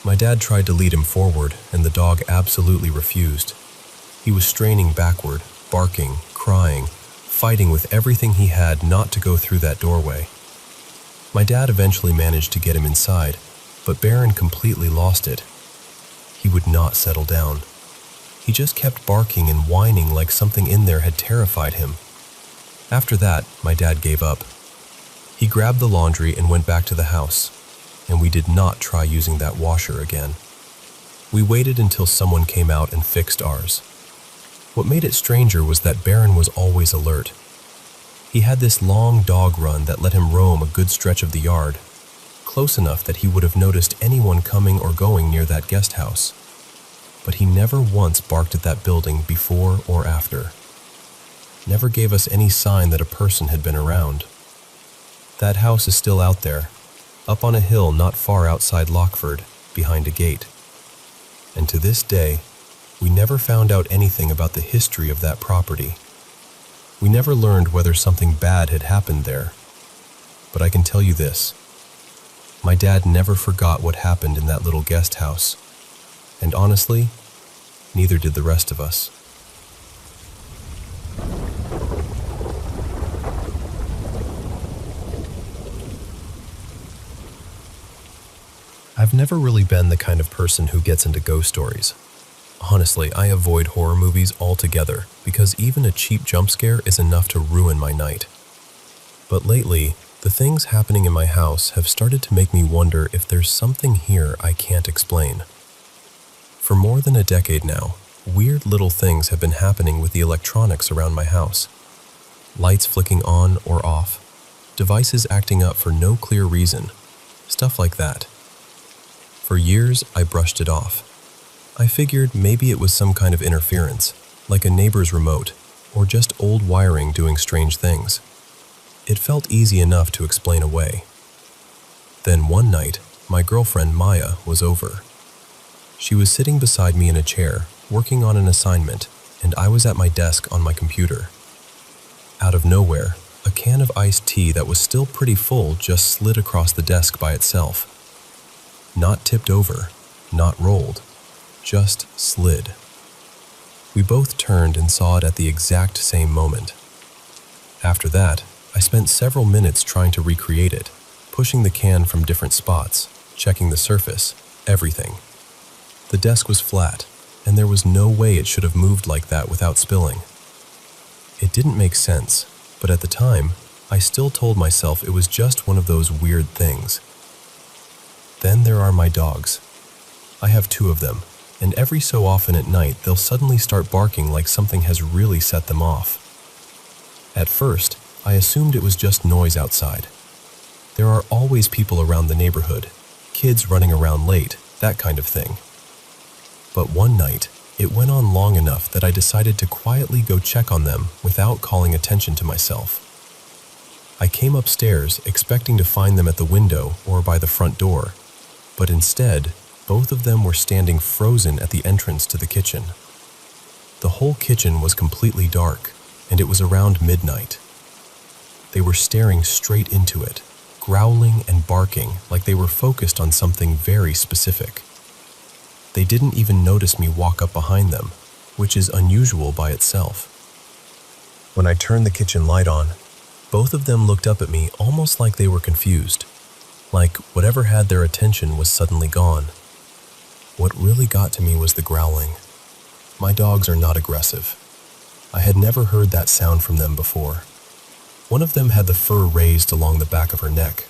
My dad tried to lead him forward, and the dog absolutely refused. He was straining backward, barking, crying, fighting with everything he had not to go through that doorway. My dad eventually managed to get him inside, but Baron completely lost it. He would not settle down. He just kept barking and whining like something in there had terrified him. After that, my dad gave up. He grabbed the laundry and went back to the house, and we did not try using that washer again. We waited until someone came out and fixed ours. What made it stranger was that Baron was always alert. He had this long dog run that let him roam a good stretch of the yard, close enough that he would have noticed anyone coming or going near that guest house. But he never once barked at that building before or after. Never gave us any sign that a person had been around. That house is still out there, up on a hill not far outside Lockford, behind a gate. And to this day, we never found out anything about the history of that property. We never learned whether something bad had happened there. But I can tell you this. My dad never forgot what happened in that little guest house. And honestly, neither did the rest of us. I've never really been the kind of person who gets into ghost stories. Honestly, I avoid horror movies altogether because even a cheap jump scare is enough to ruin my night. But lately, the things happening in my house have started to make me wonder if there's something here I can't explain. For more than a decade now, Weird little things have been happening with the electronics around my house. Lights flicking on or off, devices acting up for no clear reason, stuff like that. For years, I brushed it off. I figured maybe it was some kind of interference, like a neighbor's remote, or just old wiring doing strange things. It felt easy enough to explain away. Then one night, my girlfriend Maya was over. She was sitting beside me in a chair, working on an assignment, and I was at my desk on my computer. Out of nowhere, a can of iced tea that was still pretty full just slid across the desk by itself. Not tipped over, not rolled, just slid. We both turned and saw it at the exact same moment. After that, I spent several minutes trying to recreate it, pushing the can from different spots, checking the surface, everything. The desk was flat, and there was no way it should have moved like that without spilling. It didn't make sense, but at the time, I still told myself it was just one of those weird things. Then there are my dogs. I have 2 of them, and every so often at night they'll suddenly start barking like something has really set them off. At first, I assumed it was just noise outside. There are always people around the neighborhood, kids running around late, that kind of thing. But one night, it went on long enough that I decided to quietly go check on them without calling attention to myself. I came upstairs expecting to find them at the window or by the front door, but instead, both of them were standing frozen at the entrance to the kitchen. The whole kitchen was completely dark, and it was around midnight. They were staring straight into it, growling and barking like they were focused on something very specific. They didn't even notice me walk up behind them, which is unusual by itself. When I turned the kitchen light on, both of them looked up at me almost like they were confused, like whatever had their attention was suddenly gone. What really got to me was the growling. My dogs are not aggressive. I had never heard that sound from them before. One of them had the fur raised along the back of her neck.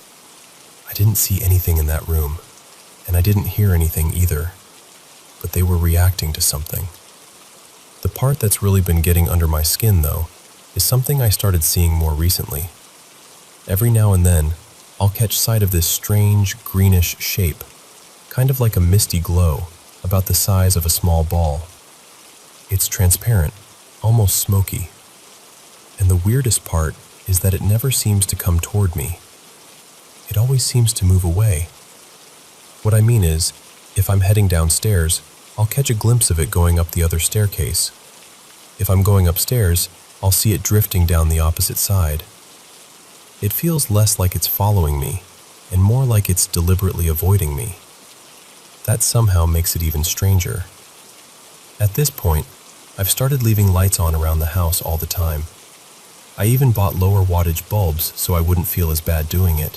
I didn't see anything in that room, and I didn't hear anything either, but they were reacting to something. The part that's really been getting under my skin, though, is something I started seeing more recently. Every now and then, I'll catch sight of this strange, greenish shape, kind of like a misty glow, about the size of a small ball. It's transparent, almost smoky. And the weirdest part is that it never seems to come toward me. It always seems to move away. What I mean is, if I'm heading downstairs, I'll catch a glimpse of it going up the other staircase. If I'm going upstairs, I'll see it drifting down the opposite side. It feels less like it's following me, and more like it's deliberately avoiding me. That somehow makes it even stranger. At this point, I've started leaving lights on around the house all the time. I even bought lower wattage bulbs so I wouldn't feel as bad doing it.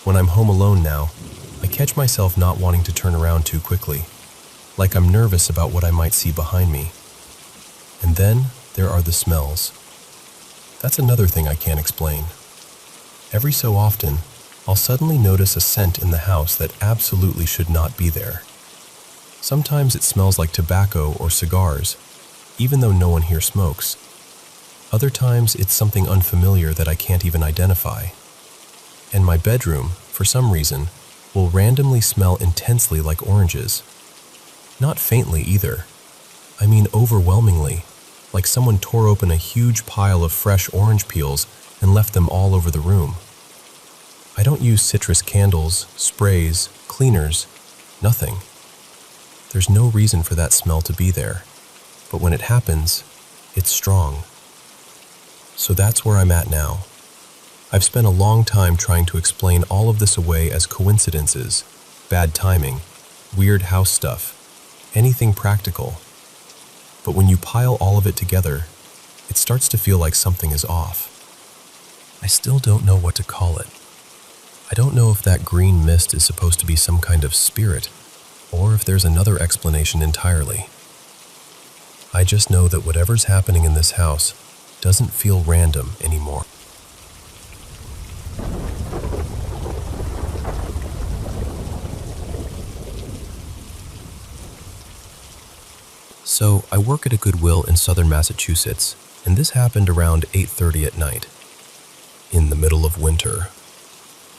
When I'm home alone now, I catch myself not wanting to turn around too quickly, like I'm nervous about what I might see behind me. And then there are the smells. That's another thing I can't explain. Every so often, I'll suddenly notice a scent in the house that absolutely should not be there. Sometimes it smells like tobacco or cigars, even though no one here smokes. Other times it's something unfamiliar that I can't even identify. And my bedroom, for some reason, will randomly smell intensely like oranges. Not faintly either. I mean overwhelmingly, like someone tore open a huge pile of fresh orange peels and left them all over the room. I don't use citrus candles, sprays, cleaners, nothing. There's no reason for that smell to be there, but when it happens, it's strong. So that's where I'm at now. I've spent a long time trying to explain all of this away as coincidences, bad timing, weird house stuff, anything practical. But when you pile all of it together, it starts to feel like something is off. I still don't know what to call it. I don't know if that green mist is supposed to be some kind of spirit, or if there's another explanation entirely. I just know that whatever's happening in this house doesn't feel random anymore. So I work at a Goodwill in southern Massachusetts, and this happened around 8:30 at night, in the middle of winter.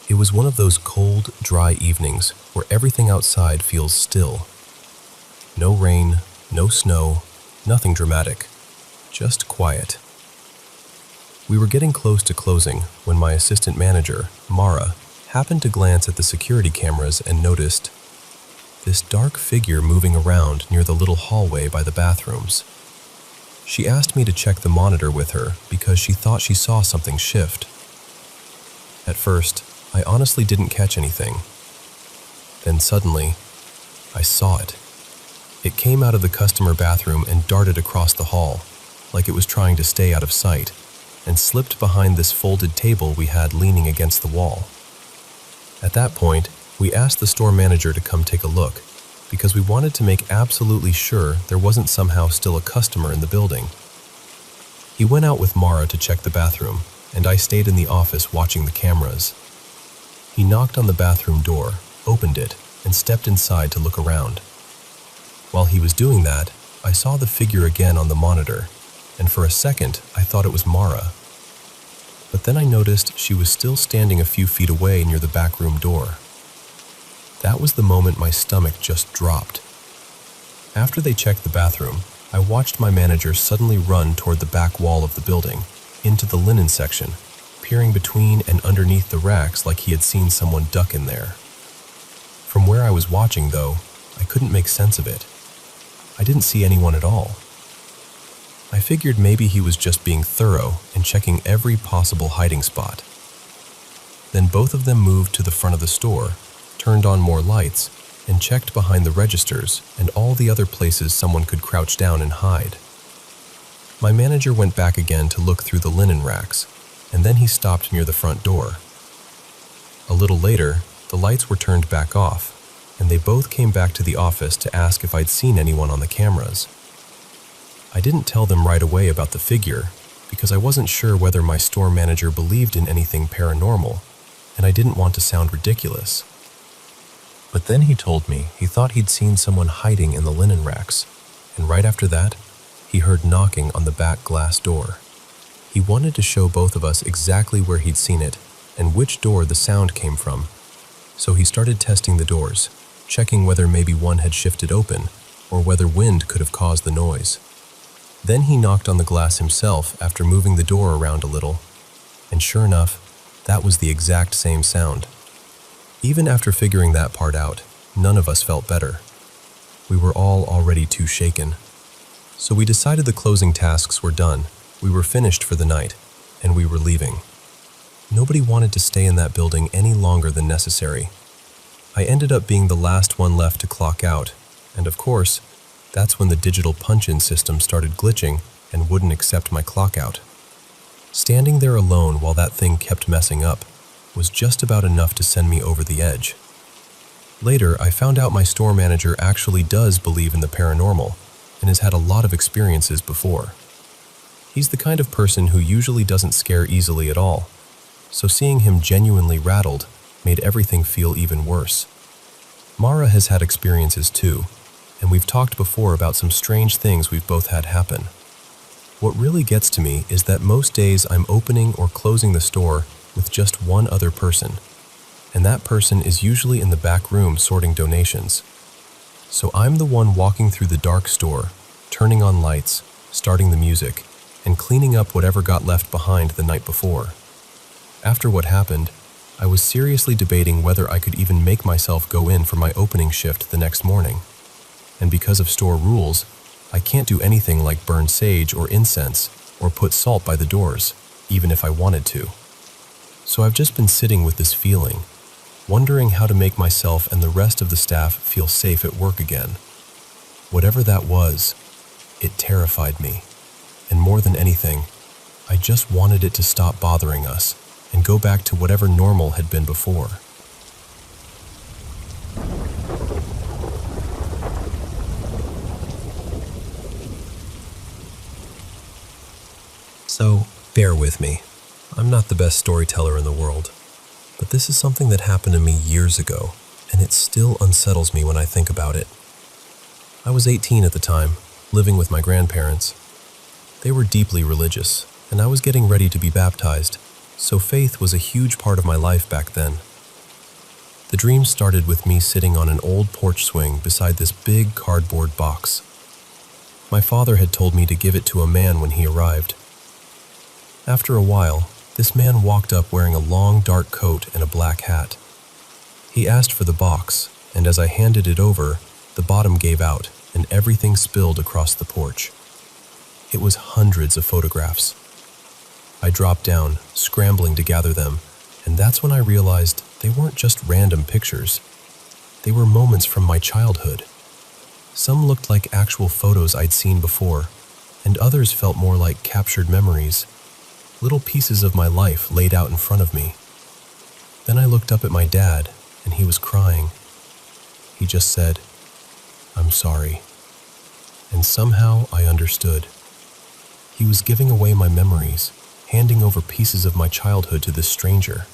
It was one of those cold, dry evenings where everything outside feels still. No rain, no snow, nothing dramatic, just quiet. We were getting close to closing when my assistant manager, Mara, happened to glance at the security cameras and noticed this dark figure moving around near the little hallway by the bathrooms. She asked me to check the monitor with her because she thought she saw something shift. At first, I honestly didn't catch anything. Then suddenly, I saw it. It came out of the customer bathroom and darted across the hall, like it was trying to stay out of sight, and slipped behind this folded table we had leaning against the wall. At that point, we asked the store manager to come take a look, because we wanted to make absolutely sure there wasn't somehow still a customer in the building. He went out with Mara to check the bathroom, and I stayed in the office watching the cameras. He knocked on the bathroom door, opened it, and stepped inside to look around. While he was doing that, I saw the figure again on the monitor, and for a second I thought it was Mara. But then I noticed she was still standing a few feet away near the back room door. That was the moment my stomach just dropped. After they checked the bathroom, I watched my manager suddenly run toward the back wall of the building, into the linen section, peering between and underneath the racks like he had seen someone duck in there. From where I was watching, though, I couldn't make sense of it. I didn't see anyone at all. I figured maybe he was just being thorough and checking every possible hiding spot. Then both of them moved to the front of the store, turned on more lights, and checked behind the registers and all the other places someone could crouch down and hide. My manager went back again to look through the linen racks, and then he stopped near the front door. A little later, the lights were turned back off, and they both came back to the office to ask if I'd seen anyone on the cameras. I didn't tell them right away about the figure, because I wasn't sure whether my store manager believed in anything paranormal, and I didn't want to sound ridiculous. But then he told me he thought he'd seen someone hiding in the linen racks, and right after that, he heard knocking on the back glass door. He wanted to show both of us exactly where he'd seen it and which door the sound came from, so he started testing the doors, checking whether maybe one had shifted open or whether wind could have caused the noise. Then he knocked on the glass himself after moving the door around a little, and sure enough, that was the exact same sound. Even after figuring that part out, none of us felt better. We were all already too shaken. So we decided the closing tasks were done, we were finished for the night, and we were leaving. Nobody wanted to stay in that building any longer than necessary. I ended up being the last one left to clock out, and of course, that's when the digital punch-in system started glitching and wouldn't accept my clock out. Standing there alone while that thing kept messing up was just about enough to send me over the edge. Later, I found out my store manager actually does believe in the paranormal and has had a lot of experiences before. He's the kind of person who usually doesn't scare easily at all, so seeing him genuinely rattled made everything feel even worse. Mara has had experiences too, and we've talked before about some strange things we've both had happen. What really gets to me is that most days I'm opening or closing the store with just one other person, and that person is usually in the back room sorting donations. So I'm the one walking through the dark store, turning on lights, starting the music, and cleaning up whatever got left behind the night before. After what happened, I was seriously debating whether I could even make myself go in for my opening shift the next morning. And because of store rules, I can't do anything like burn sage or incense or put salt by the doors, even if I wanted to. So I've just been sitting with this feeling, wondering how to make myself and the rest of the staff feel safe at work again. Whatever that was, it terrified me. And more than anything, I just wanted it to stop bothering us and go back to whatever normal had been before. So, bear with me. I'm not the best storyteller in the world, but this is something that happened to me years ago, and it still unsettles me when I think about it. I was 18 at the time, living with my grandparents. They were deeply religious, and I was getting ready to be baptized, so faith was a huge part of my life back then. The dream started with me sitting on an old porch swing beside this big cardboard box. My father had told me to give it to a man when he arrived. After a while, this man walked up wearing a long dark coat and a black hat. He asked for the box, and as I handed it over, the bottom gave out and everything spilled across the porch. It was hundreds of photographs. I dropped down, scrambling to gather them, and that's when I realized they weren't just random pictures. They were moments from my childhood. Some looked like actual photos I'd seen before, and others felt more like captured memories, little pieces of my life laid out in front of me. Then I looked up at my dad, and he was crying. He just said, "I'm sorry." And somehow I understood. He was giving away my memories, handing over pieces of my childhood to this stranger.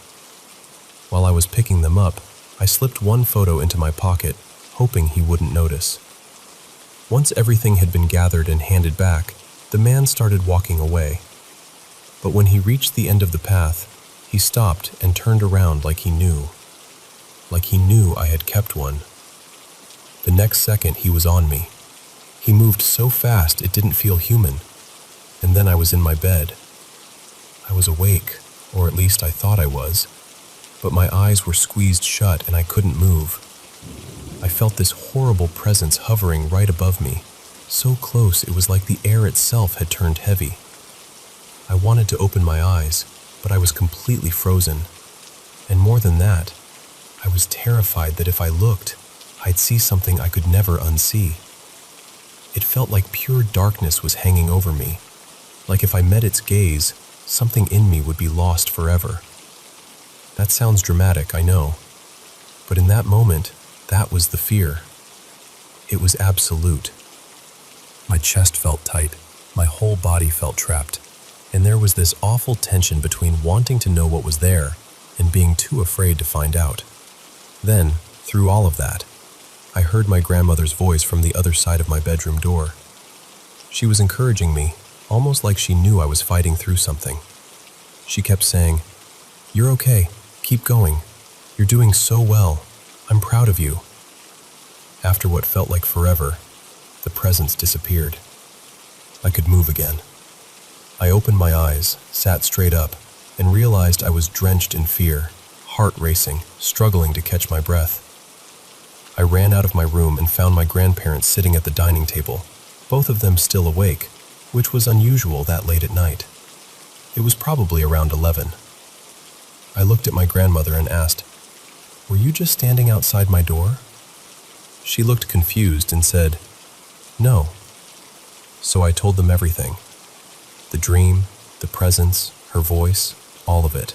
While I was picking them up, I slipped one photo into my pocket, hoping he wouldn't notice. Once everything had been gathered and handed back, the man started walking away. But when he reached the end of the path, he stopped and turned around like he knew. Like he knew I had kept one. The next second he was on me. He moved so fast it didn't feel human. And then I was in my bed. I was awake, or at least I thought I was. But my eyes were squeezed shut and I couldn't move. I felt this horrible presence hovering right above me, so close it was like the air itself had turned heavy. I wanted to open my eyes, but I was completely frozen. And more than that, I was terrified that if I looked, I'd see something I could never unsee. It felt like pure darkness was hanging over me, like if I met its gaze, something in me would be lost forever. That sounds dramatic, I know, but in that moment, that was the fear. It was absolute. My chest felt tight, my whole body felt trapped, and there was this awful tension between wanting to know what was there and being too afraid to find out. Then, through all of that, I heard my grandmother's voice from the other side of my bedroom door. She was encouraging me, almost like she knew I was fighting through something. She kept saying, "You're okay, keep going. You're doing so well. I'm proud of you." After what felt like forever, the presence disappeared. I could move again. I opened my eyes, sat straight up, and realized I was drenched in fear, heart racing, struggling to catch my breath. I ran out of my room and found my grandparents sitting at the dining table, both of them still awake, which was unusual that late at night. It was probably around 11. I looked at my grandmother and asked, "Were you just standing outside my door?" She looked confused and said, "No." So I told them everything. The dream, the presence, her voice, all of it.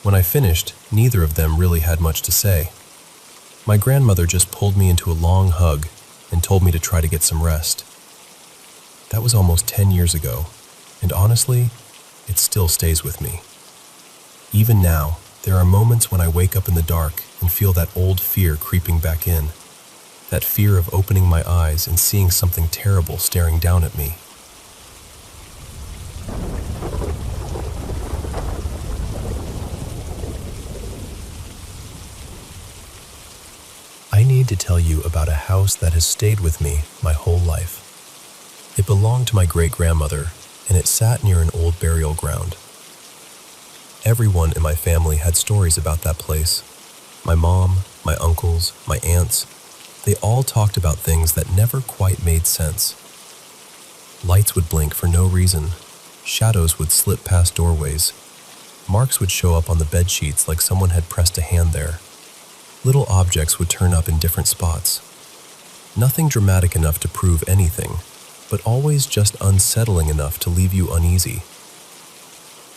When I finished, neither of them really had much to say. My grandmother just pulled me into a long hug and told me to try to get some rest. That was almost 10 years ago, and honestly, it still stays with me. Even now, there are moments when I wake up in the dark and feel that old fear creeping back in. That fear of opening my eyes and seeing something terrible staring down at me. I need to tell you about a house that has stayed with me my whole life. It belonged to my great-grandmother, and it sat near an old burial ground. Everyone in my family had stories about that place. My mom, my uncles, my aunts, they all talked about things that never quite made sense. Lights would blink for no reason. Shadows would slip past doorways. Marks would show up on the bed sheets like someone had pressed a hand there. Little objects would turn up in different spots. Nothing dramatic enough to prove anything, but always just unsettling enough to leave you uneasy.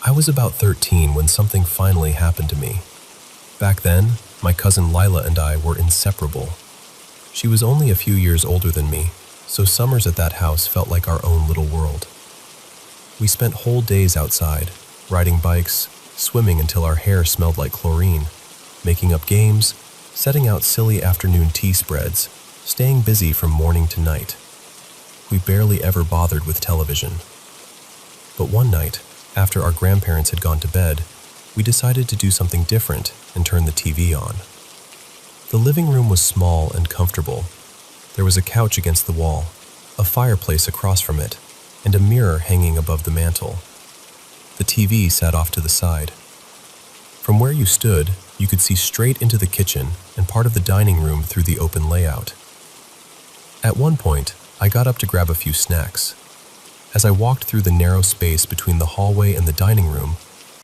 I was about 13 when something finally happened to me. Back then, my cousin Lila and I were inseparable. She was only a few years older than me, so summers at that house felt like our own little world. We spent whole days outside, riding bikes, swimming until our hair smelled like chlorine, making up games, setting out silly afternoon tea spreads, staying busy from morning to night. we barely ever bothered with television. But one night, after our grandparents had gone to bed, we decided to do something different and turn the TV on. The living room was small and comfortable. There was a couch against the wall, a fireplace across from it, and a mirror hanging above the mantel. The TV sat off to the side. From where you stood, you could see straight into the kitchen and part of the dining room through the open layout. At one point, I got up to grab a few snacks. As I walked through the narrow space between the hallway and the dining room,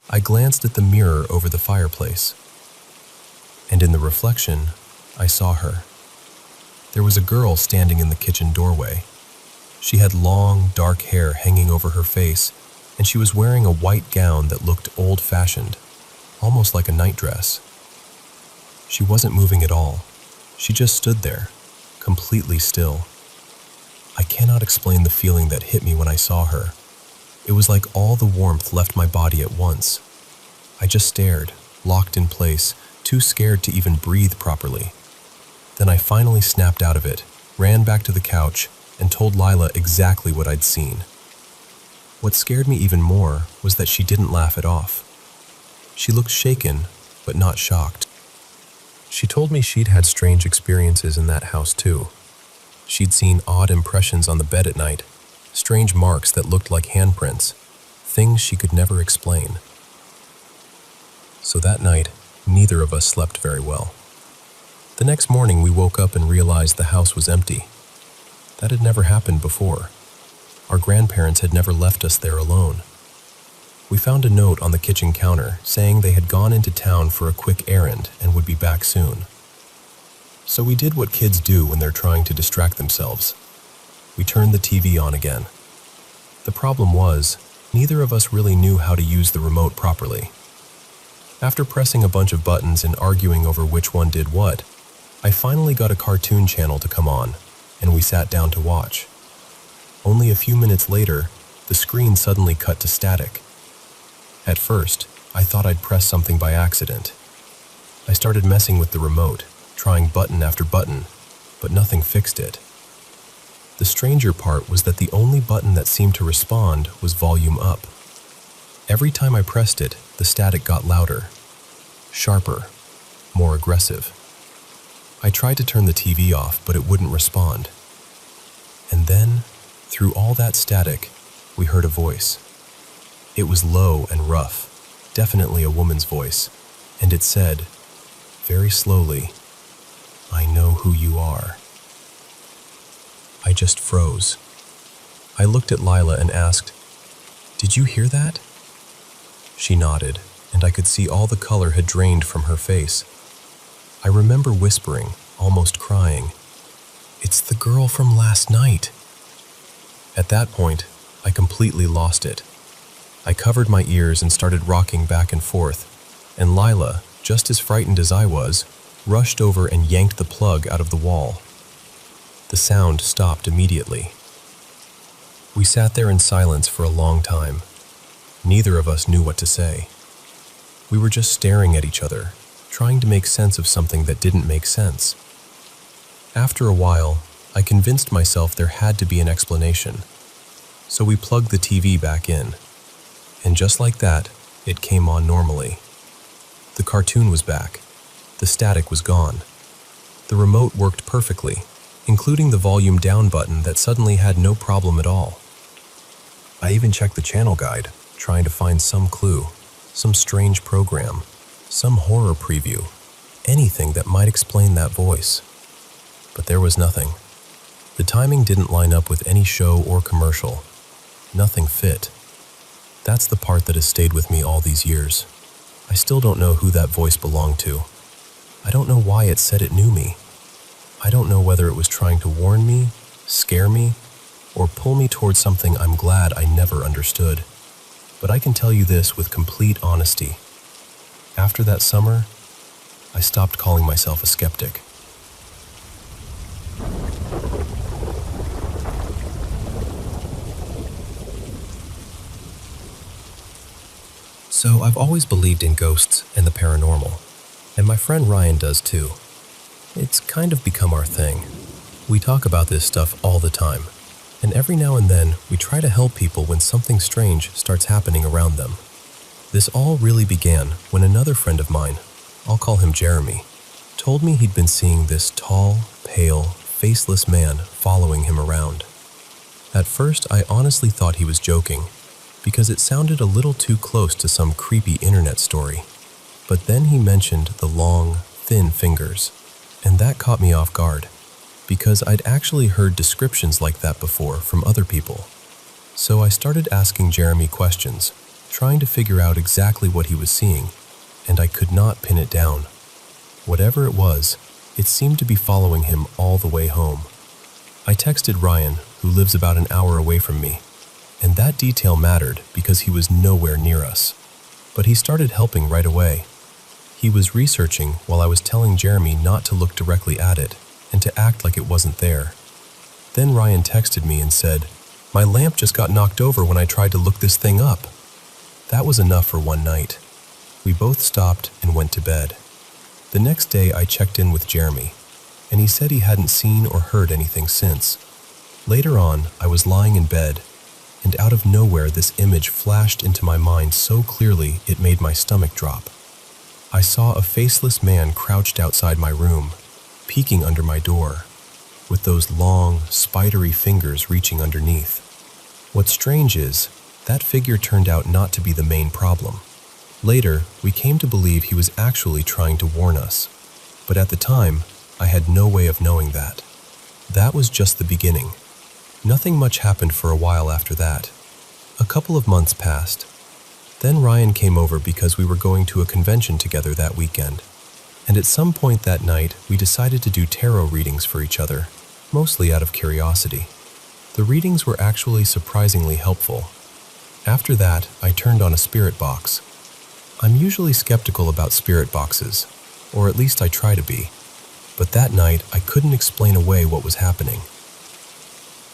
I glanced at the mirror over the fireplace. And in the reflection, I saw her. There was a girl standing in the kitchen doorway. She had long, dark hair hanging over her face, and she was wearing a white gown that looked old-fashioned, almost like a nightdress. She wasn't moving at all. She just stood there, completely still. I cannot explain the feeling that hit me when I saw her. It was like all the warmth left my body at once. I just stared, locked in place, too scared to even breathe properly. Then I finally snapped out of it, ran back to the couch, and told Lila exactly what I'd seen. What scared me even more was that she didn't laugh it off. She looked shaken, but not shocked. She told me she'd had strange experiences in that house too. She'd seen odd impressions on the bed at night, strange marks that looked like handprints, things she could never explain. So that night, neither of us slept very well. The next morning we woke up and realized the house was empty. That had never happened before. Our grandparents had never left us there alone. We found a note on the kitchen counter saying they had gone into town for a quick errand and would be back soon. So we did what kids do when they're trying to distract themselves. We turned the TV on again. The problem was, neither of us really knew how to use the remote properly. After pressing a bunch of buttons and arguing over which one did what, I finally got a cartoon channel to come on, and we sat down to watch. Only a few minutes later, the screen suddenly cut to static. At first, I thought I'd pressed something by accident. I started messing with the remote, trying button after button, but nothing fixed it. The stranger part was that the only button that seemed to respond was volume up. Every time I pressed it, the static got louder, sharper, more aggressive. I tried to turn the TV off, but it wouldn't respond. And then, through all that static, we heard a voice. It was low and rough, definitely a woman's voice, and it said, very slowly, "I know who you are." I just froze. I looked at Lila and asked, "Did you hear that?" She nodded, and I could see all the color had drained from her face. I remember whispering, almost crying, "It's the girl from last night." At that point, I completely lost it. I covered my ears and started rocking back and forth, and Lila, just as frightened as I was, rushed over and yanked the plug out of the wall. The sound stopped immediately. We sat there in silence for a long time. Neither of us knew what to say. We were just staring at each other, trying to make sense of something that didn't make sense. After a while, I convinced myself there had to be an explanation. So we plugged the TV back in. And just like that, it came on normally. The cartoon was back. The static was gone. The remote worked perfectly, including the volume down button that suddenly had no problem at all. I even checked the channel guide, trying to find some clue, some strange program, some horror preview, anything that might explain that voice. But there was nothing. The timing didn't line up with any show or commercial. Nothing fit. That's the part that has stayed with me all these years. I still don't know who that voice belonged to. I don't know why it said it knew me. I don't know whether it was trying to warn me, scare me, or pull me towards something I'm glad I never understood. But I can tell you this with complete honesty. After that summer, I stopped calling myself a skeptic. So I've always believed in ghosts and the paranormal, and my friend Ryan does too. It's kind of become our thing. We talk about this stuff all the time. And every now and then, we try to help people when something strange starts happening around them. This all really began when another friend of mine, I'll call him Jeremy, told me he'd been seeing this tall, pale, faceless man following him around. At first, I honestly thought he was joking, because it sounded a little too close to some creepy internet story. But then he mentioned the long, thin fingers, and that caught me off guard, because I'd actually heard descriptions like that before from other people. So I started asking Jeremy questions, trying to figure out exactly what he was seeing, and I could not pin it down. Whatever it was, it seemed to be following him all the way home. I texted Ryan, who lives about an hour away from me, and that detail mattered because he was nowhere near us. But he started helping right away. He was researching while I was telling Jeremy not to look directly at it and to act like it wasn't there. Then Ryan texted me and said, "My lamp just got knocked over when I tried to look this thing up." That was enough for one night. We both stopped and went to bed. The next day I checked in with Jeremy, and he said he hadn't seen or heard anything since. Later on, I was lying in bed, and out of nowhere this image flashed into my mind so clearly it made my stomach drop. I saw a faceless man crouched outside my room, peeking under my door, with those long, spidery fingers reaching underneath. What's strange is, that figure turned out not to be the main problem. Later, we came to believe he was actually trying to warn us, but at the time, I had no way of knowing that. That was just the beginning. Nothing much happened for a while after that. A couple of months passed. Then Ryan came over because we were going to a convention together that weekend. And at some point that night, we decided to do tarot readings for each other, mostly out of curiosity. The readings were actually surprisingly helpful. After that, I turned on a spirit box. I'm usually skeptical about spirit boxes, or at least I try to be. But that night, I couldn't explain away what was happening.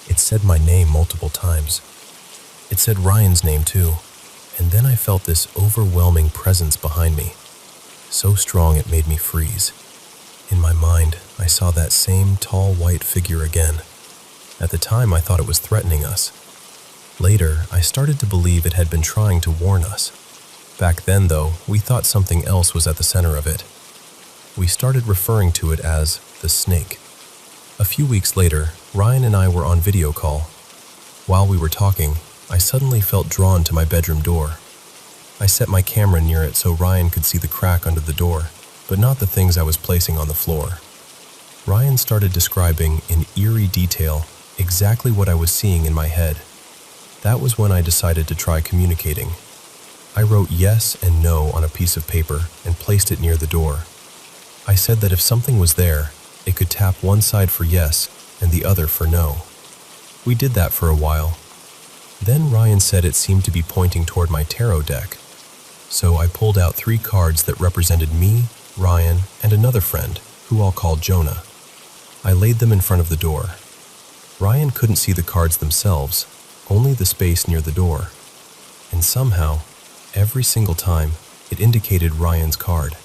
It said my name multiple times. It said Ryan's name too, and then I felt this overwhelming presence behind me. So strong it made me freeze. In my mind, I saw that same tall white figure again. At the time, I thought it was threatening us. Later, I started to believe it had been trying to warn us. Back then, though, we thought something else was at the center of it. We started referring to it as the snake. A few weeks later, Ryan and I were on video call. While we were talking, I suddenly felt drawn to my bedroom door. I set my camera near it so Ryan could see the crack under the door, but not the things I was placing on the floor. Ryan started describing in eerie detail exactly what I was seeing in my head. That was when I decided to try communicating. I wrote yes and no on a piece of paper and placed it near the door. I said that if something was there, it could tap one side for yes and the other for no. We did that for a while. Then Ryan said it seemed to be pointing toward my tarot deck. So I pulled out 3 cards that represented me, Ryan, and another friend, who I'll call Jonah. I laid them in front of the door. Ryan couldn't see the cards themselves, only the space near the door. And somehow, every single time, it indicated Ryan's card.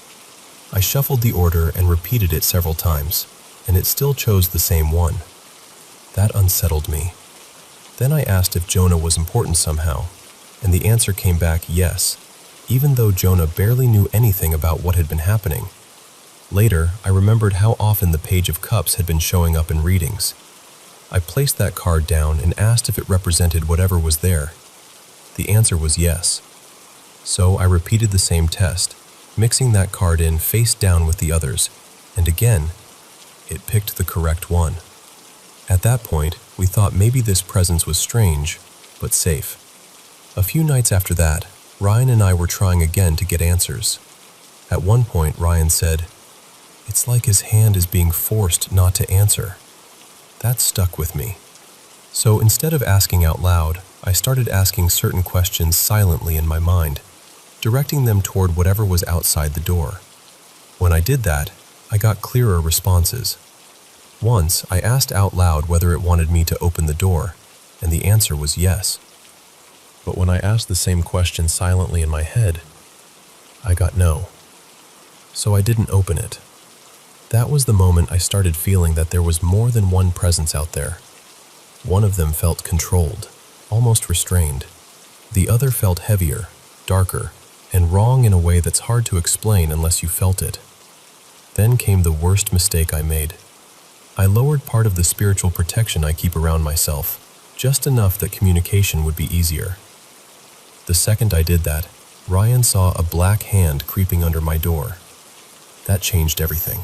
I shuffled the order and repeated it several times, and it still chose the same one. That unsettled me. Then I asked if Jonah was important somehow, and the answer came back yes, even though Jonah barely knew anything about what had been happening. Later, I remembered how often the Page of Cups had been showing up in readings. I placed that card down and asked if it represented whatever was there. The answer was yes. So I repeated the same test, mixing that card in face down with the others, and again, it picked the correct one. At that point, we thought maybe this presence was strange, but safe. A few nights after that, Ryan and I were trying again to get answers. At one point, Ryan said, "It's like his hand is being forced not to answer." That stuck with me. So instead of asking out loud, I started asking certain questions silently in my mind, directing them toward whatever was outside the door. When I did that, I got clearer responses. Once, I asked out loud whether it wanted me to open the door, and the answer was yes. But when I asked the same question silently in my head, I got no. So I didn't open it. That was the moment I started feeling that there was more than one presence out there. One of them felt controlled, almost restrained. The other felt heavier, darker, and wrong in a way that's hard to explain unless you felt it. Then came the worst mistake I made. I lowered part of the spiritual protection I keep around myself, just enough that communication would be easier. The second I did that, Ryan saw a black hand creeping under my door. That changed everything.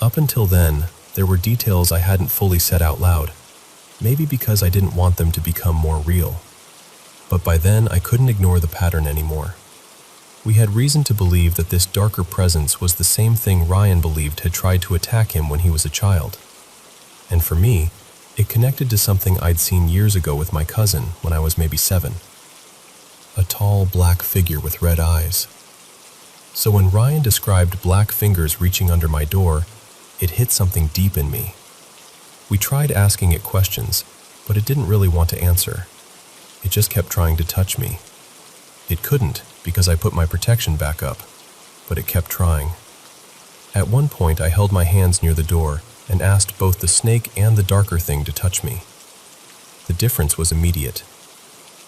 Up until then, there were details I hadn't fully said out loud, maybe because I didn't want them to become more real. But by then, I couldn't ignore the pattern anymore. We had reason to believe that this darker presence was the same thing Ryan believed had tried to attack him when he was a child. And for me, it connected to something I'd seen years ago with my cousin when I was maybe 7. A tall black figure with red eyes. So when Ryan described black fingers reaching under my door, it hit something deep in me. We tried asking it questions, but it didn't really want to answer. It just kept trying to touch me. It couldn't because I put my protection back up, but it kept trying. At one point, I held my hands near the door and asked both the snake and the darker thing to touch me. The difference was immediate.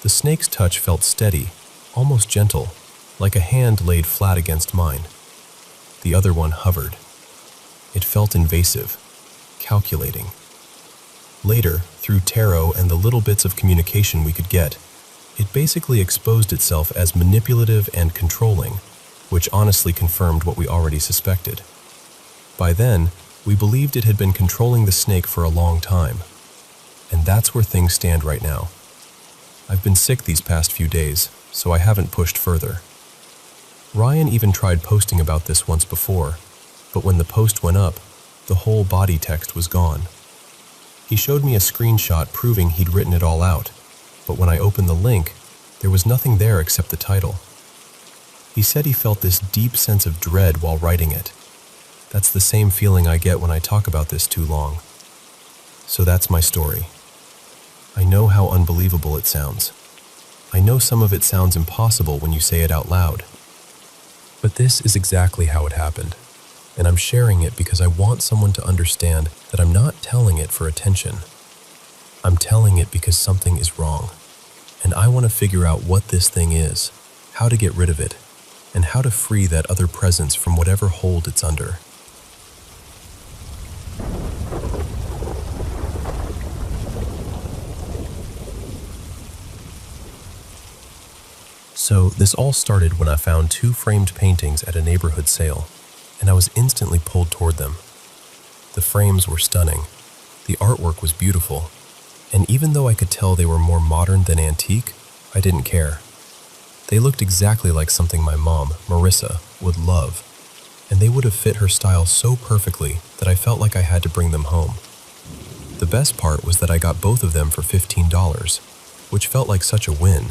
The snake's touch felt steady, almost gentle, like a hand laid flat against mine. The other one hovered. It felt invasive, calculating. Later, through tarot and the little bits of communication we could get, it basically exposed itself as manipulative and controlling, which honestly confirmed what we already suspected. By then, we believed it had been controlling the snake for a long time. And that's where things stand right now. I've been sick these past few days, so I haven't pushed further. Ryan even tried posting about this once before, but when the post went up, the whole body text was gone. He showed me a screenshot proving he'd written it all out, but when I opened the link, there was nothing there except the title. He said he felt this deep sense of dread while writing it. That's the same feeling I get when I talk about this too long. So that's my story. I know how unbelievable it sounds. I know some of it sounds impossible when you say it out loud. But this is exactly how it happened, and I'm sharing it because I want someone to understand that I'm not telling it for attention. I'm telling it because something is wrong, and I want to figure out what this thing is, how to get rid of it, and how to free that other presence from whatever hold it's under. So this all started when I found 2 framed paintings at a neighborhood sale, and I was instantly pulled toward them. The frames were stunning, the artwork was beautiful, and even though I could tell they were more modern than antique, I didn't care. They looked exactly like something my mom, Marissa, would love, and they would have fit her style so perfectly that I felt like I had to bring them home. The best part was that I got both of them for $15, which felt like such a win.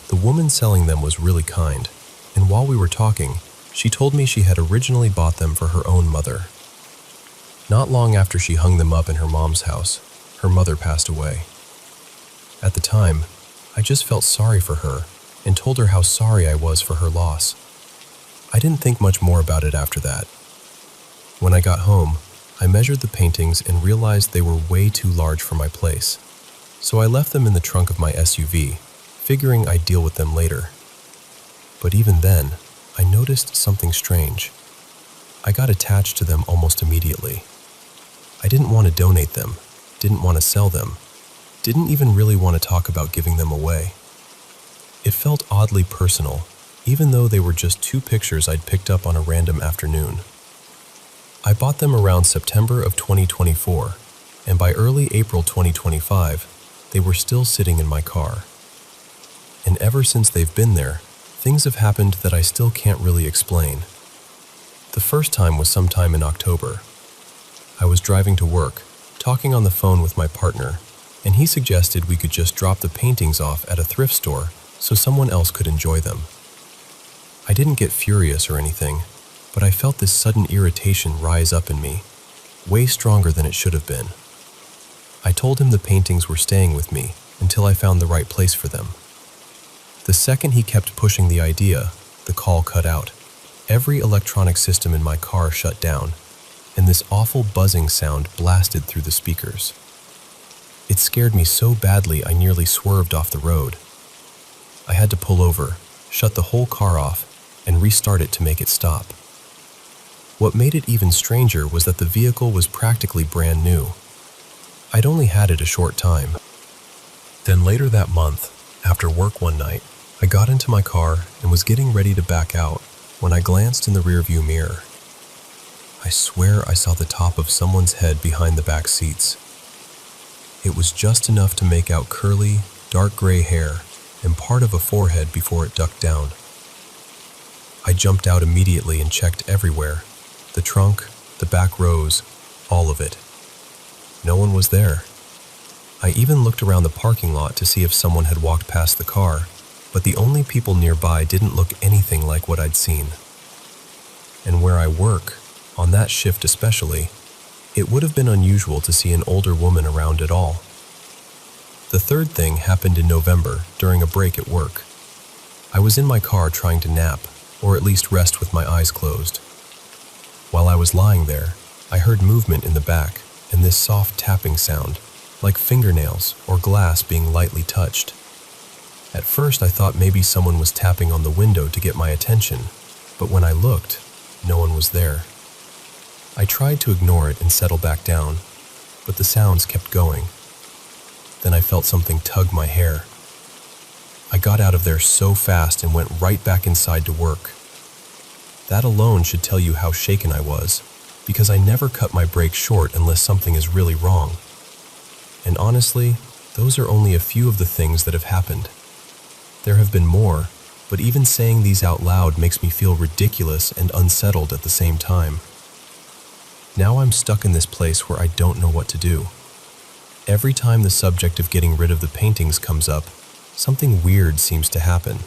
The woman selling them was really kind, and while we were talking, she told me she had originally bought them for her own mother. Not long after she hung them up in her mom's house, her mother passed away. At the time, I just felt sorry for her and told her how sorry I was for her loss. I didn't think much more about it after that. When I got home, I measured the paintings and realized they were way too large for my place, so I left them in the trunk of my SUV, figuring I'd deal with them later. But even then, I noticed something strange. I got attached to them almost immediately. I didn't want to donate them, didn't want to sell them, didn't even really want to talk about giving them away. It felt oddly personal, even though they were just 2 pictures I'd picked up on a random afternoon. I bought them around September of 2024, and by early April 2025, they were still sitting in my car. And ever since they've been there, things have happened that I still can't really explain. The first time was sometime in October. I was driving to work, talking on the phone with my partner, and he suggested we could just drop the paintings off at a thrift store so someone else could enjoy them. I didn't get furious or anything, but I felt this sudden irritation rise up in me, way stronger than it should have been. I told him the paintings were staying with me until I found the right place for them. The second he kept pushing the idea, the call cut out. Every electronic system in my car shut down, and this awful buzzing sound blasted through the speakers. It scared me so badly I nearly swerved off the road. I had to pull over, shut the whole car off, and restart it to make it stop. What made it even stranger was that the vehicle was practically brand new. I'd only had it a short time. Then later that month, after work one night, I got into my car and was getting ready to back out when I glanced in the rearview mirror. I swear I saw the top of someone's head behind the back seats. It was just enough to make out curly, dark gray hair and part of a forehead before it ducked down. I jumped out immediately and checked everywhere. The trunk, the back rows, all of it. No one was there. I even looked around the parking lot to see if someone had walked past the car, but the only people nearby didn't look anything like what I'd seen. And where I work, on that shift especially, it would have been unusual to see an older woman around at all. The third thing happened in November during a break at work. I was in my car trying to nap, or at least rest with my eyes closed. While I was lying there, I heard movement in the back and this soft tapping sound, like fingernails or glass being lightly touched. At first I thought maybe someone was tapping on the window to get my attention, but when I looked, no one was there. I tried to ignore it and settle back down, but the sounds kept going. Then I felt something tug my hair. I got out of there so fast and went right back inside to work. That alone should tell you how shaken I was, because I never cut my break short unless something is really wrong. And honestly, those are only a few of the things that have happened. There have been more, but even saying these out loud makes me feel ridiculous and unsettled at the same time. Now I'm stuck in this place where I don't know what to do. Every time the subject of getting rid of the paintings comes up, something weird seems to happen.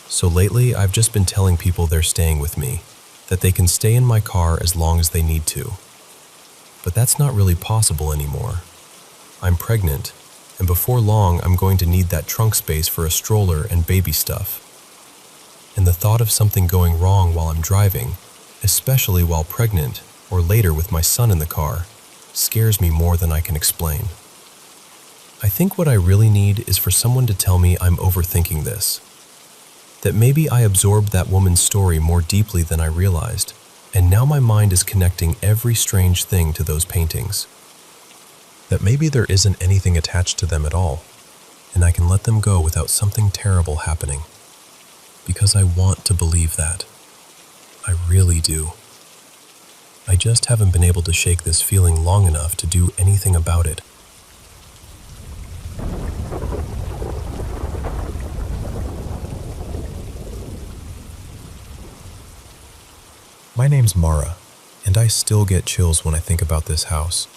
So lately, I've just been telling people they're staying with me, that they can stay in my car as long as they need to. But that's not really possible anymore. I'm pregnant, and before long I'm going to need that trunk space for a stroller and baby stuff. And the thought of something going wrong while I'm driving, especially while pregnant or later with my son in the car, scares me more than I can explain. I think what I really need is for someone to tell me I'm overthinking this. That maybe I absorbed that woman's story more deeply than I realized, and now my mind is connecting every strange thing to those paintings. That maybe there isn't anything attached to them at all, and I can let them go without something terrible happening. Because I want to believe that. I really do. I just haven't been able to shake this feeling long enough to do anything about it. My name's Mara, and I still get chills when I think about this house.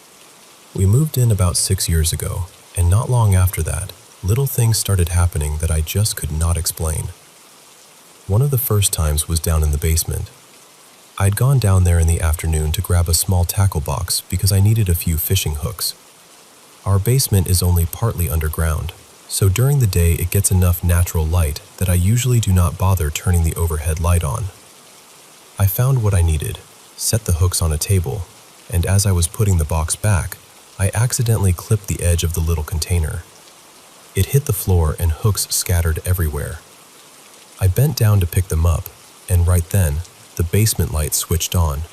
We moved in about 6 years ago, and not long after that, little things started happening that I just could not explain. One of the first times was down in the basement. I'd gone down there in the afternoon to grab a small tackle box because I needed a few fishing hooks. Our basement is only partly underground, so during the day it gets enough natural light that I usually do not bother turning the overhead light on. I found what I needed, set the hooks on a table, and as I was putting the box back, I accidentally clipped the edge of the little container. It hit the floor and hooks scattered everywhere. I bent down to pick them up, and right then, the basement light switched on.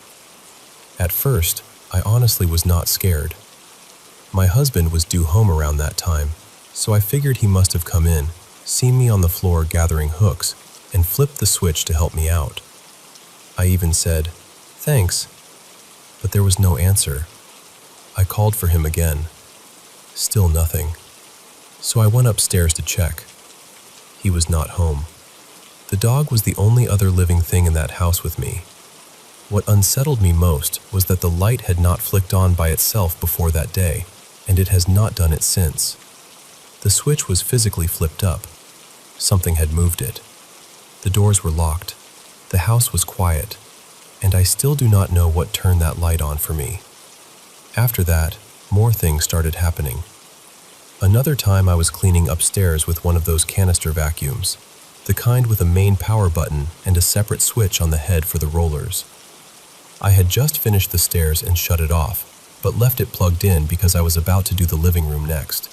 At first, I honestly was not scared. My husband was due home around that time, so I figured he must have come in, seen me on the floor gathering hooks, and flipped the switch to help me out. I even said, "Thanks," but there was no answer. I called for him again. Still nothing. So I went upstairs to check. He was not home. The dog was the only other living thing in that house with me. What unsettled me most was that the light had not flicked on by itself before that day, and it has not done it since. The switch was physically flipped up. Something had moved it. The doors were locked. The house was quiet, and I still do not know what turned that light on for me. After that, more things started happening. Another time I was cleaning upstairs with one of those canister vacuums, the kind with a main power button and a separate switch on the head for the rollers. I had just finished the stairs and shut it off, but left it plugged in because I was about to do the living room next.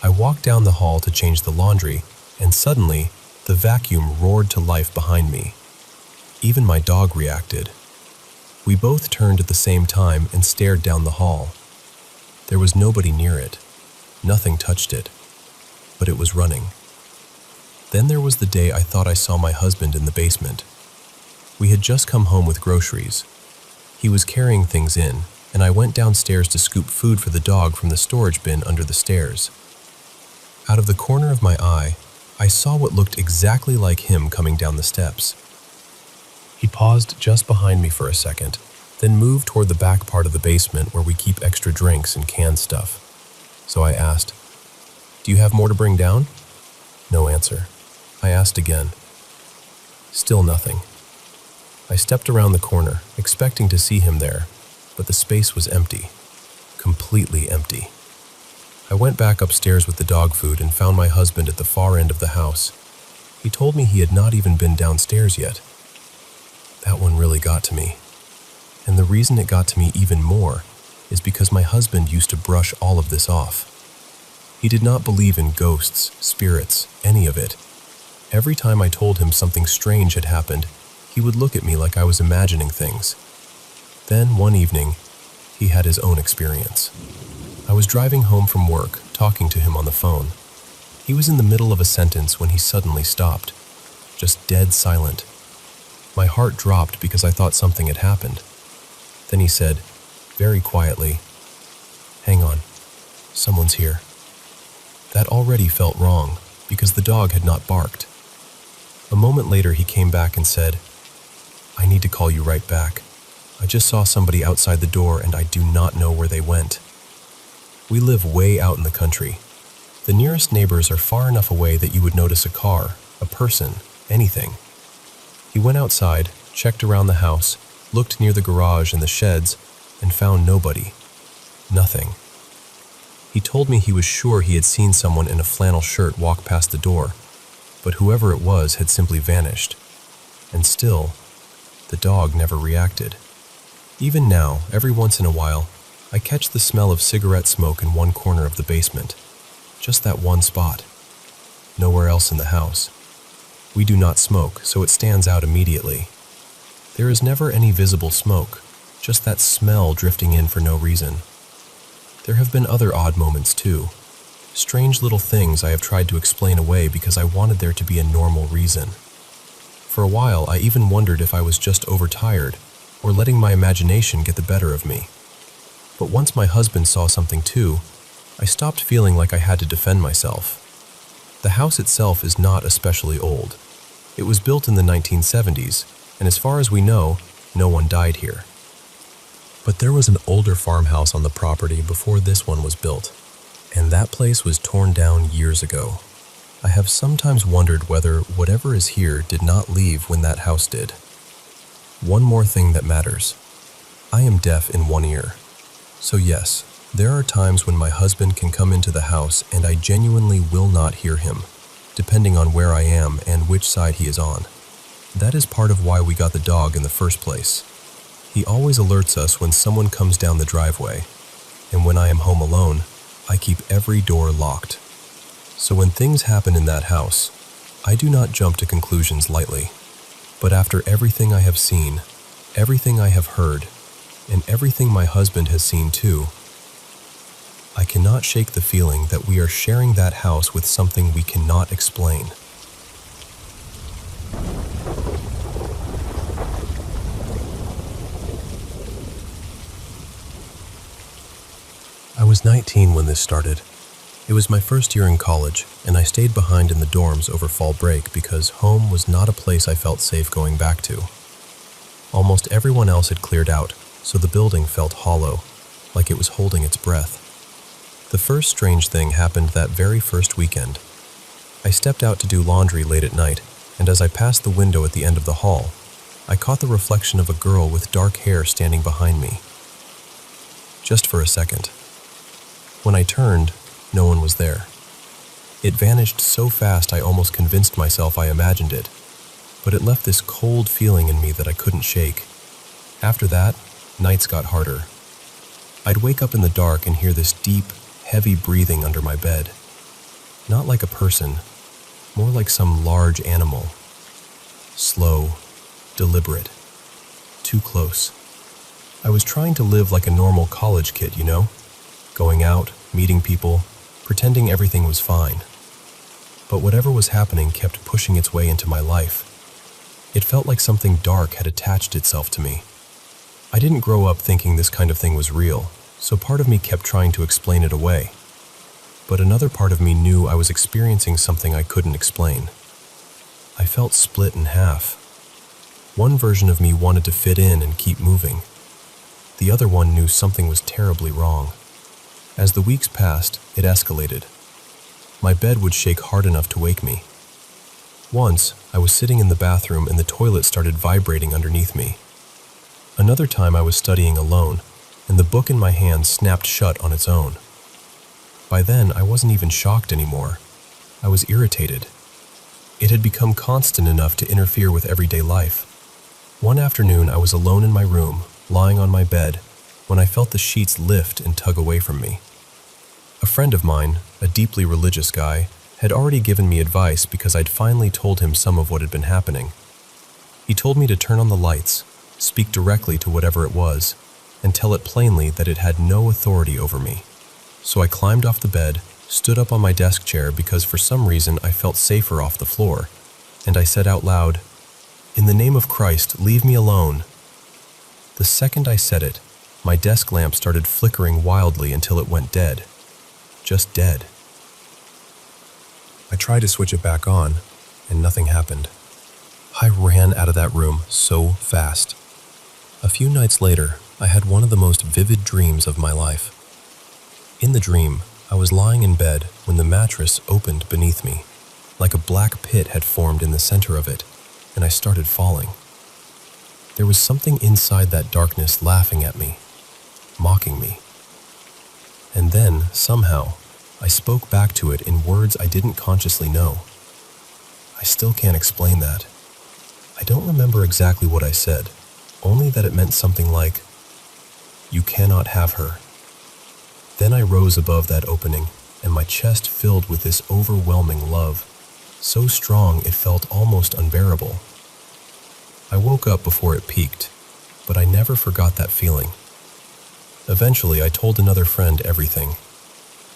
I walked down the hall to change the laundry, and suddenly, the vacuum roared to life behind me. Even my dog reacted. We both turned at the same time and stared down the hall. There was nobody near it. Nothing touched it. But it was running. Then there was the day I thought I saw my husband in the basement. We had just come home with groceries. He was carrying things in, and I went downstairs to scoop food for the dog from the storage bin under the stairs. Out of the corner of my eye, I saw what looked exactly like him coming down the steps. He paused just behind me for a second, then moved toward the back part of the basement where we keep extra drinks and canned stuff. So I asked, "Do you have more to bring down?" No answer. I asked again. Still nothing. I stepped around the corner, expecting to see him there, but the space was empty. Completely empty. I went back upstairs with the dog food and found my husband at the far end of the house. He told me he had not even been downstairs yet. That one really got to me. And the reason it got to me even more is because my husband used to brush all of this off. He did not believe in ghosts, spirits, any of it. Every time I told him something strange had happened, he would look at me like I was imagining things. Then, one evening, he had his own experience. I was driving home from work, talking to him on the phone. He was in the middle of a sentence when he suddenly stopped, just dead silent. My heart dropped because I thought something had happened. Then he said, very quietly, "Hang on, someone's here." That already felt wrong, because the dog had not barked. A moment later he came back and said, "I need to call you right back. I just saw somebody outside the door and I do not know where they went." We live way out in the country. The nearest neighbors are far enough away that you would notice a car, a person, anything. He went outside, checked around the house, looked near the garage and the sheds, and found nobody. Nothing. He told me he was sure he had seen someone in a flannel shirt walk past the door, but whoever it was had simply vanished. And still, the dog never reacted. Even now, every once in a while, I catch the smell of cigarette smoke in one corner of the basement. Just that one spot. Nowhere else in the house. We do not smoke, so it stands out immediately. There is never any visible smoke, just that smell drifting in for no reason. There have been other odd moments too. Strange little things I have tried to explain away because I wanted there to be a normal reason. For a while, I even wondered if I was just overtired or letting my imagination get the better of me. But once my husband saw something too, I stopped feeling like I had to defend myself. The house itself is not especially old. It was built in the 1970s, and as far as we know, no one died here. But there was an older farmhouse on the property before this one was built, and that place was torn down years ago. I have sometimes wondered whether whatever is here did not leave when that house did. One more thing that matters. I am deaf in one ear. So yes, there are times when my husband can come into the house and I genuinely will not hear him, depending on where I am and which side he is on. That is part of why we got the dog in the first place. He always alerts us when someone comes down the driveway, and when I am home alone, I keep every door locked. So when things happen in that house, I do not jump to conclusions lightly. But after everything I have seen, everything I have heard, and everything my husband has seen too, I cannot shake the feeling that we are sharing that house with something we cannot explain. I was 19 when this started. It was my first year in college, and I stayed behind in the dorms over fall break because home was not a place I felt safe going back to. Almost everyone else had cleared out, so the building felt hollow, like it was holding its breath. The first strange thing happened that very first weekend. I stepped out to do laundry late at night, and as I passed the window at the end of the hall, I caught the reflection of a girl with dark hair standing behind me. Just for a second. When I turned, no one was there. It vanished so fast I almost convinced myself I imagined it, but it left this cold feeling in me that I couldn't shake. After that, nights got harder. I'd wake up in the dark and hear this deep, heavy breathing under my bed. Not like a person, more like some large animal. Slow, deliberate, too close. I was trying to live like a normal college kid, you know? Going out, meeting people, pretending everything was fine. But whatever was happening kept pushing its way into my life. It felt like something dark had attached itself to me. I didn't grow up thinking this kind of thing was real, so part of me kept trying to explain it away. But another part of me knew I was experiencing something I couldn't explain. I felt split in half. One version of me wanted to fit in and keep moving. The other one knew something was terribly wrong. As the weeks passed, it escalated. My bed would shake hard enough to wake me. Once, I was sitting in the bathroom and the toilet started vibrating underneath me. Another time I was studying alone, and the book in my hand snapped shut on its own. By then, I wasn't even shocked anymore. I was irritated. It had become constant enough to interfere with everyday life. One afternoon, I was alone in my room, lying on my bed, when I felt the sheets lift and tug away from me. A friend of mine, a deeply religious guy, had already given me advice because I'd finally told him some of what had been happening. He told me to turn on the lights, speak directly to whatever it was, and tell it plainly that it had no authority over me. So I climbed off the bed, stood up on my desk chair because for some reason I felt safer off the floor, and I said out loud, "In the name of Christ, leave me alone." The second I said it, my desk lamp started flickering wildly until it went dead. Just dead. I tried to switch it back on, and nothing happened. I ran out of that room so fast. A few nights later, I had one of the most vivid dreams of my life. In the dream, I was lying in bed when the mattress opened beneath me, like a black pit had formed in the center of it, and I started falling. There was something inside that darkness laughing at me, mocking me. And then, somehow, I spoke back to it in words I didn't consciously know. I still can't explain that. I don't remember exactly what I said, only that it meant something like, "You cannot have her." Then I rose above that opening, and my chest filled with this overwhelming love, so strong it felt almost unbearable. I woke up before it peaked, but I never forgot that feeling. Eventually, I told another friend everything.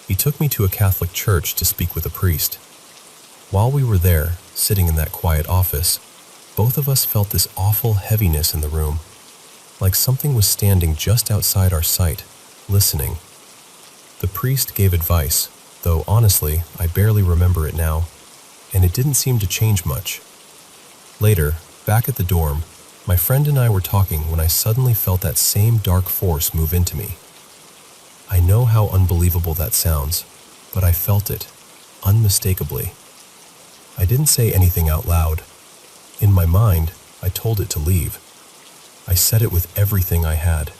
He took me to a Catholic church to speak with a priest. While we were there, sitting in that quiet office, both of us felt this awful heaviness in the room, like something was standing just outside our sight, listening. The priest gave advice, though honestly, I barely remember it now, and it didn't seem to change much. Later, back at the dorm, my friend and I were talking when I suddenly felt that same dark force move into me. I know how unbelievable that sounds, but I felt it, unmistakably. I didn't say anything out loud. In my mind, I told it to leave. I said it with everything I had.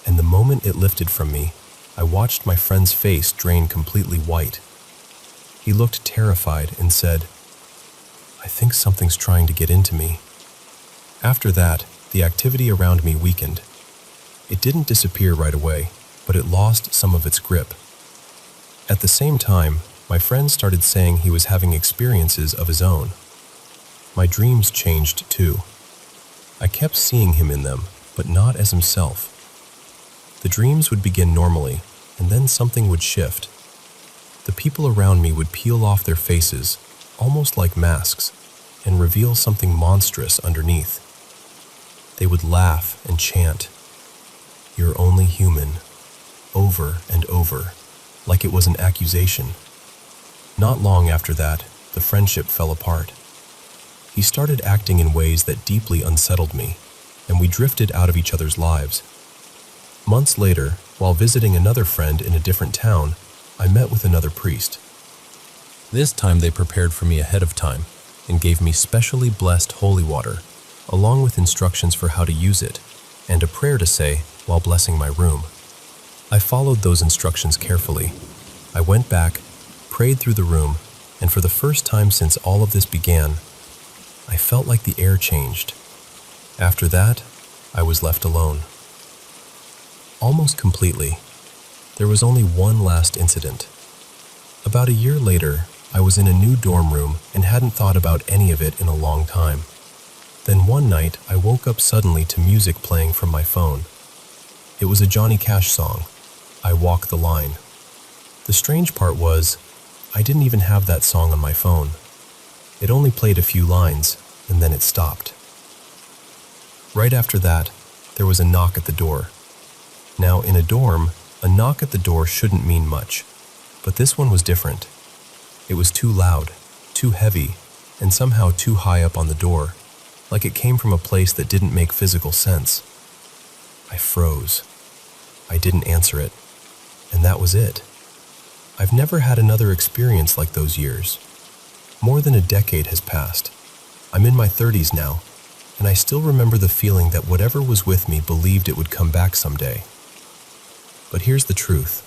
And the moment it lifted from me, I watched my friend's face drain completely white. He looked terrified and said, "I think something's trying to get into me." After that, the activity around me weakened. It didn't disappear right away, but it lost some of its grip. At the same time, my friend started saying he was having experiences of his own. My dreams changed too. I kept seeing him in them, but not as himself. The dreams would begin normally, and then something would shift. The people around me would peel off their faces, almost like masks, and reveal something monstrous underneath. They would laugh and chant, "You're only human," over and over, like it was an accusation. Not long after that, the friendship fell apart. He started acting in ways that deeply unsettled me, and we drifted out of each other's lives. Months later, while visiting another friend in a different town, I met with another priest. This time they prepared for me ahead of time and gave me specially blessed holy water, along with instructions for how to use it, and a prayer to say while blessing my room. I followed those instructions carefully. I went back, prayed through the room, and for the first time since all of this began, I felt like the air changed. After that, I was left alone. almost completely. There was only one last incident. About a year later, I was in a new dorm room and hadn't thought about any of it in a long time. Then one night, I woke up suddenly to music playing from my phone. It was a Johnny Cash song, I Walk the Line. The strange part was, I didn't even have that song on my phone. It only played a few lines, and then it stopped. Right after that, there was a knock at the door. Now, in a dorm, a knock at the door shouldn't mean much, but this one was different. It was too loud, too heavy, and somehow too high up on the door, like it came from a place that didn't make physical sense. I froze. I didn't answer it, and that was it. I've never had another experience like those years. More than a decade has passed. I'm in my 30s now, and I still remember the feeling that whatever was with me believed it would come back someday. But here's the truth.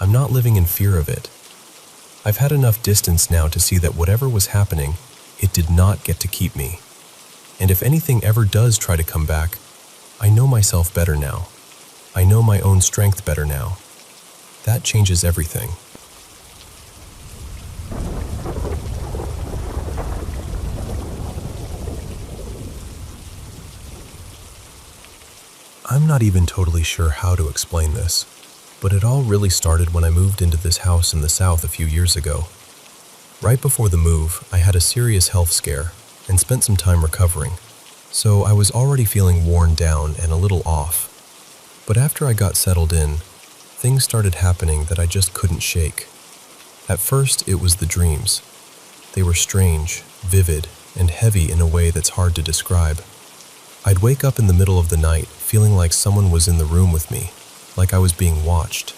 I'm not living in fear of it. I've had enough distance now to see that whatever was happening, it did not get to keep me. And if anything ever does try to come back, I know myself better now. I know my own strength better now. That changes everything. I'm not even totally sure how to explain this, but it all really started when I moved into this house in the South a few years ago. Right before the move, I had a serious health scare and spent some time recovering, so I was already feeling worn down and a little off. But after I got settled in, things started happening that I just couldn't shake. At first, it was the dreams. They were strange, vivid, and heavy in a way that's hard to describe. I'd wake up in the middle of the night feeling like someone was in the room with me, like I was being watched.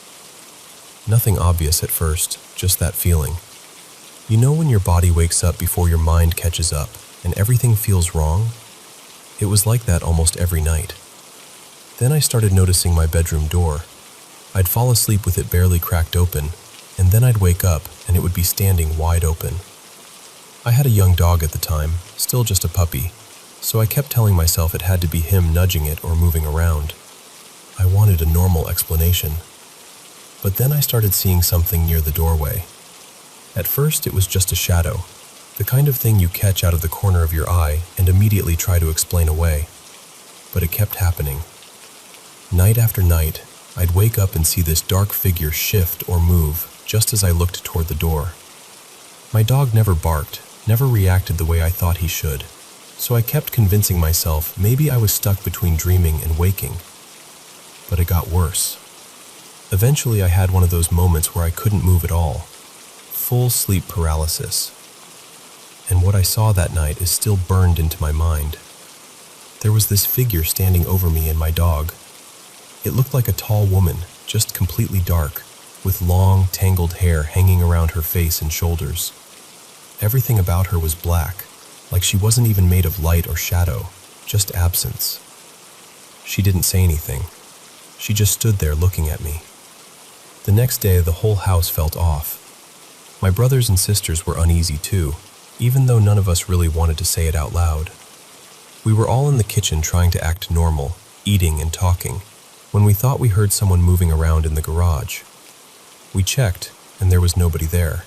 Nothing obvious at first, just that feeling. You know when your body wakes up before your mind catches up and everything feels wrong? It was like that almost every night. Then I started noticing my bedroom door. I'd fall asleep with it barely cracked open, and then I'd wake up and it would be standing wide open. I had a young dog at the time, still just a puppy, so I kept telling myself it had to be him nudging it or moving around. I wanted a normal explanation. But then I started seeing something near the doorway. At first, it was just a shadow, the kind of thing you catch out of the corner of your eye and immediately try to explain away. But it kept happening. Night after night, I'd wake up and see this dark figure shift or move just as I looked toward the door. My dog never barked, never reacted the way I thought he should, so I kept convincing myself maybe I was stuck between dreaming and waking. But it got worse. Eventually, I had one of those moments where I couldn't move at all. Full sleep paralysis. And what I saw that night is still burned into my mind. There was this figure standing over me and my dog. It looked like a tall woman, just completely dark, with long, tangled hair hanging around her face and shoulders. Everything about her was black, like she wasn't even made of light or shadow, just absence. She didn't say anything. She just stood there looking at me. The next day, the whole house felt off. My brothers and sisters were uneasy too, even though none of us really wanted to say it out loud. We were all in the kitchen trying to act normal, eating and talking, when we thought we heard someone moving around in the garage. We checked, and there was nobody there,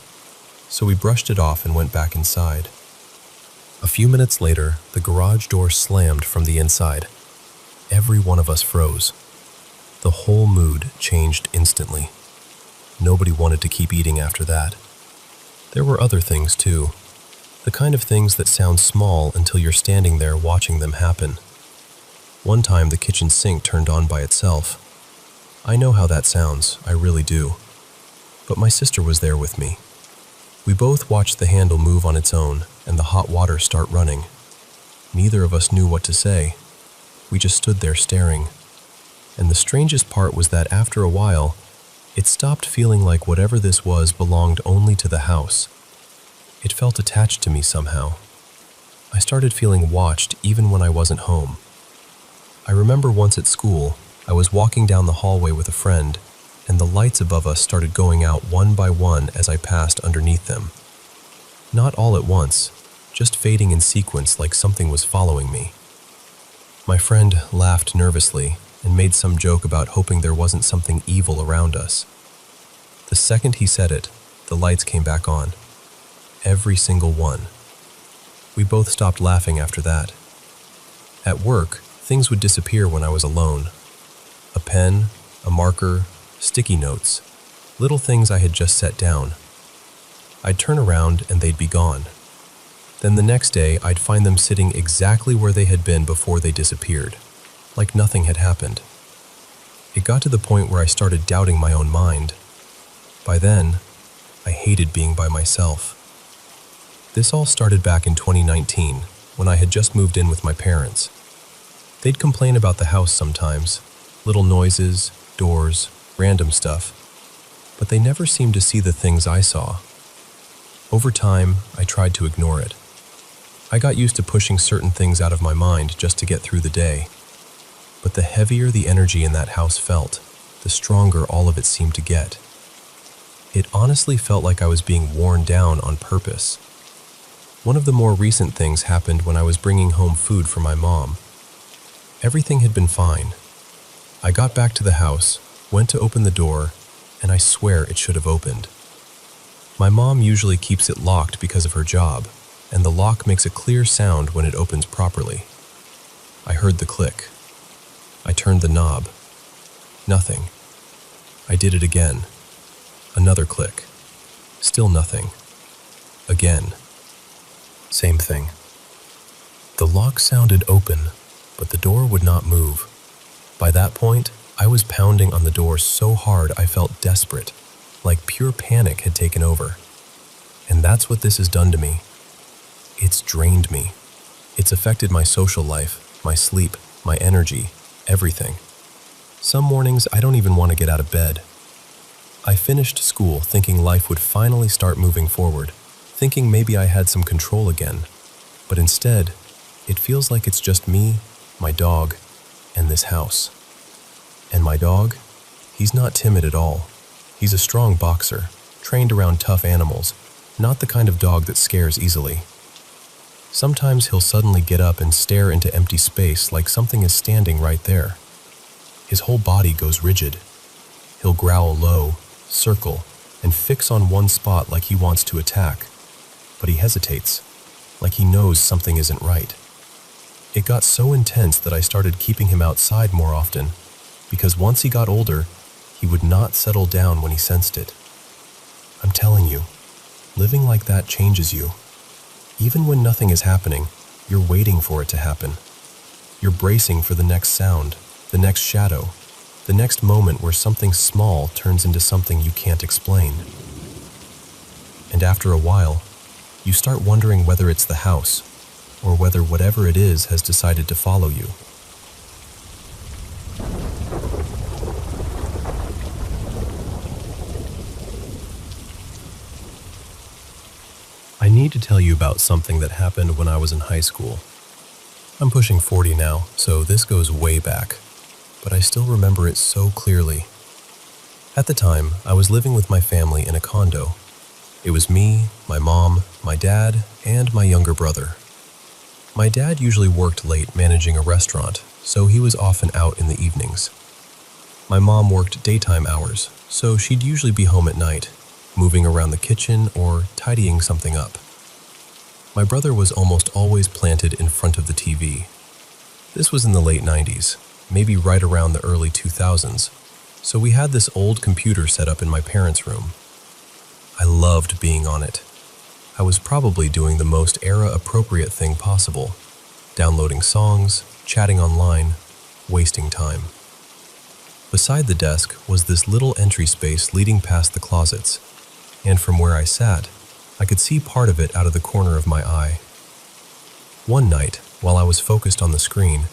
so we brushed it off and went back inside. A few minutes later, the garage door slammed from the inside. Every one of us froze. The whole mood changed instantly. Nobody wanted to keep eating after that. There were other things too. The kind of things that sound small until you're standing there watching them happen. One time the kitchen sink turned on by itself. I know how that sounds, I really do. But my sister was there with me. We both watched the handle move on its own and the hot water start running. Neither of us knew what to say. We just stood there staring. And the strangest part was that after a while, it stopped feeling like whatever this was belonged only to the house. It felt attached to me somehow. I started feeling watched even when I wasn't home. I remember once at school, I was walking down the hallway with a friend, and the lights above us started going out one by one as I passed underneath them. Not all at once, just fading in sequence like something was following me. My friend laughed nervously, and made some joke about hoping there wasn't something evil around us. The second he said it, the lights came back on. Every single one. We both stopped laughing after that. At work, things would disappear when I was alone. A pen, a marker, sticky notes, little things I had just set down. I'd turn around and they'd be gone. Then the next day, I'd find them sitting exactly where they had been before they disappeared, like nothing had happened. It got to the point where I started doubting my own mind. By then, I hated being by myself. This all started back in 2019, when I had just moved in with my parents. They'd complain about the house sometimes, little noises, doors, random stuff, but they never seemed to see the things I saw. Over time, I tried to ignore it. I got used to pushing certain things out of my mind just to get through the day. But the heavier the energy in that house felt, the stronger all of it seemed to get. It honestly felt like I was being worn down on purpose. One of the more recent things happened when I was bringing home food for my mom. Everything had been fine. I got back to the house, went to open the door, and I swear it should have opened. My mom usually keeps it locked because of her job, and the lock makes a clear sound when it opens properly. I heard the click. I turned the knob. Nothing. I did it again. Another click. Still nothing. Again. Same thing. The lock sounded open, but the door would not move. By that point, I was pounding on the door so hard I felt desperate, like pure panic had taken over. And that's what this has done to me. It's drained me. It's affected my social life, my sleep, my energy, everything. Some mornings I don't even want to get out of bed. I finished school thinking life would finally start moving forward, thinking maybe I had some control again. But instead, it feels like it's just me, my dog, and this house. And my dog? He's not timid at all. He's a strong boxer, trained around tough animals, not the kind of dog that scares easily. Sometimes he'll suddenly get up and stare into empty space like something is standing right there. His whole body goes rigid. He'll growl low, circle, and fix on one spot like he wants to attack. But he hesitates, like he knows something isn't right. It got so intense that I started keeping him outside more often, because once he got older, he would not settle down when he sensed it. I'm telling you, living like that changes you. Even when nothing is happening, you're waiting for it to happen. You're bracing for the next sound, the next shadow, the next moment where something small turns into something you can't explain. And after a while, you start wondering whether it's the house, or whether whatever it is has decided to follow you. I need to tell you about something that happened when I was in high school. I'm pushing 40 now, so this goes way back, but I still remember it so clearly. At the time, I was living with my family in a condo. It was me, my mom, my dad, and my younger brother. My dad usually worked late managing a restaurant, so he was often out in the evenings. My mom worked daytime hours, so she'd usually be home at night, moving around the kitchen or tidying something up. My brother was almost always planted in front of the TV. This was in the late 90s, maybe right around the early 2000s, so we had this old computer set up in my parents' room. I loved being on it. I was probably doing the most era-appropriate thing possible, downloading songs, chatting online, wasting time. Beside the desk was this little entry space leading past the closets, and from where I sat, I could see part of it out of the corner of my eye. One night, while I was focused on the screen,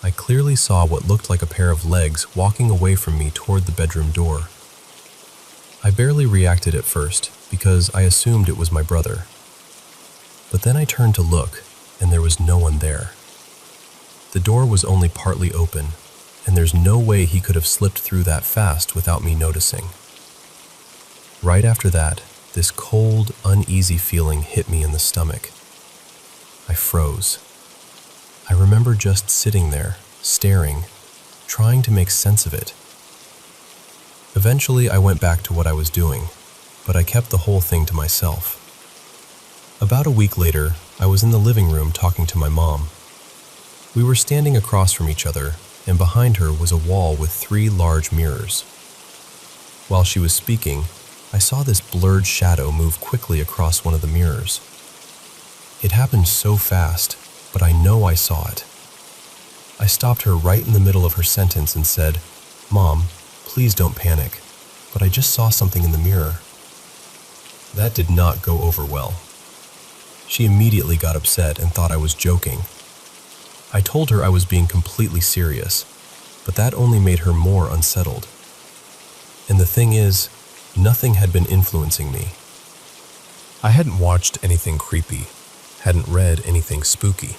I clearly saw what looked like a pair of legs walking away from me toward the bedroom door. I barely reacted at first because I assumed it was my brother. But then I turned to look, and there was no one there. The door was only partly open, and there's no way he could have slipped through that fast without me noticing. Right after that, this cold, uneasy feeling hit me in the stomach. I froze. I remember just sitting there, staring, trying to make sense of it. Eventually, I went back to what I was doing, but I kept the whole thing to myself. About a week later, I was in the living room talking to my mom. We were standing across from each other, and behind her was a wall with 3 large mirrors. While she was speaking, I saw this blurred shadow move quickly across one of the mirrors. It happened so fast, but I know I saw it. I stopped her right in the middle of her sentence and said, "Mom, please don't panic, but I just saw something in the mirror." That did not go over well. She immediately got upset and thought I was joking. I told her I was being completely serious, but that only made her more unsettled. And the thing is, nothing had been influencing me. I hadn't watched anything creepy, hadn't read anything spooky,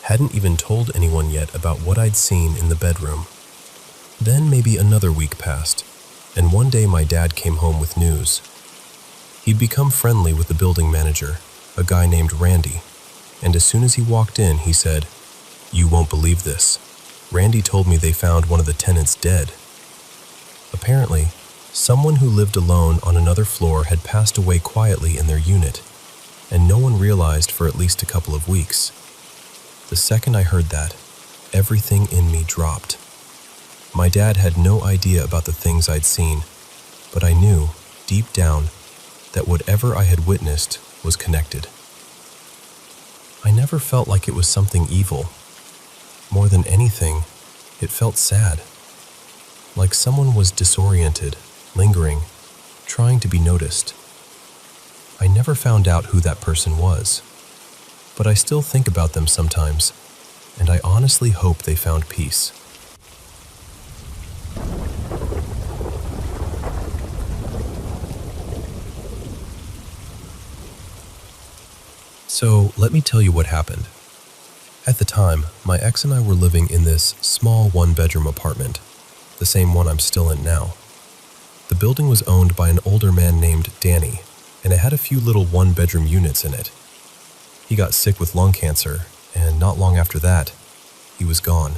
hadn't even told anyone yet about what I'd seen in the bedroom. Then maybe another week passed, and one day my dad came home with news. He'd become friendly with the building manager, a guy named Randy, and as soon as he walked in, he said, "You won't believe this. Randy told me they found one of the tenants dead." Apparently, someone who lived alone on another floor had passed away quietly in their unit, and no one realized for at least a couple of weeks. The second I heard that, everything in me dropped. My dad had no idea about the things I'd seen, but I knew, deep down, that whatever I had witnessed was connected. I never felt like it was something evil. More than anything, it felt sad. Like someone was disoriented, lingering, trying to be noticed. I never found out who that person was, but I still think about them sometimes, and I honestly hope they found peace. So, let me tell you what happened. At the time, my ex and I were living in this small one-bedroom apartment, the same one I'm still in now. The building was owned by an older man named Danny, and it had a few little one-bedroom units in it. He got sick with lung cancer, and not long after that, he was gone.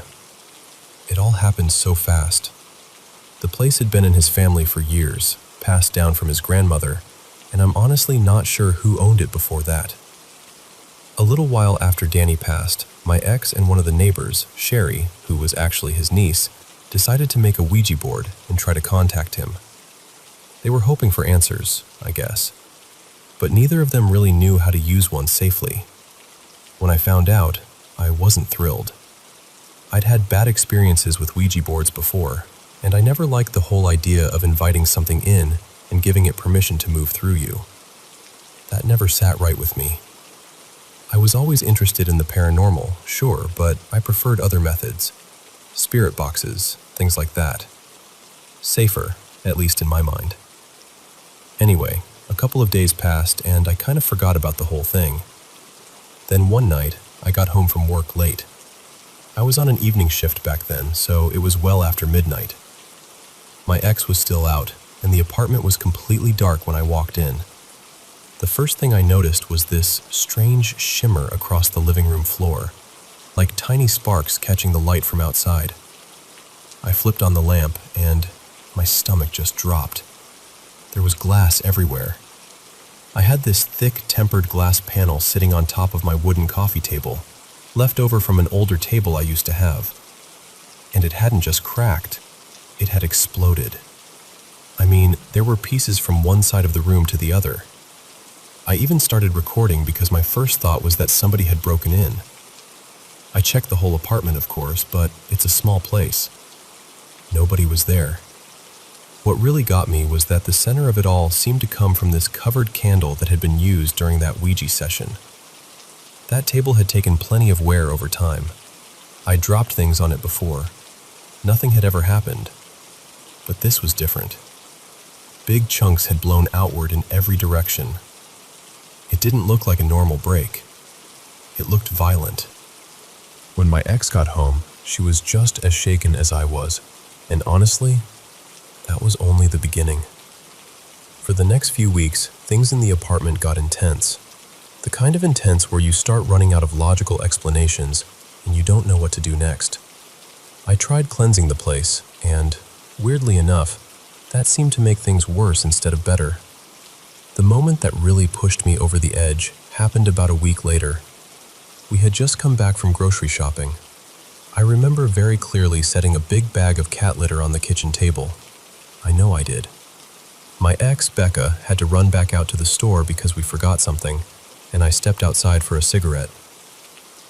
It all happened so fast. The place had been in his family for years, passed down from his grandmother, and I'm honestly not sure who owned it before that. A little while after Danny passed, my ex and one of the neighbors, Sherry, who was actually his niece, decided to make a Ouija board and try to contact him. They were hoping for answers, I guess, but neither of them really knew how to use one safely. When I found out, I wasn't thrilled. I'd had bad experiences with Ouija boards before, and I never liked the whole idea of inviting something in and giving it permission to move through you. That never sat right with me. I was always interested in the paranormal, sure, but I preferred other methods. Spirit boxes, things like that. Safer, at least in my mind. Anyway, a couple of days passed and I kind of forgot about the whole thing. Then one night, I got home from work late. I was on an evening shift back then, so it was well after midnight. My ex was still out, and the apartment was completely dark when I walked in. The first thing I noticed was this strange shimmer across the living room floor, like tiny sparks catching the light from outside. I flipped on the lamp, and my stomach just dropped. There was glass everywhere. I had this thick tempered glass panel sitting on top of my wooden coffee table, left over from an older table I used to have. And it hadn't just cracked, it had exploded. I mean, there were pieces from one side of the room to the other. I even started recording because my first thought was that somebody had broken in. I checked the whole apartment, of course, but it's a small place. Nobody was there. What really got me was that the center of it all seemed to come from this covered candle that had been used during that Ouija session. That table had taken plenty of wear over time. I dropped things on it before. Nothing had ever happened. But this was different. Big chunks had blown outward in every direction. It didn't look like a normal break. It looked violent. When my ex got home, she was just as shaken as I was, and honestly, that was only the beginning. For the next few weeks, things in the apartment got intense. The kind of intense where you start running out of logical explanations and you don't know what to do next. I tried cleansing the place, and, weirdly enough, that seemed to make things worse instead of better. The moment that really pushed me over the edge happened about a week later. We had just come back from grocery shopping. I remember very clearly setting a big bag of cat litter on the kitchen table. I know I did. My ex, Becca, had to run back out to the store because we forgot something, and I stepped outside for a cigarette.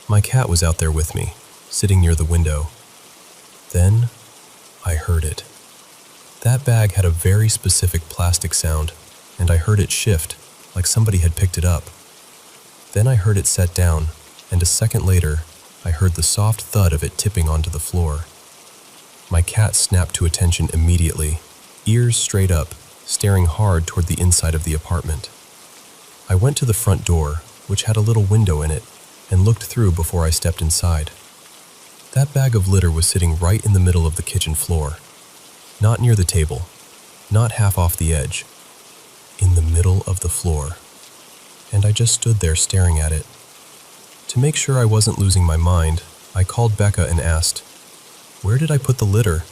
My cat was out there with me, sitting near the window. Then, I heard it. That bag had a very specific plastic sound, and I heard it shift, like somebody had picked it up. Then I heard it set down, and a second later, I heard the soft thud of it tipping onto the floor. My cat snapped to attention immediately, ears straight up, staring hard toward the inside of the apartment. I went to the front door, which had a little window in it, and looked through before I stepped inside. That bag of litter was sitting right in the middle of the kitchen floor. Not near the table, not half off the edge. In the middle of the floor. And I just stood there staring at it. To make sure I wasn't losing my mind, I called Becca and asked, "Where did I put the litter?"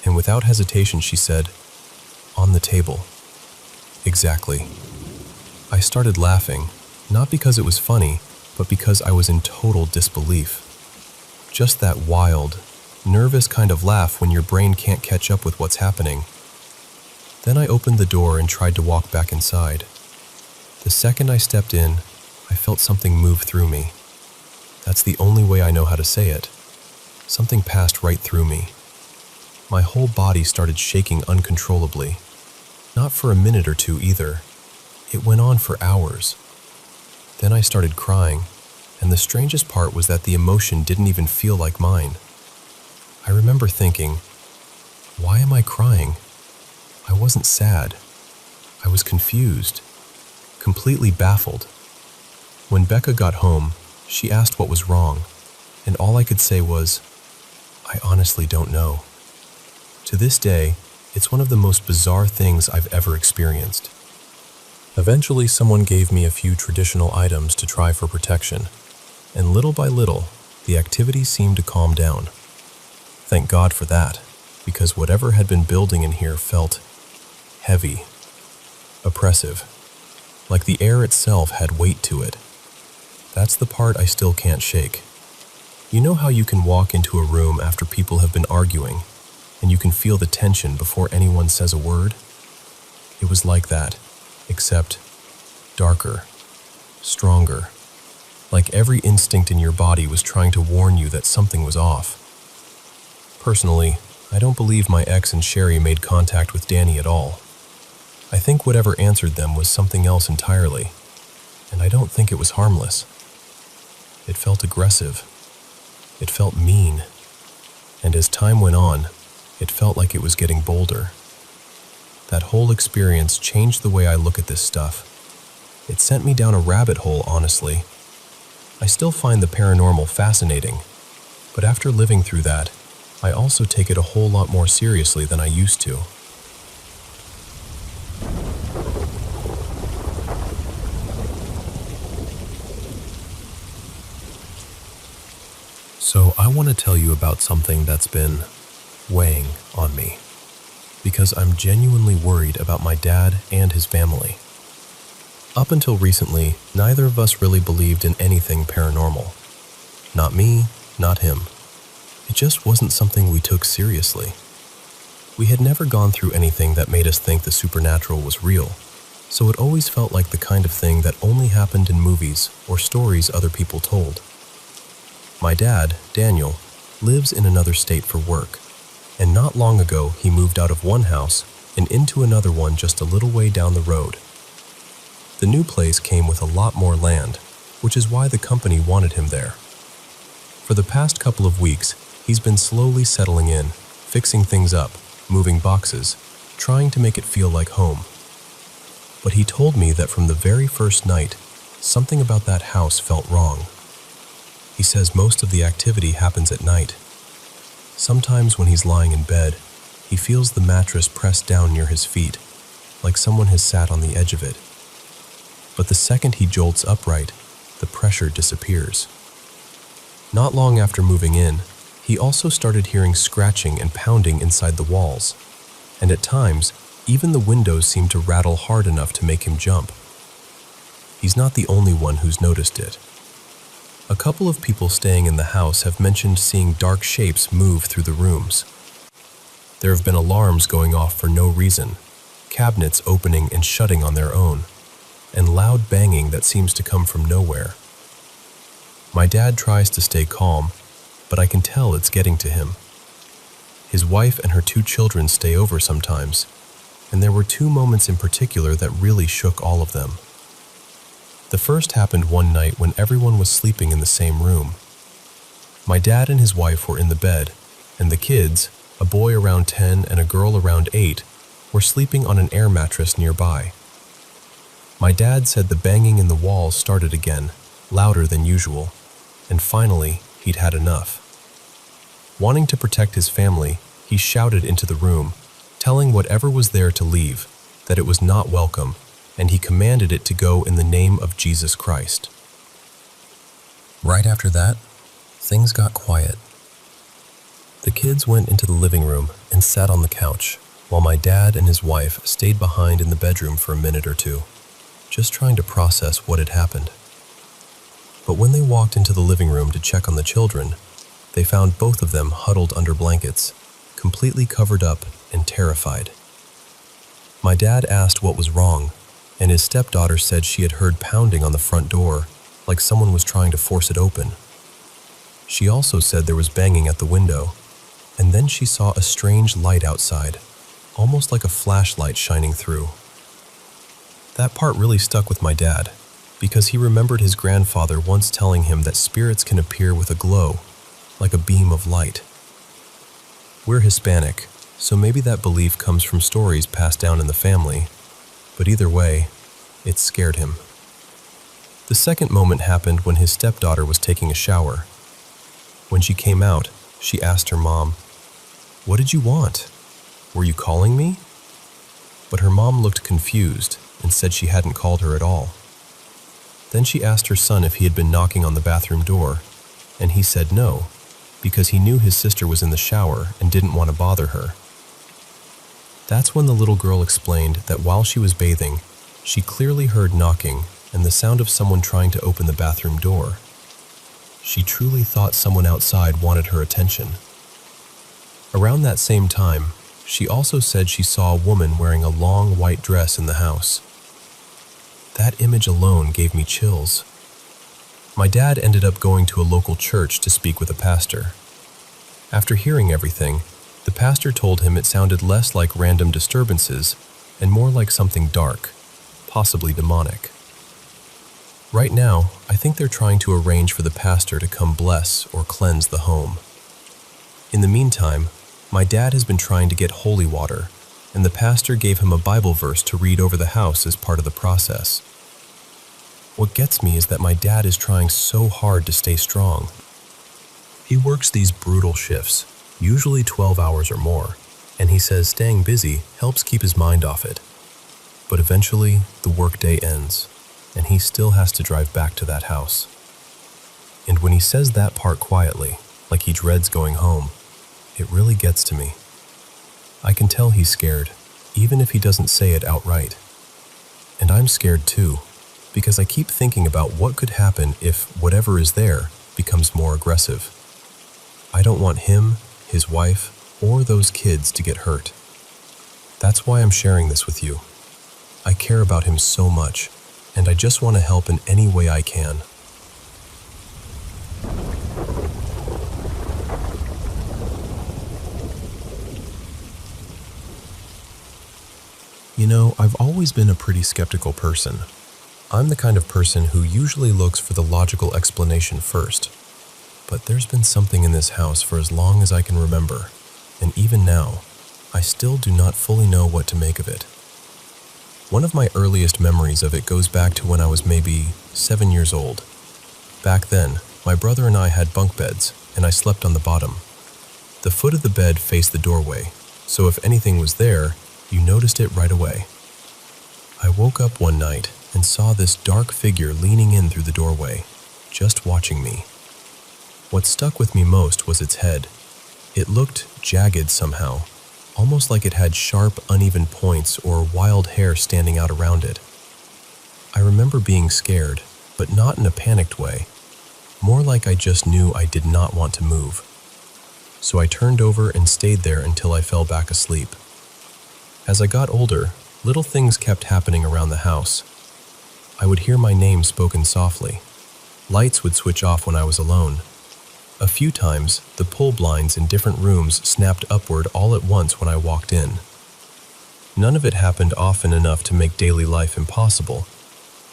And without hesitation she said, "On the table." Exactly. I started laughing, not because it was funny, but because I was in total disbelief. Just that wild, nervous kind of laugh when your brain can't catch up with what's happening. Then I opened the door and tried to walk back inside. The second I stepped in, I felt something move through me. That's the only way I know how to say it. Something passed right through me. My whole body started shaking uncontrollably. Not for a minute or two either. It went on for hours. Then I started crying, and the strangest part was that the emotion didn't even feel like mine. I remember thinking, why am I crying? I wasn't sad. I was confused, completely baffled. When Becca got home, she asked what was wrong, and all I could say was, I honestly don't know. To this day, it's one of the most bizarre things I've ever experienced. Eventually, someone gave me a few traditional items to try for protection, and little by little, the activity seemed to calm down. Thank God for that, because whatever had been building in here felt heavy, oppressive, like the air itself had weight to it. That's the part I still can't shake. You know how you can walk into a room after people have been arguing, and you can feel the tension before anyone says a word? It was like that, except darker, stronger, like every instinct in your body was trying to warn you that something was off. Personally, I don't believe my ex and Sherry made contact with Danny at all. I think whatever answered them was something else entirely, and I don't think it was harmless. It felt aggressive. It felt mean. And as time went on, it felt like it was getting bolder. That whole experience changed the way I look at this stuff. It sent me down a rabbit hole, honestly. I still find the paranormal fascinating, but after living through that, I also take it a whole lot more seriously than I used to. So I want to tell you about something that's been weighing on me, because I'm genuinely worried about my dad and his family. Up until recently, neither of us really believed in anything paranormal. Not me, not him. It just wasn't something we took seriously. We had never gone through anything that made us think the supernatural was real, so it always felt like the kind of thing that only happened in movies or stories other people told. My dad, Daniel, lives in another state for work, and not long ago he moved out of one house and into another one just a little way down the road. The new place came with a lot more land, which is why the company wanted him there. For the past couple of weeks, he's been slowly settling in, fixing things up, moving boxes, trying to make it feel like home. But he told me that from the very first night, something about that house felt wrong. He says most of the activity happens at night. Sometimes when he's lying in bed, he feels the mattress pressed down near his feet, like someone has sat on the edge of it. But the second he jolts upright, the pressure disappears. Not long after moving in, He also started hearing scratching and pounding inside the walls, and at times, even the windows seemed to rattle hard enough to make him jump. He's not the only one who's noticed it. A couple of people staying in the house have mentioned seeing dark shapes move through the rooms. There have been alarms going off for no reason, cabinets opening and shutting on their own, and loud banging that seems to come from nowhere. My dad tries to stay calm, but I can tell it's getting to him. His wife and her 2 children stay over sometimes, and there were 2 moments in particular that really shook all of them. The first happened one night when everyone was sleeping in the same room. My dad and his wife were in the bed, and the kids, a boy around 10 and a girl around 8, were sleeping on an air mattress nearby. My dad said the banging in the walls started again, louder than usual, and finally, he'd had enough. Wanting to protect his family, he shouted into the room, telling whatever was there to leave, that it was not welcome, and he commanded it to go in the name of Jesus Christ. Right after that, things got quiet. The kids went into the living room and sat on the couch, while my dad and his wife stayed behind in the bedroom for a minute or 2, just trying to process what had happened. But when they walked into the living room to check on the children, they found both of them huddled under blankets, completely covered up and terrified. My dad asked what was wrong, and his stepdaughter said she had heard pounding on the front door, like someone was trying to force it open. She also said there was banging at the window, and then she saw a strange light outside, almost like a flashlight shining through. That part really stuck with my dad, because he remembered his grandfather once telling him that spirits can appear with a glow, like a beam of light. We're Hispanic, so maybe that belief comes from stories passed down in the family, but either way, it scared him. The second moment happened when his stepdaughter was taking a shower. When she came out, she asked her mom, "What did you want? Were you calling me?" But her mom looked confused and said she hadn't called her at all. Then she asked her son if he had been knocking on the bathroom door, and he said no, because he knew his sister was in the shower and didn't want to bother her. That's when the little girl explained that while she was bathing, she clearly heard knocking and the sound of someone trying to open the bathroom door. She truly thought someone outside wanted her attention. Around that same time, she also said she saw a woman wearing a long white dress in the house. That image alone gave me chills. My dad ended up going to a local church to speak with a pastor. After hearing everything, the pastor told him it sounded less like random disturbances and more like something dark, possibly demonic. Right now, I think they're trying to arrange for the pastor to come bless or cleanse the home. In the meantime, my dad has been trying to get holy water, and the pastor gave him a Bible verse to read over the house as part of the process. What gets me is that my dad is trying so hard to stay strong. He works these brutal shifts, usually 12 hours or more, and he says staying busy helps keep his mind off it. But eventually, the workday ends, and he still has to drive back to that house. And when he says that part quietly, like he dreads going home, it really gets to me. I can tell he's scared, even if he doesn't say it outright. And I'm scared too, because I keep thinking about what could happen if whatever is there becomes more aggressive. I don't want him, his wife, or those kids to get hurt. That's why I'm sharing this with you. I care about him so much, and I just want to help in any way I can. You know, I've always been a pretty skeptical person. I'm the kind of person who usually looks for the logical explanation first. But there's been something in this house for as long as I can remember, and even now, I still do not fully know what to make of it. One of my earliest memories of it goes back to when I was maybe 7 years old. Back then, my brother and I had bunk beds, and I slept on the bottom. The foot of the bed faced the doorway, so if anything was there, you noticed it right away. I woke up one night and saw this dark figure leaning in through the doorway, just watching me. What stuck with me most was its head. It looked jagged somehow, almost like it had sharp, uneven points or wild hair standing out around it. I remember being scared, but not in a panicked way, more like I just knew I did not want to move. So I turned over and stayed there until I fell back asleep. As I got older, little things kept happening around the house. I would hear my name spoken softly. Lights would switch off when I was alone. A few times, the pull blinds in different rooms snapped upward all at once when I walked in. None of it happened often enough to make daily life impossible,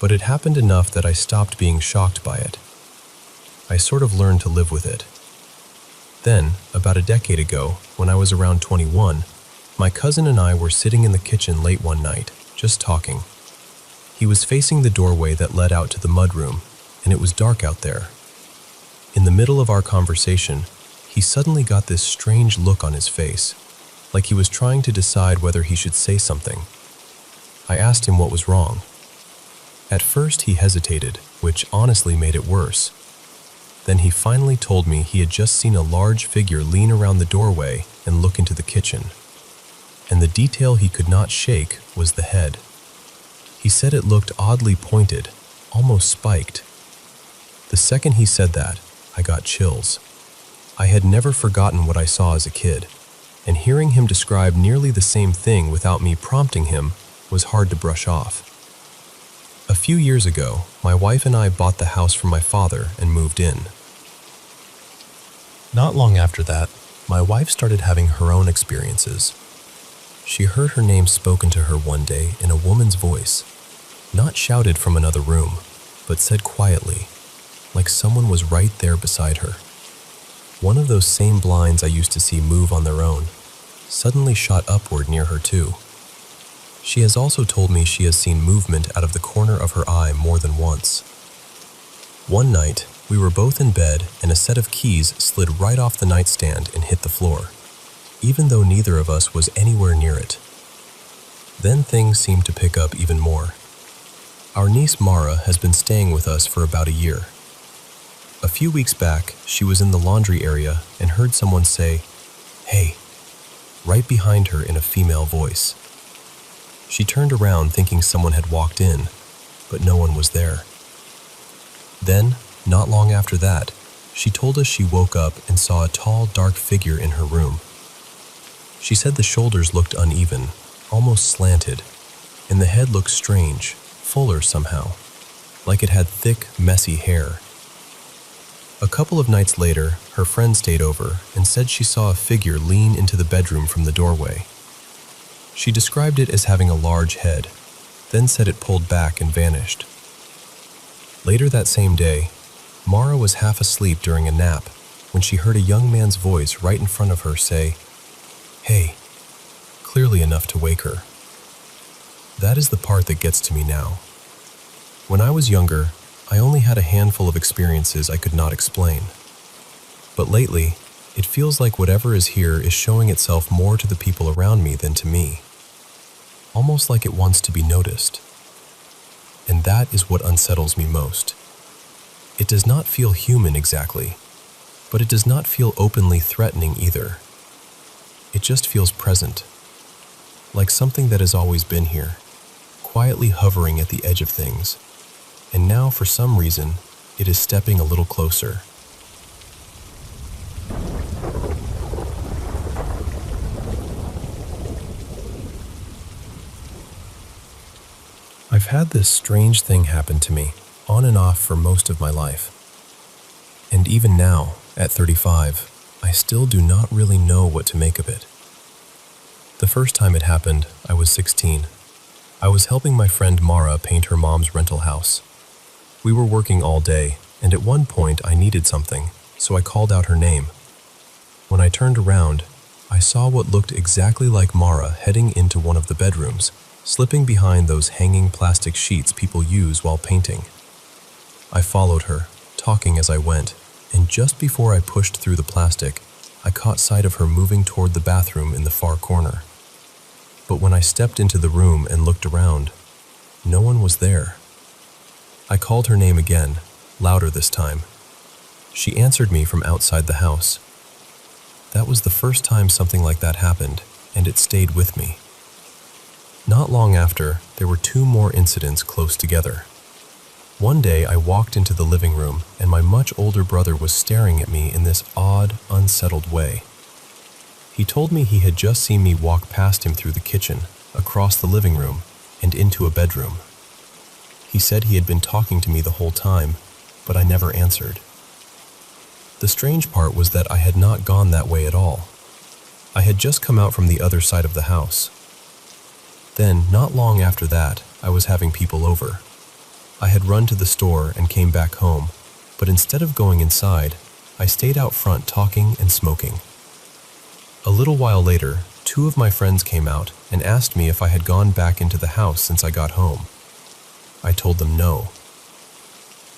but it happened enough that I stopped being shocked by it. I sort of learned to live with it. Then, about a decade ago, when I was around 21, my cousin and I were sitting in the kitchen late one night, just talking. He was facing the doorway that led out to the mudroom, and it was dark out there. In the middle of our conversation, he suddenly got this strange look on his face, like he was trying to decide whether he should say something. I asked him what was wrong. At first he hesitated, which honestly made it worse. Then he finally told me he had just seen a large figure lean around the doorway and look into the kitchen. And the detail he could not shake was the head. He said it looked oddly pointed, almost spiked. The second he said that, I got chills. I had never forgotten what I saw as a kid, and hearing him describe nearly the same thing without me prompting him was hard to brush off. A few years ago, my wife and I bought the house from my father and moved in. Not long after that, my wife started having her own experiences. She heard her name spoken to her one day in a woman's voice, not shouted from another room, but said quietly, like someone was right there beside her. One of those same blinds I used to see move on their own suddenly shot upward near her too. She has also told me she has seen movement out of the corner of her eye more than once. One night, we were both in bed and a set of keys slid right off the nightstand and hit the floor, even though neither of us was anywhere near it. Then things seemed to pick up even more. Our niece Mara has been staying with us for about a year. A few weeks back, she was in the laundry area and heard someone say, "Hey," right behind her in a female voice. She turned around thinking someone had walked in, but no one was there. Then, not long after that, she told us she woke up and saw a tall, dark figure in her room. She said the shoulders looked uneven, almost slanted, and the head looked strange, fuller somehow, like it had thick, messy hair. A couple of nights later, her friend stayed over and said she saw a figure lean into the bedroom from the doorway. She described it as having a large head, then said it pulled back and vanished. Later that same day, Mara was half asleep during a nap when she heard a young man's voice right in front of her say, "Hey," clearly enough to wake her. That is the part that gets to me now. When I was younger, I only had a handful of experiences I could not explain. But lately, it feels like whatever is here is showing itself more to the people around me than to me. Almost like it wants to be noticed. And that is what unsettles me most. It does not feel human exactly, but it does not feel openly threatening either. It just feels present, like something that has always been here, quietly hovering at the edge of things. And now, for some reason, it is stepping a little closer. I've had this strange thing happen to me, on and off for most of my life. And even now, at 35, I still do not really know what to make of it. The first time it happened, I was 16. I was helping my friend Mara paint her mom's rental house. We were working all day, and at one point I needed something, so I called out her name. When I turned around, I saw what looked exactly like Mara heading into one of the bedrooms, slipping behind those hanging plastic sheets people use while painting. I followed her, talking as I went, and just before I pushed through the plastic, I caught sight of her moving toward the bathroom in the far corner. But when I stepped into the room and looked around, no one was there. I called her name again, louder this time. She answered me from outside the house. That was the first time something like that happened, and it stayed with me. Not long after, there were 2 more incidents close together. One day I walked into the living room and my much older brother was staring at me in this odd, unsettled way. He told me he had just seen me walk past him through the kitchen, across the living room, and into a bedroom. He said he had been talking to me the whole time, but I never answered. The strange part was that I had not gone that way at all. I had just come out from the other side of the house. Then, not long after that, I was having people over. I had run to the store and came back home, but instead of going inside, I stayed out front talking and smoking. A little while later, 2 of my friends came out and asked me if I had gone back into the house since I got home. I told them no.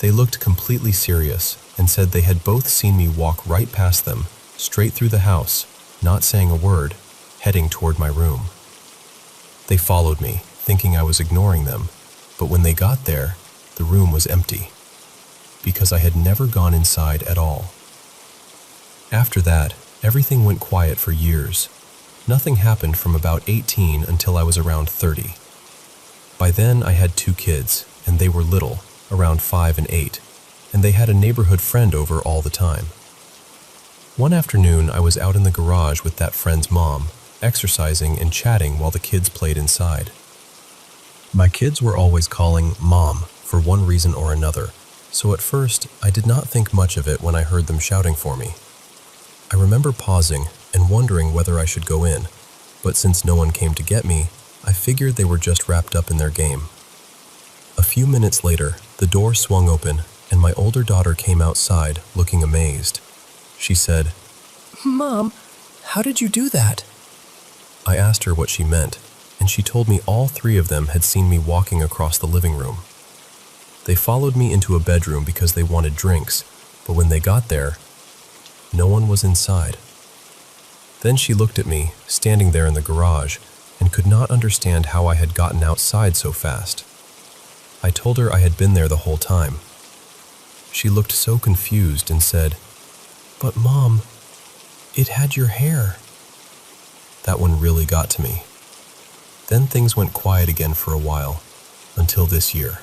They looked completely serious and said they had both seen me walk right past them, straight through the house, not saying a word, heading toward my room. They followed me, thinking I was ignoring them, but when they got there, the room was empty, because I had never gone inside at all. After that, everything went quiet for years. Nothing happened from about 18 until I was around 30. By then, I had 2 kids, and they were little, around 5 and 8, and they had a neighborhood friend over all the time. One afternoon, I was out in the garage with that friend's mom, exercising and chatting while the kids played inside. My kids were always calling Mom for one reason or another, so at first, I did not think much of it when I heard them shouting for me. I remember pausing and wondering whether I should go in, but since no one came to get me, I figured they were just wrapped up in their game. A few minutes later, the door swung open and my older daughter came outside looking amazed. She said, "Mom, how did you do that?" I asked her what she meant, and she told me all 3 of them had seen me walking across the living room. They followed me into a bedroom because they wanted drinks, but when they got there, no one was inside. Then she looked at me, standing there in the garage, and could not understand how I had gotten outside so fast. I told her I had been there the whole time. She looked so confused and said, "But Mom, it had your hair." That one really got to me. Then things went quiet again for a while, until this year.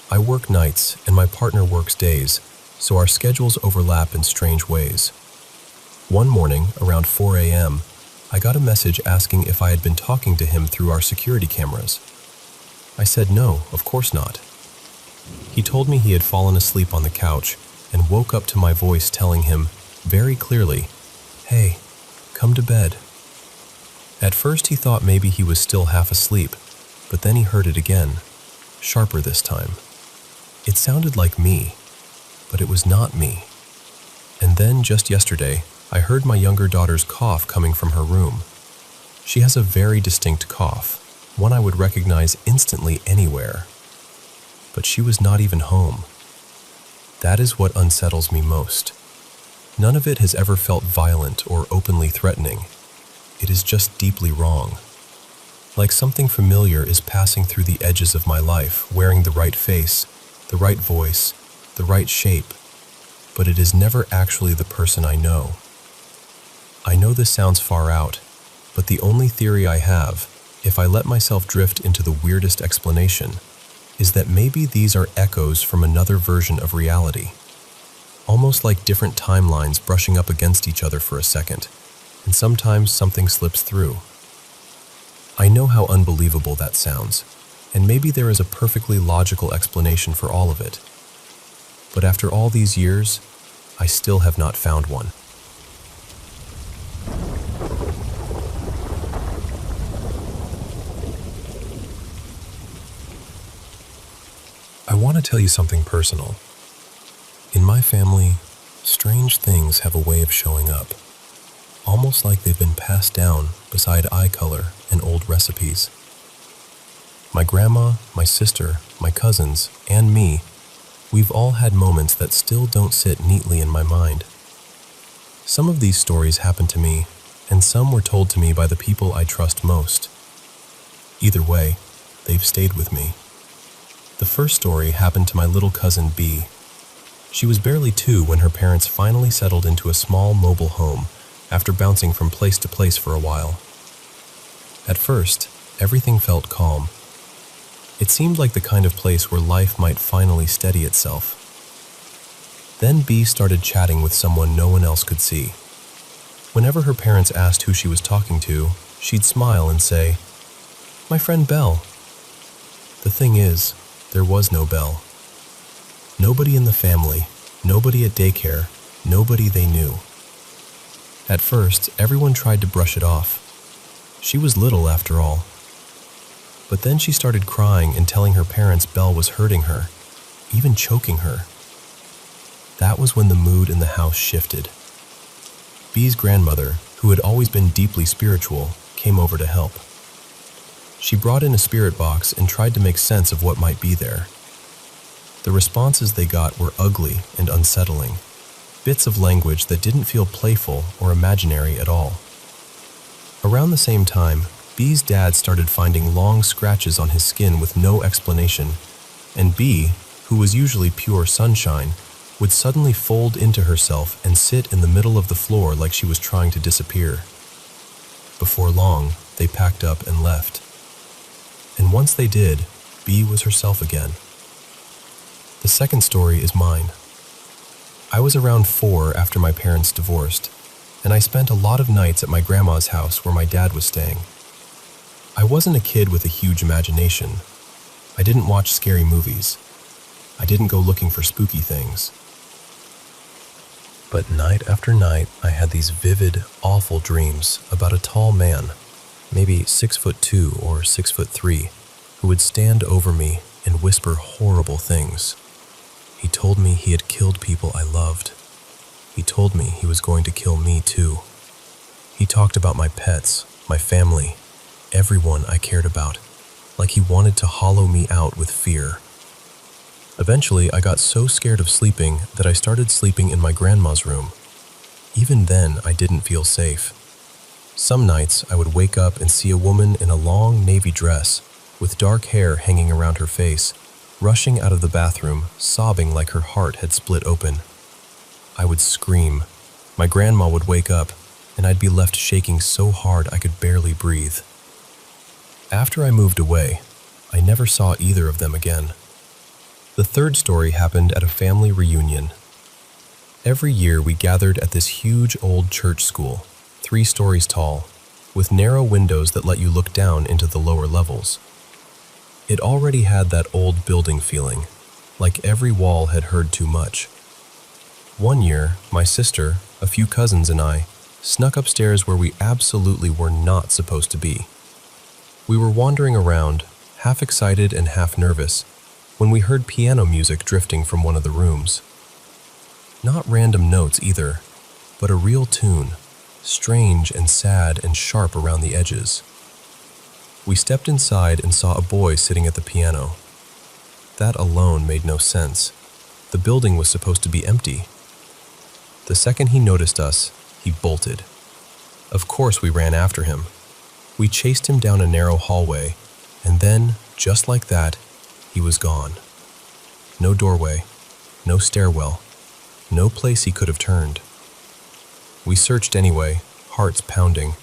I work nights and my partner works days, so our schedules overlap in strange ways. One morning, around 4 a.m., I got a message asking if I had been talking to him through our security cameras. I said no, of course not. He told me he had fallen asleep on the couch and woke up to my voice telling him, very clearly, "Hey, come to bed." At first he thought maybe he was still half asleep, but then he heard it again, sharper this time. It sounded like me, but it was not me. And then, just yesterday, I heard my younger daughter's cough coming from her room. She has a very distinct cough, one I would recognize instantly anywhere. But she was not even home. That is what unsettles me most. None of it has ever felt violent or openly threatening. It is just deeply wrong. Like something familiar is passing through the edges of my life, wearing the right face, the right voice, the right shape, but it is never actually the person I know. I know this sounds far out, but the only theory I have, if I let myself drift into the weirdest explanation, is that maybe these are echoes from another version of reality, almost like different timelines brushing up against each other for a second, and sometimes something slips through. I know how unbelievable that sounds, and maybe there is a perfectly logical explanation for all of it. But after all these years, I still have not found one. I want to tell you something personal. In my family, strange things have a way of showing up, almost like they've been passed down beside eye color and old recipes. My grandma, my sister, my cousins, and me, we've all had moments that still don't sit neatly in my mind. Some of these stories happened to me, and some were told to me by the people I trust most. Either way, they've stayed with me. The first story happened to my little cousin B. She was barely 2 when her parents finally settled into a small mobile home after bouncing from place to place for a while. At first, everything felt calm. It seemed like the kind of place where life might finally steady itself. Then Bee started chatting with someone no one else could see. Whenever her parents asked who she was talking to, she'd smile and say, "My friend Belle." The thing is, there was no Belle. Nobody in the family, nobody at daycare, nobody they knew. At first, everyone tried to brush it off. She was little after all. But then she started crying and telling her parents Belle was hurting her, even choking her. That was when the mood in the house shifted. Bee's grandmother, who had always been deeply spiritual, came over to help. She brought in a spirit box and tried to make sense of what might be there. The responses they got were ugly and unsettling, bits of language that didn't feel playful or imaginary at all. Around the same time, Bee's dad started finding long scratches on his skin with no explanation, and Bee, who was usually pure sunshine, would suddenly fold into herself and sit in the middle of the floor like she was trying to disappear. Before long, they packed up and left. And once they did, Bee was herself again. The second story is mine. I was around 4 after my parents divorced, and I spent a lot of nights at my grandma's house where my dad was staying. I wasn't a kid with a huge imagination. I didn't watch scary movies. I didn't go looking for spooky things. But night after night, I had these vivid, awful dreams about a tall man, maybe 6'2" or 6'3", who would stand over me and whisper horrible things. He told me he had killed people I loved. He told me he was going to kill me too. He talked about my pets, my family, everyone I cared about, like he wanted to hollow me out with fear. Eventually, I got so scared of sleeping that I started sleeping in my grandma's room. Even then, I didn't feel safe. Some nights, I would wake up and see a woman in a long navy dress, with dark hair hanging around her face, rushing out of the bathroom, sobbing like her heart had split open. I would scream. My grandma would wake up, and I'd be left shaking so hard I could barely breathe. After I moved away, I never saw either of them again. The third story happened at a family reunion. Every year we gathered at this huge old church school, 3 stories tall, with narrow windows that let you look down into the lower levels. It already had that old building feeling, like every wall had heard too much. One year, my sister, a few cousins, and I snuck upstairs where we absolutely were not supposed to be. We were wandering around, half excited and half nervous, when we heard piano music drifting from one of the rooms. Not random notes either, but a real tune, strange and sad and sharp around the edges. We stepped inside and saw a boy sitting at the piano. That alone made no sense. The building was supposed to be empty. The second he noticed us, he bolted. Of course we ran after him. We chased him down a narrow hallway, and then, just like that, he was gone. No doorway, no stairwell, no place he could have turned. We searched anyway, hearts pounding,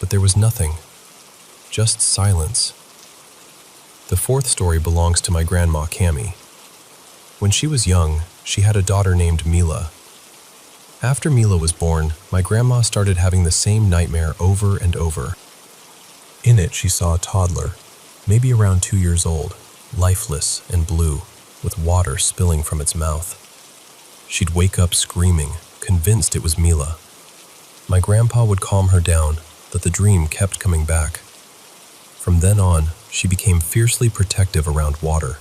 but there was nothing. Just silence. The fourth story belongs to my grandma, Cammie. When she was young, she had a daughter named Mila. After Mila was born, my grandma started having the same nightmare over and over. In it, she saw a toddler, maybe around 2 years old, lifeless and blue, with water spilling from its mouth. She'd wake up screaming, convinced it was Mila. My grandpa would calm her down, but the dream kept coming back. From then on, she became fiercely protective around water.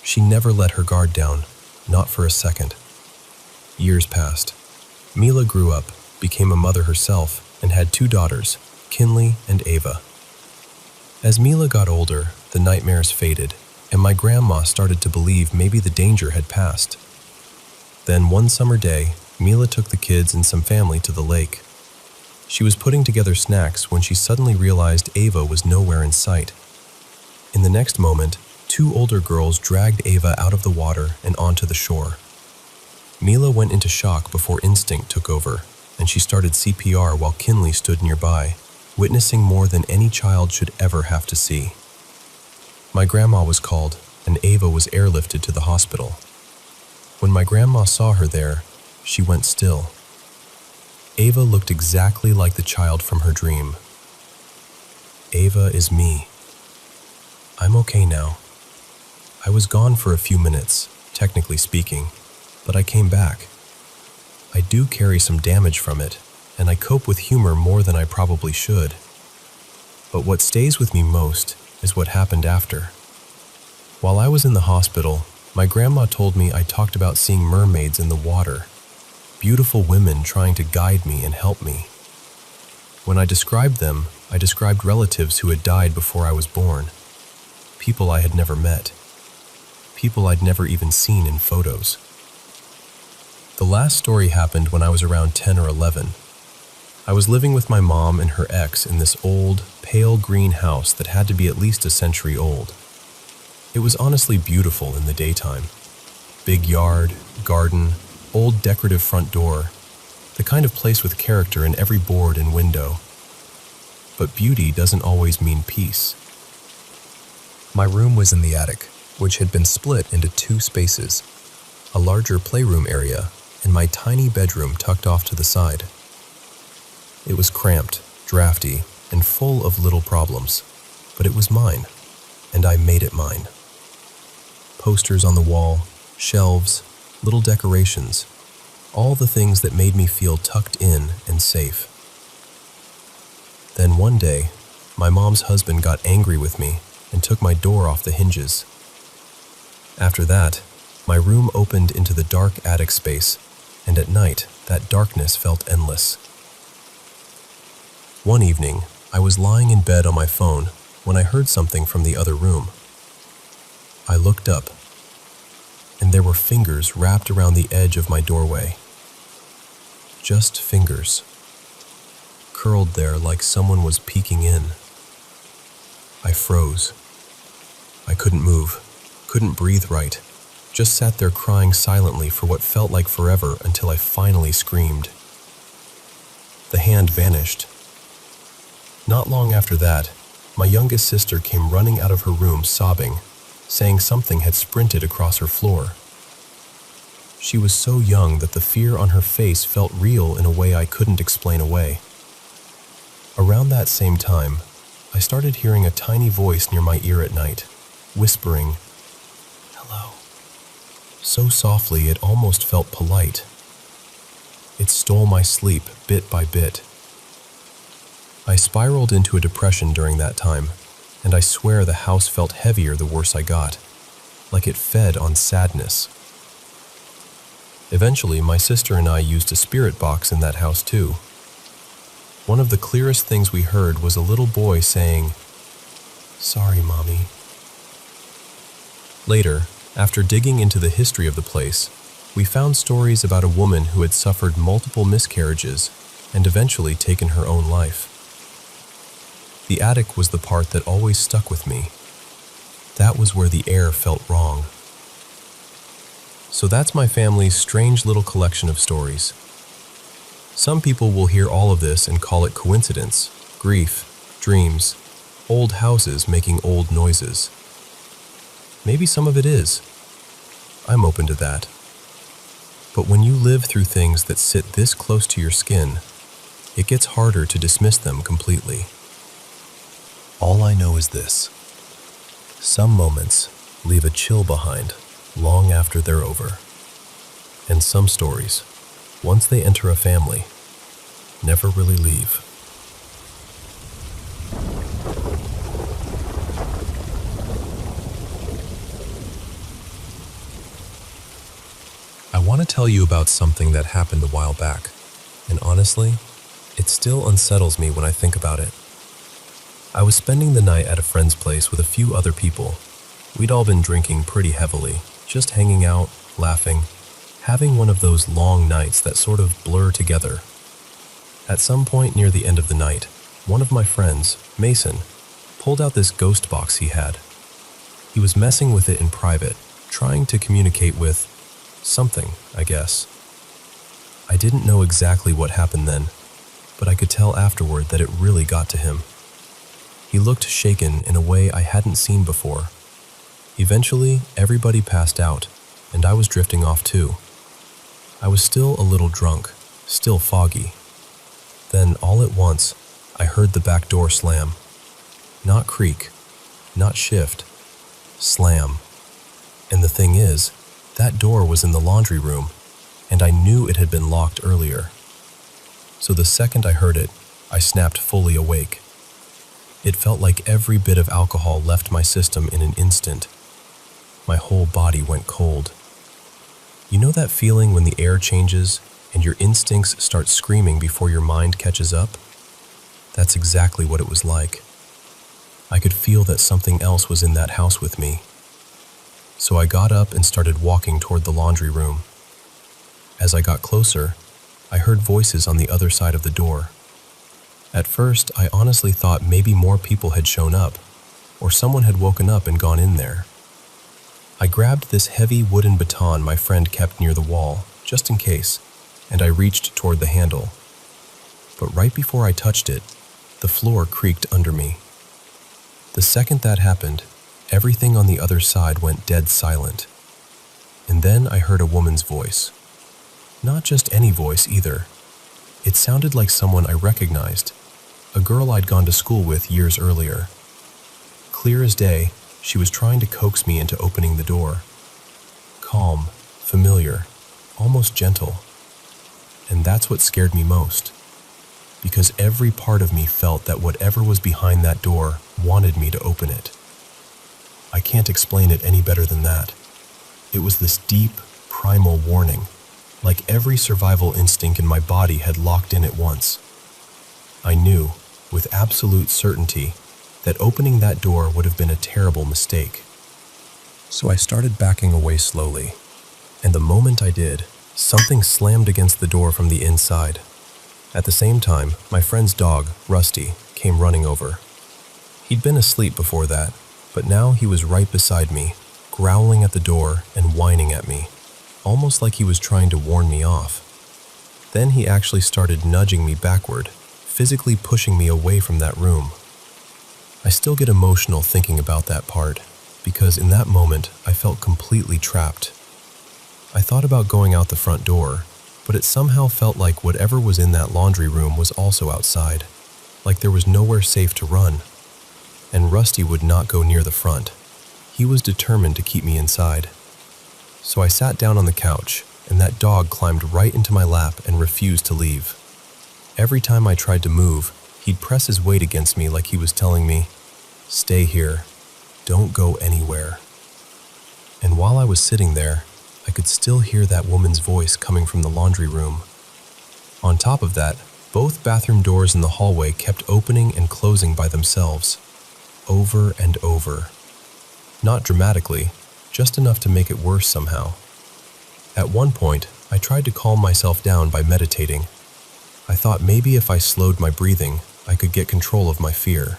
She never let her guard down, not for a second. Years passed. Mila grew up, became a mother herself, and had 2 daughters, Kinley and Ava. As Mila got older, the nightmares faded, and my grandma started to believe maybe the danger had passed. Then one summer day, Mila took the kids and some family to the lake. She was putting together snacks when she suddenly realized Ava was nowhere in sight. In the next moment, 2 older girls dragged Ava out of the water and onto the shore. Mila went into shock before instinct took over, and she started CPR while Kinley stood nearby, witnessing more than any child should ever have to see. My grandma was called, and Ava was airlifted to the hospital. When my grandma saw her there, she went still. Ava looked exactly like the child from her dream. Ava is me. I'm okay now. I was gone for a few minutes, technically speaking, but I came back. I do carry some damage from it, and I cope with humor more than I probably should. But what stays with me most is what happened after. While I was in the hospital, my grandma told me I talked about seeing mermaids in the water, beautiful women trying to guide me and help me. When I described them, I described relatives who had died before I was born, people I had never met, people I'd never even seen in photos. The last story happened when I was around 10 or 11. I was living with my mom and her ex in this old, pale green house that had to be at least a century old. It was honestly beautiful in the daytime. Big yard, garden, old decorative front door, the kind of place with character in every board and window. But beauty doesn't always mean peace. My room was in the attic, which had been split into two spaces, a larger playroom area and my tiny bedroom tucked off to the side. It was cramped, drafty, and full of little problems, but it was mine, and I made it mine. Posters on the wall, shelves, little decorations, all the things that made me feel tucked in and safe. Then one day, my mom's husband got angry with me and took my door off the hinges. After that, my room opened into the dark attic space, and at night, that darkness felt endless. One evening, I was lying in bed on my phone when I heard something from the other room. I looked up, and there were fingers wrapped around the edge of my doorway. Just fingers, curled there like someone was peeking in. I froze. I couldn't move, couldn't breathe right, just sat there crying silently for what felt like forever until I finally screamed. The hand vanished. Not long after that, my youngest sister came running out of her room sobbing, saying something had sprinted across her floor. She was so young that the fear on her face felt real in a way I couldn't explain away. Around that same time, I started hearing a tiny voice near my ear at night, whispering, "Hello," so softly it almost felt polite. It stole my sleep bit by bit. I spiraled into a depression during that time, and I swear the house felt heavier the worse I got, like it fed on sadness. Eventually, my sister and I used a spirit box in that house too. One of the clearest things we heard was a little boy saying, "Sorry, Mommy." Later, after digging into the history of the place, we found stories about a woman who had suffered multiple miscarriages and eventually taken her own life. The attic was the part that always stuck with me. That was where the air felt wrong. So that's my family's strange little collection of stories. Some people will hear all of this and call it coincidence, grief, dreams, old houses making old noises. Maybe some of it is. I'm open to that. But when you live through things that sit this close to your skin, it gets harder to dismiss them completely. All I know is this: some moments leave a chill behind long after they're over. And some stories, once they enter a family, never really leave. I want to tell you about something that happened a while back, and honestly, it still unsettles me when I think about it. I was spending the night at a friend's place with a few other people. We'd all been drinking pretty heavily, just hanging out, laughing, having one of those long nights that sort of blur together. At some point near the end of the night, one of my friends, Mason, pulled out this ghost box he had. He was messing with it in private, trying to communicate with something, I guess. I didn't know exactly what happened then, but I could tell afterward that it really got to him. He looked shaken in a way I hadn't seen before. Eventually, everybody passed out, and I was drifting off too. I was still a little drunk, still foggy. Then, all at once, I heard the back door slam. Not creak, not shift, slam. And the thing is, that door was in the laundry room, and I knew it had been locked earlier. So the second I heard it, I snapped fully awake. It felt like every bit of alcohol left my system in an instant. My whole body went cold. You know that feeling when the air changes and your instincts start screaming before your mind catches up? That's exactly what it was like. I could feel that something else was in that house with me. So I got up and started walking toward the laundry room. As I got closer, I heard voices on the other side of the door. At first, I honestly thought maybe more people had shown up, or someone had woken up and gone in there. I grabbed this heavy wooden baton my friend kept near the wall, just in case, and I reached toward the handle. But right before I touched it, the floor creaked under me. The second that happened, everything on the other side went dead silent. And then I heard a woman's voice. Not just any voice either. It sounded like someone I recognized, a girl I'd gone to school with years earlier. Clear as day, she was trying to coax me into opening the door. Calm, familiar, almost gentle. And that's what scared me most, because every part of me felt that whatever was behind that door wanted me to open it. I can't explain it any better than that. It was this deep, primal warning, like every survival instinct in my body had locked in at once. I knew, with absolute certainty, that opening that door would have been a terrible mistake. So I started backing away slowly, and the moment I did, something slammed against the door from the inside. At the same time, my friend's dog, Rusty, came running over. He'd been asleep before that, but now he was right beside me, growling at the door and whining at me, almost like he was trying to warn me off. Then he actually started nudging me backward, physically pushing me away from that room. I still get emotional thinking about that part, because in that moment I felt completely trapped. I thought about going out the front door, but it somehow felt like whatever was in that laundry room was also outside, like there was nowhere safe to run. And Rusty would not go near the front. He was determined to keep me inside. So I sat down on the couch, and that dog climbed right into my lap and refused to leave. Every time I tried to move, he'd press his weight against me like he was telling me, "Stay here, don't go anywhere." And while I was sitting there, I could still hear that woman's voice coming from the laundry room. On top of that, both bathroom doors in the hallway kept opening and closing by themselves, over and over. Not dramatically, just enough to make it worse somehow. At one point, I tried to calm myself down by meditating. I thought maybe if I slowed my breathing, I could get control of my fear.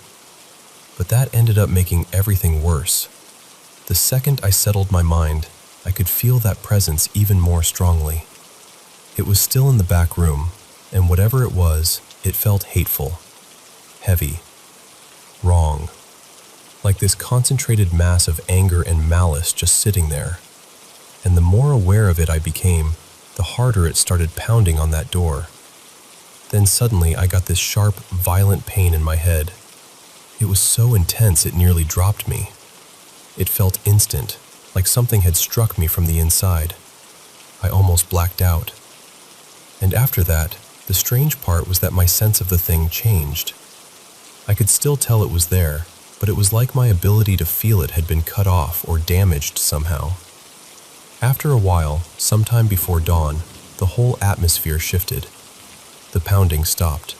But that ended up making everything worse. The second I settled my mind, I could feel that presence even more strongly. It was still in the back room, and whatever it was, it felt hateful, heavy, wrong. Like this concentrated mass of anger and malice just sitting there. And the more aware of it I became, the harder it started pounding on that door. Then suddenly I got this sharp, violent pain in my head. It was so intense it nearly dropped me. It felt instant, like something had struck me from the inside. I almost blacked out. And after that, the strange part was that my sense of the thing changed. I could still tell it was there, but it was like my ability to feel it had been cut off or damaged somehow. After a while, sometime before dawn, the whole atmosphere shifted. The pounding stopped.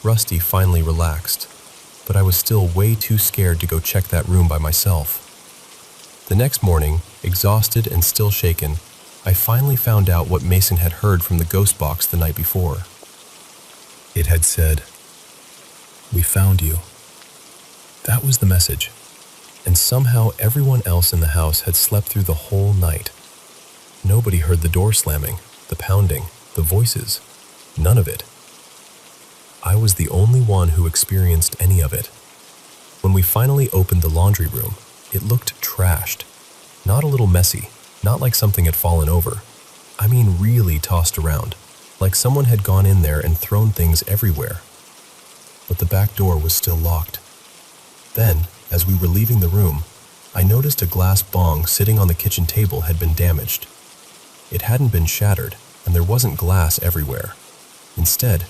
Rusty finally relaxed, but I was still way too scared to go check that room by myself. The next morning, exhausted and still shaken, I finally found out what Mason had heard from the ghost box the night before. It had said, "We found you." That was the message, and somehow everyone else in the house had slept through the whole night. Nobody heard the door slamming, the pounding, the voices, none of it. I was the only one who experienced any of it. When we finally opened the laundry room, it looked trashed. Not a little messy, not like something had fallen over. I mean really tossed around, like someone had gone in there and thrown things everywhere. But the back door was still locked. Then, as we were leaving the room, I noticed a glass bong sitting on the kitchen table had been damaged. It hadn't been shattered, and there wasn't glass everywhere. Instead,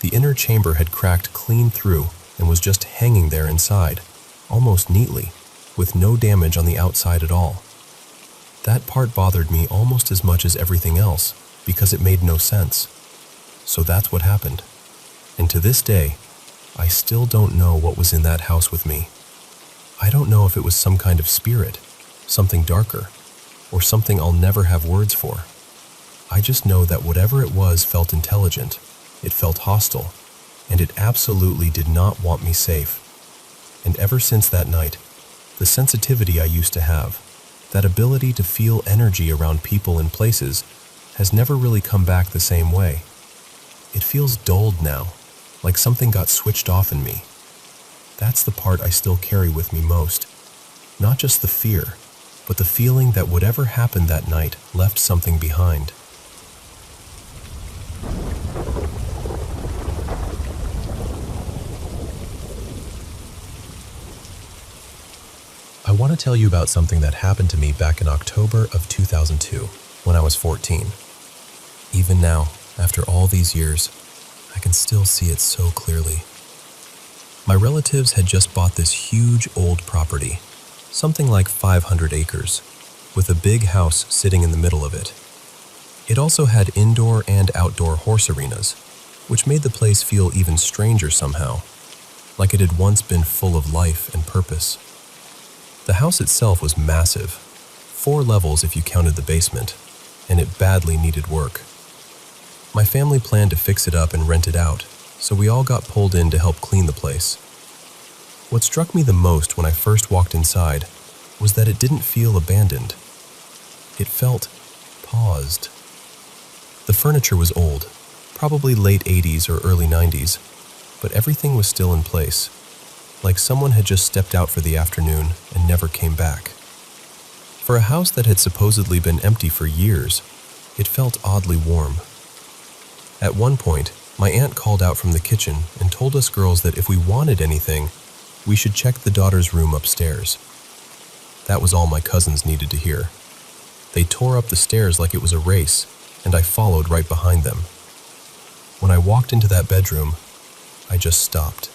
the inner chamber had cracked clean through and was just hanging there inside, almost neatly, with no damage on the outside at all. That part bothered me almost as much as everything else, because it made no sense. So that's what happened. And to this day, I still don't know what was in that house with me. I don't know if it was some kind of spirit, something darker, or something I'll never have words for. I just know that whatever it was felt intelligent, it felt hostile, and it absolutely did not want me safe. And ever since that night, the sensitivity I used to have, that ability to feel energy around people and places, has never really come back the same way. It feels dulled now, like something got switched off in me. That's the part I still carry with me most. Not just the fear, but the feeling that whatever happened that night left something behind. I want to tell you about something that happened to me back in October of 2002, when I was 14. Even now, after all these years, I can still see it so clearly. My relatives had just bought this huge old property, something like 500 acres, with a big house sitting in the middle of it. It also had indoor and outdoor horse arenas, which made the place feel even stranger somehow, like it had once been full of life and purpose. The house itself was massive, 4 levels if you counted the basement, and it badly needed work. My family planned to fix it up and rent it out, so we all got pulled in to help clean the place. What struck me the most when I first walked inside was that it didn't feel abandoned. It felt paused. The furniture was old, probably late 80s or early 90s, but everything was still in place, like someone had just stepped out for the afternoon and never came back. For a house that had supposedly been empty for years, it felt oddly warm. At one point, my aunt called out from the kitchen and told us girls that if we wanted anything, we should check the daughter's room upstairs. That was all my cousins needed to hear. They tore up the stairs like it was a race, and I followed right behind them. When I walked into that bedroom, I just stopped.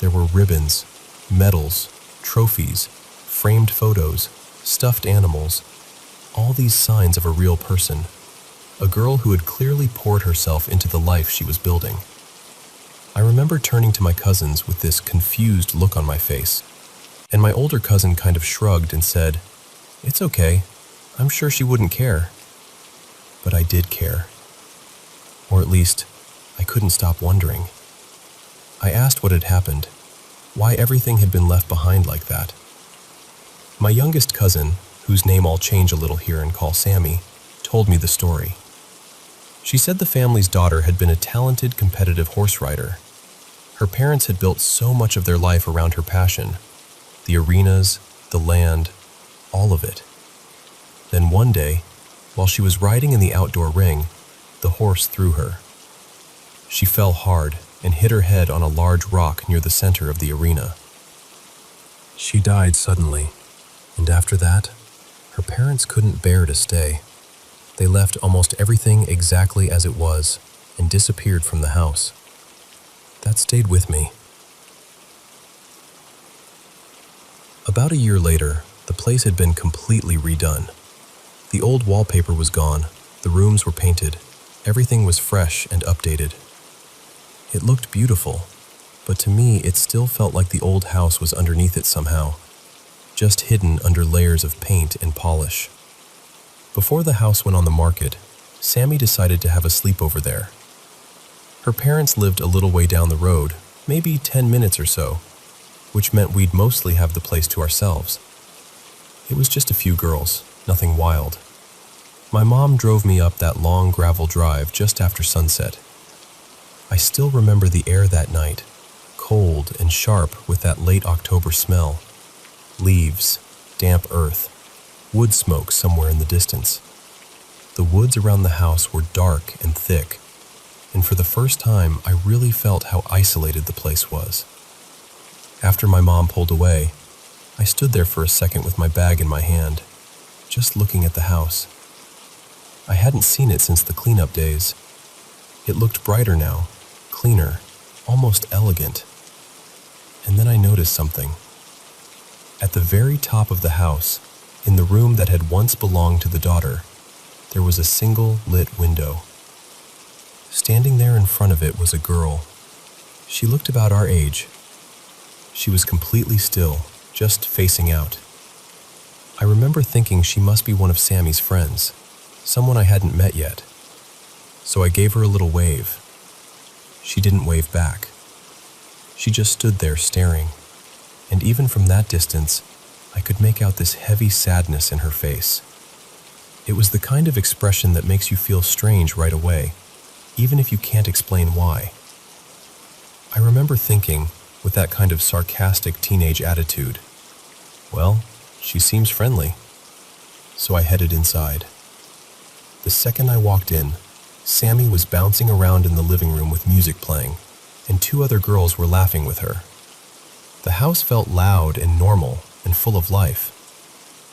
There were ribbons, medals, trophies, framed photos, stuffed animals, all these signs of a real person, a girl who had clearly poured herself into the life she was building. I remember turning to my cousins with this confused look on my face, and my older cousin kind of shrugged and said, "It's okay, I'm sure she wouldn't care." But I did care. Or at least, I couldn't stop wondering. I asked what had happened, why everything had been left behind like that. My youngest cousin, whose name I'll change a little here and call Sammy, told me the story. She said the family's daughter had been a talented, competitive horse rider. Her parents had built so much of their life around her passion, the arenas, the land, all of it. Then one day, while she was riding in the outdoor ring, the horse threw her. She fell hard and hit her head on a large rock near the center of the arena. She died suddenly, and after that, her parents couldn't bear to stay. They left almost everything exactly as it was and disappeared from the house. That stayed with me. About a year later, the place had been completely redone. The old wallpaper was gone, the rooms were painted, everything was fresh and updated. It looked beautiful, but to me it still felt like the old house was underneath it somehow, just hidden under layers of paint and polish. Before the house went on the market, Sammy decided to have a sleepover there. Her parents lived a little way down the road, maybe 10 minutes or so, which meant we'd mostly have the place to ourselves. It was just a few girls, nothing wild. My mom drove me up that long gravel drive just after sunset. I still remember the air that night, cold and sharp with that late October smell. Leaves, damp earth, wood smoke somewhere in the distance. The woods around the house were dark and thick, and for the first time I really felt how isolated the place was. After my mom pulled away, I stood there for a second with my bag in my hand, just looking at the house. I hadn't seen it since the cleanup days. It looked brighter now, cleaner, almost elegant. And then I noticed something. At the very top of the house, in the room that had once belonged to the daughter, there was a single lit window. Standing there in front of it was a girl. She looked about our age. She was completely still, just facing out. I remember thinking she must be one of Sammy's friends, someone I hadn't met yet. So I gave her a little wave. She didn't wave back. She just stood there staring, and even from that distance, I could make out this heavy sadness in her face. It was the kind of expression that makes you feel strange right away, even if you can't explain why. I remember thinking, with that kind of sarcastic teenage attitude, well, she seems friendly. So I headed inside. The second I walked in, Sammy was bouncing around in the living room with music playing, and two other girls were laughing with her. The house felt loud and normal and full of life.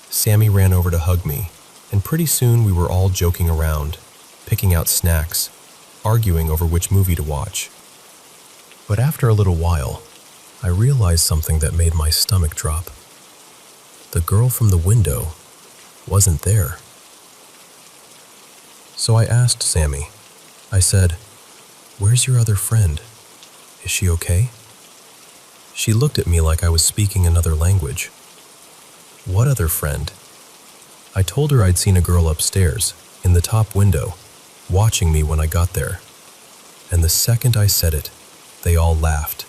Sammy ran over to hug me, and pretty soon we were all joking around, picking out snacks, arguing over which movie to watch. But after a little while, I realized something that made my stomach drop. The girl from the window wasn't there. So I asked Sammy. I said, "Where's your other friend? Is she okay?" She looked at me like I was speaking another language. What other friend? I told her I'd seen a girl upstairs, in the top window, watching me when I got there. And the second I said it, they all laughed.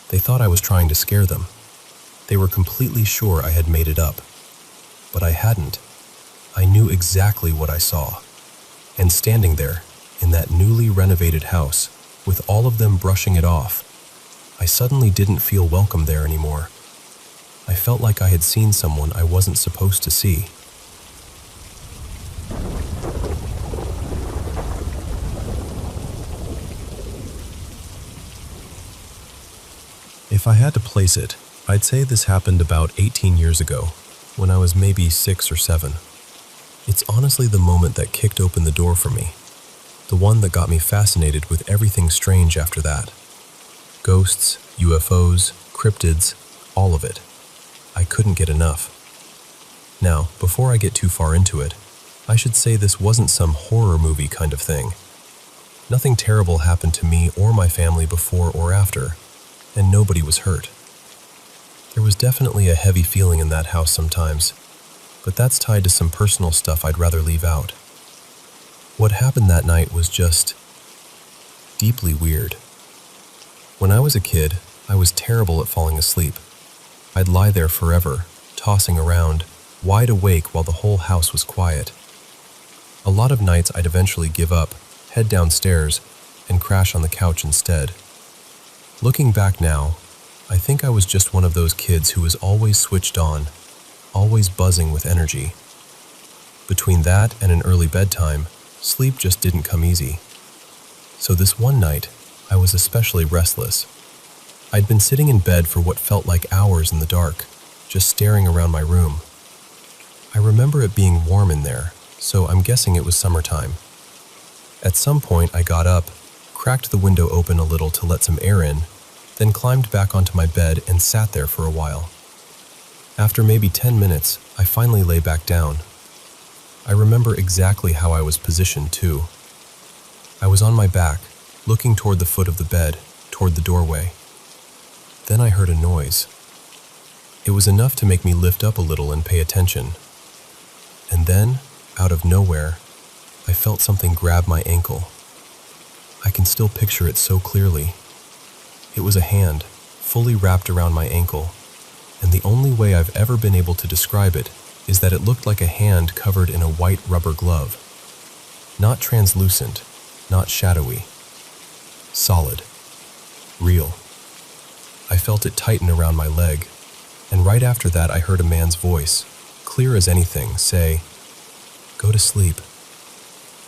They thought I was trying to scare them. They were completely sure I had made it up. But I hadn't. I knew exactly what I saw. And standing there, in that newly renovated house, with all of them brushing it off, I suddenly didn't feel welcome there anymore. I felt like I had seen someone I wasn't supposed to see. If I had to place it, I'd say this happened about 18 years ago, when I was maybe 6 or 7. It's honestly the moment that kicked open the door for me, the one that got me fascinated with everything strange after that. Ghosts, UFOs, cryptids, all of it. I couldn't get enough. Now, before I get too far into it, I should say this wasn't some horror movie kind of thing. Nothing terrible happened to me or my family before or after, and nobody was hurt. There was definitely a heavy feeling in that house sometimes, but that's tied to some personal stuff I'd rather leave out. What happened that night was just deeply weird. When I was a kid, I was terrible at falling asleep. I'd lie there forever, tossing around, wide awake while the whole house was quiet. A lot of nights I'd eventually give up, head downstairs, and crash on the couch instead. Looking back now, I think I was just one of those kids who was always switched on, always buzzing with energy. Between that and an early bedtime, sleep just didn't come easy. So this one night, I was especially restless. I'd been sitting in bed for what felt like hours in the dark, just staring around my room. I remember it being warm in there, so I'm guessing it was summertime. At some point, I got up, cracked the window open a little to let some air in, then climbed back onto my bed and sat there for a while. After maybe 10 minutes, I finally lay back down. I remember exactly how I was positioned, too. I was on my back, looking toward the foot of the bed, toward the doorway. Then I heard a noise. It was enough to make me lift up a little and pay attention. And then, out of nowhere, I felt something grab my ankle. I can still picture it so clearly. It was a hand, fully wrapped around my ankle, and the only way I've ever been able to describe it is that it looked like a hand covered in a white rubber glove. Not translucent, not shadowy. Solid. Real. I felt it tighten around my leg, and right after that I heard a man's voice, clear as anything, say, "Go to sleep."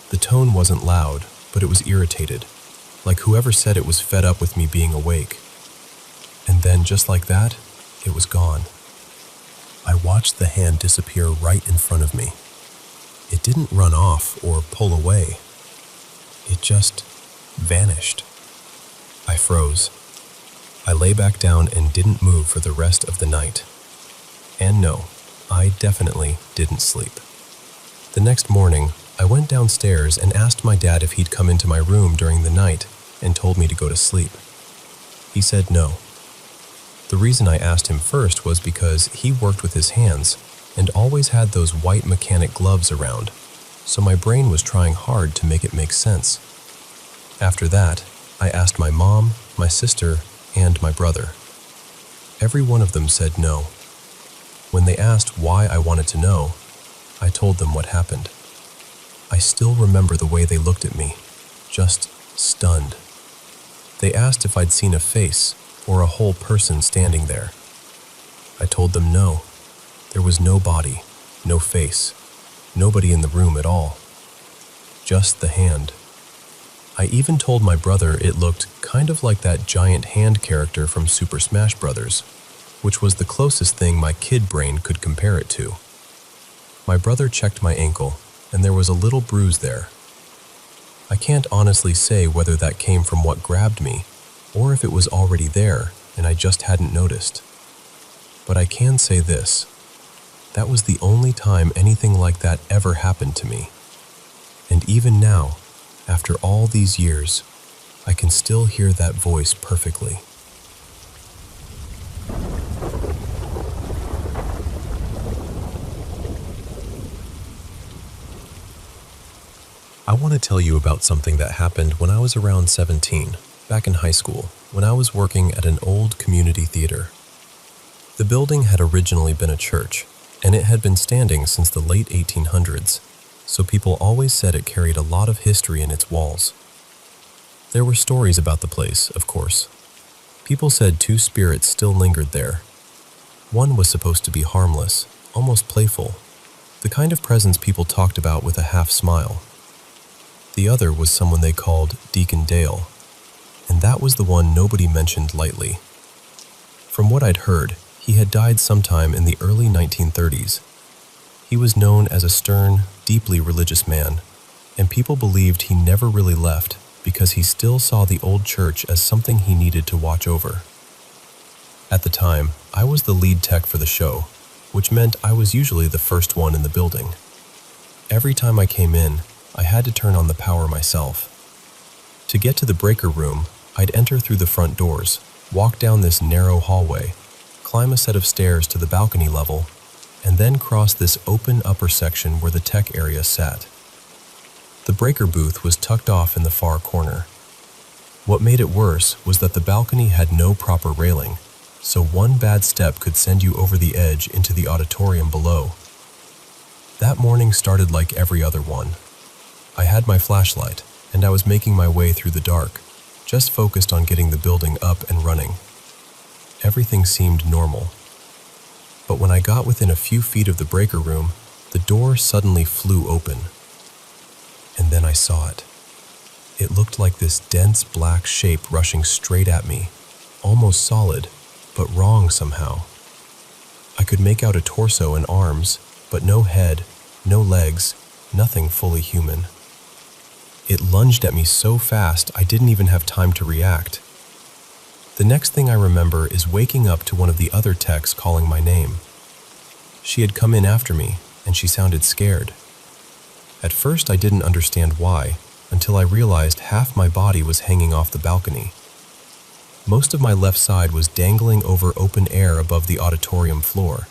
The tone wasn't loud, but it was irritated, like whoever said it was fed up with me being awake. And then, just like that, it was gone. I watched the hand disappear right in front of me. It didn't run off or pull away. It just vanished. I froze. I lay back down and didn't move for the rest of the night. And no, I definitely didn't sleep. The next morning, I went downstairs and asked my dad if he'd come into my room during the night and told me to go to sleep. He said no. The reason I asked him first was because he worked with his hands and always had those white mechanic gloves around, so my brain was trying hard to make it make sense. After that, I asked my mom, my sister, and my brother. Every one of them said no. When they asked why I wanted to know, I told them what happened. I still remember the way they looked at me, just stunned. They asked if I'd seen a face or a whole person standing there. I told them no. There was no body, no face, nobody in the room at all. Just the hand. I even told my brother it looked kind of like that giant hand character from Super Smash Bros., which was the closest thing my kid brain could compare it to. My brother checked my ankle, and there was a little bruise there. I can't honestly say whether that came from what grabbed me, or if it was already there and I just hadn't noticed. But I can say this. That was the only time anything like that ever happened to me. And even now, after all these years, I can still hear that voice perfectly. I want to tell you about something that happened when I was around 17, back in high school, when I was working at an old community theater. The building had originally been a church, and it had been standing since the late 1800s, so people always said it carried a lot of history in its walls. There were stories about the place, of course. People said two spirits still lingered there. One was supposed to be harmless, almost playful, the kind of presence people talked about with a half smile. The other was someone they called Deacon Dale, and that was the one nobody mentioned lightly. From what I'd heard, he had died sometime in the early 1930s. He was known as a stern, deeply religious man, and people believed he never really left because he still saw the old church as something he needed to watch over. At the time, I was the lead tech for the show, which meant I was usually the first one in the building. Every time I came in, I had to turn on the power myself. To get to the breaker room, I'd enter through the front doors, walk down this narrow hallway, climb a set of stairs to the balcony level, and then cross this open upper section where the tech area sat. The breaker booth was tucked off in the far corner. What made it worse was that the balcony had no proper railing, so one bad step could send you over the edge into the auditorium below. That morning started like every other one. I had my flashlight, and I was making my way through the dark, just focused on getting the building up and running. Everything seemed normal. But when I got within a few feet of the breaker room, the door suddenly flew open. And then I saw it. It looked like this dense black shape rushing straight at me, almost solid, but wrong somehow. I could make out a torso and arms, but no head, no legs, nothing fully human. It lunged at me so fast I didn't even have time to react. The next thing I remember is waking up to one of the other techs calling my name. She had come in after me, and she sounded scared. At first I didn't understand why, until I realized half my body was hanging off the balcony. Most of my left side was dangling over open air above the auditorium floor.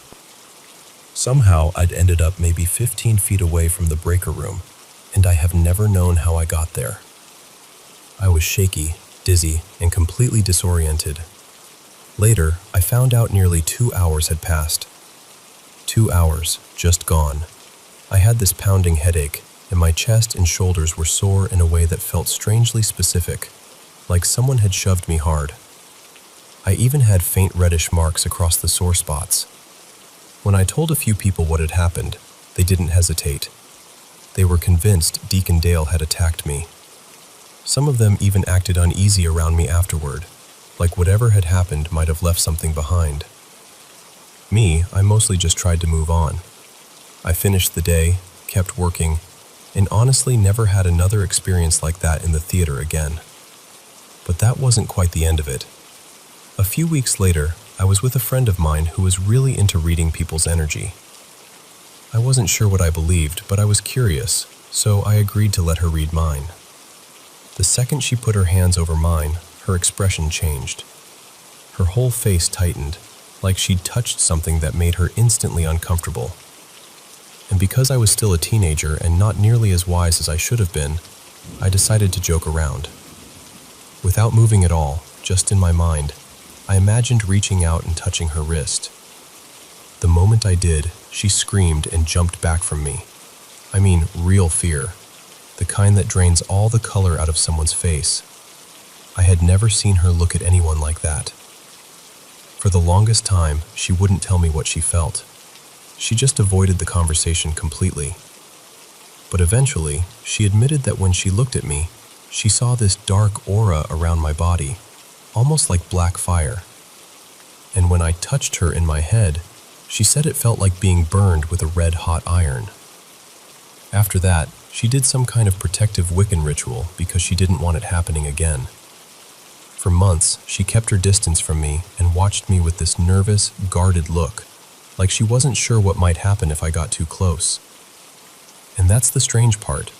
Somehow I'd ended up maybe 15 feet away from the breaker room, and I have never known how I got there. I was shaky, dizzy, and completely disoriented. Later, I found out nearly 2 hours had passed. 2 hours, just gone. I had this pounding headache, and my chest and shoulders were sore in a way that felt strangely specific, like someone had shoved me hard. I even had faint reddish marks across the sore spots. When I told a few people what had happened, they didn't hesitate. They were convinced Deacon Dale had attacked me. Some of them even acted uneasy around me afterward, like whatever had happened might have left something behind. Me, I mostly just tried to move on. I finished the day, kept working, and honestly never had another experience like that in the theater again. But that wasn't quite the end of it. A few weeks later, I was with a friend of mine who was really into reading people's energy. I wasn't sure what I believed, but I was curious, so I agreed to let her read mine. The second she put her hands over mine, her expression changed. Her whole face tightened, like she'd touched something that made her instantly uncomfortable. And because I was still a teenager and not nearly as wise as I should have been, I decided to joke around. Without moving at all, just in my mind, I imagined reaching out and touching her wrist. The moment I did, she screamed and jumped back from me. I mean, real fear. The kind that drains all the color out of someone's face. I had never seen her look at anyone like that. For the longest time, she wouldn't tell me what she felt. She just avoided the conversation completely. But eventually, she admitted that when she looked at me, she saw this dark aura around my body, almost like black fire. And when I touched her in my head, she said it felt like being burned with a red-hot iron. After that, she did some kind of protective Wiccan ritual because she didn't want it happening again. For months, she kept her distance from me and watched me with this nervous, guarded look, like she wasn't sure what might happen if I got too close. And that's the strange part.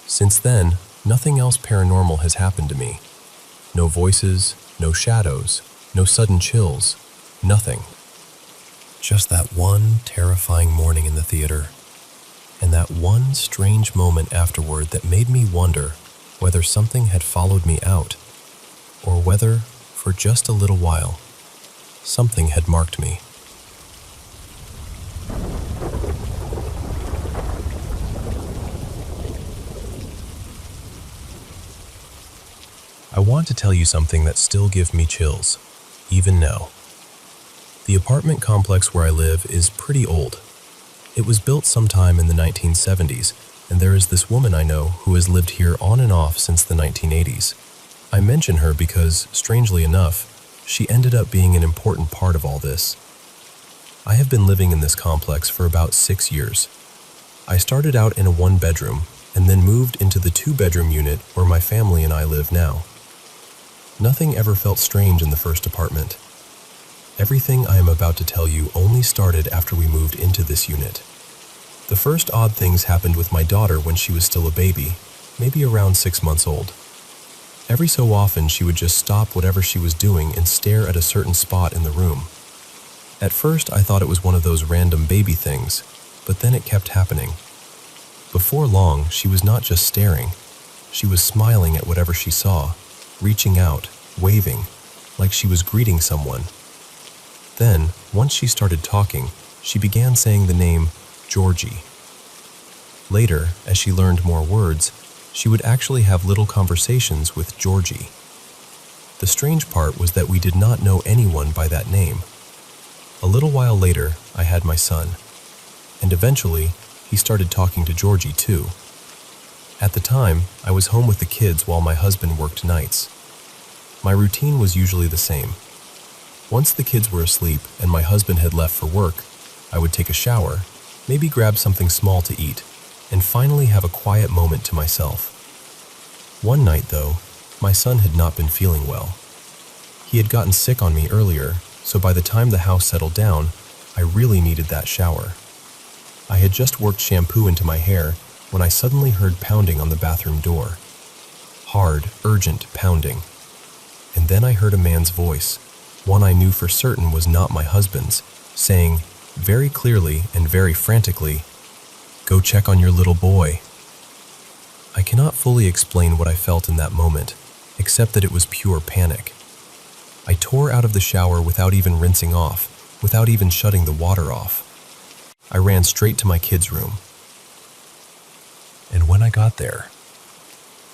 Since then, nothing else paranormal has happened to me. No voices, no shadows, no sudden chills, nothing. Just that one terrifying morning in the theater, and that one strange moment afterward that made me wonder whether something had followed me out, or whether, for just a little while, something had marked me. I want to tell you something that still gives me chills, even now. The apartment complex where I live is pretty old. It was built sometime in the 1970s, and there is this woman I know who has lived here on and off since the 1980s. I mention her because, strangely enough, she ended up being an important part of all this. I have been living in this complex for about 6 years. I started out in a one-bedroom and then moved into the 2-bedroom unit where my family and I live now. Nothing ever felt strange in the first apartment. Everything I am about to tell you only started after we moved into this unit. The first odd things happened with my daughter when she was still a baby, maybe around 6 months old. Every so often she would just stop whatever she was doing and stare at a certain spot in the room. At first I thought it was one of those random baby things, but then it kept happening. Before long, she was not just staring. She was smiling at whatever she saw, reaching out, waving, like she was greeting someone. Then, once she started talking, she began saying the name Georgie. Later, as she learned more words, she would actually have little conversations with Georgie. The strange part was that we did not know anyone by that name. A little while later, I had my son, and eventually, he started talking to Georgie too. At the time, I was home with the kids while my husband worked nights. My routine was usually the same. Once the kids were asleep and my husband had left for work, I would take a shower, maybe grab something small to eat, and finally have a quiet moment to myself. One night, though, my son had not been feeling well. He had gotten sick on me earlier, so by the time the house settled down, I really needed that shower. I had just worked shampoo into my hair when I suddenly heard pounding on the bathroom door. Hard, urgent pounding. And then I heard a man's voice, one I knew for certain was not my husband's, saying, very clearly and very frantically, "Go check on your little boy." I cannot fully explain what I felt in that moment, except that it was pure panic. I tore out of the shower without even rinsing off, without even shutting the water off. I ran straight to my kids' room. And when I got there,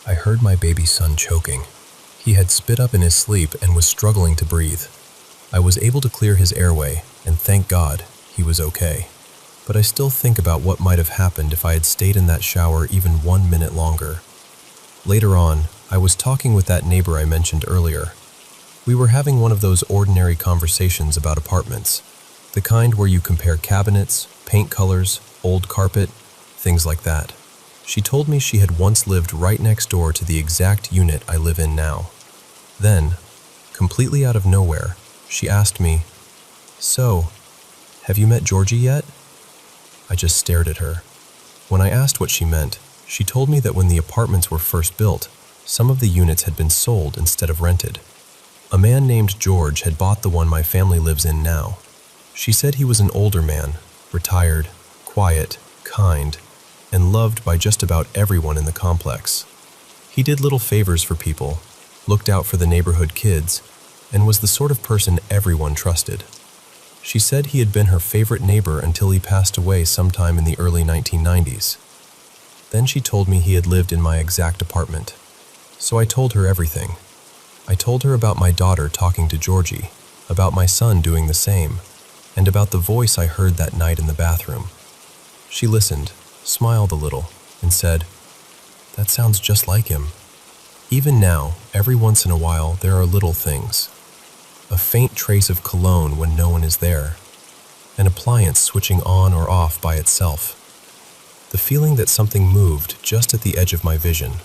I heard my baby son choking. He had spit up in his sleep and was struggling to breathe. I was able to clear his airway, and thank God he was okay. But I still think about what might have happened if I had stayed in that shower even 1 minute longer. Later on, I was talking with that neighbor I mentioned earlier. We were having one of those ordinary conversations about apartments, the kind where you compare cabinets, paint colors, old carpet, things like that. She told me she had once lived right next door to the exact unit I live in now. Then, completely out of nowhere, she asked me, "So, have you met Georgie yet?" I just stared at her. When I asked what she meant, she told me that when the apartments were first built, some of the units had been sold instead of rented. A man named George had bought the one my family lives in now. She said he was an older man, retired, quiet, kind, and loved by just about everyone in the complex. He did little favors for people, looked out for the neighborhood kids, and was the sort of person everyone trusted. She said he had been her favorite neighbor until he passed away sometime in the early 1990s. Then she told me he had lived in my exact apartment. So I told her everything. I told her about my daughter talking to Georgie, about my son doing the same, and about the voice I heard that night in the bathroom. She listened, smiled a little, and said, "That sounds just like him." Even now, every once in a while, there are little things. A faint trace of cologne when no one is there. An appliance switching on or off by itself. The feeling that something moved just at the edge of my vision.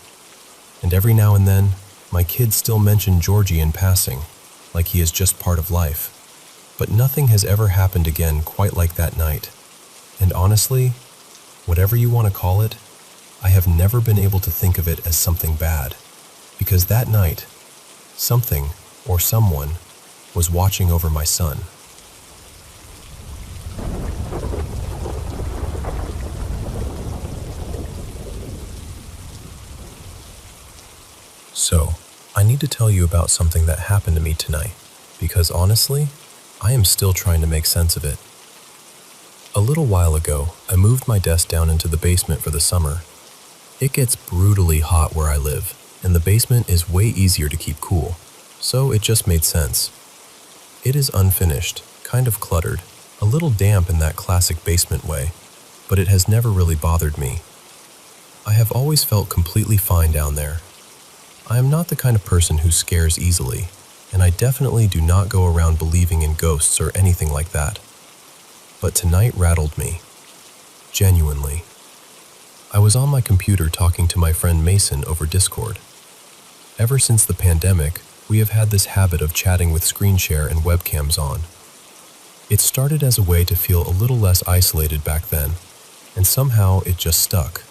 And every now and then, my kids still mention Georgie in passing, like he is just part of life. But nothing has ever happened again quite like that night. And honestly, whatever you want to call it, I have never been able to think of it as something bad. Because that night, something or someone was watching over my son. So, I need to tell you about something that happened to me tonight, because honestly, I am still trying to make sense of it. A little while ago, I moved my desk down into the basement for the summer. It gets brutally hot where I live, and the basement is way easier to keep cool, so it just made sense. It is unfinished, kind of cluttered, a little damp in that classic basement way, but it has never really bothered me. I have always felt completely fine down there. I am not the kind of person who scares easily, and I definitely do not go around believing in ghosts or anything like that. But tonight rattled me. Genuinely. I was on my computer talking to my friend Mason over Discord. Ever since the pandemic, we have had this habit of chatting with screen share and webcams on. It started as a way to feel a little less isolated back then, and somehow it just stuck.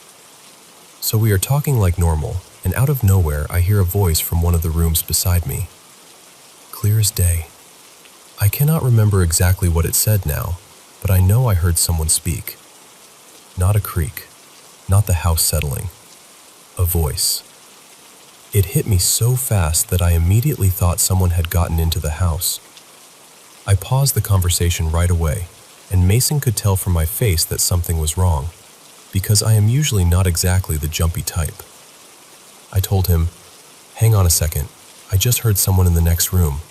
So we are talking like normal, and out of nowhere I hear a voice from one of the rooms beside me. Clear as day. I cannot remember exactly what it said now, but I know I heard someone speak. Not a creak, not the house settling. A voice. It hit me so fast that I immediately thought someone had gotten into the house. I paused the conversation right away, and Mason could tell from my face that something was wrong, because I am usually not exactly the jumpy type. I told him, "Hang on a second, I just heard someone in the next room."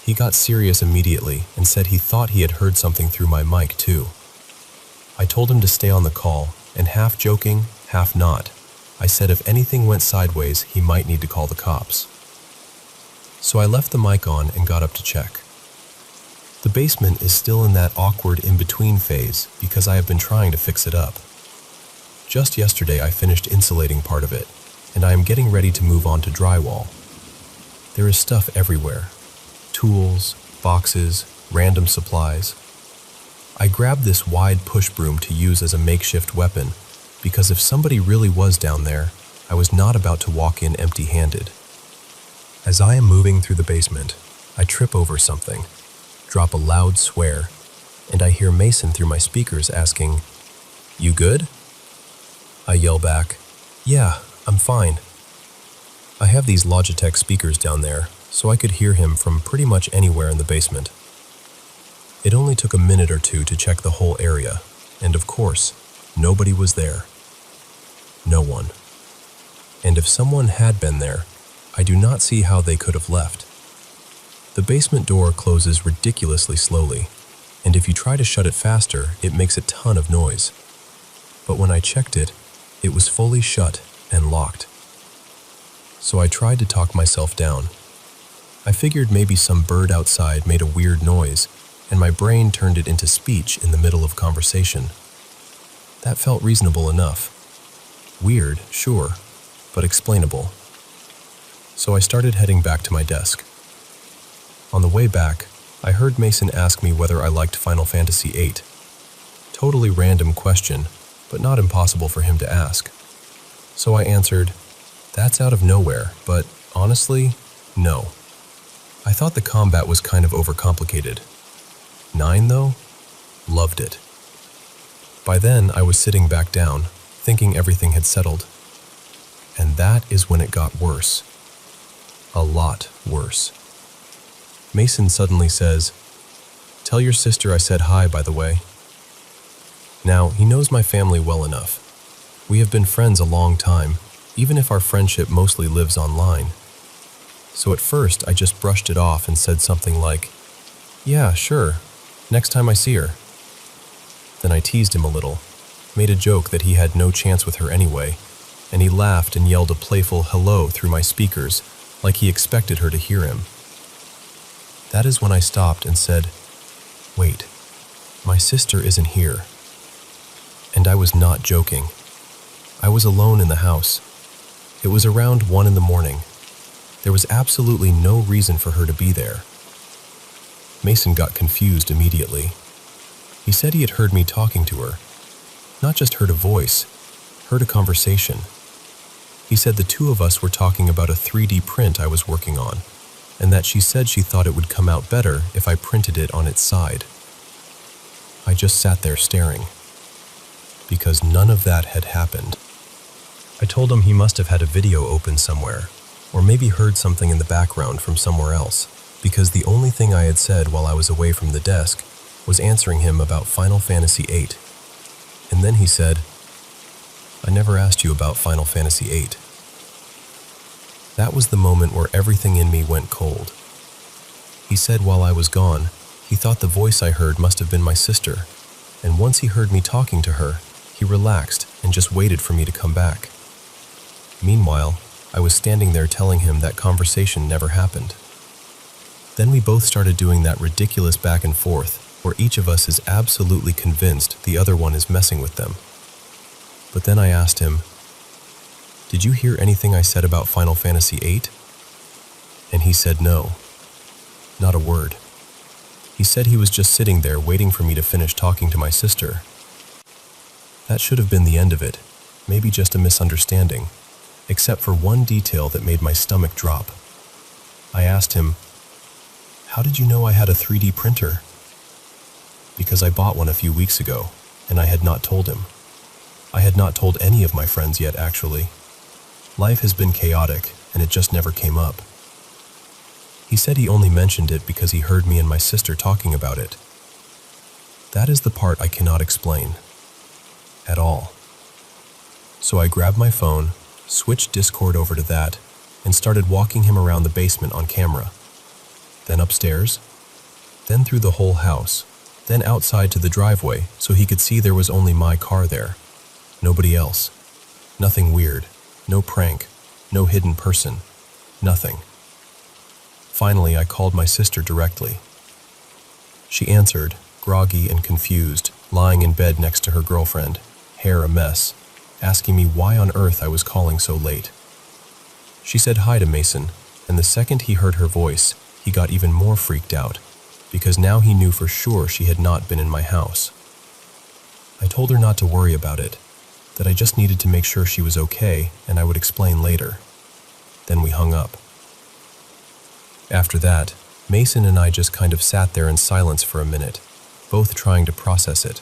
He got serious immediately and said he thought he had heard something through my mic too. I told him to stay on the call, and half joking, half not, I said if anything went sideways, he might need to call the cops. So I left the mic on and got up to check. The basement is still in that awkward in-between phase because I have been trying to fix it up. Just yesterday I finished insulating part of it, and I am getting ready to move on to drywall. There is stuff everywhere. Tools, boxes, random supplies. I grabbed this wide push broom to use as a makeshift weapon, because if somebody really was down there, I was not about to walk in empty-handed. As I am moving through the basement, I trip over something, drop a loud swear, and I hear Mason through my speakers asking, "You good?" I yell back, "Yeah, I'm fine." I have these Logitech speakers down there, so I could hear him from pretty much anywhere in the basement. It only took a minute or two to check the whole area, and of course, nobody was there. No one. And if someone had been there, I do not see how they could have left. The basement door closes ridiculously slowly, and if you try to shut it faster, it makes a ton of noise. But when I checked it, it was fully shut and locked. So I tried to talk myself down. I figured maybe some bird outside made a weird noise, and my brain turned it into speech in the middle of conversation. That felt reasonable enough. Weird, sure, but explainable. So I started heading back to my desk. On the way back, I heard Mason ask me whether I liked Final Fantasy VIII. Totally random question, but not impossible for him to ask. So I answered, "That's out of nowhere, but honestly, no. I thought the combat was kind of overcomplicated. 9 though? Loved it." By then, I was sitting back down, thinking everything had settled. And that is when it got worse. A lot worse. Mason suddenly says, "Tell your sister I said hi, by the way." Now, he knows my family well enough. We have been friends a long time, even if our friendship mostly lives online. So at first, I just brushed it off and said something like, "Yeah, sure, next time I see her." Then I teased him a little, made a joke that he had no chance with her anyway, and he laughed and yelled a playful hello through my speakers, like he expected her to hear him. That is when I stopped and said, "Wait, my sister isn't here." And I was not joking. I was alone in the house. It was around 1 in the morning. There was absolutely no reason for her to be there. Mason got confused immediately. He said he had heard me talking to her. Not just heard a voice, heard a conversation. He said the two of us were talking about a 3D print I was working on, and that she said she thought it would come out better if I printed it on its side. I just sat there staring, because none of that had happened. I told him he must have had a video open somewhere, or maybe heard something in the background from somewhere else, because the only thing I had said while I was away from the desk was answering him about Final Fantasy VIII. And then he said, "I never asked you about Final Fantasy VIII." That was the moment where everything in me went cold. He said while I was gone, he thought the voice I heard must have been my sister, and once he heard me talking to her, he relaxed and just waited for me to come back. Meanwhile, I was standing there telling him that conversation never happened. Then we both started doing that ridiculous back and forth, where each of us is absolutely convinced the other one is messing with them. But then I asked him, "Did you hear anything I said about Final Fantasy VIII?" And he said no. Not a word. He said he was just sitting there waiting for me to finish talking to my sister. That should have been the end of it, maybe just a misunderstanding, except for one detail that made my stomach drop. I asked him, "How did you know I had a 3D printer?" Because I bought one a few weeks ago, and I had not told him. I had not told any of my friends yet, actually. Life has been chaotic, and it just never came up. He said he only mentioned it because he heard me and my sister talking about it. That is the part I cannot explain. At all. So I grabbed my phone, switched Discord over to that, and started walking him around the basement on camera. Then upstairs, then through the whole house, then outside to the driveway so he could see there was only my car there. Nobody else. Nothing weird. No prank. No hidden person. Nothing. Finally, I called my sister directly. She answered, groggy and confused, lying in bed next to her girlfriend, hair a mess, asking me why on earth I was calling so late. She said hi to Mason, and the second he heard her voice, he got even more freaked out, because now he knew for sure she had not been in my house. I told her not to worry about it, that I just needed to make sure she was okay, and I would explain later. Then we hung up. After that, Mason and I just kind of sat there in silence for a minute, both trying to process it.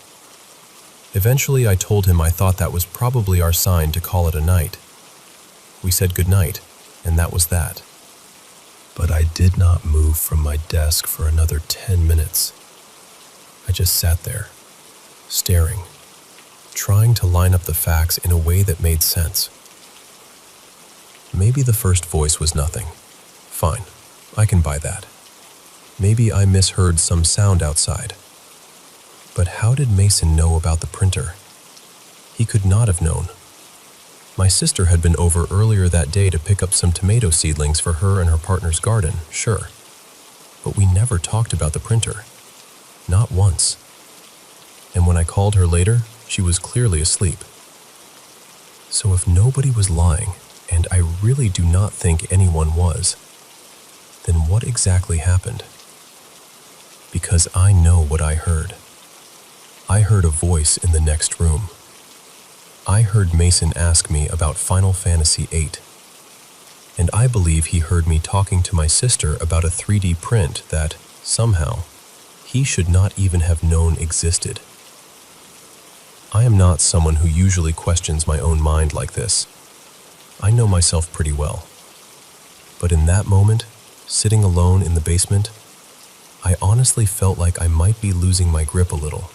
Eventually, I told him I thought that was probably our sign to call it a night. We said goodnight, and that was that. But I did not move from my desk for another 10 minutes. I just sat there, staring, trying to line up the facts in a way that made sense. Maybe the first voice was nothing. Fine, I can buy that. Maybe I misheard some sound outside. But how did Mason know about the printer? He could not have known. My sister had been over earlier that day to pick up some tomato seedlings for her and her partner's garden, sure. But we never talked about the printer. Not once. And when I called her later, she was clearly asleep. So if nobody was lying, and I really do not think anyone was, then what exactly happened? Because I know what I heard. I heard a voice in the next room. I heard Mason ask me about Final Fantasy VIII. And I believe he heard me talking to my sister about a 3D print that, somehow, he should not even have known existed. I am not someone who usually questions my own mind like this. I know myself pretty well. But in that moment, sitting alone in the basement, I honestly felt like I might be losing my grip a little.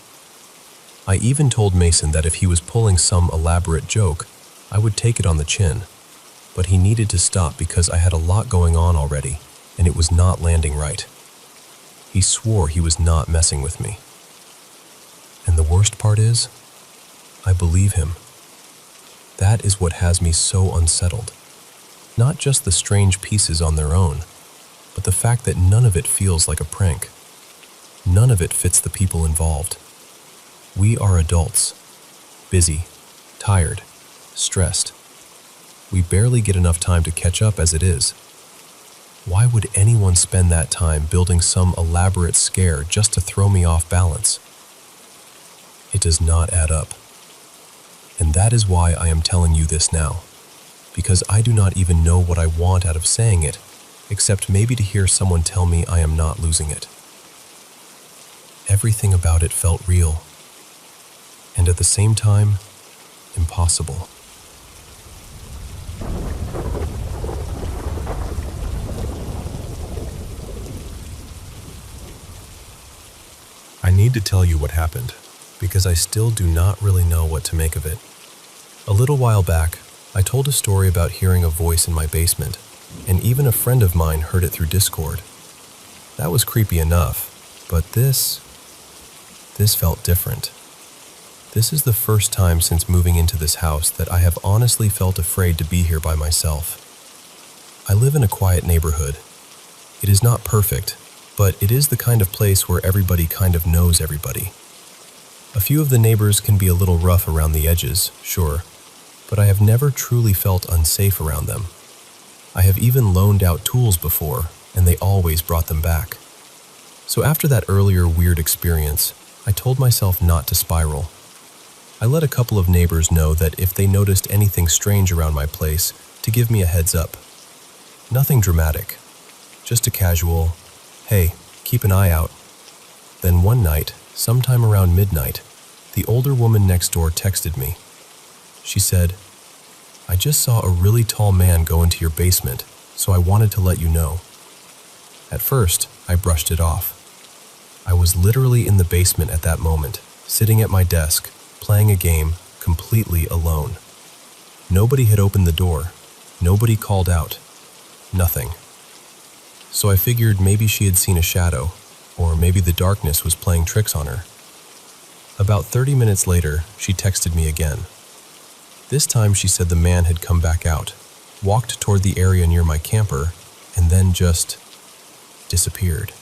I even told Mason that if he was pulling some elaborate joke, I would take it on the chin. But he needed to stop because I had a lot going on already, and it was not landing right. He swore he was not messing with me. And the worst part is, I believe him. That is what has me so unsettled. Not just the strange pieces on their own, but the fact that none of it feels like a prank. None of it fits the people involved. We are adults, busy, tired, stressed. We barely get enough time to catch up as it is. Why would anyone spend that time building some elaborate scare just to throw me off balance? It does not add up. And that is why I am telling you this now, because I do not even know what I want out of saying it, except maybe to hear someone tell me I am not losing it. Everything about it felt real. And at the same time, impossible. I need to tell you what happened, because I still do not really know what to make of it. A little while back, I told a story about hearing a voice in my basement, and even a friend of mine heard it through Discord. That was creepy enough, but this felt different. This is the first time since moving into this house that I have honestly felt afraid to be here by myself. I live in a quiet neighborhood. It is not perfect, but it is the kind of place where everybody kind of knows everybody. A few of the neighbors can be a little rough around the edges, sure, but I have never truly felt unsafe around them. I have even loaned out tools before, and they always brought them back. So after that earlier weird experience, I told myself not to spiral. I let a couple of neighbors know that if they noticed anything strange around my place, to give me a heads up. Nothing dramatic, just a casual, hey, keep an eye out. Then one night, sometime around midnight, the older woman next door texted me. She said, "I just saw a really tall man go into your basement, so I wanted to let you know." At first, I brushed it off. I was literally in the basement at that moment, sitting at my desk, playing a game, completely alone. Nobody had opened the door. Nobody called out. Nothing. So I figured maybe she had seen a shadow, or maybe the darkness was playing tricks on her. About 30 minutes later, she texted me again. This time she said the man had come back out, walked toward the area near my camper, and then just disappeared.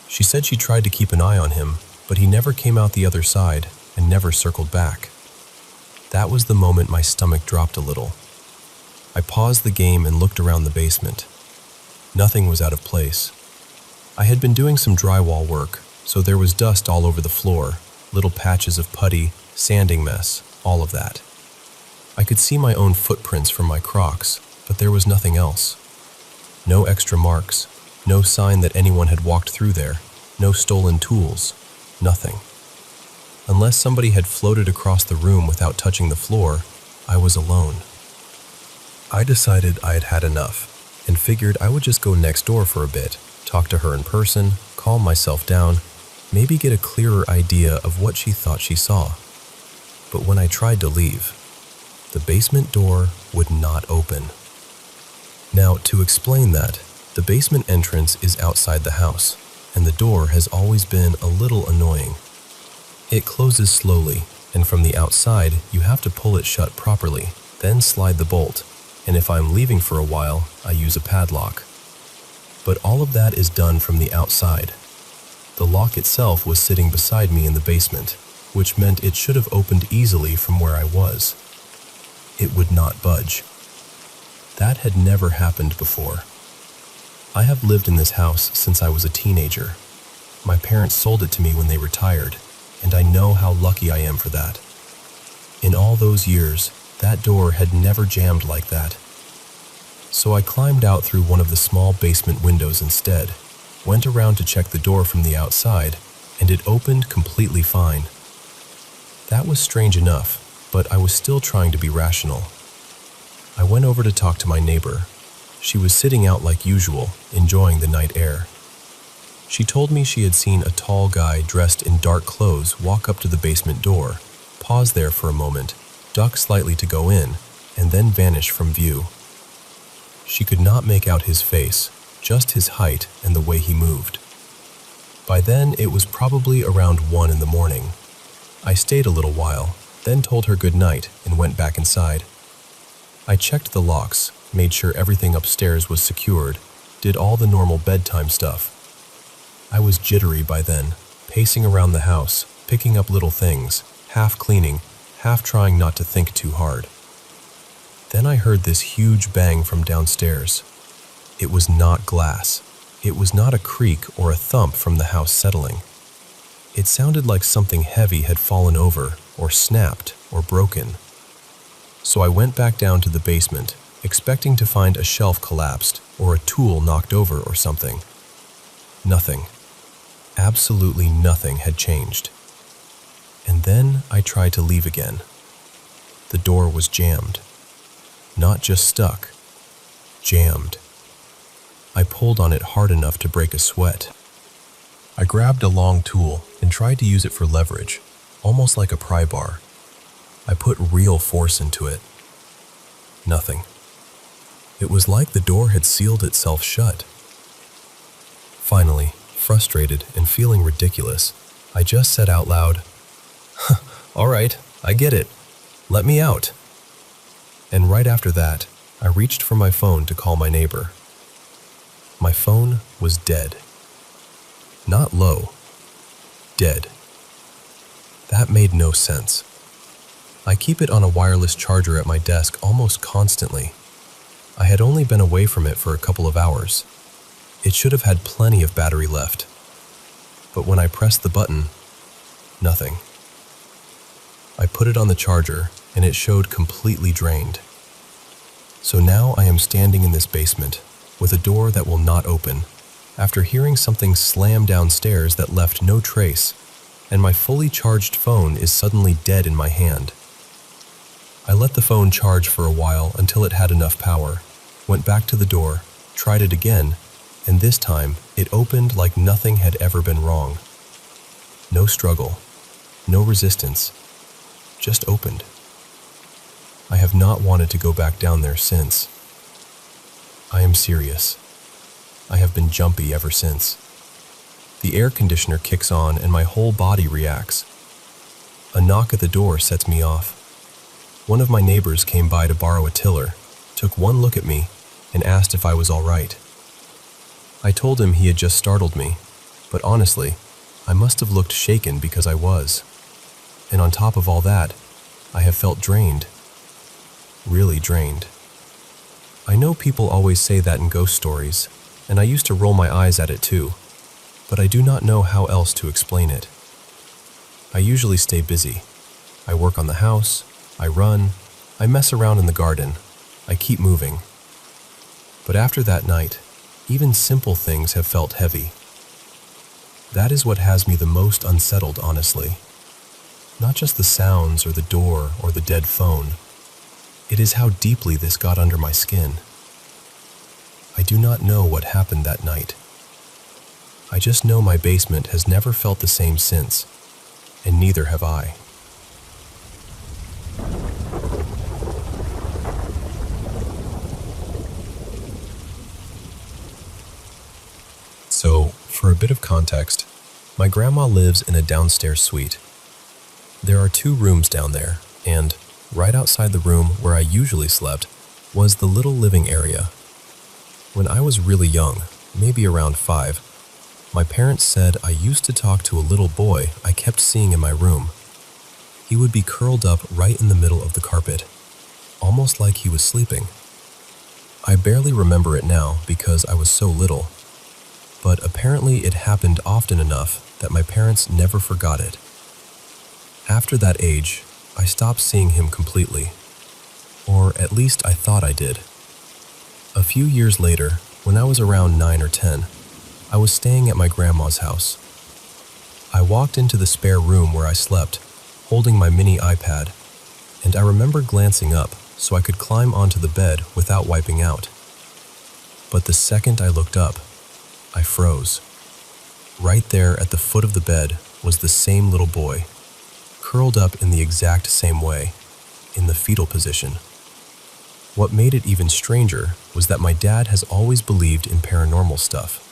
She said she tried to keep an eye on him, but he never came out the other side and never circled back. That was the moment my stomach dropped a little. I paused the game and looked around the basement. Nothing was out of place. I had been doing some drywall work, so there was dust all over the floor, little patches of putty, sanding mess, all of that. I could see my own footprints from my Crocs, but there was nothing else. No extra marks, no sign that anyone had walked through there, no stolen tools, nothing. Unless somebody had floated across the room without touching the floor, I was alone. I decided I had had enough, and figured I would just go next door for a bit, talk to her in person, calm myself down, maybe get a clearer idea of what she thought she saw. But when I tried to leave, the basement door would not open. Now, to explain that, the basement entrance is outside the house, and the door has always been a little annoying. It closes slowly, and from the outside, you have to pull it shut properly, then slide the bolt, and if I'm leaving for a while, I use a padlock. But all of that is done from the outside. The lock itself was sitting beside me in the basement, which meant it should have opened easily from where I was. It would not budge. That had never happened before. I have lived in this house since I was a teenager. My parents sold it to me when they retired, and I know how lucky I am for that. In all those years, that door had never jammed like that. So I climbed out through one of the small basement windows instead, went around to check the door from the outside, and it opened completely fine. That was strange enough, but I was still trying to be rational. I went over to talk to my neighbor. She was sitting out like usual, enjoying the night air. She told me she had seen a tall guy dressed in dark clothes walk up to the basement door, pause there for a moment, duck slightly to go in, and then vanish from view. She could not make out his face, just his height and the way he moved. By then, it was probably around 1 in the morning. I stayed a little while, then told her good night and went back inside. I checked the locks, made sure everything upstairs was secured, did all the normal bedtime stuff. I was jittery by then, pacing around the house, picking up little things, half cleaning, half trying not to think too hard. Then I heard this huge bang from downstairs. It was not glass. It was not a creak or a thump from the house settling. It sounded like something heavy had fallen over, or snapped, or broken. So I went back down to the basement, expecting to find a shelf collapsed, or a tool knocked over or something. Nothing. Absolutely nothing had changed. And then I tried to leave again. The door was jammed. Not just stuck. Jammed. I pulled on it hard enough to break a sweat. I grabbed a long tool and tried to use it for leverage, almost like a pry bar. I put real force into it. Nothing. It was like the door had sealed itself shut. Finally, frustrated and feeling ridiculous, I just said out loud, "All right, I get it. Let me out." And right after that, I reached for my phone to call my neighbor. My phone was dead. Not low. Dead. That made no sense. I keep it on a wireless charger at my desk almost constantly. I had only been away from it for a couple of hours. It should have had plenty of battery left. But when I pressed the button, nothing. I put it on the charger, and it showed completely drained. So now I am standing in this basement, with a door that will not open, after hearing something slam downstairs that left no trace, and my fully charged phone is suddenly dead in my hand. I let the phone charge for a while until it had enough power, went back to the door, tried it again, and this time it opened like nothing had ever been wrong. No struggle, no resistance, just opened. I have not wanted to go back down there since. I am serious. I have been jumpy ever since. The air conditioner kicks on and my whole body reacts. A knock at the door sets me off. One of my neighbors came by to borrow a tiller, took one look at me, and asked if I was all right. I told him he had just startled me, but honestly, I must have looked shaken because I was. And on top of all that, I have felt drained. Really drained. I know people always say that in ghost stories, and I used to roll my eyes at it too, but I do not know how else to explain it. I usually stay busy. I work on the house, I run, I mess around in the garden, I keep moving. But after that night, even simple things have felt heavy. That is what has me the most unsettled, honestly. Not just the sounds or the door or the dead phone. It is how deeply this got under my skin. I do not know what happened that night. I just know my basement has never felt the same since, and neither have I. So, for a bit of context, my grandma lives in a downstairs suite. There are 2 rooms down there, and right outside the room where I usually slept was the little living area. When I was really young, maybe around 5, my parents said I used to talk to a little boy I kept seeing in my room. He would be curled up right in the middle of the carpet, almost like he was sleeping. I barely remember it now because I was so little, but apparently it happened often enough that my parents never forgot it. After that age, I stopped seeing him completely, or at least I thought I did. A few years later, when I was around 9 or 10, I was staying at my grandma's house. I walked into the spare room where I slept, holding my mini iPad, and I remember glancing up so I could climb onto the bed without wiping out. But the second I looked up, I froze. Right there at the foot of the bed was the same little boy, curled up in the exact same way, in the fetal position. What made it even stranger was that my dad has always believed in paranormal stuff.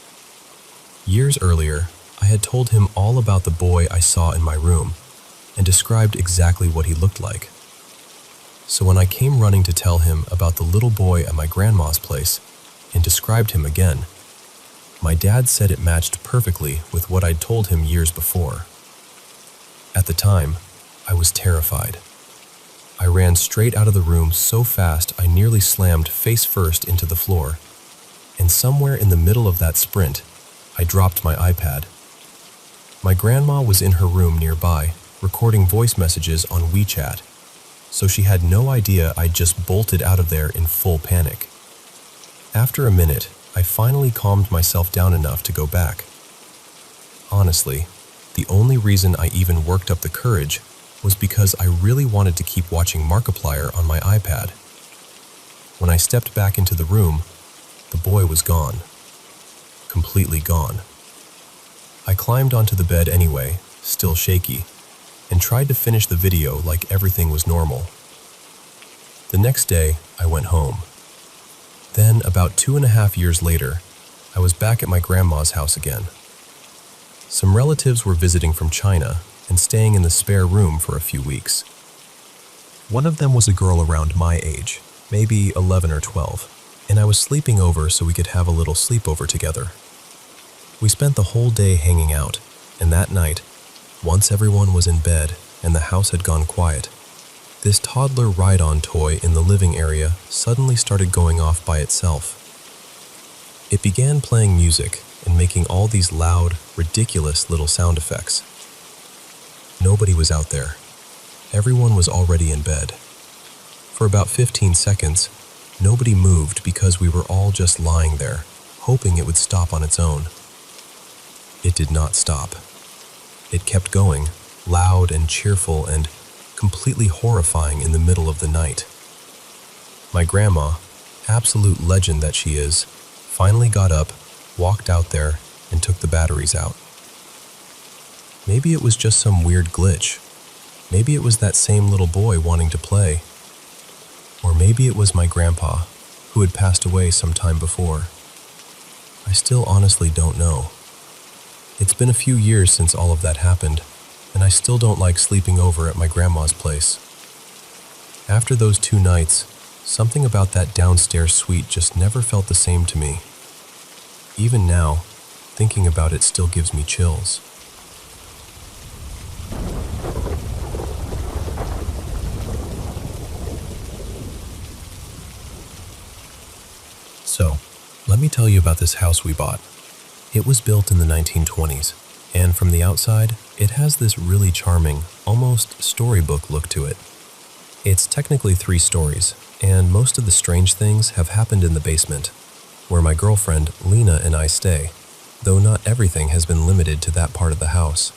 Years earlier, I had told him all about the boy I saw in my room and described exactly what he looked like. So when I came running to tell him about the little boy at my grandma's place and described him again, my dad said it matched perfectly with what I'd told him years before. At the time, I was terrified. I ran straight out of the room so fast I nearly slammed face first into the floor, and somewhere in the middle of that sprint, I dropped my iPad. My grandma was in her room nearby, recording voice messages on WeChat, so she had no idea I'd just bolted out of there in full panic. After a minute, I finally calmed myself down enough to go back. Honestly, the only reason I even worked up the courage was because I really wanted to keep watching Markiplier on my iPad. When I stepped back into the room, the boy was gone. Completely gone. I climbed onto the bed anyway, still shaky, and tried to finish the video like everything was normal. The next day, I went home. Then, about 2.5 years later, I was back at my grandma's house again. Some relatives were visiting from China and staying in the spare room for a few weeks. One of them was a girl around my age, maybe 11 or 12, and I was sleeping over so we could have a little sleepover together. We spent the whole day hanging out, and that night, once everyone was in bed and the house had gone quiet, this toddler ride-on toy in the living area suddenly started going off by itself. It began playing music and making all these loud, ridiculous little sound effects. Nobody was out there. Everyone was already in bed. For about 15 seconds, nobody moved because we were all just lying there, hoping it would stop on its own. It did not stop. It kept going, loud and cheerful and completely horrifying in the middle of the night. My grandma, absolute legend that she is, finally got up, walked out there, and took the batteries out. Maybe it was just some weird glitch. Maybe it was that same little boy wanting to play. Or maybe it was my grandpa, who had passed away some time before. I still honestly don't know. It's been a few years since all of that happened, and I still don't like sleeping over at my grandma's place. After those 2 nights, something about that downstairs suite just never felt the same to me. Even now, thinking about it still gives me chills. So, let me tell you about this house we bought. It was built in the 1920s, and from the outside, it has this really charming, almost storybook look to it. It's technically 3 stories, and most of the strange things have happened in the basement, where my girlfriend, Lena, and I stay, though not everything has been limited to that part of the house.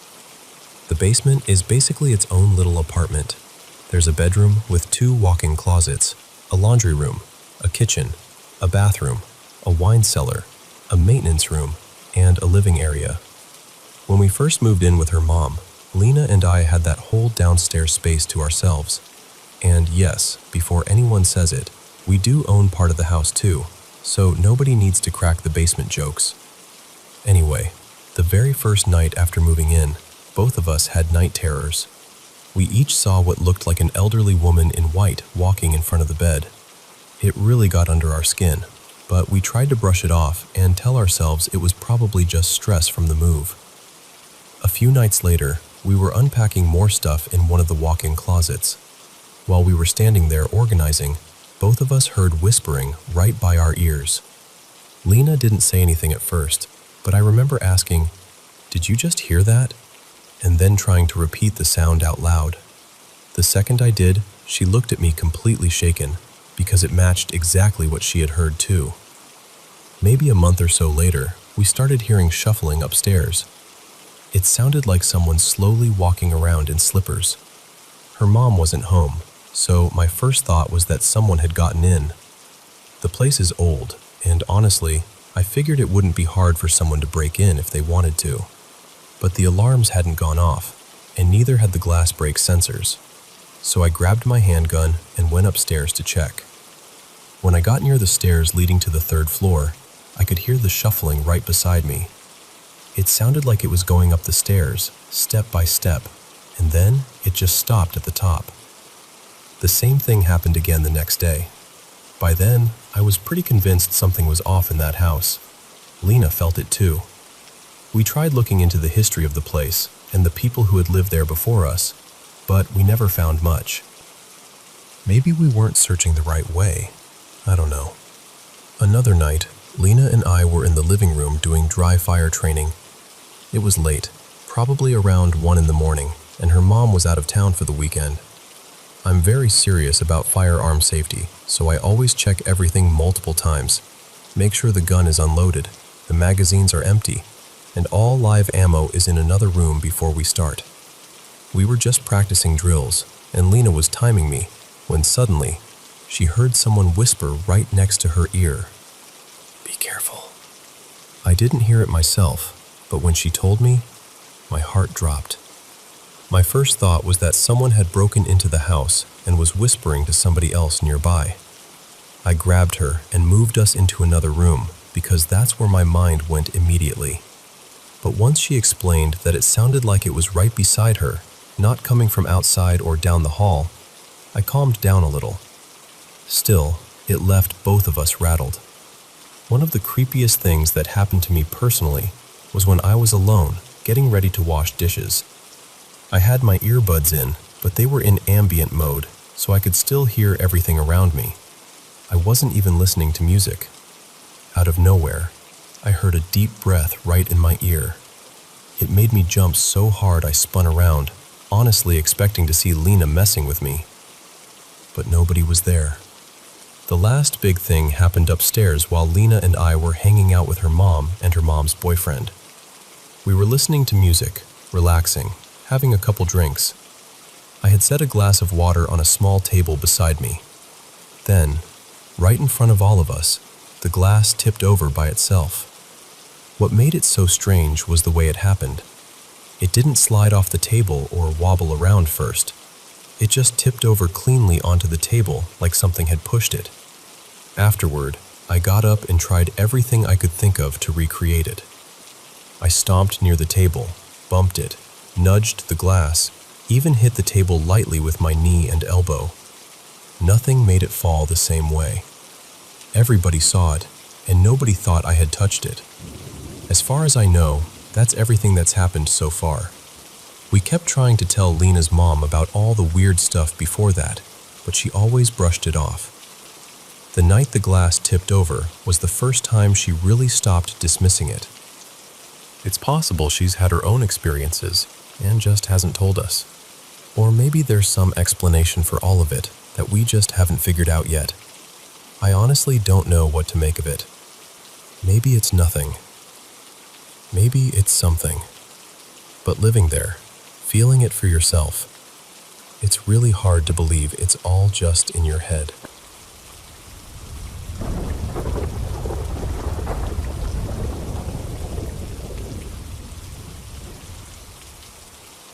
The basement is basically its own little apartment. There's a bedroom with 2 walk-in closets, a laundry room, a kitchen, a bathroom, a wine cellar, a maintenance room, and a living area. When we first moved in with her mom, Lena and I had that whole downstairs space to ourselves. And yes, before anyone says it, we do own part of the house too, so nobody needs to crack the basement jokes. Anyway, the very first night after moving in, both of us had night terrors. We each saw what looked like an elderly woman in white walking in front of the bed. It really got under our skin, but we tried to brush it off and tell ourselves it was probably just stress from the move. A few nights later, we were unpacking more stuff in one of the walk-in closets. While we were standing there organizing, both of us heard whispering right by our ears. Lena didn't say anything at first, but I remember asking, "Did you just hear that?" and then trying to repeat the sound out loud. The second I did, she looked at me completely shaken, because it matched exactly what she had heard too. Maybe a month or so later, we started hearing shuffling upstairs. It sounded like someone slowly walking around in slippers. Her mom wasn't home, so my first thought was that someone had gotten in. The place is old, and honestly, I figured it wouldn't be hard for someone to break in if they wanted to. But the alarms hadn't gone off, and neither had the glass break sensors. So I grabbed my handgun and went upstairs to check. When I got near the stairs leading to the third floor, I could hear the shuffling right beside me. It sounded like it was going up the stairs, step by step, and then it just stopped at the top. The same thing happened again the next day. By then, I was pretty convinced something was off in that house. Lena felt it too. We tried looking into the history of the place and the people who had lived there before us, but we never found much. Maybe we weren't searching the right way. I don't know. Another night, Lena and I were in the living room doing dry fire training. It was late, probably around 1 in the morning, and her mom was out of town for the weekend. I'm very serious about firearm safety, so I always check everything multiple times. Make sure the gun is unloaded, the magazines are empty, and all live ammo is in another room before we start. We were just practicing drills, and Lena was timing me, when suddenly, she heard someone whisper right next to her ear, "Be careful." I didn't hear it myself, but when she told me, my heart dropped. My first thought was that someone had broken into the house and was whispering to somebody else nearby. I grabbed her and moved us into another room because that's where my mind went immediately. But once she explained that it sounded like it was right beside her, not coming from outside or down the hall, I calmed down a little. Still, it left both of us rattled. One of the creepiest things that happened to me personally was when I was alone, getting ready to wash dishes. I had my earbuds in, but they were in ambient mode, so I could still hear everything around me. I wasn't even listening to music. Out of nowhere, I heard a deep breath right in my ear. It made me jump so hard I spun around, honestly expecting to see Lena messing with me. But nobody was there. The last big thing happened upstairs while Lena and I were hanging out with her mom and her mom's boyfriend. We were listening to music, relaxing, having a couple drinks. I had set a glass of water on a small table beside me. Then, right in front of all of us, the glass tipped over by itself. What made it so strange was the way it happened. It didn't slide off the table or wobble around first. It just tipped over cleanly onto the table like something had pushed it. Afterward, I got up and tried everything I could think of to recreate it. I stomped near the table, bumped it, nudged the glass, even hit the table lightly with my knee and elbow. Nothing made it fall the same way. Everybody saw it, and nobody thought I had touched it. As far as I know, that's everything that's happened so far. We kept trying to tell Lena's mom about all the weird stuff before that, but she always brushed it off. The night the glass tipped over was the first time she really stopped dismissing it. It's possible she's had her own experiences and just hasn't told us. Or maybe there's some explanation for all of it that we just haven't figured out yet. I honestly don't know what to make of it. Maybe it's nothing. Maybe it's something. But living there, feeling it for yourself, it's really hard to believe it's all just in your head.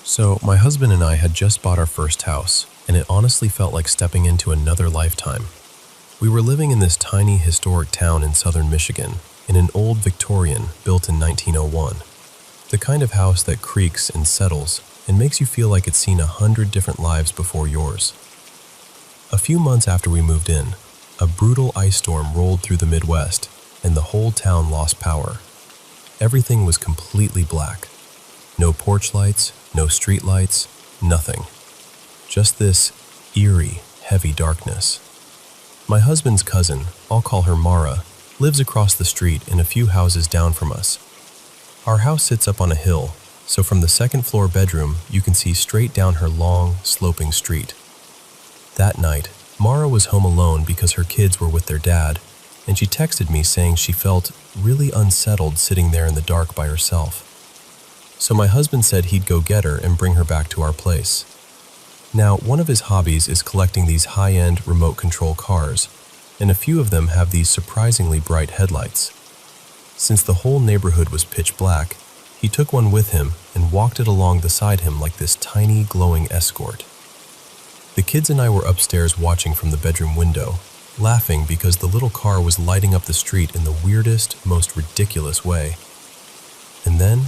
So, my husband and I had just bought our first house, and it honestly felt like stepping into another lifetime. We were living in this tiny historic town in southern Michigan, in an old Victorian built in 1901. The kind of house that creaks and settles and makes you feel like it's seen 100 different lives before yours. A few months after we moved in, a brutal ice storm rolled through the Midwest, and the whole town lost power. Everything was completely black. No porch lights, no street lights, nothing. Just this eerie, heavy darkness. My husband's cousin, I'll call her Mara, lives across the street and a few houses down from us. Our house sits up on a hill, so from the second-floor bedroom you can see straight down her long, sloping street. That night, Mara was home alone because her kids were with their dad, and she texted me saying she felt really unsettled sitting there in the dark by herself. So my husband said he'd go get her and bring her back to our place. Now, one of his hobbies is collecting these high-end remote control cars, and a few of them have these surprisingly bright headlights. Since the whole neighborhood was pitch black, he took one with him and walked it along beside him like this tiny glowing escort. The kids and I were upstairs watching from the bedroom window, laughing because the little car was lighting up the street in the weirdest, most ridiculous way. And then,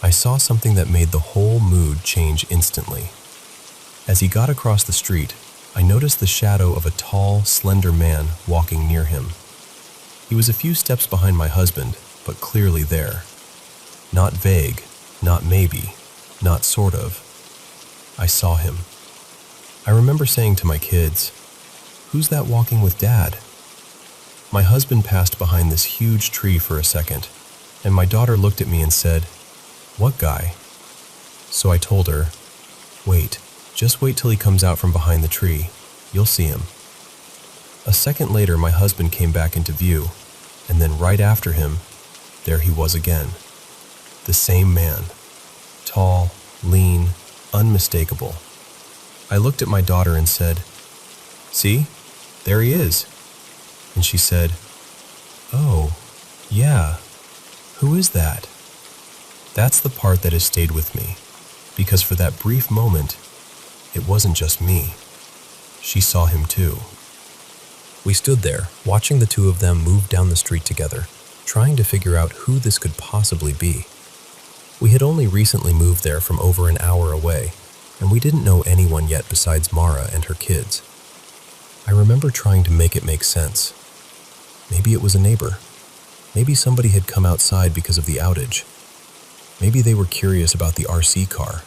I saw something that made the whole mood change instantly. As he got across the street, I noticed the shadow of a tall, slender man walking near him. He was a few steps behind my husband, but clearly there. Not vague, not maybe, not sort of. I saw him. I remember saying to my kids, "Who's that walking with Dad?" My husband passed behind this huge tree for a second, and my daughter looked at me and said, "What guy?" So I told her, just wait till he comes out from behind the tree. You'll see him." A second later, my husband came back into view, and then right after him, there he was again. The same man. Tall, lean, unmistakable. I looked at my daughter and said, "See, there he is." And she said, "Oh, yeah, who is that?" That's the part that has stayed with me, because for that brief moment, it wasn't just me. She saw him too. We stood there, watching the two of them move down the street together, trying to figure out who this could possibly be. We had only recently moved there from over an hour away, and we didn't know anyone yet besides Mara and her kids. I remember trying to make it make sense. Maybe it was a neighbor. Maybe somebody had come outside because of the outage. Maybe they were curious about the RC car.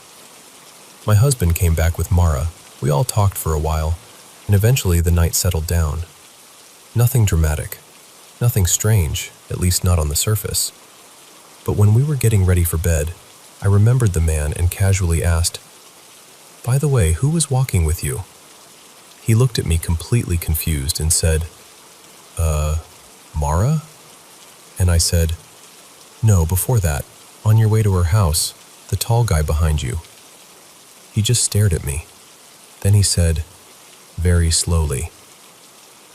My husband came back with Mara. We all talked for a while, and eventually the night settled down. Nothing dramatic, nothing strange, at least not on the surface. But when we were getting ready for bed, I remembered the man and casually asked, "By the way, who was walking with you?" He looked at me completely confused and said, Mara?" And I said, "No, before that, on your way to her house, the tall guy behind you." He just stared at me. Then he said, very slowly,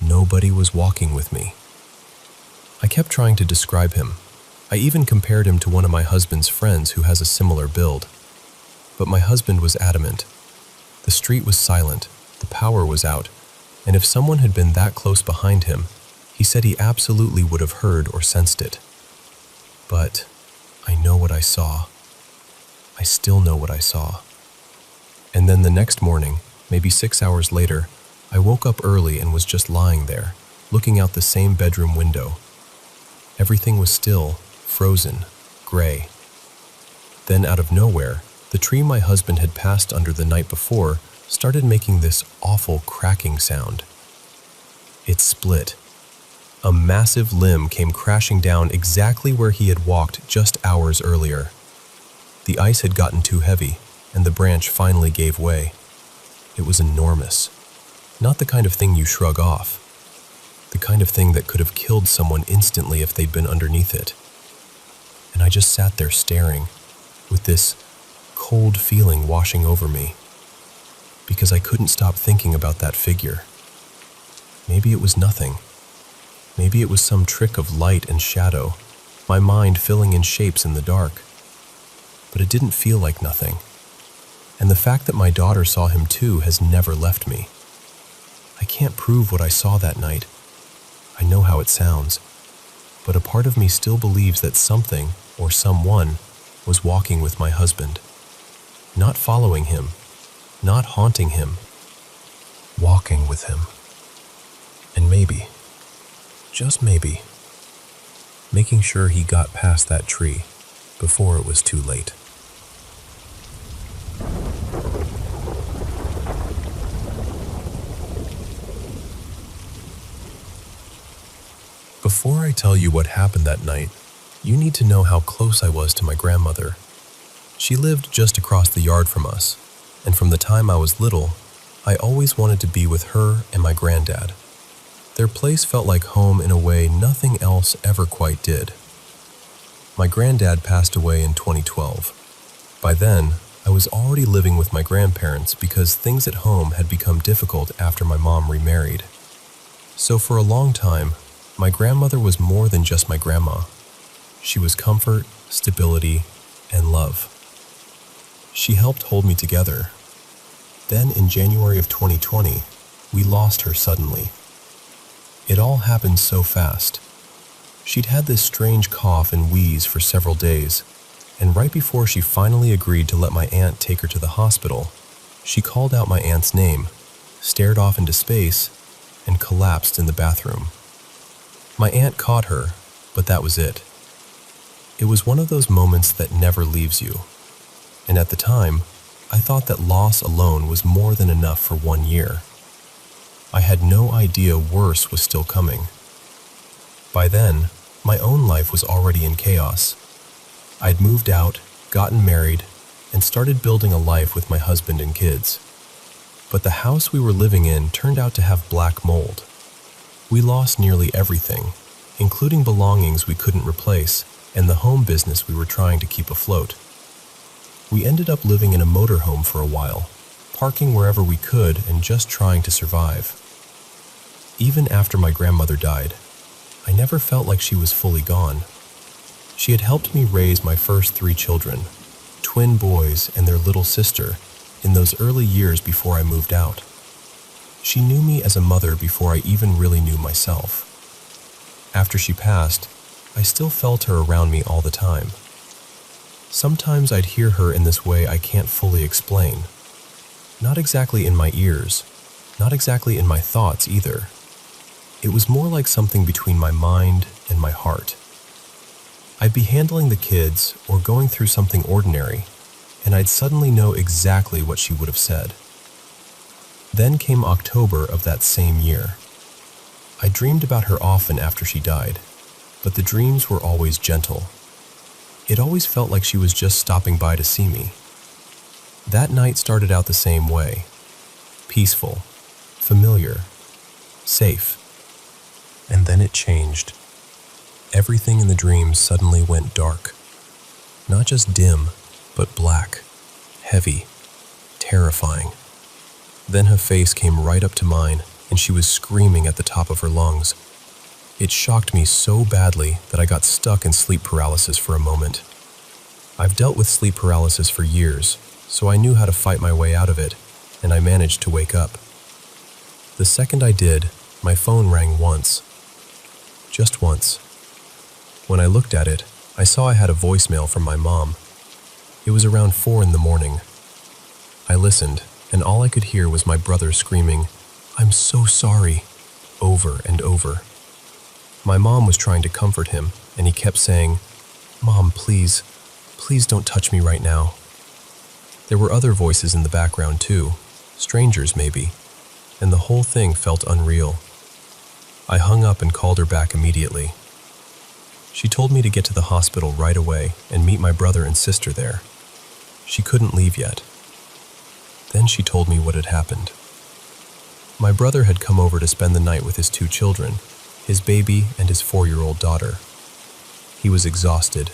"Nobody was walking with me." I kept trying to describe him. I even compared him to one of my husband's friends who has a similar build. But my husband was adamant. The street was silent, the power was out, and if someone had been that close behind him, he said he absolutely would have heard or sensed it. But I know what I saw. I still know what I saw. And then the next morning, maybe 6 hours later, I woke up early and was just lying there, looking out the same bedroom window. Everything was still, frozen, gray. Then out of nowhere, the tree my husband had passed under the night before started making this awful cracking sound. It split. A massive limb came crashing down exactly where he had walked just hours earlier. The ice had gotten too heavy, and the branch finally gave way. It was enormous. Not the kind of thing you shrug off. The kind of thing that could have killed someone instantly if they'd been underneath it. And I just sat there staring, with this cold feeling washing over me, because I couldn't stop thinking about that figure. Maybe it was nothing. Maybe it was some trick of light and shadow, my mind filling in shapes in the dark. But it didn't feel like nothing. and the fact that my daughter saw him too has never left me. I can't prove what I saw that night. I know how it sounds, but a part of me still believes that something or someone was walking with my husband. Not following him, not haunting him, walking with him. And maybe, just maybe, making sure he got past that tree before it was too late. Before I tell you what happened that night, you need to know how close I was to my grandmother. She lived just across the yard from us, and from the time I was little, I always wanted to be with her and my granddad. Their place felt like home in a way nothing else ever quite did. My granddad passed away in 2012. By then, I was already living with my grandparents because things at home had become difficult after my mom remarried. So for a long time, my grandmother was more than just my grandma. She was comfort, stability, and love. She helped hold me together. Then in January of 2020, we lost her suddenly. It all happened so fast. She'd had this strange cough and wheeze for several days, and right before she finally agreed to let my aunt take her to the hospital, she called out my aunt's name, stared off into space, and collapsed in the bathroom. My aunt caught her, but that was it. It was one of those moments that never leaves you. And at the time, I thought that loss alone was more than enough for 1 year. I had no idea worse was still coming. By then, my own life was already in chaos. I'd moved out, gotten married, and started building a life with my husband and kids. But the house we were living in turned out to have black mold. We lost nearly everything, including belongings we couldn't replace and the home business we were trying to keep afloat. We ended up living in a motorhome for a while, parking wherever we could and just trying to survive. Even after my grandmother died, I never felt like she was fully gone. She had helped me raise my first 3 children, twin boys and their little sister, in those early years before I moved out. She knew me as a mother before I even really knew myself. After she passed, I still felt her around me all the time. Sometimes I'd hear her in this way I can't fully explain. Not exactly in my ears, not exactly in my thoughts either. It was more like something between my mind and my heart. I'd be handling the kids or going through something ordinary, and I'd suddenly know exactly what she would have said. Then came October of that same year. I dreamed about her often after she died, but the dreams were always gentle. It always felt like she was just stopping by to see me. That night started out the same way. Peaceful, familiar, safe. And then it changed. Everything in the dreams suddenly went dark. Not just dim, but black, heavy, terrifying. Then her face came right up to mine, and she was screaming at the top of her lungs. It shocked me so badly that I got stuck in sleep paralysis for a moment. I've dealt with sleep paralysis for years, so I knew how to fight my way out of it, and I managed to wake up. The second I did, my phone rang once. Just once. When I looked at it, I saw I had a voicemail from my mom. It was around 4 in the morning. I listened, and all I could hear was my brother screaming, "I'm so sorry," over and over. My mom was trying to comfort him, and he kept saying, "Mom, please don't touch me right now." There were other voices in the background too, strangers maybe, and the whole thing felt unreal. I hung up and called her back immediately. She told me to get to the hospital right away and meet my brother and sister there. She couldn't leave yet. Then she told me what had happened. My brother had come over to spend the night with his 2 children, his baby and his 4-year-old daughter. He was exhausted.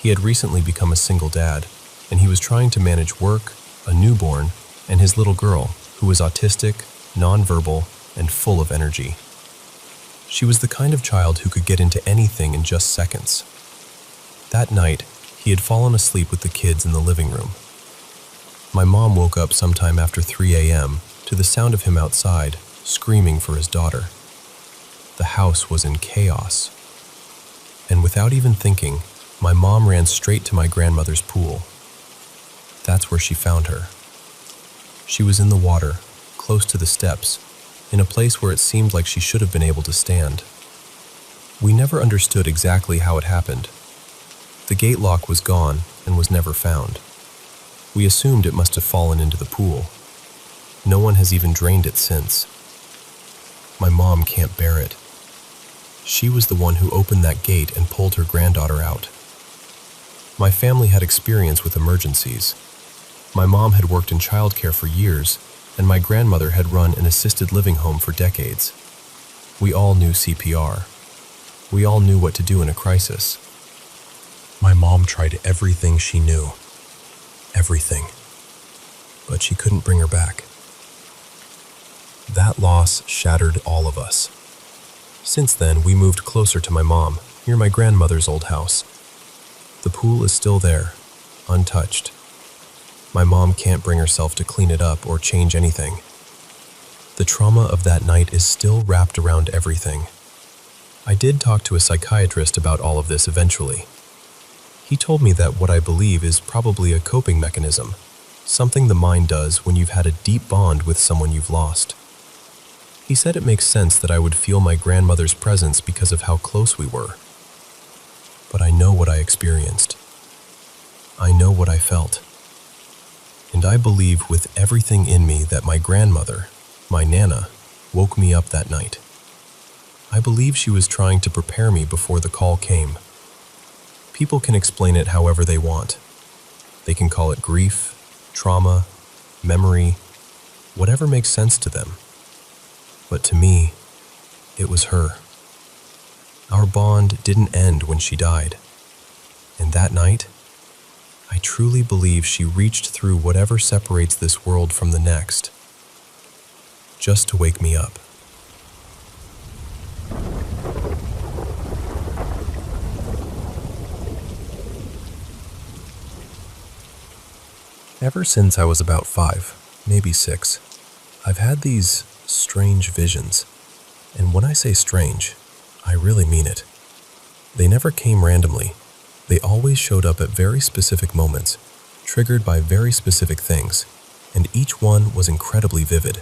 He had recently become a single dad, and he was trying to manage work, a newborn, and his little girl, who was autistic, nonverbal, and full of energy. She was the kind of child who could get into anything in just seconds. That night, he had fallen asleep with the kids in the living room. My mom woke up sometime after 3 a.m. to the sound of him outside, screaming for his daughter. The house was in chaos. And without even thinking, my mom ran straight to my grandmother's pool. That's where she found her. She was in the water, close to the steps, in a place where it seemed like she should have been able to stand. We never understood exactly how it happened. The gate lock was gone and was never found. We assumed it must have fallen into the pool. No one has even drained it since. My mom can't bear it. She was the one who opened that gate and pulled her granddaughter out. My family had experience with emergencies. My mom had worked in childcare for years, and my grandmother had run an assisted living home for decades. We all knew CPR. We all knew what to do in a crisis. My mom tried everything she knew. Everything. But she couldn't bring her back. That loss shattered all of us. Since then, we moved closer to my mom, near my grandmother's old house. The pool is still there, untouched. My mom can't bring herself to clean it up or change anything. The trauma of that night is still wrapped around everything. I did talk to a psychiatrist about all of this eventually. He told me that what I believe is probably a coping mechanism, something the mind does when you've had a deep bond with someone you've lost. He said it makes sense that I would feel my grandmother's presence because of how close we were. But I know what I experienced. I know what I felt. And I believe with everything in me that my grandmother, my Nana, woke me up that night. I believe she was trying to prepare me before the call came. People can explain it however they want. They can call it grief, trauma, memory, whatever makes sense to them. But to me, it was her. Our bond didn't end when she died. And that night, I truly believe she reached through whatever separates this world from the next, just to wake me up. Ever since I was about 5, maybe 6, I've had these strange visions. And when I say strange, I really mean it. They never came randomly. They always showed up at very specific moments, triggered by very specific things, and each one was incredibly vivid.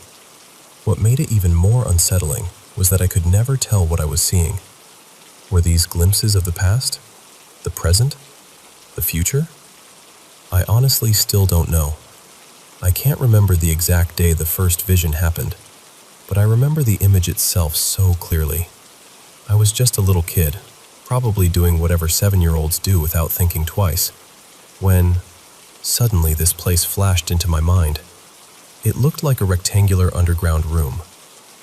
What made it even more unsettling was that I could never tell what I was seeing. Were these glimpses of the past? The present? The future? I honestly still don't know. I can't remember the exact day the first vision happened, but I remember the image itself so clearly. I was just a little kid, probably doing whatever 7-year-olds do without thinking twice, when suddenly this place flashed into my mind. It looked like a rectangular underground room.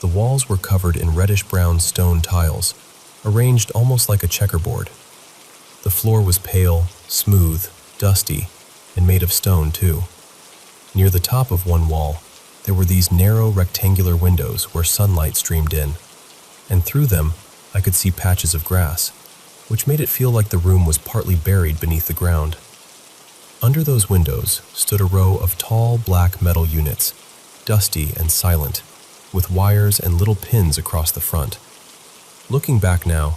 The walls were covered in reddish-brown stone tiles, arranged almost like a checkerboard. The floor was pale, smooth, dusty, and made of stone too. Near the top of one wall, there were these narrow rectangular windows where sunlight streamed in, and through them I could see patches of grass, which made it feel like the room was partly buried beneath the ground. Under those windows stood a row of tall black metal units, dusty and silent, with wires and little pins across the front. Looking back now,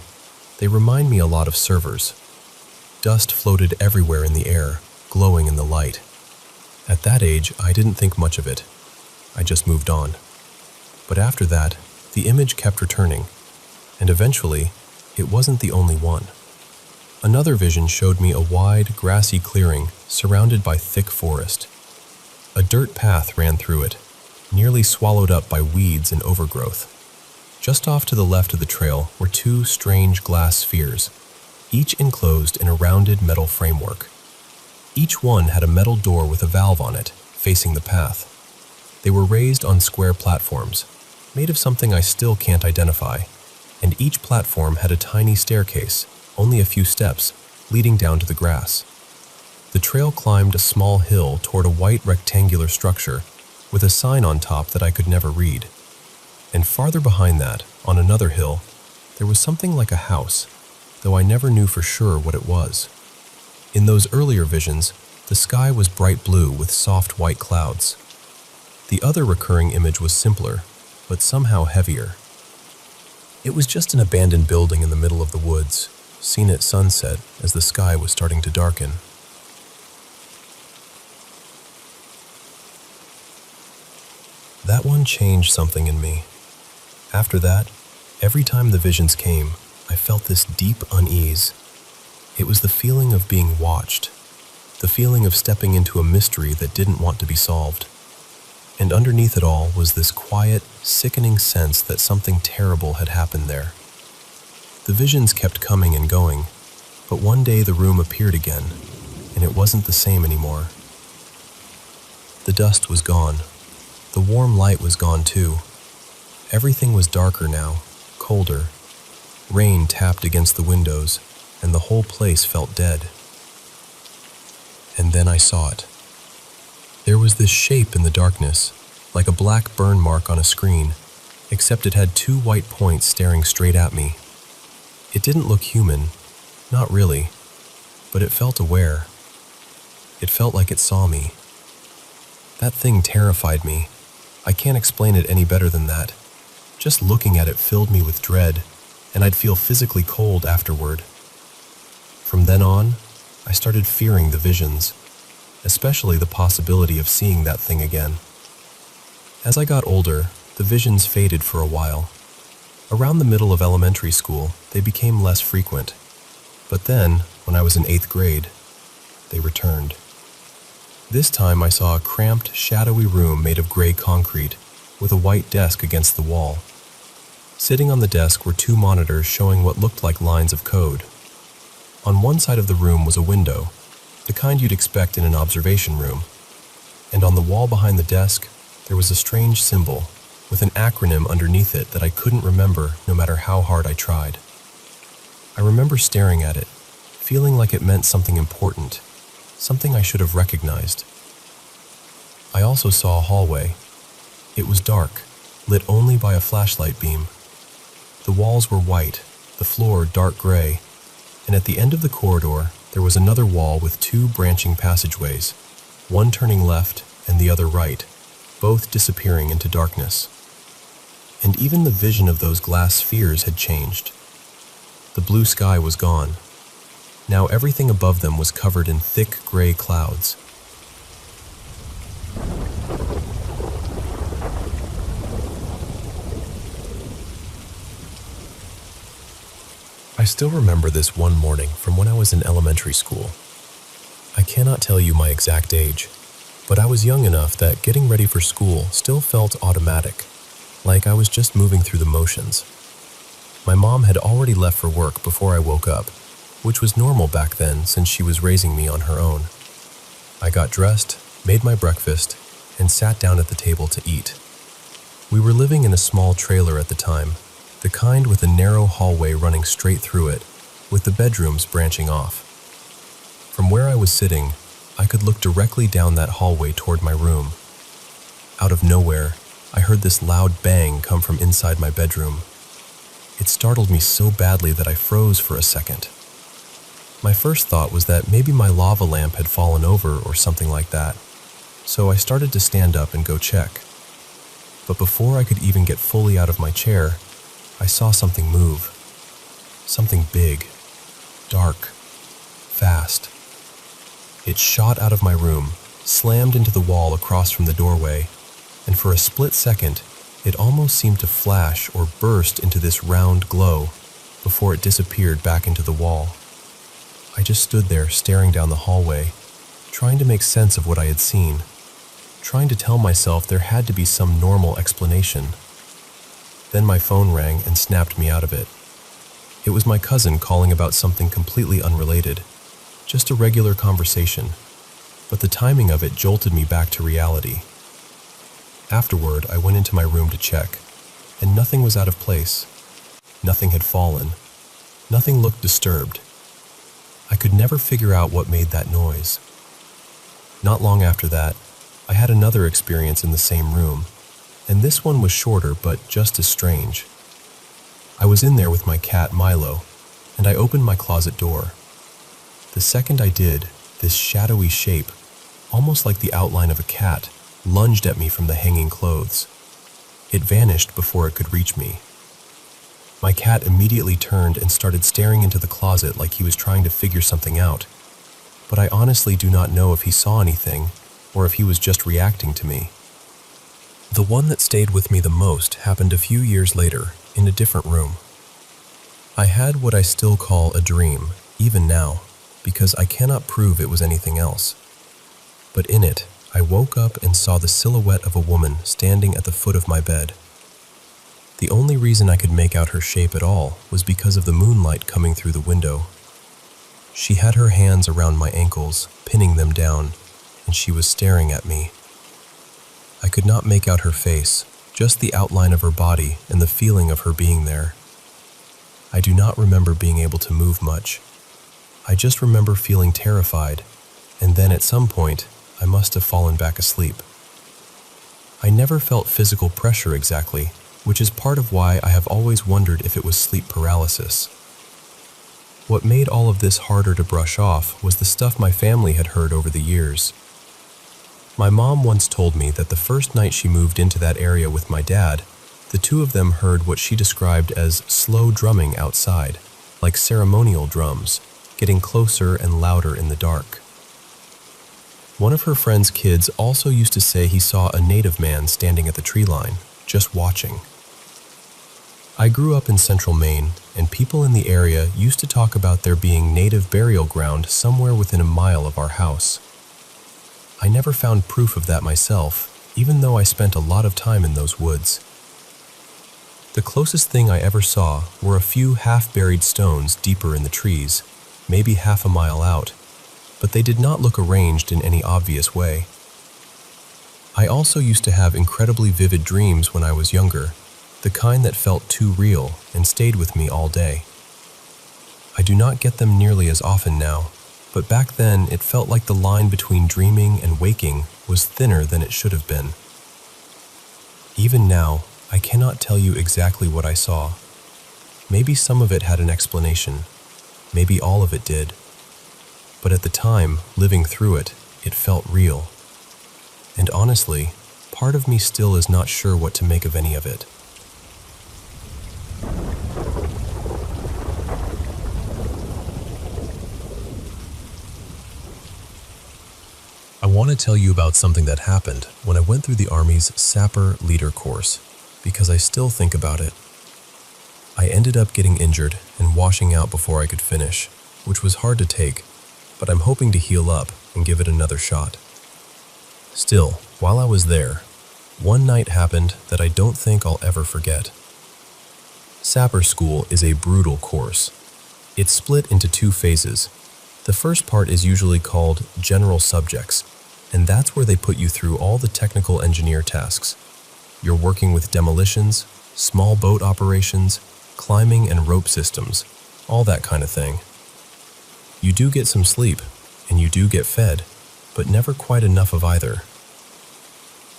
they remind me a lot of servers. Dust floated everywhere in the air, glowing in the light. At that age, I didn't think much of it. I just moved on. But after that, the image kept returning, and eventually, it wasn't the only one. Another vision showed me a wide, grassy clearing surrounded by thick forest. A dirt path ran through it, nearly swallowed up by weeds and overgrowth. Just off to the left of the trail were 2 strange glass spheres, each enclosed in a rounded metal framework. Each one had a metal door with a valve on it, facing the path. They were raised on square platforms, made of something I still can't identify, and each platform had a tiny staircase, only a few steps, leading down to the grass. The trail climbed a small hill toward a white rectangular structure with a sign on top that I could never read. And farther behind that, on another hill, there was something like a house, though I never knew for sure what it was. In those earlier visions, The sky was bright blue with soft white clouds. The other recurring image was simpler, but somehow heavier. It was just an abandoned building in the middle of the woods, seen at sunset as the sky was starting to darken. That one changed something in me. After that, every time the visions came, I felt this deep unease. It was the feeling of being watched, the feeling of stepping into a mystery that didn't want to be solved. And underneath it all was this quiet, sickening sense that something terrible had happened there. The visions kept coming and going, but one day the room appeared again, and it wasn't the same anymore. The dust was gone. The warm light was gone too. Everything was darker now, colder. Rain tapped against the windows, and the whole place felt dead. And then I saw it. There was this shape in the darkness, like a black burn mark on a screen, except it had two white points staring straight at me. It didn't look human, not really, but it felt aware. It felt like it saw me. That thing terrified me. I can't explain it any better than that. Just looking at it filled me with dread, and I'd feel physically cold afterward. From then on, I started fearing the visions, especially the possibility of seeing that thing again. As I got older, the visions faded for a while. Around the middle of elementary school, they became less frequent. But then, when I was in 8th grade, they returned. This time I saw a cramped, shadowy room made of gray concrete, with a white desk against the wall. Sitting on the desk were two monitors showing what looked like lines of code. On one side of the room was a window, the kind you'd expect in an observation room. And on the wall behind the desk, there was a strange symbol, with an acronym underneath it that I couldn't remember no matter how hard I tried. I remember staring at it, feeling like it meant something important, something I should have recognized. I also saw a hallway. It was dark, lit only by a flashlight beam. The walls were white, the floor dark gray, and at the end of the corridor there was another wall with two branching passageways, one turning left and the other right, both disappearing into darkness. And even the vision of those glass spheres had changed. The blue sky was gone. Now everything above them was covered in thick gray clouds. I still remember this one morning from when I was in elementary school. I cannot tell you my exact age, but I was young enough that getting ready for school still felt automatic, like I was just moving through the motions. My mom had already left for work before I woke up, which was normal back then since she was raising me on her own. I got dressed, made my breakfast, and sat down at the table to eat. We were living in a small trailer at the time, the kind with a narrow hallway running straight through it, with the bedrooms branching off. From where I was sitting, I could look directly down that hallway toward my room. Out of nowhere, I heard this loud bang come from inside my bedroom. It startled me so badly that I froze for a second. My first thought was that maybe my lava lamp had fallen over or something like that, so I started to stand up and go check. But before I could even get fully out of my chair, I saw something move. Something big, dark, fast. It shot out of my room, slammed into the wall across from the doorway, and for a split second, it almost seemed to flash or burst into this round glow before it disappeared back into the wall. I just stood there staring down the hallway, trying to make sense of what I had seen, trying to tell myself there had to be some normal explanation. Then my phone rang and snapped me out of it. It was my cousin calling about something completely unrelated, just a regular conversation, but the timing of it jolted me back to reality. Afterward, I went into my room to check, and nothing was out of place. Nothing had fallen. Nothing looked disturbed. I could never figure out what made that noise. Not long after that, I had another experience in the same room, and this one was shorter but just as strange. I was in there with my cat Milo, and I opened my closet door. The second I did, this shadowy shape almost like the outline of a cat, lunged at me from the hanging clothes. It vanished before it could reach me. My cat immediately turned and started staring into the closet like he was trying to figure something out, but I honestly do not know if he saw anything or if he was just reacting to me. The one that stayed with me the most happened a few years later in a different room. I had what I still call a dream, even now, because I cannot prove it was anything else. But in it, I woke up and saw the silhouette of a woman standing at the foot of my bed. The only reason I could make out her shape at all was because of the moonlight coming through the window. She had her hands around my ankles, pinning them down, and she was staring at me. I could not make out her face, just the outline of her body and the feeling of her being there. I do not remember being able to move much. I just remember feeling terrified, and then at some point, I must have fallen back asleep. I never felt physical pressure exactly, which is part of why I have always wondered if it was sleep paralysis. What made all of this harder to brush off was the stuff my family had heard over the years. My mom once told me that the first night she moved into that area with my dad, the two of them heard what she described as slow drumming outside, like ceremonial drums, getting closer and louder in the dark. One of her friend's kids also used to say he saw a native man standing at the tree line, just watching. I grew up in central Maine, and people in the area used to talk about there being native burial ground somewhere within a mile of our house. I never found proof of that myself, even though I spent a lot of time in those woods. The closest thing I ever saw were a few half-buried stones deeper in the trees, maybe half a mile out, but they did not look arranged in any obvious way. I also used to have incredibly vivid dreams when I was younger, the kind that felt too real and stayed with me all day. I do not get them nearly as often now, but back then it felt like the line between dreaming and waking was thinner than it should have been. Even now, I cannot tell you exactly what I saw. Maybe some of it had an explanation, maybe all of it did. But at the time, living through it, it felt real. And honestly, part of me still is not sure what to make of any of it. I want to tell you about something that happened when I went through the Army's Sapper Leader course, because I still think about it. I ended up getting injured and washing out before I could finish, which was hard to take, but I'm hoping to heal up and give it another shot. Still, while I was there, one night happened that I don't think I'll ever forget. Sapper School is a brutal course. It's split into two phases. The first part is usually called General Subjects, and that's where they put you through all the technical engineer tasks. You're working with demolitions, small boat operations, climbing and rope systems, all that kind of thing. You do get some sleep, and you do get fed, but never quite enough of either.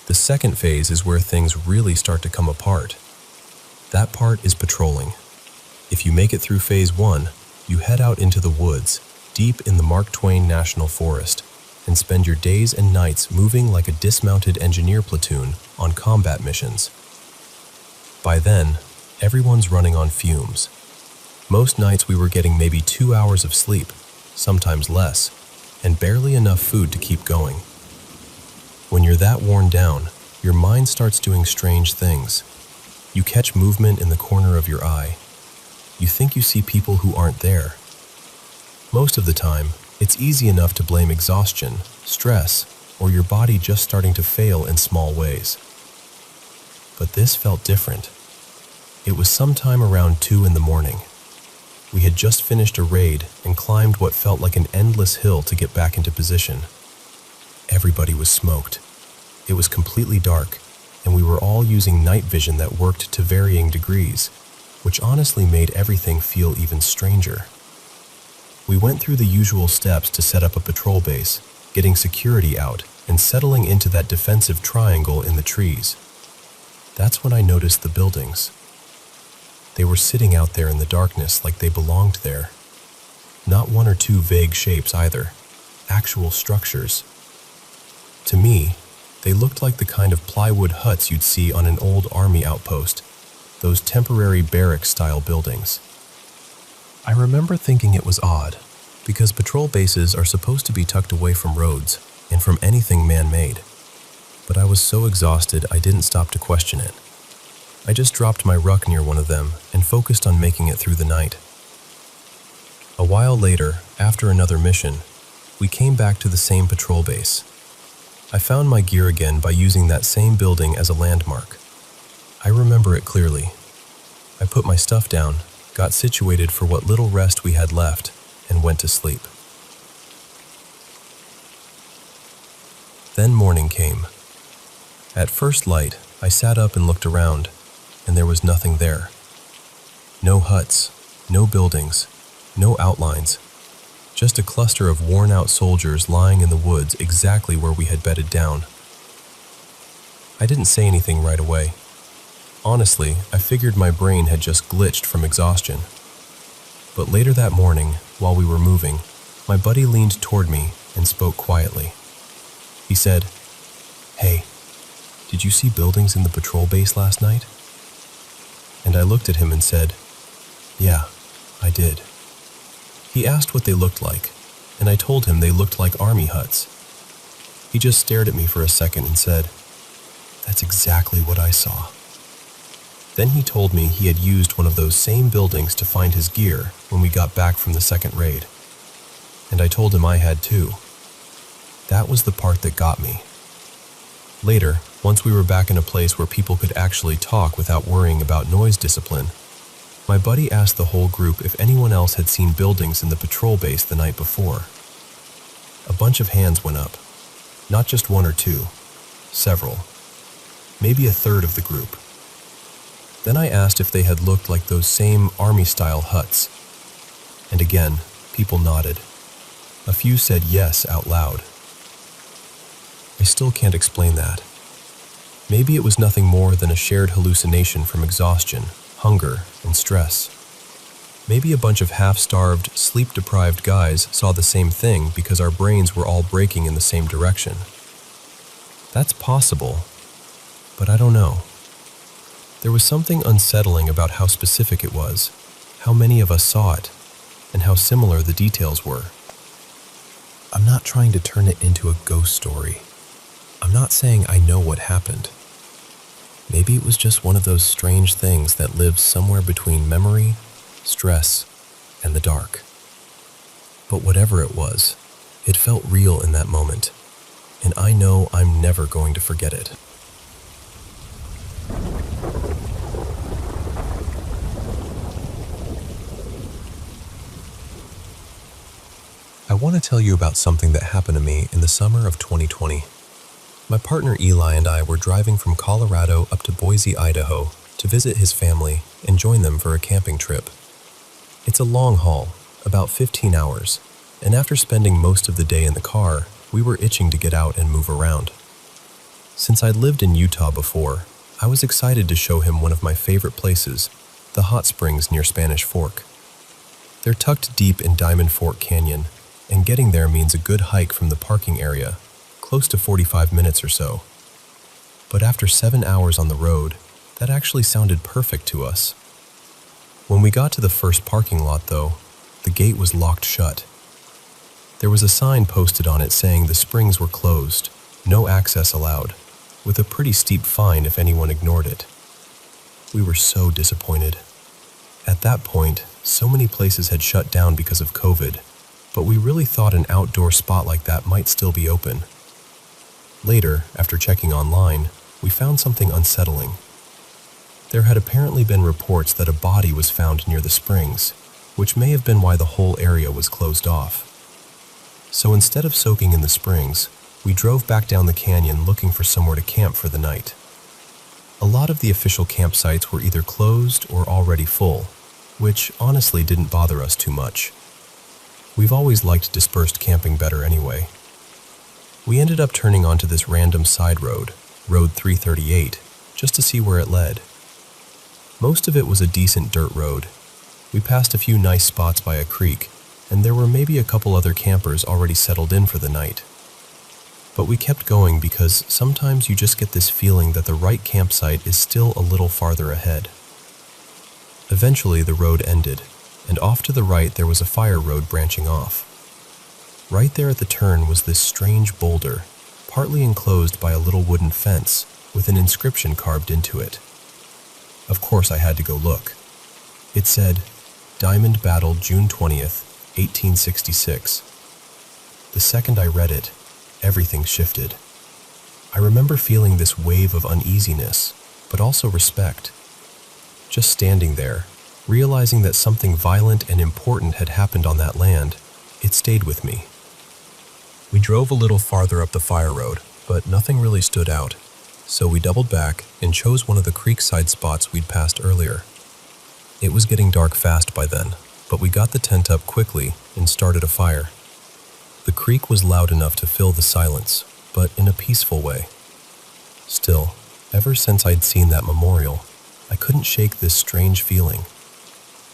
The second phase is where things really start to come apart. That part is patrolling. If you make it through phase 1, you head out into the woods, deep in the Mark Twain National Forest, and spend your days and nights moving like a dismounted engineer platoon on combat missions. By then, everyone's running on fumes. Most nights we were getting maybe 2 hours of sleep, sometimes less, and barely enough food to keep going. When you're that worn down, your mind starts doing strange things. You catch movement in the corner of your eye. You think you see people who aren't there. Most of the time, it's easy enough to blame exhaustion, stress, or your body just starting to fail in small ways. But this felt different. It was sometime around 2 in the morning. We had just finished a raid and climbed what felt like an endless hill to get back into position. Everybody was smoked. It was completely dark, and we were all using night vision that worked to varying degrees, which honestly made everything feel even stranger. We went through the usual steps to set up a patrol base, getting security out, and settling into that defensive triangle in the trees. That's when I noticed the buildings. They were sitting out there in the darkness like they belonged there. Not one or two vague shapes either. Actual structures. To me, they looked like the kind of plywood huts you'd see on an old army outpost, those temporary barrack-style buildings. I remember thinking it was odd, because patrol bases are supposed to be tucked away from roads and from anything man-made. But I was so exhausted I didn't stop to question it. I just dropped my ruck near one of them and focused on making it through the night. A while later, after another mission, we came back to the same patrol base. I found my gear again by using that same building as a landmark. I remember it clearly. I put my stuff down, got situated for what little rest we had left, and went to sleep. Then morning came. At first light, I sat up and looked around, and there was nothing there. No huts, no buildings, no outlines, just a cluster of worn-out soldiers lying in the woods exactly where we had bedded down. I didn't say anything right away. Honestly, I figured my brain had just glitched from exhaustion. But later that morning, while we were moving, my buddy leaned toward me and spoke quietly. He said, "Hey, did you see buildings in the patrol base last night?" And I looked at him and said, "Yeah, I did." He asked what they looked like, and I told him they looked like army huts. He just stared at me for a second and said, "That's exactly what I saw." Then he told me he had used one of those same buildings to find his gear when we got back from the second raid. And I told him I had too. That was the part that got me. Later, once we were back in a place where people could actually talk without worrying about noise discipline, my buddy asked the whole group if anyone else had seen buildings in the patrol base the night before. A bunch of hands went up. Not just one or two, several. Maybe a third of the group. Then I asked if they had looked like those same army-style huts. And again, people nodded. A few said yes out loud. I still can't explain that. Maybe it was nothing more than a shared hallucination from exhaustion, hunger, and stress. Maybe a bunch of half-starved, sleep-deprived guys saw the same thing because our brains were all breaking in the same direction. That's possible, but I don't know. There was something unsettling about how specific it was, how many of us saw it, and how similar the details were. I'm not trying to turn it into a ghost story. I'm not saying I know what happened. Maybe it was just one of those strange things that lives somewhere between memory, stress, and the dark. But whatever it was, it felt real in that moment, and I know I'm never going to forget it. I want to tell you about something that happened to me in the summer of 2020. My partner Eli and I were driving from Colorado up to Boise, Idaho, to visit his family and join them for a camping trip. It's a long haul, about 15 hours, and after spending most of the day in the car, we were itching to get out and move around. Since I'd lived in Utah before, I was excited to show him one of my favorite places, the hot springs near Spanish Fork. They're tucked deep in Diamond Fork Canyon, and getting there means a good hike from the parking area, close to 45 minutes or so. But after 7 hours on the road, that actually sounded perfect to us. When we got to the first parking lot, though, the gate was locked shut. There was a sign posted on it saying the springs were closed, no access allowed, with a pretty steep fine if anyone ignored it. We were so disappointed. At that point, so many places had shut down because of COVID, but we really thought an outdoor spot like that might still be open. Later, after checking online, we found something unsettling. There had apparently been reports that a body was found near the springs, which may have been why the whole area was closed off. So instead of soaking in the springs, we drove back down the canyon looking for somewhere to camp for the night. A lot of the official campsites were either closed or already full, which honestly didn't bother us too much. We've always liked dispersed camping better anyway. We ended up turning onto this random side road, Road 338, just to see where it led. Most of it was a decent dirt road. We passed a few nice spots by a creek, and there were maybe a couple other campers already settled in for the night. But we kept going because sometimes you just get this feeling that the right campsite is still a little farther ahead. Eventually, the road ended, and off to the right there was a fire road branching off. Right there at the turn was this strange boulder, partly enclosed by a little wooden fence with an inscription carved into it. Of course I had to go look. It said, "Diamond Battle, June 20th, 1866. The second I read it, everything shifted. I remember feeling this wave of uneasiness, but also respect. Just standing there, realizing that something violent and important had happened on that land, it stayed with me. We drove a little farther up the fire road, but nothing really stood out, so we doubled back and chose one of the creekside spots we'd passed earlier. It was getting dark fast by then, but we got the tent up quickly and started a fire. The creek was loud enough to fill the silence, but in a peaceful way. Still, ever since I'd seen that memorial, I couldn't shake this strange feeling.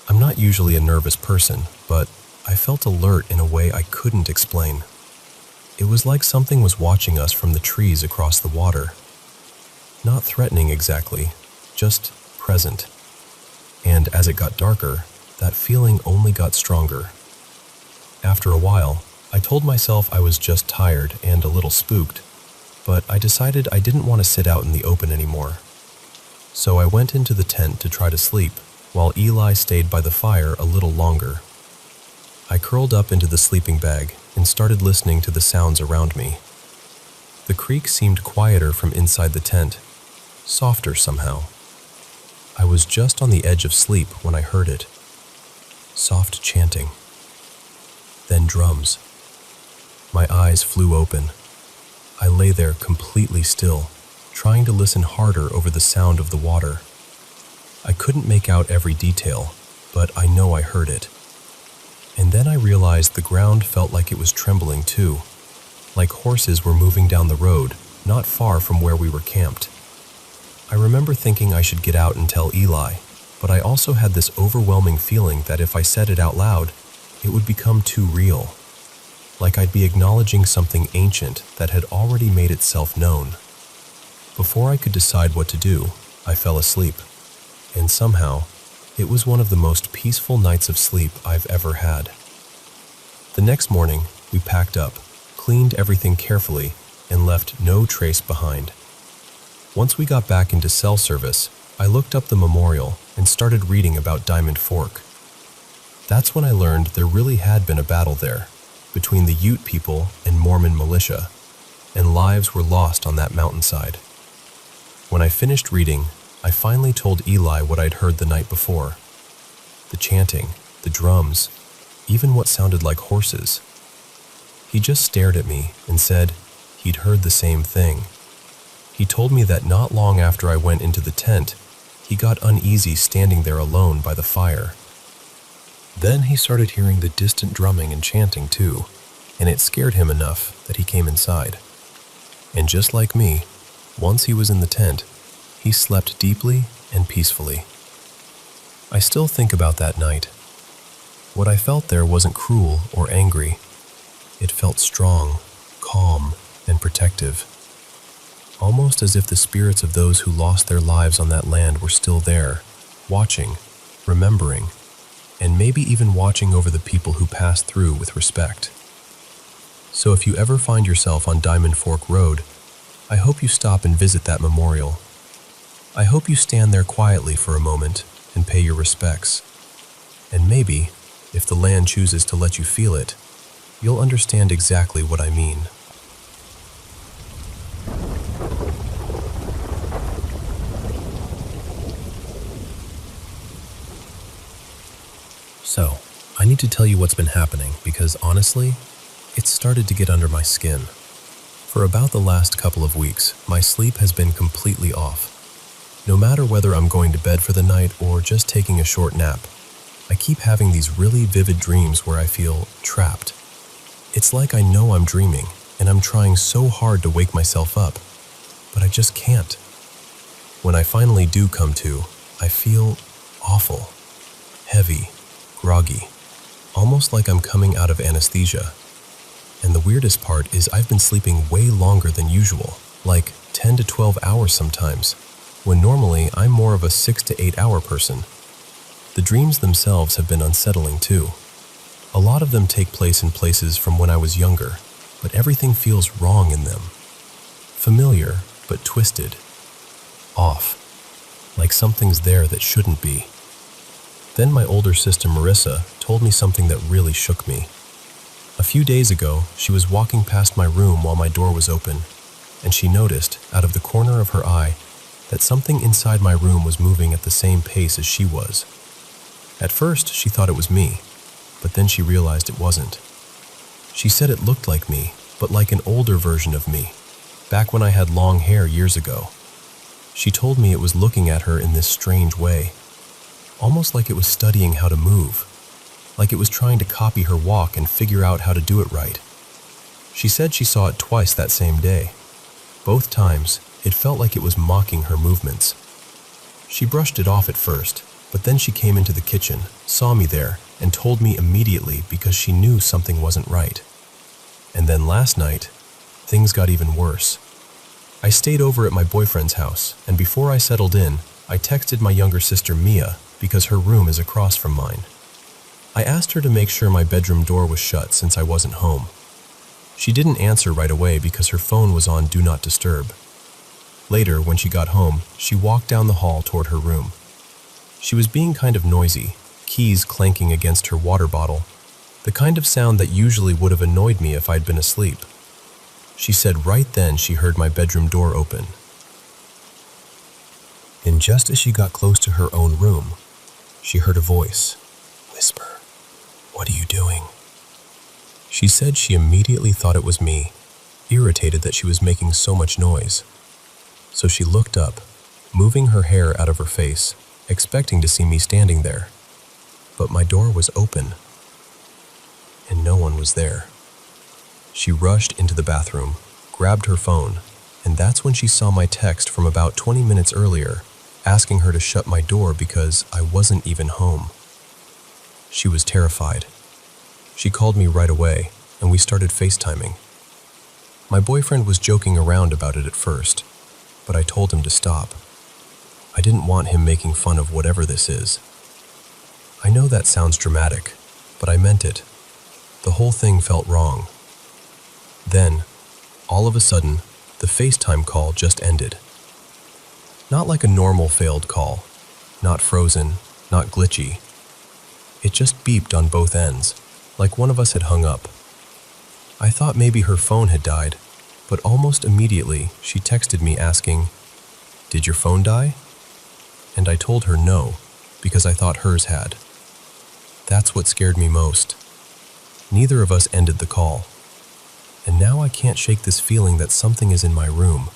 I'm not usually a nervous person, but I felt alert in a way I couldn't explain. It was like something was watching us from the trees across the water. Not threatening exactly, just present. And as it got darker, that feeling only got stronger. After a while, I told myself I was just tired and a little spooked, but I decided I didn't want to sit out in the open anymore. So I went into the tent to try to sleep, while Eli stayed by the fire a little longer. I curled up into the sleeping bag and started listening to the sounds around me. The creek seemed quieter from inside the tent, softer somehow. I was just on the edge of sleep when I heard it. Soft chanting. Then drums. My eyes flew open. I lay there completely still, trying to listen harder over the sound of the water. I couldn't make out every detail, but I know I heard it. And then I realized the ground felt like it was trembling too, like horses were moving down the road, not far from where we were camped. I remember thinking I should get out and tell Eli, but I also had this overwhelming feeling that if I said it out loud, it would become too real. Like I'd be acknowledging something ancient that had already made itself known. Before I could decide what to do, I fell asleep. And somehow, it was one of the most peaceful nights of sleep I've ever had. The next morning, we packed up, cleaned everything carefully, and left no trace behind. Once we got back into cell service, I looked up the memorial and started reading about Diamond Fork. That's when I learned there really had been a battle there, between the Ute people and Mormon militia, and lives were lost on that mountainside. When I finished reading, I finally told Eli what I'd heard the night before. The chanting, the drums, even what sounded like horses. He just stared at me and said he'd heard the same thing. He told me that not long after I went into the tent, he got uneasy standing there alone by the fire. Then he started hearing the distant drumming and chanting too, and it scared him enough that he came inside. And just like me, once he was in the tent, he slept deeply and peacefully. I still think about that night. What I felt there wasn't cruel or angry. It felt strong, calm, and protective. Almost as if the spirits of those who lost their lives on that land were still there, watching, remembering, and maybe even watching over the people who passed through with respect. So if you ever find yourself on Diamond Fork Road, I hope you stop and visit that memorial. I hope you stand there quietly for a moment and pay your respects. And maybe, if the land chooses to let you feel it, you'll understand exactly what I mean. So, I need to tell you what's been happening because honestly, it's started to get under my skin. For about the last couple of weeks, my sleep has been completely off. No matter whether I'm going to bed for the night or just taking a short nap, I keep having these really vivid dreams where I feel trapped. It's like I know I'm dreaming and I'm trying so hard to wake myself up, but I just can't. When I finally do come to, I feel awful, heavy, groggy, almost like I'm coming out of anesthesia. And the weirdest part is I've been sleeping way longer than usual, like 10 to 12 hours sometimes, when normally I'm more of a 6 to 8 hour person. The dreams themselves have been unsettling too. A lot of them take place in places from when I was younger, but everything feels wrong in them. Familiar, but twisted. Off. Like something's there that shouldn't be. Then my older sister Marissa told me something that really shook me. A few days ago, she was walking past my room while my door was open, and she noticed, out of the corner of her eye, that something inside my room was moving at the same pace as she was. At first, she thought it was me, but then she realized it wasn't. She said it looked like me, but like an older version of me, back when I had long hair years ago. She told me it was looking at her in this strange way, almost like it was studying how to move, like it was trying to copy her walk and figure out how to do it right. She said she saw it twice that same day. Both times, it felt like it was mocking her movements. She brushed it off at first, but then she came into the kitchen, saw me there, and told me immediately because she knew something wasn't right. And then last night, things got even worse. I stayed over at my boyfriend's house, and before I settled in, I texted my younger sister Mia because her room is across from mine. I asked her to make sure my bedroom door was shut since I wasn't home. She didn't answer right away because her phone was on Do Not Disturb. Later, when she got home, she walked down the hall toward her room. She was being kind of noisy, keys clanking against her water bottle, the kind of sound that usually would have annoyed me if I'd been asleep. She said right then she heard my bedroom door open. And just as she got close to her own room, she heard a voice whisper, "What are you doing?" She said she immediately thought it was me, irritated that she was making so much noise. So she looked up, moving her hair out of her face, expecting to see me standing there. But my door was open, and no one was there. She rushed into the bathroom, grabbed her phone, and that's when she saw my text from about 20 minutes earlier, asking her to shut my door because I wasn't even home. She was terrified. She called me right away, and we started FaceTiming. My boyfriend was joking around about it at first, but I told him to stop. I didn't want him making fun of whatever this is. I know that sounds dramatic, but I meant it. The whole thing felt wrong. Then, all of a sudden, the FaceTime call just ended. Not like a normal failed call, not frozen, not glitchy. It just beeped on both ends, like one of us had hung up. I thought maybe her phone had died, but almost immediately she texted me asking, "Did your phone die?" And I told her no, because I thought hers had. That's what scared me most. Neither of us ended the call. And now I can't shake this feeling that something is in my room.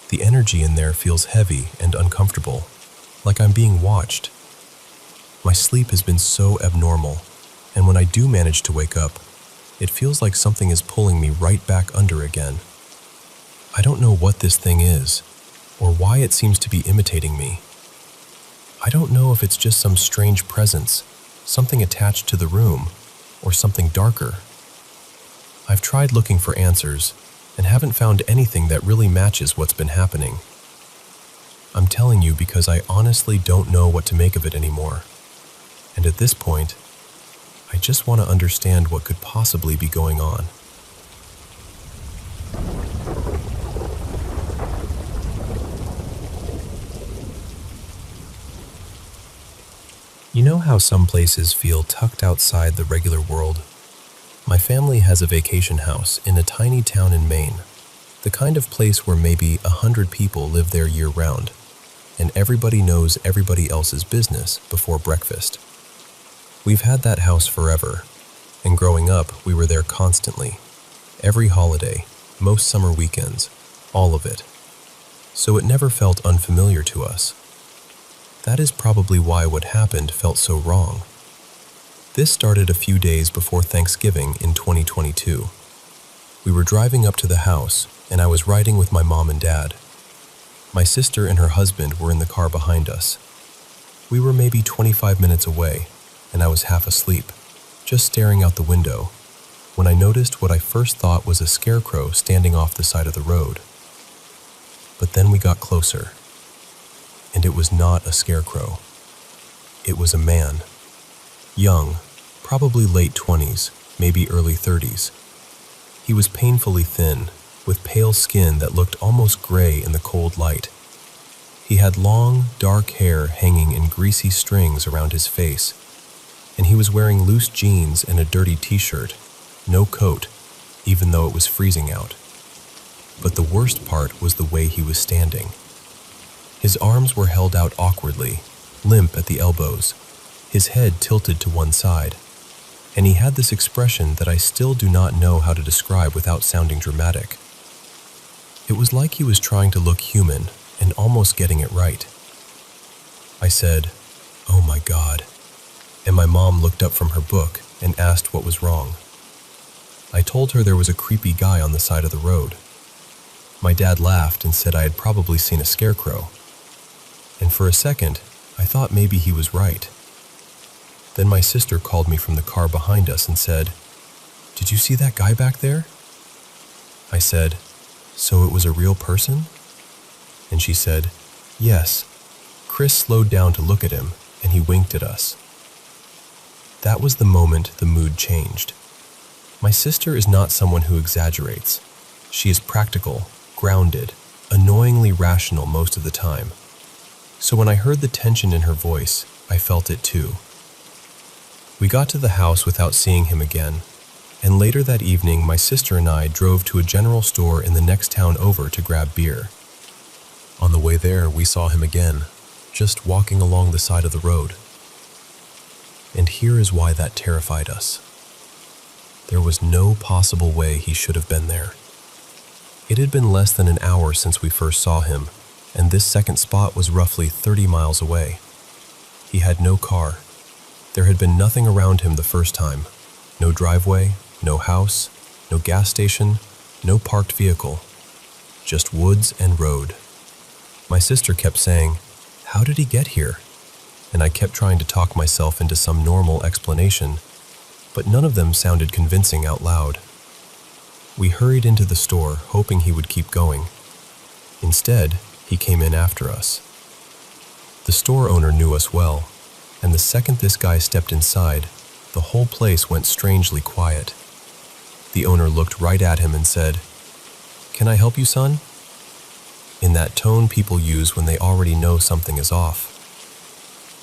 The energy in there feels heavy and uncomfortable, like I'm being watched. My sleep has been so abnormal, and when I do manage to wake up, it feels like something is pulling me right back under again. I don't know what this thing is, or why it seems to be imitating me. I don't know if it's just some strange presence, something attached to the room, or something darker. I've tried looking for answers, and haven't found anything that really matches what's been happening. I'm telling you because I honestly don't know what to make of it anymore. And at this point, I just want to understand what could possibly be going on. You know how some places feel tucked outside the regular world? My family has a vacation house in a tiny town in Maine, the kind of place where maybe 100 people live there year-round, and everybody knows everybody else's business before breakfast. We've had that house forever, and growing up, we were there constantly. Every holiday, most summer weekends, all of it. So it never felt unfamiliar to us. That is probably why what happened felt so wrong. This started a few days before Thanksgiving in 2022. We were driving up to the house, and I was riding with my mom and dad. My sister and her husband were in the car behind us. We were maybe 25 minutes away, and I was half asleep, just staring out the window, when I noticed what I first thought was a scarecrow standing off the side of the road. But then we got closer, and it was not a scarecrow. It was a man, young, probably late 20s, maybe early 30s. He was painfully thin, with pale skin that looked almost gray in the cold light. He had long, dark hair hanging in greasy strings around his face, and he was wearing loose jeans and a dirty t-shirt, no coat, even though it was freezing out. But the worst part was the way he was standing. His arms were held out awkwardly, limp at the elbows, his head tilted to one side, and he had this expression that I still do not know how to describe without sounding dramatic. It was like he was trying to look human and almost getting it right. I said, "Oh my God," and my mom looked up from her book and asked what was wrong. I told her there was a creepy guy on the side of the road. My dad laughed and said I had probably seen a scarecrow, and for a second, I thought maybe he was right. Then my sister called me from the car behind us and said, "Did you see that guy back there?" I said, "So it was a real person?" And she said, "Yes." Chris slowed down to look at him, and he winked at us. That was the moment the mood changed. My sister is not someone who exaggerates. She is practical, grounded, annoyingly rational most of the time. So when I heard the tension in her voice, I felt it too. We got to the house without seeing him again, and later that evening my sister and I drove to a general store in the next town over to grab beer. On the way there, we saw him again, just walking along the side of the road. And here is why that terrified us. There was no possible way he should have been there. It had been less than an hour since we first saw him, and this second spot was roughly 30 miles away. He had no car. There had been nothing around him the first time. No driveway, no house, no gas station, no parked vehicle. Just woods and road. My sister kept saying, "How did he get here?" And I kept trying to talk myself into some normal explanation, but none of them sounded convincing out loud. We hurried into the store, hoping he would keep going. Instead, he came in after us. The store owner knew us well, and the second this guy stepped inside, the whole place went strangely quiet. The owner looked right at him and said, "Can I help you, son?" In that tone people use when they already know something is off.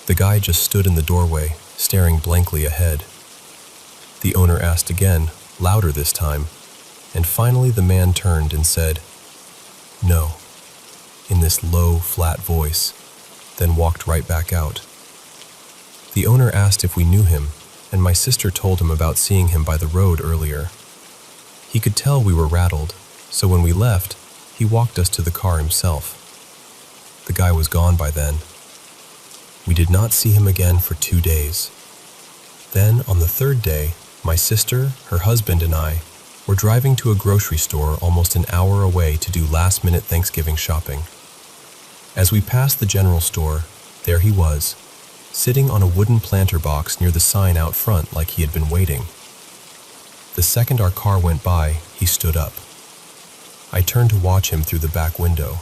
The guy just stood in the doorway, staring blankly ahead. The owner asked again, louder this time, and finally the man turned and said, "No," in this low, flat voice, then walked right back out. The owner asked if we knew him, and my sister told him about seeing him by the road earlier. He could tell we were rattled, so when we left, he walked us to the car himself. The guy was gone by then. We did not see him again for 2 days. Then, on the third day, my sister, her husband, and I were driving to a grocery store almost an hour away to do last-minute Thanksgiving shopping. As we passed the general store, there he was, sitting on a wooden planter box near the sign out front like he had been waiting. The second our car went by, he stood up. I turned to watch him through the back window.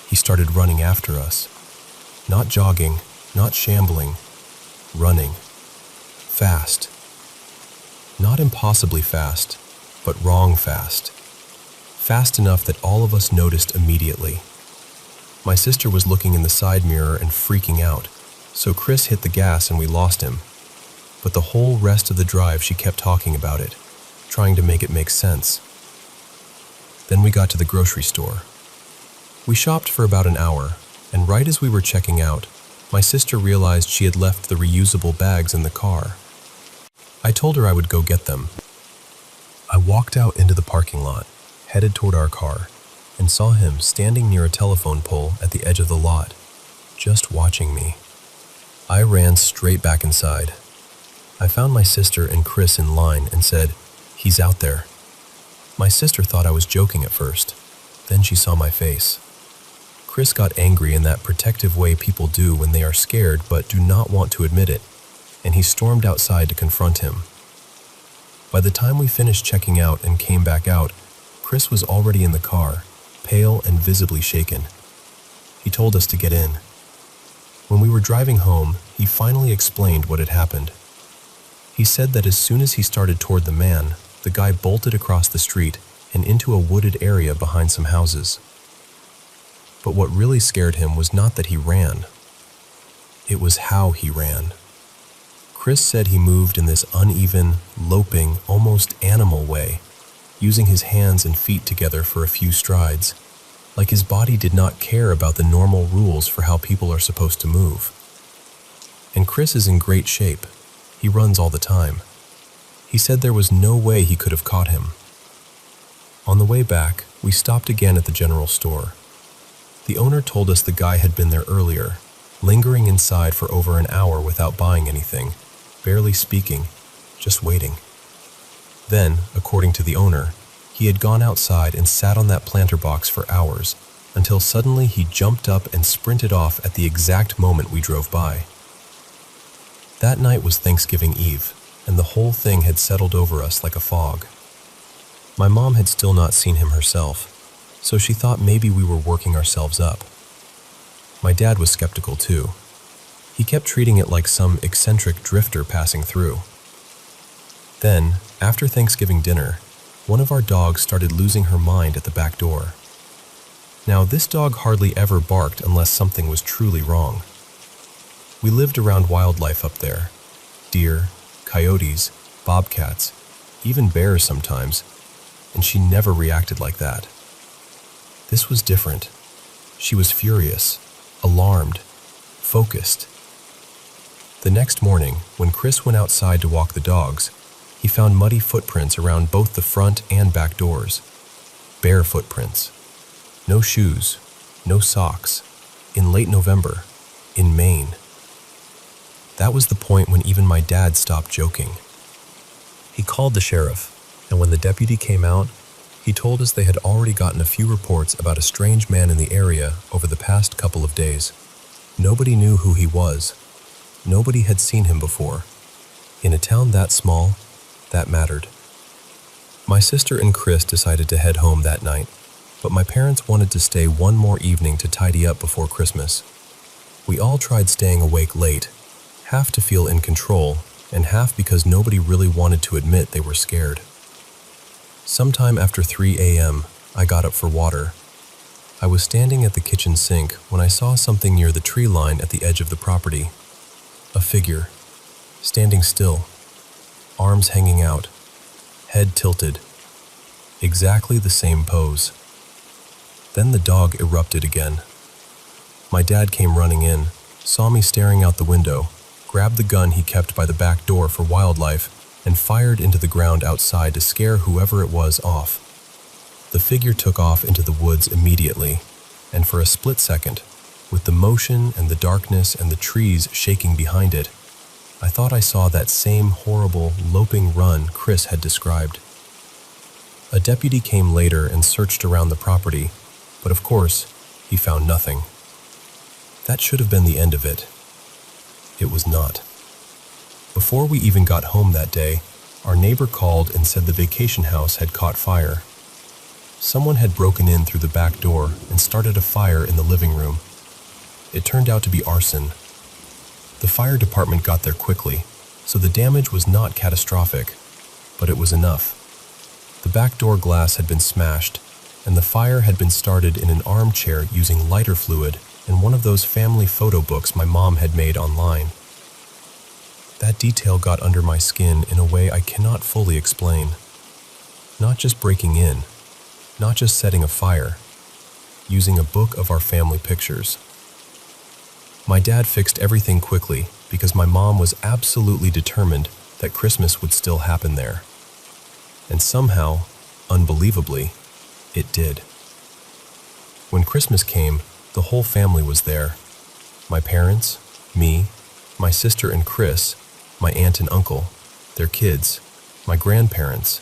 He started running after us. Not jogging, not shambling, running. Fast. Not impossibly fast, but wrong fast. Fast enough that all of us noticed immediately. My sister was looking in the side mirror and freaking out, so Chris hit the gas and we lost him. But the whole rest of the drive she kept talking about it, trying to make it make sense. Then we got to the grocery store. We shopped for about an hour, and right as we were checking out, my sister realized she had left the reusable bags in the car. I told her I would go get them. I walked out into the parking lot, headed toward our car, and saw him standing near a telephone pole at the edge of the lot, just watching me. I ran straight back inside. I found my sister and Chris in line and said, "He's out there." My sister thought I was joking at first. Then she saw my face. Chris got angry in that protective way people do when they are scared but do not want to admit it, and he stormed outside to confront him. By the time we finished checking out and came back out, Chris was already in the car, pale and visibly shaken. He told us to get in. When we were driving home, he finally explained what had happened. He said that as soon as he started toward the man, the guy bolted across the street and into a wooded area behind some houses. But what really scared him was not that he ran. It was how he ran. Chris said he moved in this uneven, loping, almost animal way, using his hands and feet together for a few strides, like his body did not care about the normal rules for how people are supposed to move. And Chris is in great shape. He runs all the time. He said there was no way he could have caught him. On the way back, we stopped again at the general store. The owner told us the guy had been there earlier, lingering inside for over an hour without buying anything, barely speaking, just waiting. Then, according to the owner, he had gone outside and sat on that planter box for hours, until suddenly he jumped up and sprinted off at the exact moment we drove by. That night was Thanksgiving Eve, and the whole thing had settled over us like a fog. My mom had still not seen him herself, so she thought maybe we were working ourselves up. My dad was skeptical too. He kept treating it like some eccentric drifter passing through. Then, after Thanksgiving dinner, one of our dogs started losing her mind at the back door. Now, this dog hardly ever barked unless something was truly wrong. We lived around wildlife up there: deer, coyotes, bobcats, even bears sometimes, and she never reacted like that. This was different. She was furious, alarmed, focused. The next morning, when Chris went outside to walk the dogs, he found muddy footprints around both the front and back doors. Bare footprints. No shoes, no socks. In late November, in Maine. That was the point when even my dad stopped joking. He called the sheriff, and when the deputy came out, he told us they had already gotten a few reports about a strange man in the area over the past couple of days. Nobody knew who he was. Nobody had seen him before. In a town that small, that mattered. My sister and Chris decided to head home that night, but my parents wanted to stay one more evening to tidy up before Christmas. We all tried staying awake late, half to feel in control, and half because nobody really wanted to admit they were scared. Sometime after 3 a.m., I got up for water. I was standing at the kitchen sink when I saw something near the tree line at the edge of the property. A figure, standing still, arms hanging out, head tilted. Exactly the same pose. Then the dog erupted again. My dad came running in, saw me staring out the window, grabbed the gun he kept by the back door for wildlife, and fired into the ground outside to scare whoever it was off. The figure took off into the woods immediately, and for a split second, with the motion and the darkness and the trees shaking behind it, I thought I saw that same horrible, loping run Chris had described. A deputy came later and searched around the property, but of course, he found nothing. That should have been the end of it. It was not. Before we even got home that day, our neighbor called and said the vacation house had caught fire. Someone had broken in through the back door and started a fire in the living room. It turned out to be arson. The fire department got there quickly, so the damage was not catastrophic, but it was enough. The back door glass had been smashed, and the fire had been started in an armchair using lighter fluid and one of those family photo books my mom had made online. That detail got under my skin in a way I cannot fully explain. Not just breaking in, not just setting a fire, using a book of our family pictures. My dad fixed everything quickly because my mom was absolutely determined that Christmas would still happen there. And somehow, unbelievably, it did. When Christmas came, the whole family was there. My parents, me, my sister and Chris, my aunt and uncle, their kids, my grandparents,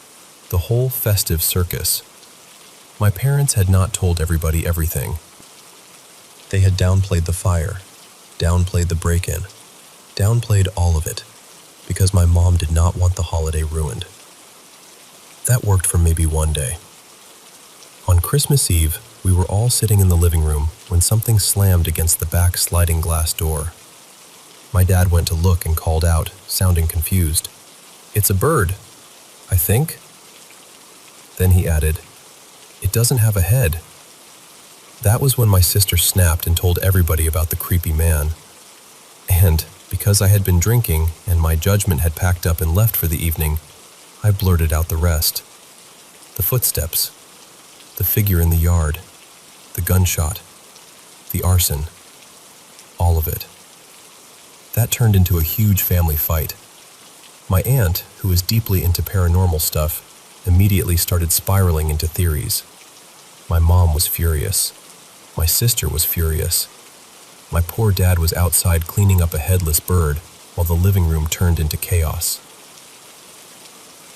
the whole festive circus. My parents had not told everybody everything. They had downplayed the fire, downplayed the break-in, downplayed all of it, because my mom did not want the holiday ruined. That worked for maybe one day. On Christmas Eve, we were all sitting in the living room when something slammed against the back sliding glass door. My dad went to look and called out, sounding confused. "It's a bird, I think." Then he added, "It doesn't have a head." That was when my sister snapped and told everybody about the creepy man. And because I had been drinking and my judgment had packed up and left for the evening, I blurted out the rest. The footsteps, the figure in the yard, the gunshot, the arson, all of it. That turned into a huge family fight. My aunt, who was deeply into paranormal stuff, immediately started spiraling into theories. My mom was furious. My sister was furious. My poor dad was outside cleaning up a headless bird while the living room turned into chaos.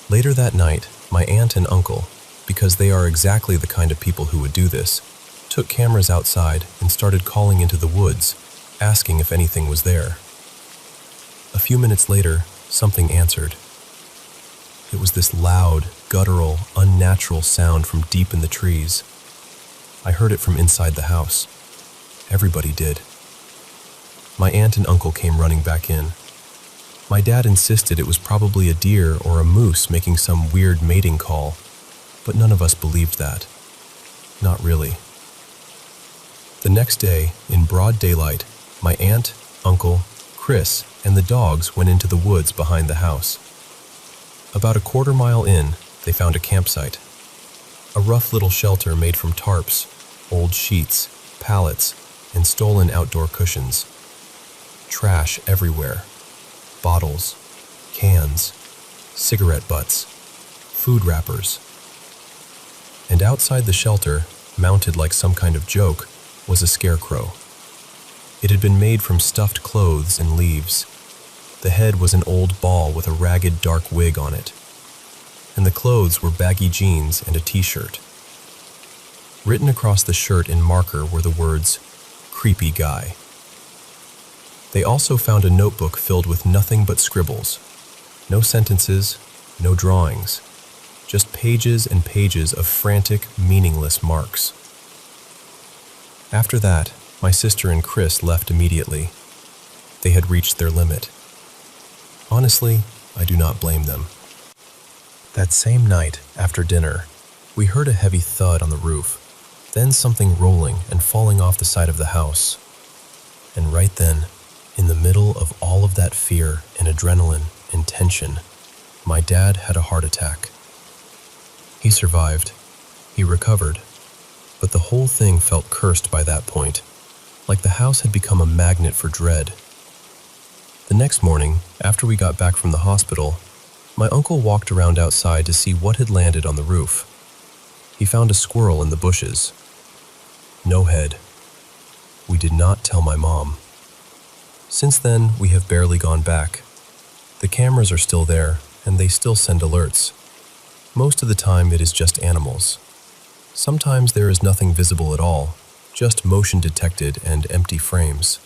Later that night, my aunt and uncle, because they are exactly the kind of people who would do this, took cameras outside and started calling into the woods, asking if anything was there. A few minutes later, something answered. It was this loud, guttural, unnatural sound from deep in the trees. I heard it from inside the house. Everybody did. My aunt and uncle came running back in. My dad insisted it was probably a deer or a moose making some weird mating call, but none of us believed that. Not really. The next day, in broad daylight, my aunt, uncle, Chris, and the dogs went into the woods behind the house. About a quarter-mile in, they found a campsite. A rough little shelter made from tarps, old sheets, pallets, and stolen outdoor cushions. Trash everywhere. Bottles, cans, cigarette butts, food wrappers. And outside the shelter, mounted like some kind of joke, was a scarecrow. It had been made from stuffed clothes and leaves. The head was an old ball with a ragged dark wig on it. And the clothes were baggy jeans and a t-shirt. Written across the shirt in marker were the words, "Creepy Guy." They also found a notebook filled with nothing but scribbles. No sentences, no drawings. Just pages and pages of frantic, meaningless marks. After that, my sister and Chris left immediately. They had reached their limit. Honestly, I do not blame them. That same night, after dinner, we heard a heavy thud on the roof, then something rolling and falling off the side of the house. And right then, in the middle of all of that fear and adrenaline and tension, my dad had a heart attack. He survived. He recovered. But the whole thing felt cursed by that point, like the house had become a magnet for dread. The next morning, after we got back from the hospital, my uncle walked around outside to see what had landed on the roof. He found a squirrel in the bushes. No head. We did not tell my mom. Since then, we have barely gone back. The cameras are still there, and they still send alerts. Most of the time, it is just animals. Sometimes there is nothing visible at all, just motion detected and empty frames.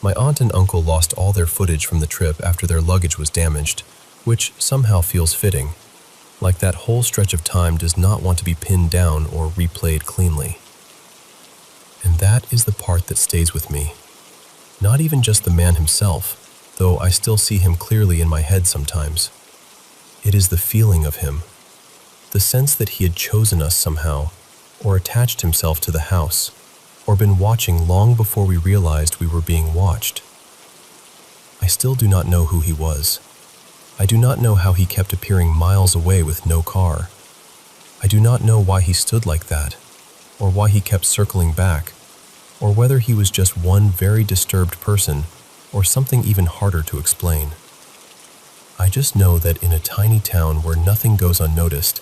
My aunt and uncle lost all their footage from the trip after their luggage was damaged, which somehow feels fitting, like that whole stretch of time does not want to be pinned down or replayed cleanly. And that is the part that stays with me. Not even just the man himself, though I still see him clearly in my head sometimes. It is the feeling of him, the sense that he had chosen us somehow, or attached himself to the house, or been watching long before we realized we were being watched. I still do not know who he was. I do not know how he kept appearing miles away with no car. I do not know why he stood like that, or why he kept circling back, or whether he was just one very disturbed person, or something even harder to explain. I just know that in a tiny town where nothing goes unnoticed,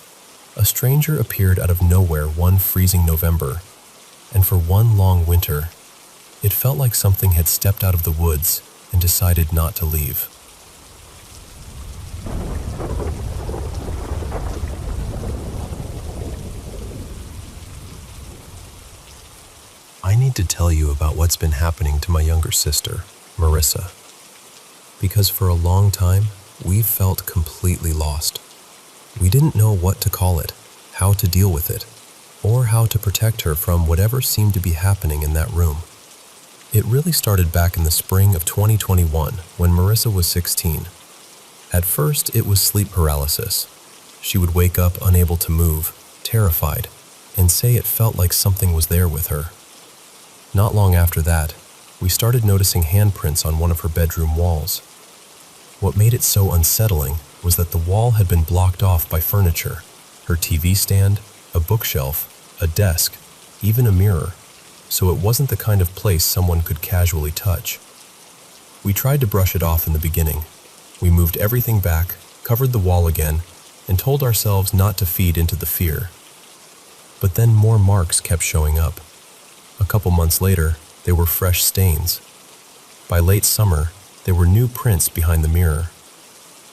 a stranger appeared out of nowhere one freezing November, and for one long winter, it felt like something had stepped out of the woods and decided not to leave. I need to tell you about what's been happening to my younger sister, Marissa, because for a long time, we've felt completely lost. We didn't know what to call it, how to deal with it, or how to protect her from whatever seemed to be happening in that room. It really started back in the spring of 2021 when Marissa was 16. At first, it was sleep paralysis. She would wake up unable to move, terrified, and say it felt like something was there with her. Not long after that, we started noticing handprints on one of her bedroom walls. What made it so unsettling was that the wall had been blocked off by furniture, her TV stand, a bookshelf, a desk, even a mirror, so it wasn't the kind of place someone could casually touch. We tried to brush it off in the beginning. We moved everything back, covered the wall again, and told ourselves not to feed into the fear. But then more marks kept showing up. A couple months later, they were fresh stains. By late summer, there were new prints behind the mirror.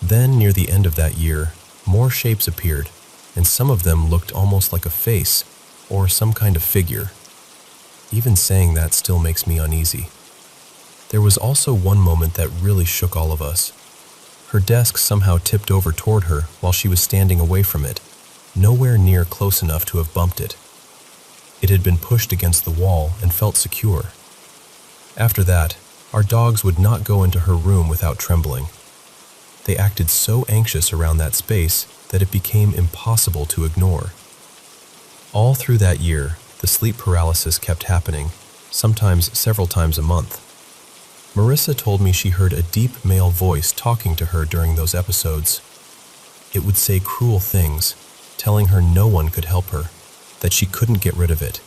Then, near the end of that year, more shapes appeared, and some of them looked almost like a face or some kind of figure. Even saying that still makes me uneasy. There was also one moment that really shook all of us. Her desk somehow tipped over toward her while she was standing away from it, nowhere near close enough to have bumped it. It had been pushed against the wall and felt secure. After that, our dogs would not go into her room without trembling. They acted so anxious around that space that it became impossible to ignore. All through that year, the sleep paralysis kept happening, sometimes several times a month. Marissa told me she heard a deep male voice talking to her during those episodes. It would say cruel things, telling her no one could help her, that she couldn't get rid of it,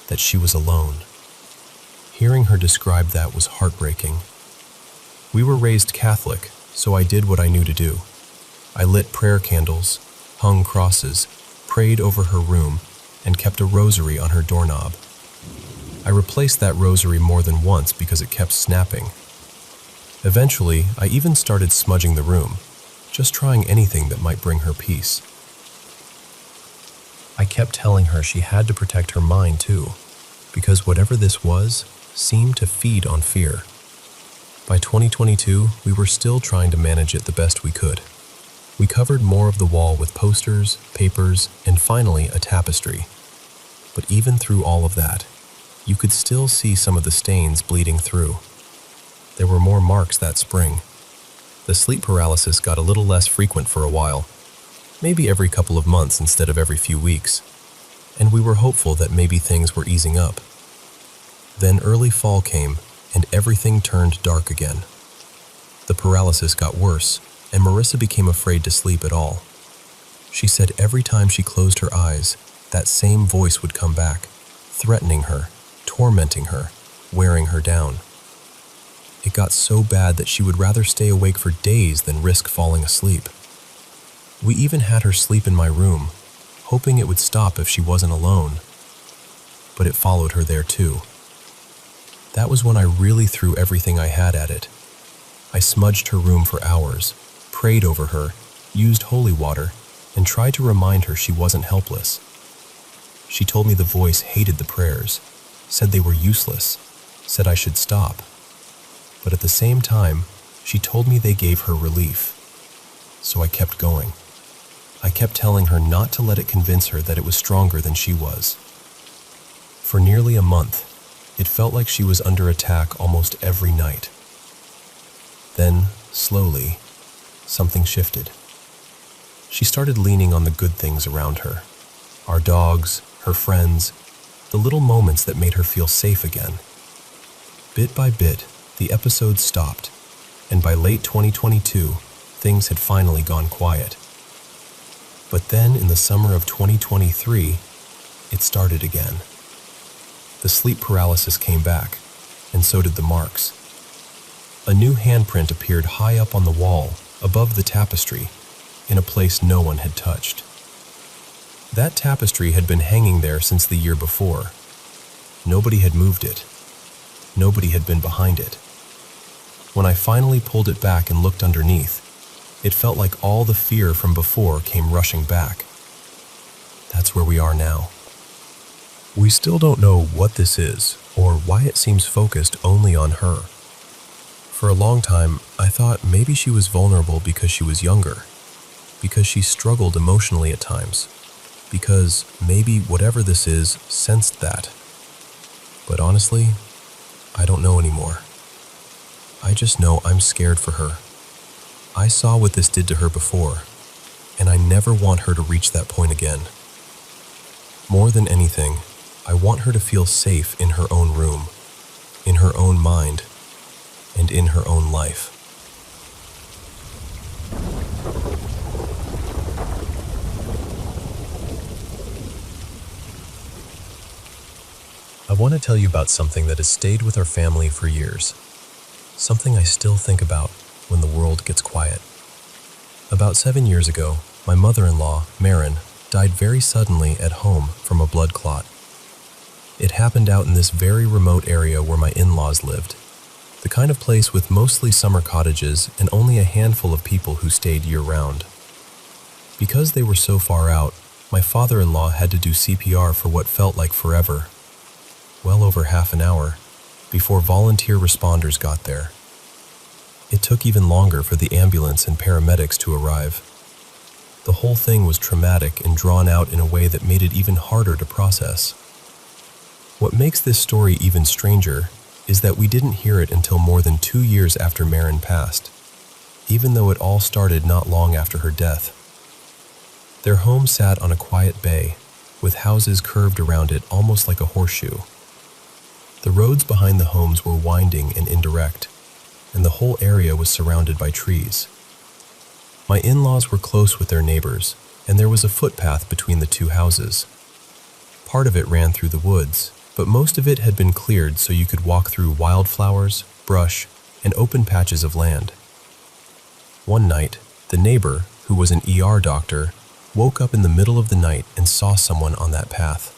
that she was alone. Hearing her describe that was heartbreaking. We were raised Catholic, so I did what I knew to do. I lit prayer candles, hung crosses, prayed over her room, and kept a rosary on her doorknob. I replaced that rosary more than once because it kept snapping. Eventually, I even started smudging the room, just trying anything that might bring her peace. I kept telling her she had to protect her mind too, because whatever this was seemed to feed on fear. By 2022, we were still trying to manage it the best we could. We covered more of the wall with posters, papers, and finally a tapestry. But even through all of that, you could still see some of the stains bleeding through. There were more marks that spring. The sleep paralysis got a little less frequent for a while, maybe every couple of months instead of every few weeks, and we were hopeful that maybe things were easing up. Then early fall came, and everything turned dark again. The paralysis got worse, and Marissa became afraid to sleep at all. She said every time she closed her eyes, that same voice would come back, threatening her, tormenting her, wearing her down. It got so bad that she would rather stay awake for days than risk falling asleep. We even had her sleep in my room, hoping it would stop if she wasn't alone. But it followed her there too. That was when I really threw everything I had at it. I smudged her room for hours, prayed over her, used holy water, and tried to remind her she wasn't helpless. She told me the voice hated the prayers, said they were useless, said I should stop. But at the same time, she told me they gave her relief. So I kept going. I kept telling her not to let it convince her that it was stronger than she was. For nearly a month, it felt like she was under attack almost every night. Then, slowly, something shifted. She started leaning on the good things around her. Our dogs, her friends, the little moments that made her feel safe again. Bit by bit, the episodes stopped, and by late 2022, things had finally gone quiet. But then in the summer of 2023, it started again. The sleep paralysis came back, and so did the marks. A new handprint appeared high up on the wall, above the tapestry, in a place no one had touched. That tapestry had been hanging there since the year before. Nobody had moved it. Nobody had been behind it. When I finally pulled it back and looked underneath, it felt like all the fear from before came rushing back. That's where we are now. We still don't know what this is or why it seems focused only on her. For a long time, I thought maybe she was vulnerable because she was younger. because she struggled emotionally at times, because maybe whatever this is sensed that. But honestly, I don't know anymore. I just know I'm scared for her. I saw what this did to her before, and I never want her to reach that point again. More than anything, I want her to feel safe in her own room, in her own mind, and in her own life. I want to tell you about something that has stayed with our family for years. Something I still think about when the world gets quiet. About 7 years ago, my mother-in-law, Marin, died very suddenly at home from a blood clot. It happened out in this very remote area where my in-laws lived, the kind of place with mostly summer cottages and only a handful of people who stayed year-round. Because they were so far out, my father-in-law had to do CPR for what felt like forever, well over half an hour, before volunteer responders got there. It took even longer for the ambulance and paramedics to arrive. The whole thing was traumatic and drawn out in a way that made it even harder to process. What makes this story even stranger is that we didn't hear it until more than 2 years after Marin passed, even though it all started not long after her death. Their home sat on a quiet bay, with houses curved around it almost like a horseshoe. The roads behind the homes were winding and indirect, and the whole area was surrounded by trees. My in-laws were close with their neighbors, and there was a footpath between the two houses. Part of it ran through the woods, but most of it had been cleared so you could walk through wildflowers, brush, and open patches of land. One night, the neighbor, who was an ER doctor, woke up in the middle of the night and saw someone on that path.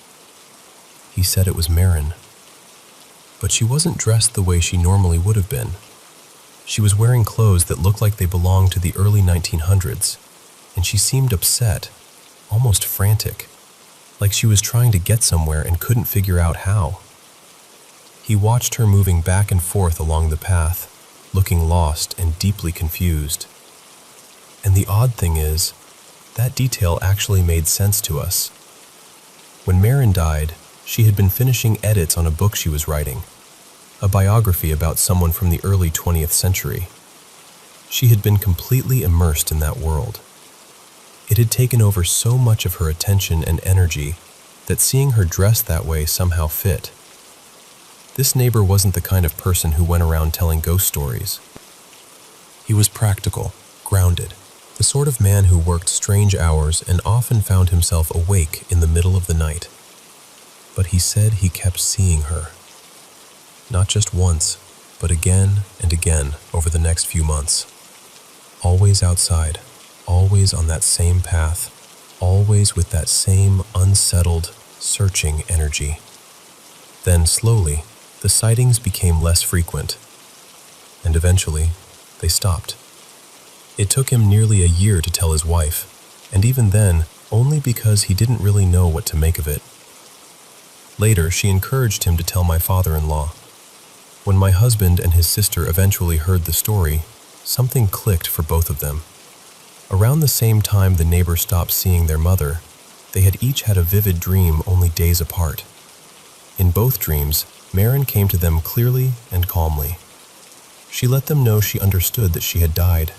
He said it was Marin. But she wasn't dressed the way she normally would have been. She was wearing clothes that looked like they belonged to the early 1900s, and she seemed upset, almost frantic, like she was trying to get somewhere and couldn't figure out how. He watched her moving back and forth along the path, looking lost and deeply confused. And the odd thing is, that detail actually made sense to us. When Marin died, she had been finishing edits on a book she was writing, a biography about someone from the early 20th century. She had been completely immersed in that world. It had taken over so much of her attention and energy that seeing her dressed that way somehow fit. This neighbor wasn't the kind of person who went around telling ghost stories. He was practical, grounded, the sort of man who worked strange hours and often found himself awake in the middle of the night. But he said he kept seeing her. Not just once, but again and again over the next few months. Always outside, always on that same path, always with that same unsettled, searching energy. Then slowly, the sightings became less frequent, and eventually, they stopped. It took him nearly a year to tell his wife, and even then, only because he didn't really know what to make of it. Later, she encouraged him to tell my father-in-law. When my husband and his sister eventually heard the story, something clicked for both of them. Around the same time the neighbor stopped seeing their mother, they had each had a vivid dream only days apart. In both dreams, Marin came to them clearly and calmly. She let them know she understood that she had died.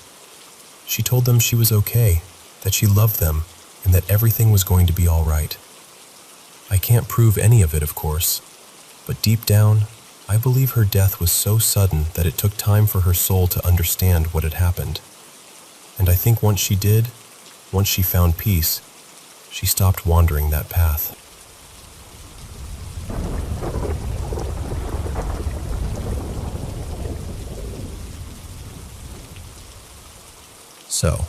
She told them she was okay, that she loved them, and that everything was going to be all right. I can't prove any of it, of course, but deep down, I believe her death was so sudden that it took time for her soul to understand what had happened. And I think once she did, once she found peace, she stopped wandering that path. So,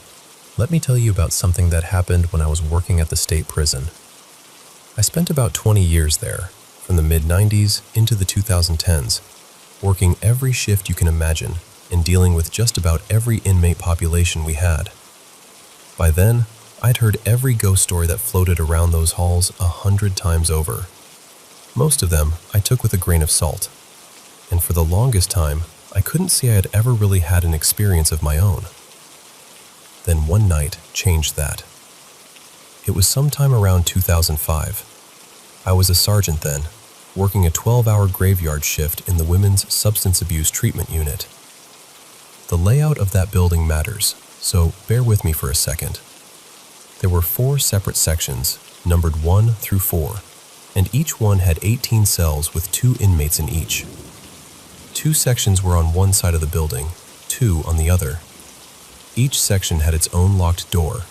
let me tell you about something that happened when I was working at the state prison. I spent about 20 years there, from the mid-90s into the 2010s, working every shift you can imagine and dealing with just about every inmate population we had. By then, I'd heard every ghost story that floated around those halls 100 times over. Most of them I took with a grain of salt, and for the longest time, I couldn't say I had ever really had an experience of my own. Then one night changed that. It was sometime around 2005. I was a sergeant then, working a 12-hour graveyard shift in the Women's Substance Abuse Treatment Unit. The layout of that building matters, so bear with me for a second. There were 4 separate sections, numbered 1 through 4, and each one had 18 cells with 2 inmates in each. 2 sections were on one side of the building, 2 on the other. Each section had its own locked door,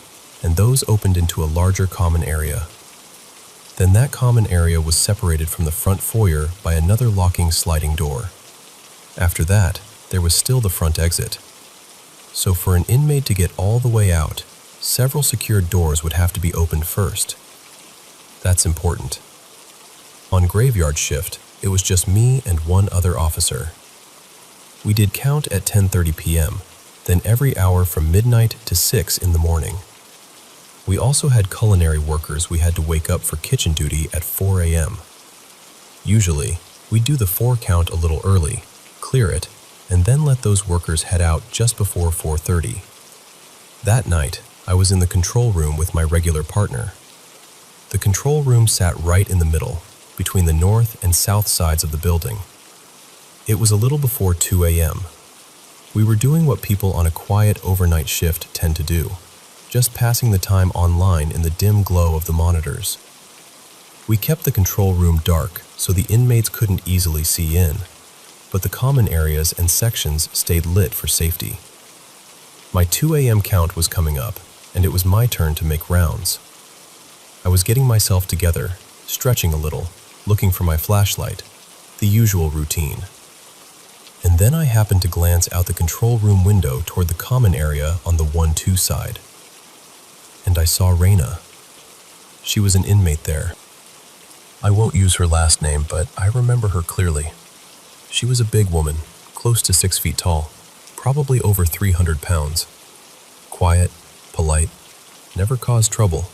and those opened into a larger common area. Then that common area was separated from the front foyer by another locking sliding door. After that, there was still the front exit. So for an inmate to get all the way out, several secured doors would have to be opened first. That's important. On graveyard shift, it was just me and one other officer. We did count at 10:30 p.m., then every hour from midnight to 6 in the morning. We also had culinary workers we had to wake up for kitchen duty at 4 a.m. Usually, we'd do the 4 count a little early, clear it, and then let those workers head out just before 4:30. That night, I was in the control room with my regular partner. The control room sat right in the middle, between the north and south sides of the building. It was a little before 2 a.m. We were doing what people on a quiet overnight shift tend to do, just passing the time online in the dim glow of the monitors. We kept the control room dark so the inmates couldn't easily see in, but the common areas and sections stayed lit for safety. My 2 a.m. count was coming up, and it was my turn to make rounds. I was getting myself together, stretching a little, looking for my flashlight, the usual routine. And then I happened to glance out the control room window toward the common area on the 1-2 side. And I saw Raina. She was an inmate there. I won't use her last name, but I remember her clearly. She was a big woman, close to 6 feet tall, probably over 300 pounds. Quiet, polite, never caused trouble.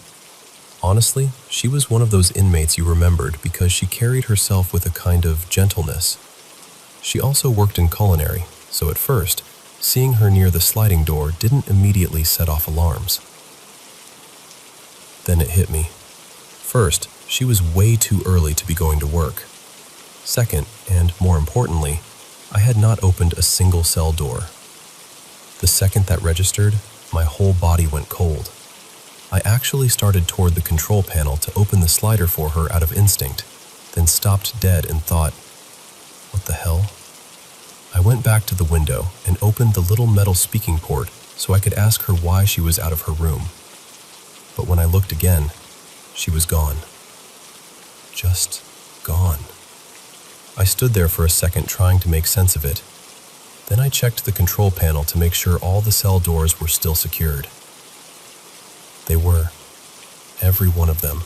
Honestly, she was one of those inmates you remembered because she carried herself with a kind of gentleness. She also worked in culinary, so at first, seeing her near the sliding door didn't immediately set off alarms. Then it hit me. First, she was way too early to be going to work. Second, and more importantly, I had not opened a single cell door. The second that registered, my whole body went cold. I actually started toward the control panel to open the slider for her out of instinct, then stopped dead and thought, what the hell? I went back to the window and opened the little metal speaking port so I could ask her why she was out of her room. But when I looked again, she was gone. Just gone. I stood there for a second trying to make sense of it. Then I checked the control panel to make sure all the cell doors were still secured. They were. Every one of them.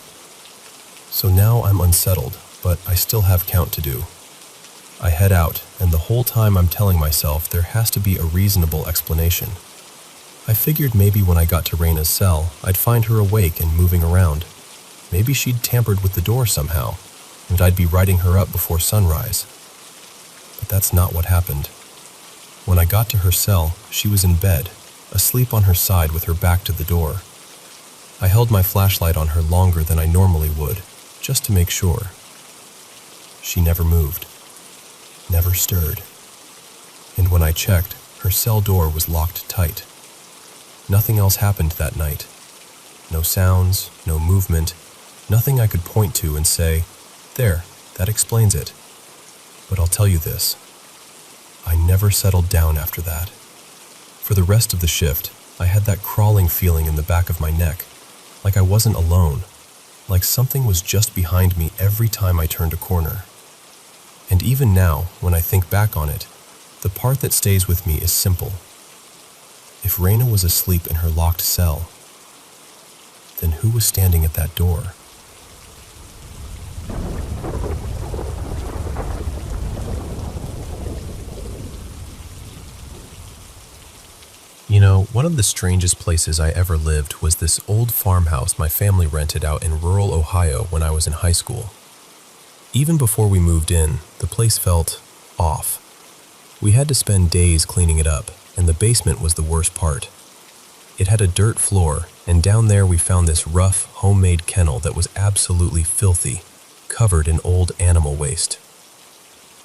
So now I'm unsettled, but I still have count to do. I head out, and the whole time I'm telling myself there has to be a reasonable explanation. I figured maybe when I got to Raina's cell, I'd find her awake and moving around. Maybe she'd tampered with the door somehow, and I'd be writing her up before sunrise. But that's not what happened. When I got to her cell, she was in bed, asleep on her side with her back to the door. I held my flashlight on her longer than I normally would, just to make sure. She never moved, never stirred. And when I checked, her cell door was locked tight. Nothing else happened that night. No sounds, no movement, nothing I could point to and say, there, that explains it. But I'll tell you this. I never settled down after that. For the rest of the shift, I had that crawling feeling in the back of my neck, like I wasn't alone, like something was just behind me every time I turned a corner. And even now, when I think back on it, the part that stays with me is simple. If Raina was asleep in her locked cell, then who was standing at that door? You know, one of the strangest places I ever lived was this old farmhouse my family rented out in rural Ohio when I was in high school. Even before we moved in, the place felt off. We had to spend days cleaning it up, and the basement was the worst part. It had a dirt floor, and down there we found this rough, homemade kennel that was absolutely filthy, covered in old animal waste.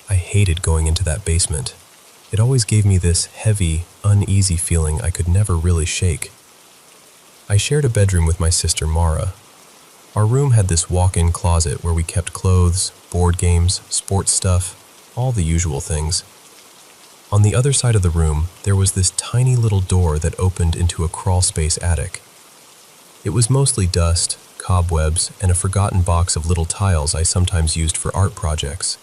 I hated going into that basement. It always gave me this heavy, uneasy feeling I could never really shake. I shared a bedroom with my sister Mara. Our room had this walk-in closet where we kept clothes, board games, sports stuff, all the usual things. On the other side of the room, there was this tiny little door that opened into a crawlspace attic. It was mostly dust, cobwebs, and a forgotten box of little tiles I sometimes used for art projects.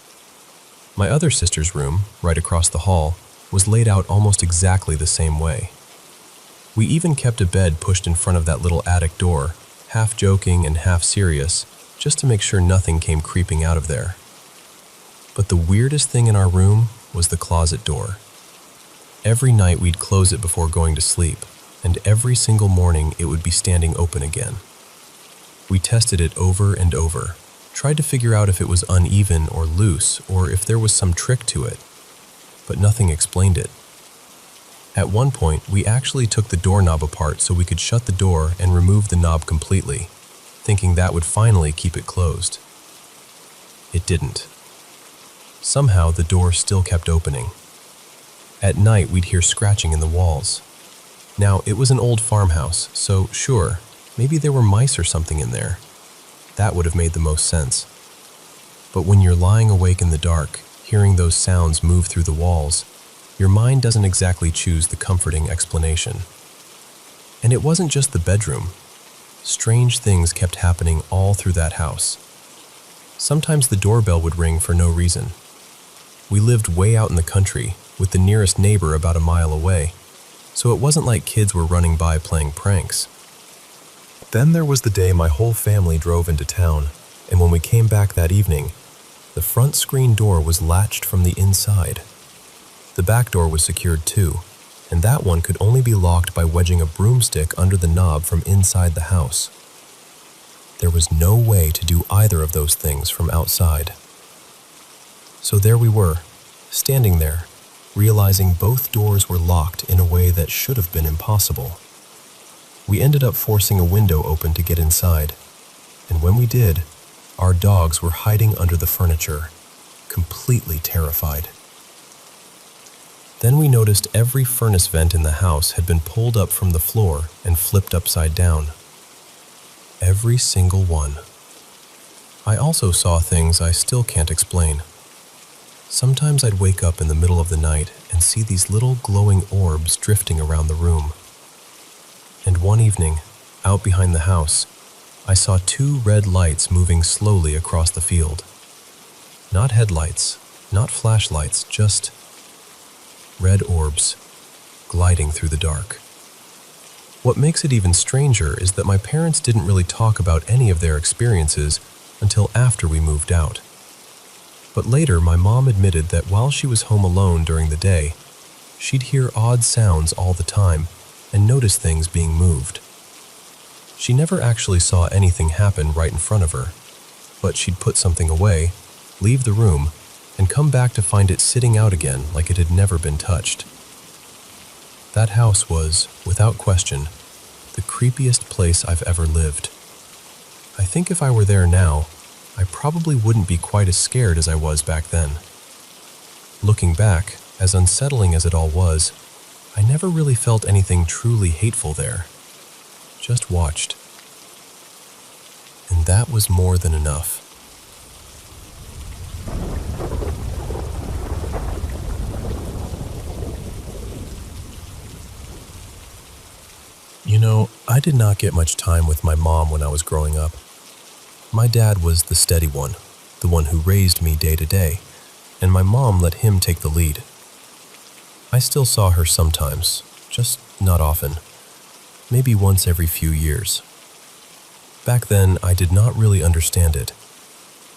My other sister's room, right across the hall, was laid out almost exactly the same way. We even kept a bed pushed in front of that little attic door, half joking and half serious, just to make sure nothing came creeping out of there. But the weirdest thing in our room was the closet door. Every night we'd close it before going to sleep, and every single morning it would be standing open again. We tested it over and over, tried to figure out if it was uneven or loose or if there was some trick to it, but nothing explained it. At one point, we actually took the doorknob apart so we could shut the door and remove the knob completely, thinking that would finally keep it closed. It didn't. Somehow, the door still kept opening. At night, we'd hear scratching in the walls. Now, it was an old farmhouse, so sure, maybe there were mice or something in there. That would have made the most sense. But when you're lying awake in the dark, hearing those sounds move through the walls, your mind doesn't exactly choose the comforting explanation. And it wasn't just the bedroom. Strange things kept happening all through that house. Sometimes the doorbell would ring for no reason. We lived way out in the country, with the nearest neighbor about a mile away, so it wasn't like kids were running by playing pranks. Then there was the day my whole family drove into town, and when we came back that evening, the front screen door was latched from the inside. The back door was secured too, and that one could only be locked by wedging a broomstick under the knob from inside the house. There was no way to do either of those things from outside. So there we were, standing there, realizing both doors were locked in a way that should have been impossible. We ended up forcing a window open to get inside, and when we did, our dogs were hiding under the furniture, completely terrified. Then we noticed every furnace vent in the house had been pulled up from the floor and flipped upside down. Every single one. I also saw things I still can't explain. Sometimes I'd wake up in the middle of the night and see these little glowing orbs drifting around the room. And one evening, out behind the house, I saw 2 red lights moving slowly across the field. Not headlights, not flashlights, just red orbs gliding through the dark. What makes it even stranger is that my parents didn't really talk about any of their experiences until after we moved out. But later, my mom admitted that while she was home alone during the day, she'd hear odd sounds all the time and notice things being moved. She never actually saw anything happen right in front of her, but she'd put something away, leave the room, and come back to find it sitting out again like it had never been touched. That house was, without question, the creepiest place I've ever lived. I think if I were there now, I probably wouldn't be quite as scared as I was back then. Looking back, as unsettling as it all was, I never really felt anything truly hateful there. Just watched. And that was more than enough. You know, I did not get much time with my mom when I was growing up. My dad was the steady one, the one who raised me day to day, and my mom let him take the lead. I still saw her sometimes, just not often, maybe once every few years. Back then, I did not really understand it.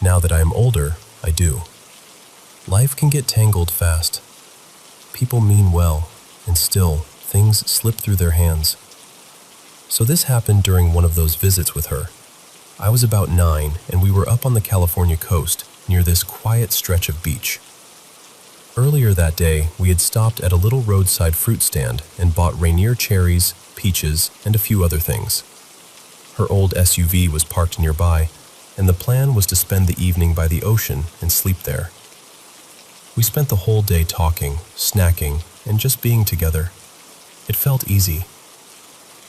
Now that I am older, I do. Life can get tangled fast. People mean well, and still, things slip through their hands. So this happened during one of those visits with her. I was about 9, and we were up on the California coast, near this quiet stretch of beach. Earlier that day, we had stopped at a little roadside fruit stand and bought Rainier cherries, peaches, and a few other things. Her old SUV was parked nearby, and the plan was to spend the evening by the ocean and sleep there. We spent the whole day talking, snacking, and just being together. It felt easy.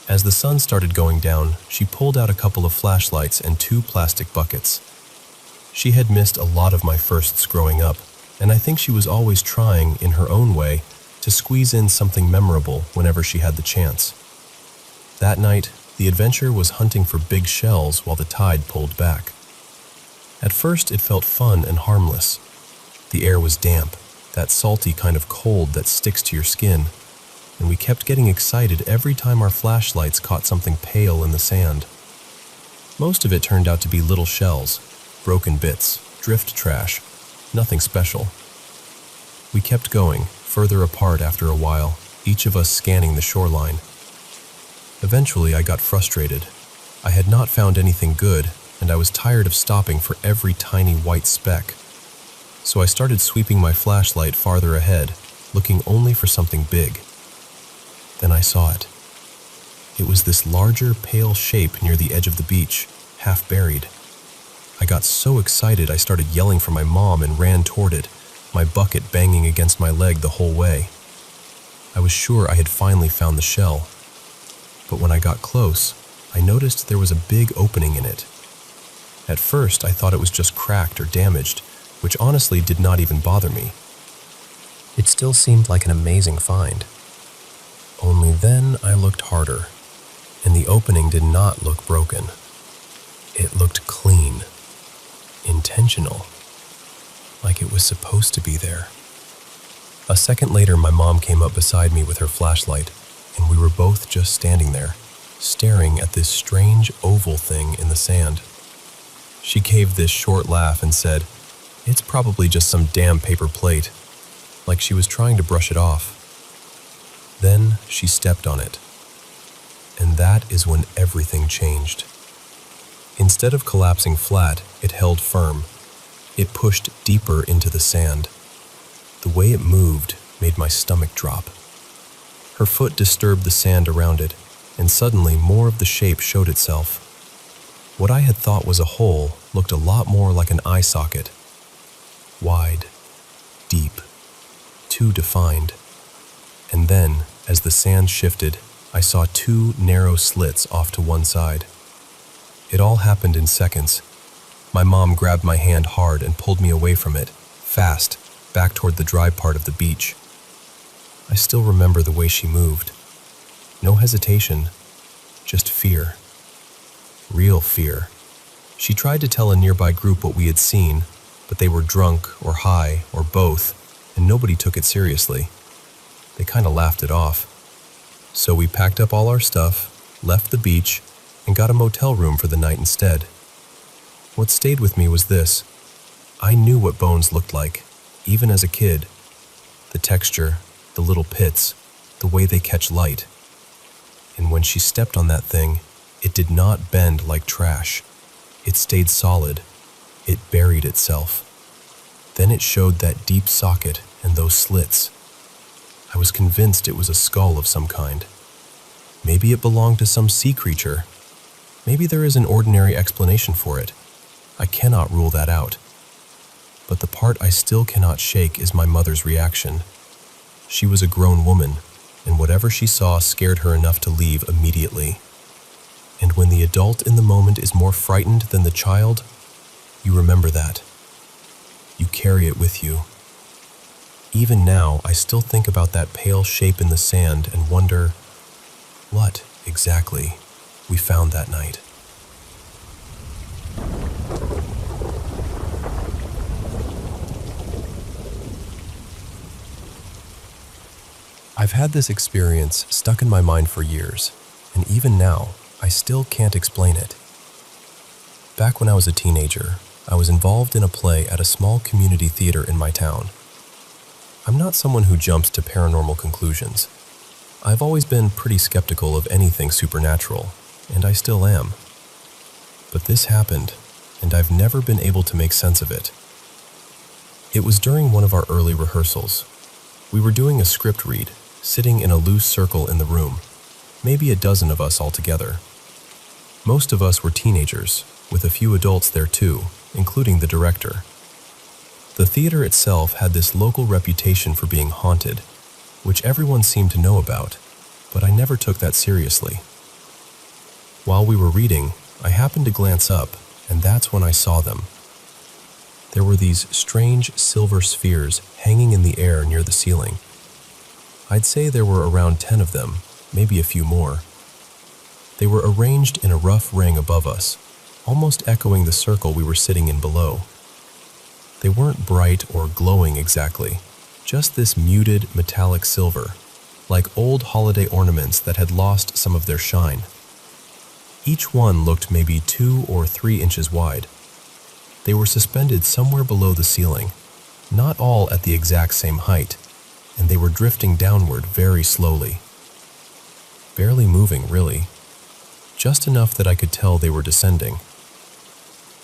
As the sun started going down, she pulled out a couple of flashlights and 2 plastic buckets. She had missed a lot of my firsts growing up, and I think she was always trying, in her own way, to squeeze in something memorable whenever she had the chance. That night, the adventure was hunting for big shells while the tide pulled back. At first, it felt fun and harmless. The air was damp, that salty kind of cold that sticks to your skin, and we kept getting excited every time our flashlights caught something pale in the sand. Most of it turned out to be little shells, broken bits, drift trash, nothing special. We kept going, further apart after a while, each of us scanning the shoreline. Eventually, I got frustrated. I had not found anything good, and I was tired of stopping for every tiny white speck. So I started sweeping my flashlight farther ahead, looking only for something big. Then I saw it. It was this larger, pale shape near the edge of the beach, half buried. I got so excited I started yelling for my mom and ran toward it, my bucket banging against my leg the whole way. I was sure I had finally found the shell. But when I got close, I noticed there was a big opening in it. At first, I thought it was just cracked or damaged, which honestly did not even bother me. It still seemed like an amazing find. Only then I looked harder, and the opening did not look broken. It looked clean, intentional, like it was supposed to be there. A second later, my mom came up beside me with her flashlight, and we were both just standing there, staring at this strange oval thing in the sand. She gave this short laugh and said, "It's probably just some damn paper plate," like she was trying to brush it off. Then she stepped on it, and that is when everything changed. Instead of collapsing flat, it held firm. It pushed deeper into the sand. The way it moved made my stomach drop. Her foot disturbed the sand around it, and suddenly more of the shape showed itself. What I had thought was a hole looked a lot more like an eye socket. Wide, deep, too defined. And then, as the sand shifted, I saw 2 narrow slits off to one side. It all happened in seconds. My mom grabbed my hand hard and pulled me away from it, fast, back toward the dry part of the beach. I still remember the way she moved. No hesitation, just fear. Real fear. She tried to tell a nearby group what we had seen, but they were drunk or high or both, and nobody took it seriously. They kind of laughed it off. So we packed up all our stuff, left the beach, and got a motel room for the night instead. What stayed with me was this. I knew what bones looked like, even as a kid. The texture, the little pits, the way they catch light. And when she stepped on that thing, it did not bend like trash. It stayed solid. It buried itself. Then it showed that deep socket and those slits. I was convinced it was a skull of some kind. Maybe it belonged to some sea creature. Maybe there is an ordinary explanation for it. I cannot rule that out. But the part I still cannot shake is my mother's reaction. She was a grown woman, and whatever she saw scared her enough to leave immediately. And when the adult in the moment is more frightened than the child, you remember that. You carry it with you. Even now, I still think about that pale shape in the sand and wonder what, exactly, we found that night. I've had this experience stuck in my mind for years, and even now, I still can't explain it. Back when I was a teenager, I was involved in a play at a small community theater in my town. I'm not someone who jumps to paranormal conclusions. I've always been pretty skeptical of anything supernatural, and I still am. But this happened, and I've never been able to make sense of it. It was during one of our early rehearsals. We were doing a script read, sitting in a loose circle in the room. maybe a dozen of us altogether. Most of us were teenagers, with a few adults there too, including the director. The theater itself had this local reputation for being haunted, which everyone seemed to know about, but I never took that seriously. While we were reading, I happened to glance up, and that's when I saw them. There were these strange silver spheres hanging in the air near the ceiling. I'd say there were around 10 of them, maybe a few more. They were arranged in a rough ring above us, almost echoing the circle we were sitting in below. They weren't bright or glowing exactly, just this muted metallic silver, like old holiday ornaments that had lost some of their shine. Each one looked maybe 2 or 3 inches wide. They were suspended somewhere below the ceiling, not all at the exact same height, and they were drifting downward very slowly. Barely moving, really. Just enough that I could tell they were descending.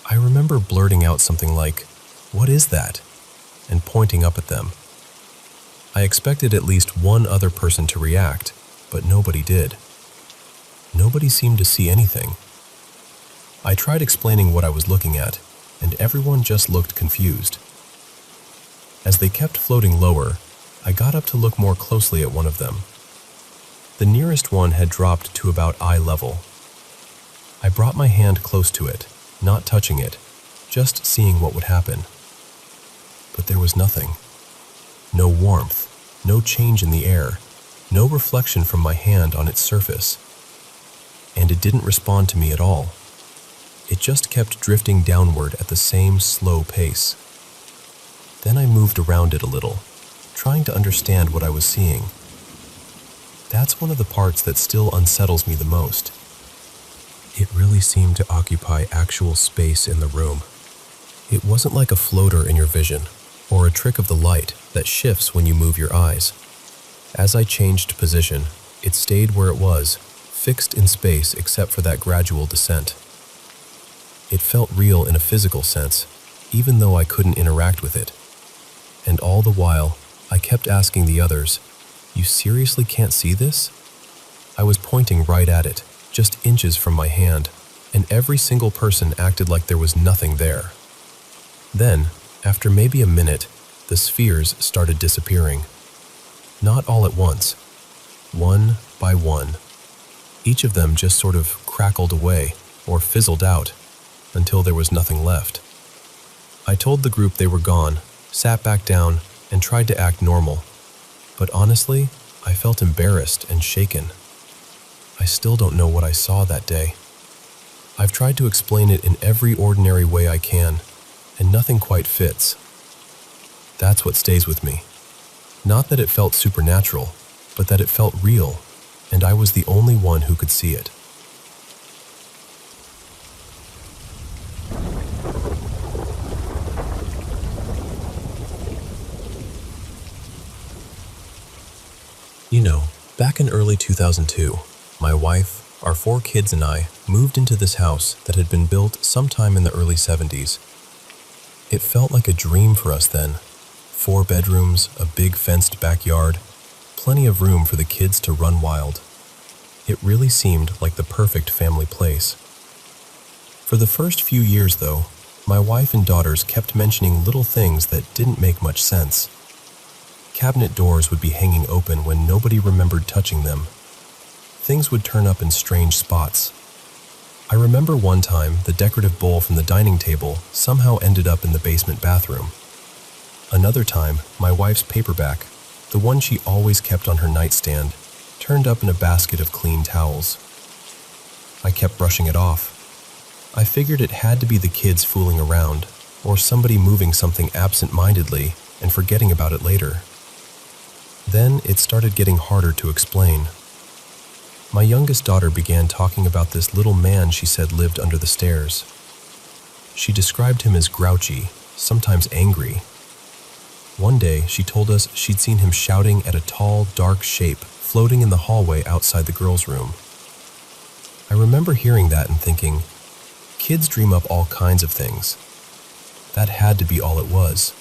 I remember blurting out something like, "What is that?" and pointing up at them. I expected at least one other person to react, but nobody did. Nobody seemed to see anything. I tried explaining what I was looking at, and everyone just looked confused. As they kept floating lower, I got up to look more closely at one of them. The nearest one had dropped to about eye level. I brought my hand close to it, not touching it, just seeing what would happen. But there was nothing. No warmth, no change in the air, no reflection from my hand on its surface. And it didn't respond to me at all. It just kept drifting downward at the same slow pace. Then I moved around it a little, trying to understand what I was seeing. That's one of the parts that still unsettles me the most. It really seemed to occupy actual space in the room. It wasn't like a floater in your vision, or a trick of the light that shifts when you move your eyes. As I changed position, it stayed where it was, fixed in space except for that gradual descent. It felt real in a physical sense, even though I couldn't interact with it. And all the while, I kept asking the others, "You seriously can't see this?" I was pointing right at it, just inches from my hand, and every single person acted like there was nothing there. Then, after maybe a minute, the spheres started disappearing. Not all at once, one by one. Each of them just sort of crackled away or fizzled out until there was nothing left. I told the group they were gone, sat back down, and tried to act normal. But honestly, I felt embarrassed and shaken. I still don't know what I saw that day. I've tried to explain it in every ordinary way I can, and nothing quite fits. That's what stays with me. Not that it felt supernatural, but that it felt real, and I was the only one who could see it. You know, back in early 2002, my wife, our 4 kids and I moved into this house that had been built sometime in the early 70s. It felt like a dream for us then. 4 bedrooms, a big fenced backyard, plenty of room for the kids to run wild. It really seemed like the perfect family place. For the first few years, though, my wife and daughters kept mentioning little things that didn't make much sense. Cabinet doors would be hanging open when nobody remembered touching them. Things would turn up in strange spots. I remember one time the decorative bowl from the dining table somehow ended up in the basement bathroom. Another time, my wife's paperback, the one she always kept on her nightstand, turned up in a basket of clean towels. I kept brushing it off. I figured it had to be the kids fooling around, or somebody moving something absent-mindedly and forgetting about it later. Then it started getting harder to explain. My youngest daughter began talking about this little man she said lived under the stairs. She described him as grouchy, sometimes angry. One day, she told us she'd seen him shouting at a tall, dark shape floating in the hallway outside the girls' room. I remember hearing that and thinking, kids dream up all kinds of things. That had to be all it was.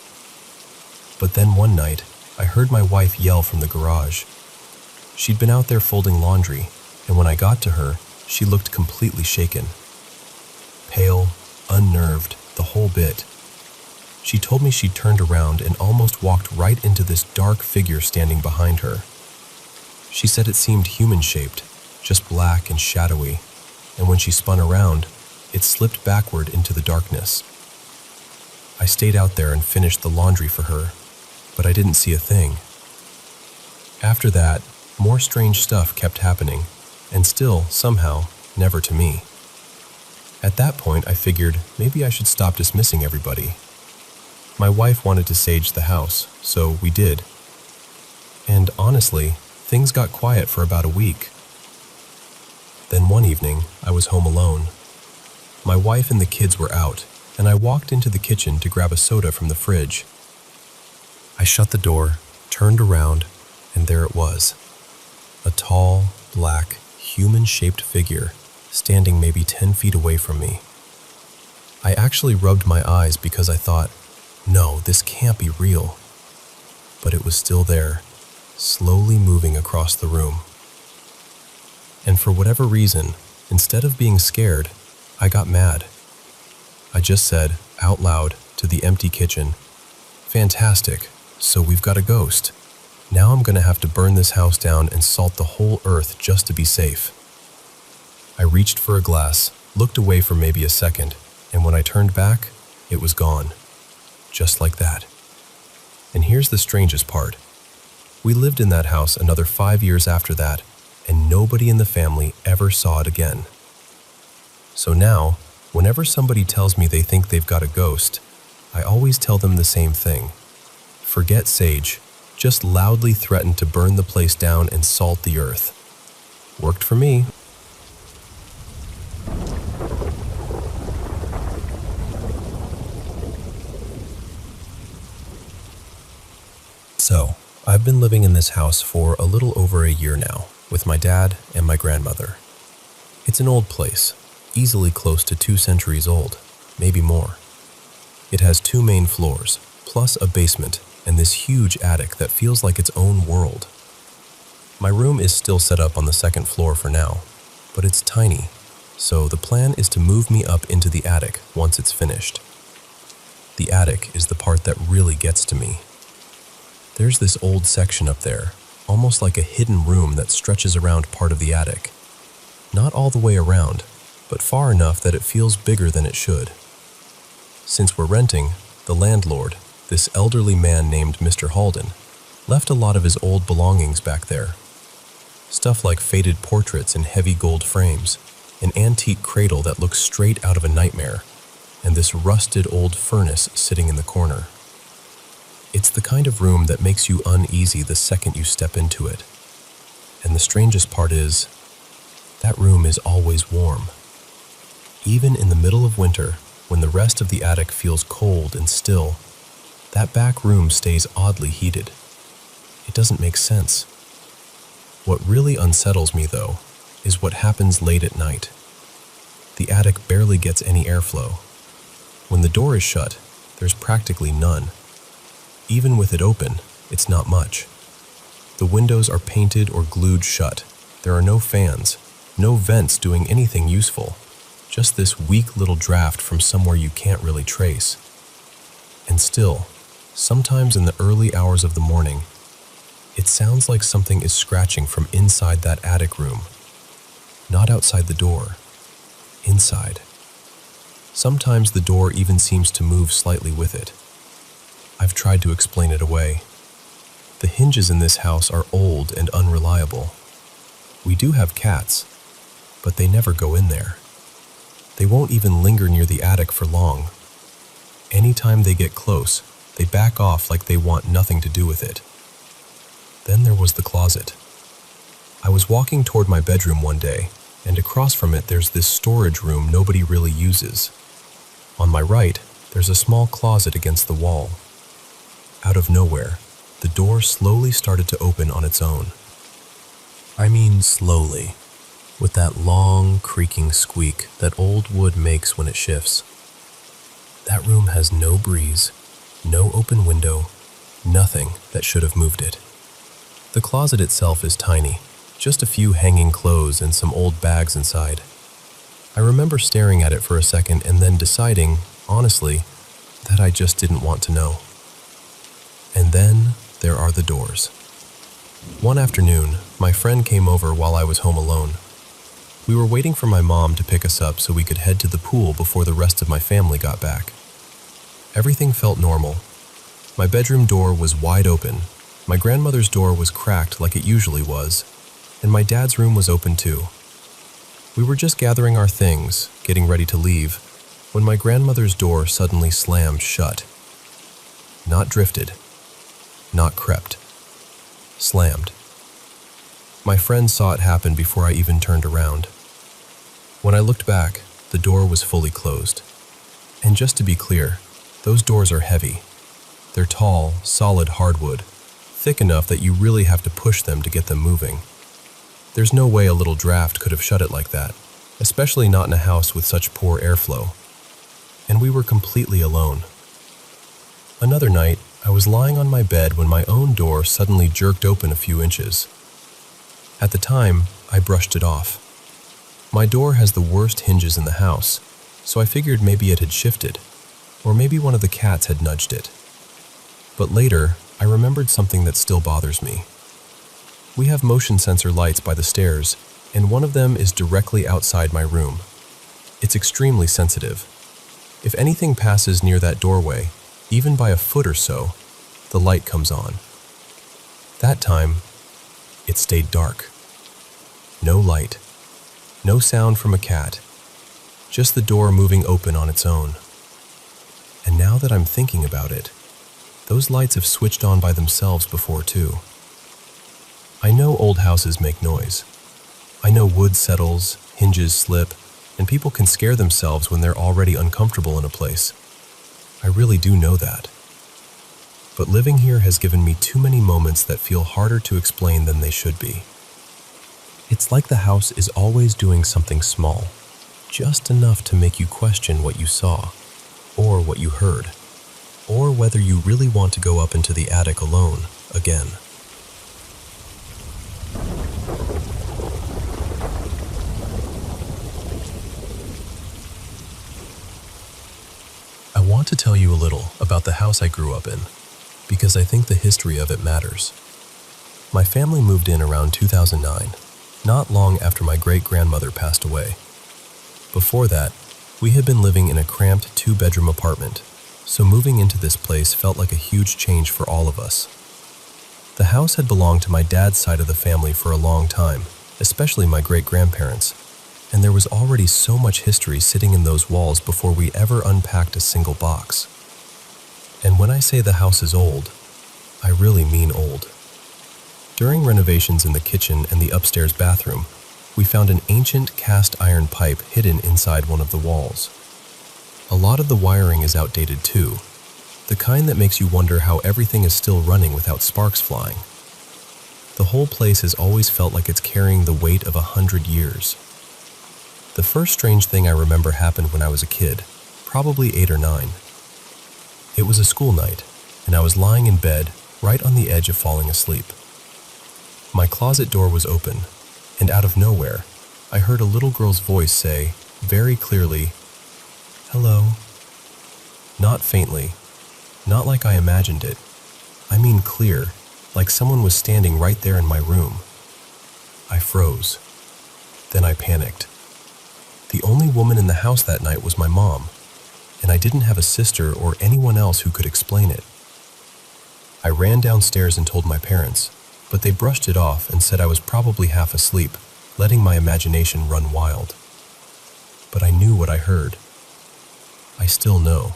But then one night, I heard my wife yell from the garage. She'd been out there folding laundry, and when I got to her, she looked completely shaken. Pale, unnerved, the whole bit. She told me she'd turned around and almost walked right into this dark figure standing behind her. She said it seemed human-shaped, just black and shadowy, and when she spun around, it slipped backward into the darkness. I stayed out there and finished the laundry for her, but I didn't see a thing. After that, more strange stuff kept happening, and still, somehow, never to me. At that point, I figured maybe I should stop dismissing everybody. My wife wanted to sage the house, so we did. And honestly, things got quiet for about a week. Then one evening, I was home alone. My wife and the kids were out, and I walked into the kitchen to grab a soda from the fridge. I shut the door, turned around, and there it was. A tall, black, human-shaped figure standing maybe 10 feet away from me. I actually rubbed my eyes because I thought, no, this can't be real. But it was still there, slowly moving across the room. And for whatever reason, instead of being scared, I got mad. I just said, out loud, to the empty kitchen, "Fantastic, so we've got a ghost. Now I'm gonna have to burn this house down and salt the whole earth just to be safe." I reached for a glass, looked away for maybe a second, and when I turned back, it was gone. Just like that. And here's the strangest part. We lived in that house another 5 years after that, and nobody in the family ever saw it again. So now, whenever somebody tells me they think they've got a ghost, I always tell them the same thing. Forget sage, just loudly threaten to burn the place down and salt the earth. Worked for me. So, I've been living in this house for a little over a year now, with my dad and my grandmother. It's an old place, easily close to 2 centuries old, maybe more. It has 2 main floors, plus a basement, and this huge attic that feels like its own world. My room is still set up on the 2nd floor for now, but it's tiny, so the plan is to move me up into the attic once it's finished. The attic is the part that really gets to me. There's this old section up there, almost like a hidden room that stretches around part of the attic. Not all the way around, but far enough that it feels bigger than it should. Since we're renting, the landlord, this elderly man named Mr. Halden, left a lot of his old belongings back there. Stuff like faded portraits in heavy gold frames, an antique cradle that looks straight out of a nightmare, and this rusted old furnace sitting in the corner. It's the kind of room that makes you uneasy the second you step into it. And the strangest part is, that room is always warm. Even in the middle of winter, when the rest of the attic feels cold and still, that back room stays oddly heated. It doesn't make sense. What really unsettles me, though, is what happens late at night. The attic barely gets any airflow. When the door is shut, there's practically none. Even with it open, it's not much. The windows are painted or glued shut. There are no fans, no vents doing anything useful. Just this weak little draft from somewhere you can't really trace. And still, sometimes in the early hours of the morning, it sounds like something is scratching from inside that attic room. Not outside the door, inside. Sometimes the door even seems to move slightly with it. I've tried to explain it away. The hinges in this house are old and unreliable. We do have cats, but they never go in there. They won't even linger near the attic for long. Anytime they get close, they back off like they want nothing to do with it. Then there was the closet. I was walking toward my bedroom one day, and across from it there's this storage room nobody really uses. On my right, there's a small closet against the wall. Out of nowhere, the door slowly started to open on its own. I mean slowly, with that long, creaking squeak that old wood makes when it shifts. That room has no breeze, no open window, nothing that should have moved it. The closet itself is tiny, just a few hanging clothes and some old bags inside. I remember staring at it for a second and then deciding, honestly, that I just didn't want to know. And then there are the doors. One afternoon, my friend came over while I was home alone. We were waiting for my mom to pick us up so we could head to the pool before the rest of my family got back. Everything felt normal. My bedroom door was wide open, my grandmother's door was cracked like it usually was, and my dad's room was open too. We were just gathering our things, getting ready to leave, when my grandmother's door suddenly slammed shut. Not drifted, not crept. Slammed. My friend saw it happen before I even turned around. When I looked back, the door was fully closed. And just to be clear, those doors are heavy. They're tall, solid hardwood, thick enough that you really have to push them to get them moving. There's no way a little draft could have shut it like that, especially not in a house with such poor airflow. And we were completely alone. Another night, I was lying on my bed when my own door suddenly jerked open a few inches. At the time, I brushed it off. My door has the worst hinges in the house, so I figured maybe it had shifted, or maybe one of the cats had nudged it. But later, I remembered something that still bothers me. We have motion sensor lights by the stairs, and one of them is directly outside my room. It's extremely sensitive. If anything passes near that doorway, even by a foot or so, the light comes on. That time, it stayed dark. No light. No sound from a cat. Just the door moving open on its own. And now that I'm thinking about it, those lights have switched on by themselves before too. I know old houses make noise. I know wood settles, hinges slip, and people can scare themselves when they're already uncomfortable in a place. I really do know that. But living here has given me too many moments that feel harder to explain than they should be. It's like the house is always doing something small, just enough to make you question what you saw, or what you heard, or whether you really want to go up into the attic alone again. I want to tell you a little about the house I grew up in, because I think the history of it matters. My family moved in around 2009, not long after my great-grandmother passed away. Before that, we had been living in a cramped 2-bedroom apartment, so moving into this place felt like a huge change for all of us. The house had belonged to my dad's side of the family for a long time, especially my great-grandparents, and there was already so much history sitting in those walls before we ever unpacked a single box. And when I say the house is old, I really mean old. During renovations in the kitchen and the upstairs bathroom, we found an ancient cast iron pipe hidden inside one of the walls. A lot of the wiring is outdated too, the kind that makes you wonder how everything is still running without sparks flying. The whole place has always felt like it's carrying the weight of 100 years. The first strange thing I remember happened when I was a kid, probably 8 or 9. It was a school night, and I was lying in bed, right on the edge of falling asleep. My closet door was open, and out of nowhere, I heard a little girl's voice say, very clearly, "Hello." Not faintly, not like I imagined it. I mean clear, like someone was standing right there in my room. I froze. Then I panicked. The only woman in the house that night was my mom, and I didn't have a sister or anyone else who could explain it. I ran downstairs and told my parents, but they brushed it off and said I was probably half asleep, letting my imagination run wild. But I knew what I heard. I still know.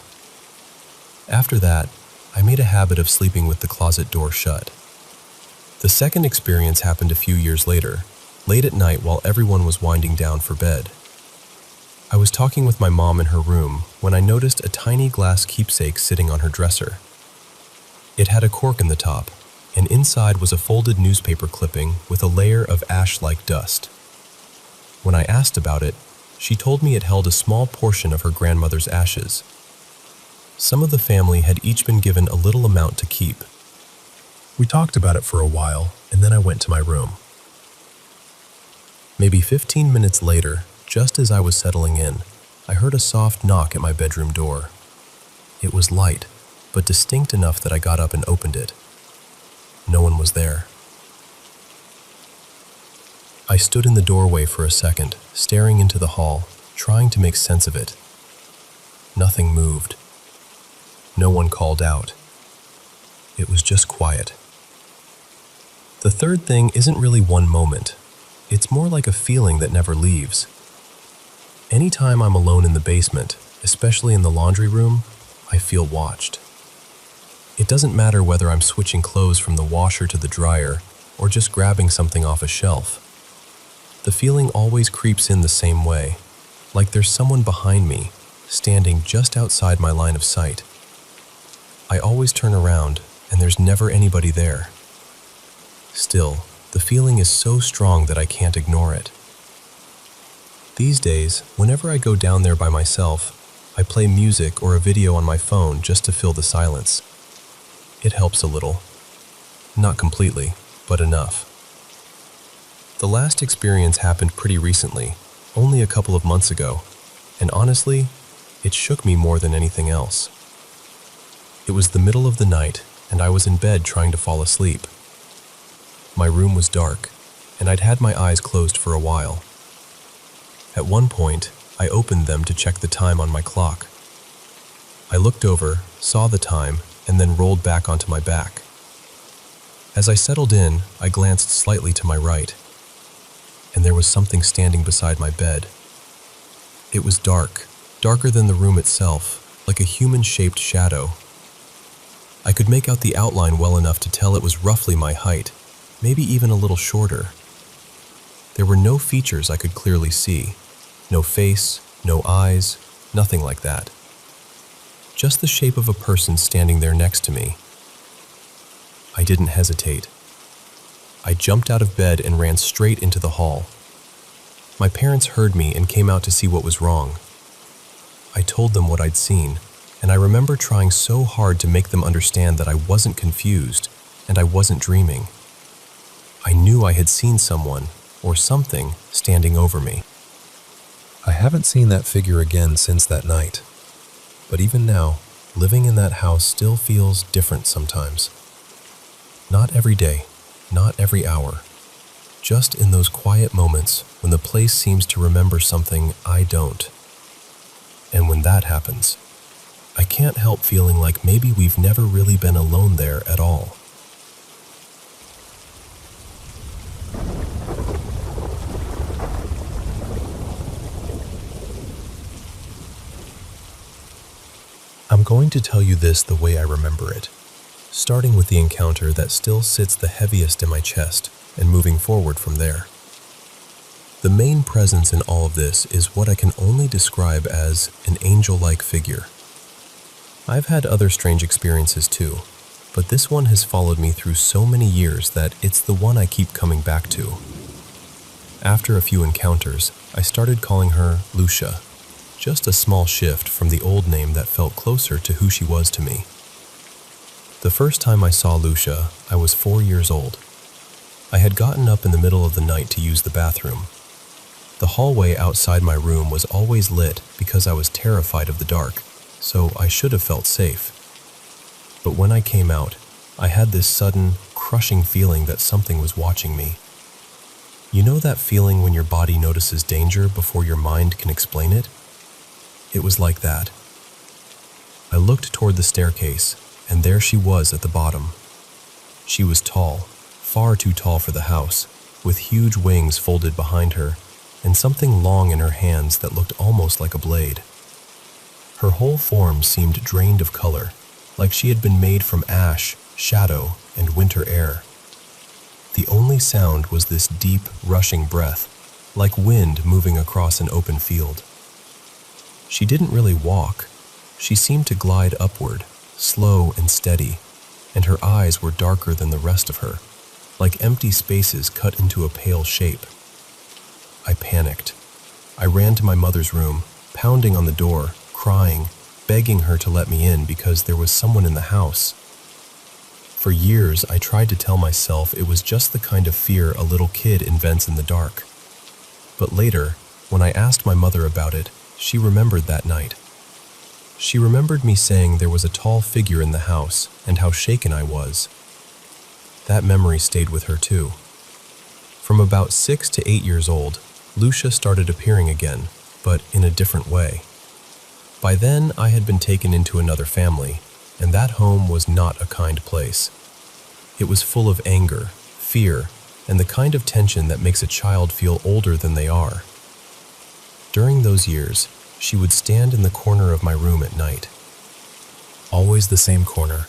After that, I made a habit of sleeping with the closet door shut. The second experience happened a few years later, late at night while everyone was winding down for bed. I was talking with my mom in her room when I noticed a tiny glass keepsake sitting on her dresser. It had a cork in the top, and inside was a folded newspaper clipping with a layer of ash-like dust. When I asked about it, she told me it held a small portion of her grandmother's ashes. Some of the family had each been given a little amount to keep. We talked about it for a while, and then I went to my room. Maybe 15 minutes later, just as I was settling in, I heard a soft knock at my bedroom door. It was light, but distinct enough that I got up and opened it. No one was there. I stood in the doorway for a second, staring into the hall, trying to make sense of it. Nothing moved. No one called out. It was just quiet. The third thing isn't really one moment. It's more like a feeling that never leaves. Anytime I'm alone in the basement, especially in the laundry room, I feel watched. It doesn't matter whether I'm switching clothes from the washer to the dryer or just grabbing something off a shelf. The feeling always creeps in the same way, like there's someone behind me, standing just outside my line of sight. I always turn around, and there's never anybody there. Still, the feeling is so strong that I can't ignore it. These days, whenever I go down there by myself, I play music or a video on my phone just to fill the silence. It helps a little. Not completely, but enough. The last experience happened pretty recently, only a couple of months ago, and honestly, it shook me more than anything else. It was the middle of the night, and I was in bed trying to fall asleep. My room was dark, and I'd had my eyes closed for a while. At one point, I opened them to check the time on my clock. I looked over, saw the time, and then rolled back onto my back. As I settled in, I glanced slightly to my right, and there was something standing beside my bed. It was dark, darker than the room itself, like a human-shaped shadow. I could make out the outline well enough to tell it was roughly my height, maybe even a little shorter. There were no features I could clearly see. No face, no eyes, nothing like that. Just the shape of a person standing there next to me. I didn't hesitate. I jumped out of bed and ran straight into the hall. My parents heard me and came out to see what was wrong. I told them what I'd seen, and I remember trying so hard to make them understand that I wasn't confused and I wasn't dreaming. I knew I had seen someone, or something, standing over me. I haven't seen that figure again since that night. But even now, living in that house still feels different sometimes. Not every day, not every hour. Just in those quiet moments when the place seems to remember something I don't. And when that happens, I can't help feeling like maybe we've never really been alone there at all. I'm going to tell you this the way I remember it, starting with the encounter that still sits the heaviest in my chest and moving forward from there. The main presence in all of this is what I can only describe as an angel-like figure. I've had other strange experiences too, but this one has followed me through so many years that it's the one I keep coming back to. After a few encounters, I started calling her Lucia. Just a small shift from the old name that felt closer to who she was to me. The first time I saw Lucia, I was 4 years old. I had gotten up in the middle of the night to use the bathroom. The hallway outside my room was always lit because I was terrified of the dark, so I should have felt safe. But when I came out, I had this sudden, crushing feeling that something was watching me. You know that feeling when your body notices danger before your mind can explain it? It was like that. I looked toward the staircase, and there she was at the bottom. She was tall, far too tall for the house, with huge wings folded behind her, and something long in her hands that looked almost like a blade. Her whole form seemed drained of color, like she had been made from ash, shadow, and winter air. The only sound was this deep, rushing breath, like wind moving across an open field. She didn't really walk. She seemed to glide upward, slow and steady, and her eyes were darker than the rest of her, like empty spaces cut into a pale shape. I panicked. I ran to my mother's room, pounding on the door, crying, begging her to let me in because there was someone in the house. For years, I tried to tell myself it was just the kind of fear a little kid invents in the dark. But later, when I asked my mother about it, she remembered that night. She remembered me saying there was a tall figure in the house and how shaken I was. That memory stayed with her too. From about 6 to 8 years old, Lucia started appearing again, but in a different way. By then, I had been taken into another family, and that home was not a kind place. It was full of anger, fear, and the kind of tension that makes a child feel older than they are. During those years, she would stand in the corner of my room at night. Always the same corner,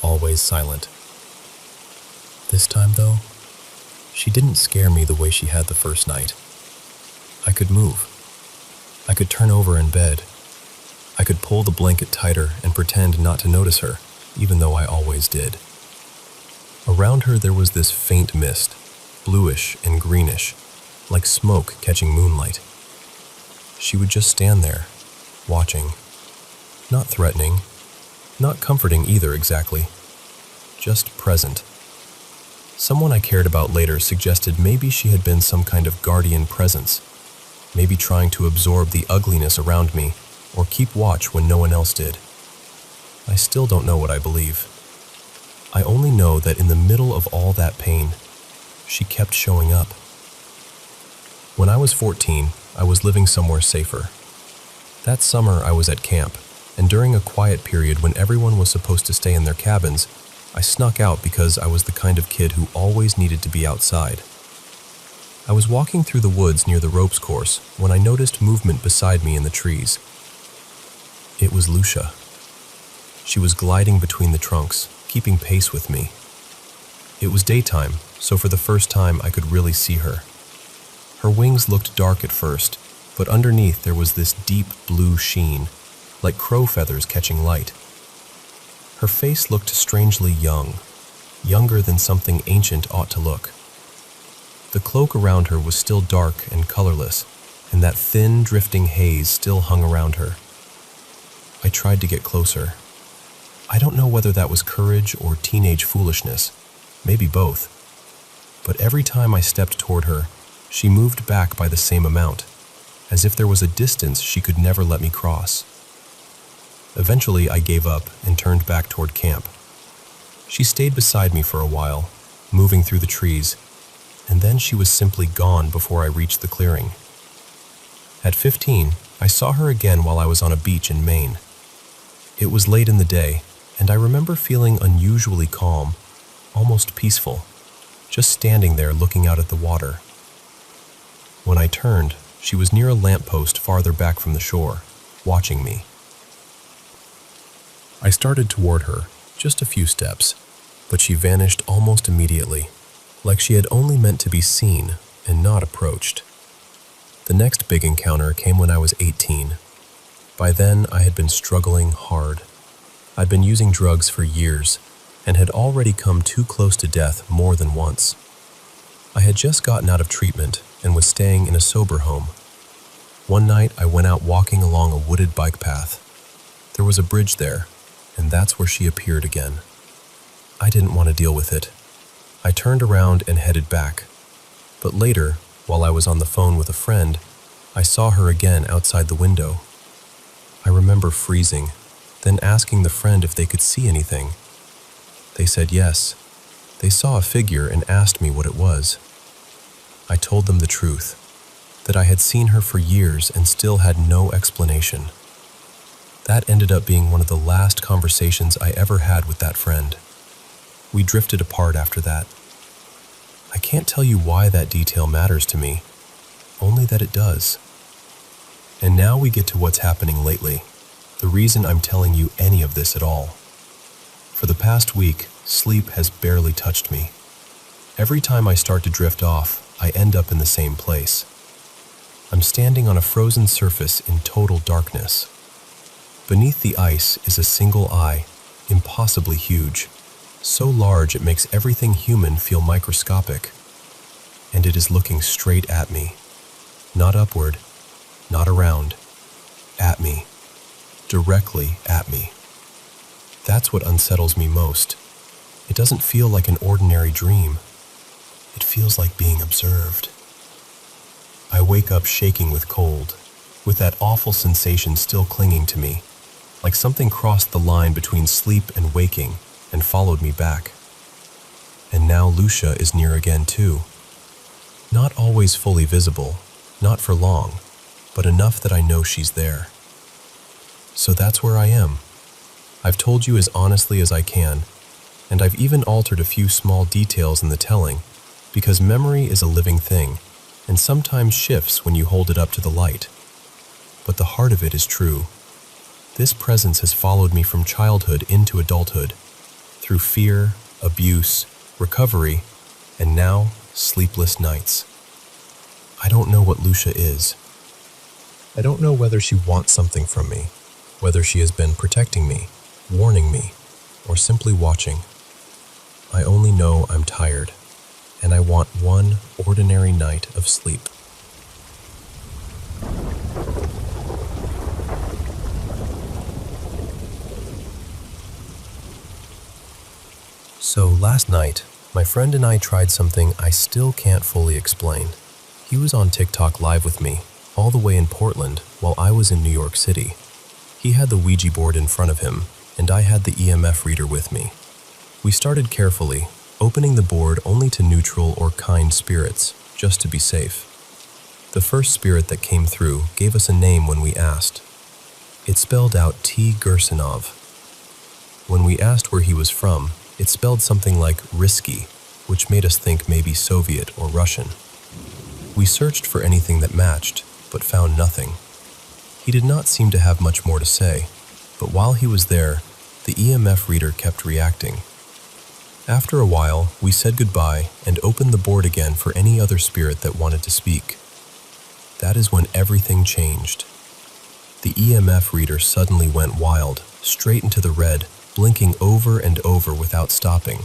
always silent. This time, though, she didn't scare me the way she had the first night. I could move. I could turn over in bed. I could pull the blanket tighter and pretend not to notice her, even though I always did. Around her there was this faint mist, bluish and greenish, like smoke catching moonlight. She would just stand there, watching. Not threatening, not comforting either exactly, just present. Someone I cared about later suggested maybe she had been some kind of guardian presence, maybe trying to absorb the ugliness around me or keep watch when no one else did. I still don't know what I believe. I only know that in the middle of all that pain, she kept showing up. When I was 14, I was living somewhere safer. That summer I was at camp, and during a quiet period when everyone was supposed to stay in their cabins, I snuck out because I was the kind of kid who always needed to be outside. I was walking through the woods near the ropes course when I noticed movement beside me in the trees. It was Lucia. She was gliding between the trunks, keeping pace with me. It was daytime, so for the first time I could really see her. Her wings looked dark at first, but underneath there was this deep blue sheen, like crow feathers catching light. Her face looked strangely young, younger than something ancient ought to look. The cloak around her was still dark and colorless, and that thin, drifting haze still hung around her. I tried to get closer. I don't know whether that was courage or teenage foolishness, maybe both. But every time I stepped toward her, she moved back by the same amount, as if there was a distance she could never let me cross. Eventually, I gave up and turned back toward camp. She stayed beside me for a while, moving through the trees, and then she was simply gone before I reached the clearing. At 15, I saw her again while I was on a beach in Maine. It was late in the day, and I remember feeling unusually calm, almost peaceful, just standing there looking out at the water. When I turned, she was near a lamppost farther back from the shore, watching me. I started toward her, just a few steps, but she vanished almost immediately, like she had only meant to be seen and not approached. The next big encounter came when I was 18. By then, I had been struggling hard. I'd been using drugs for years and had already come too close to death more than once. I had just gotten out of treatment and was staying in a sober home. One night, I went out walking along a wooded bike path. There was a bridge there, and that's where she appeared again. I didn't want to deal with it. I turned around and headed back. But later, while I was on the phone with a friend, I saw her again outside the window. I remember freezing, then asking the friend if they could see anything. They said yes. They saw a figure and asked me what it was. I told them the truth, that I had seen her for years and still had no explanation. That ended up being one of the last conversations I ever had with that friend. We drifted apart after that. I can't tell you why that detail matters to me, only that it does. And now we get to what's happening lately, the reason I'm telling you any of this at all. For the past week, sleep has barely touched me. Every time I start to drift off, I end up in the same place. I'm standing on a frozen surface in total darkness. Beneath the ice is a single eye, impossibly huge, so large it makes everything human feel microscopic. And it is looking straight at me, not upward, not around, at me, directly at me. That's what unsettles me most. It doesn't feel like an ordinary dream. It feels like being observed. I wake up shaking with cold, with that awful sensation still clinging to me, like something crossed the line between sleep and waking and followed me back. And now Lucia is near again too. Not always fully visible, not for long, but enough that I know she's there. So that's where I am. I've told you as honestly as I can, and I've even altered a few small details in the telling, because memory is a living thing, and sometimes shifts when you hold it up to the light. But the heart of it is true. This presence has followed me from childhood into adulthood, through fear, abuse, recovery, and now sleepless nights. I don't know what Lucia is. I don't know whether she wants something from me, whether she has been protecting me, warning me, or simply watching. I only know I'm tired, and I want one ordinary night of sleep. So last night, my friend and I tried something I still can't fully explain. He was on TikTok live with me, all the way in Portland, while I was in New York City. He had the Ouija board in front of him, and I had the EMF reader with me. We started carefully, opening the board only to neutral or kind spirits, just to be safe. The first spirit that came through gave us a name when we asked. It spelled out T. Gersinov. When we asked where he was from, it spelled something like risky, which made us think maybe Soviet or Russian. We searched for anything that matched, but found nothing. He did not seem to have much more to say, but while he was there, the EMF reader kept reacting. After a while, we said goodbye and opened the board again for any other spirit that wanted to speak. That is when everything changed. The EMF reader suddenly went wild, straight into the red, blinking over and over without stopping.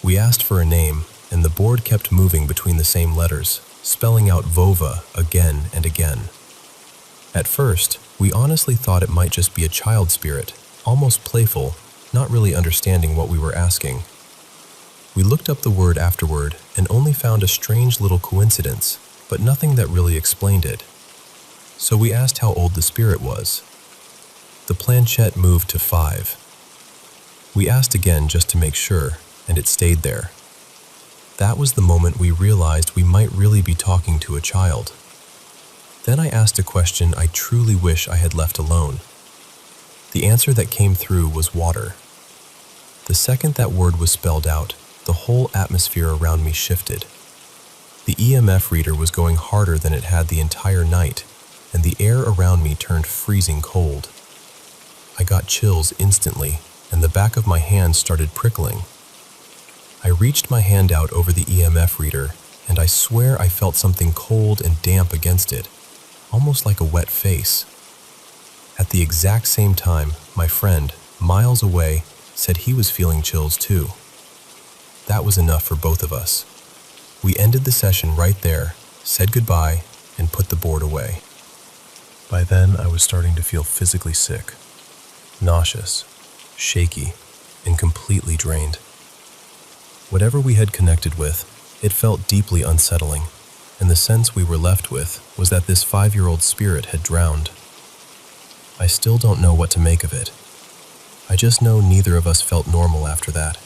We asked for a name, and the board kept moving between the same letters, spelling out Vova again and again. At first, we honestly thought it might just be a child spirit, almost playful, not really understanding what we were asking. We looked up the word afterward and only found a strange little coincidence, but nothing that really explained it. So we asked how old the spirit was. The planchette moved to 5. We asked again just to make sure, and it stayed there. That was the moment we realized we might really be talking to a child. Then I asked a question I truly wish I had left alone. The answer that came through was water. The second that word was spelled out, the whole atmosphere around me shifted. The EMF reader was going harder than it had the entire night, and the air around me turned freezing cold. I got chills instantly, and the back of my hand started prickling. I reached my hand out over the EMF reader, and I swear I felt something cold and damp against it, almost like a wet face. At the exact same time, my friend, miles away, said he was feeling chills too. That was enough for both of us. We ended the session right there, said goodbye, and put the board away. By then, I was starting to feel physically sick, nauseous, shaky, and completely drained. Whatever we had connected with, it felt deeply unsettling, and the sense we were left with was that this 5-year-old spirit had drowned. I still don't know what to make of it. I just know neither of us felt normal after that.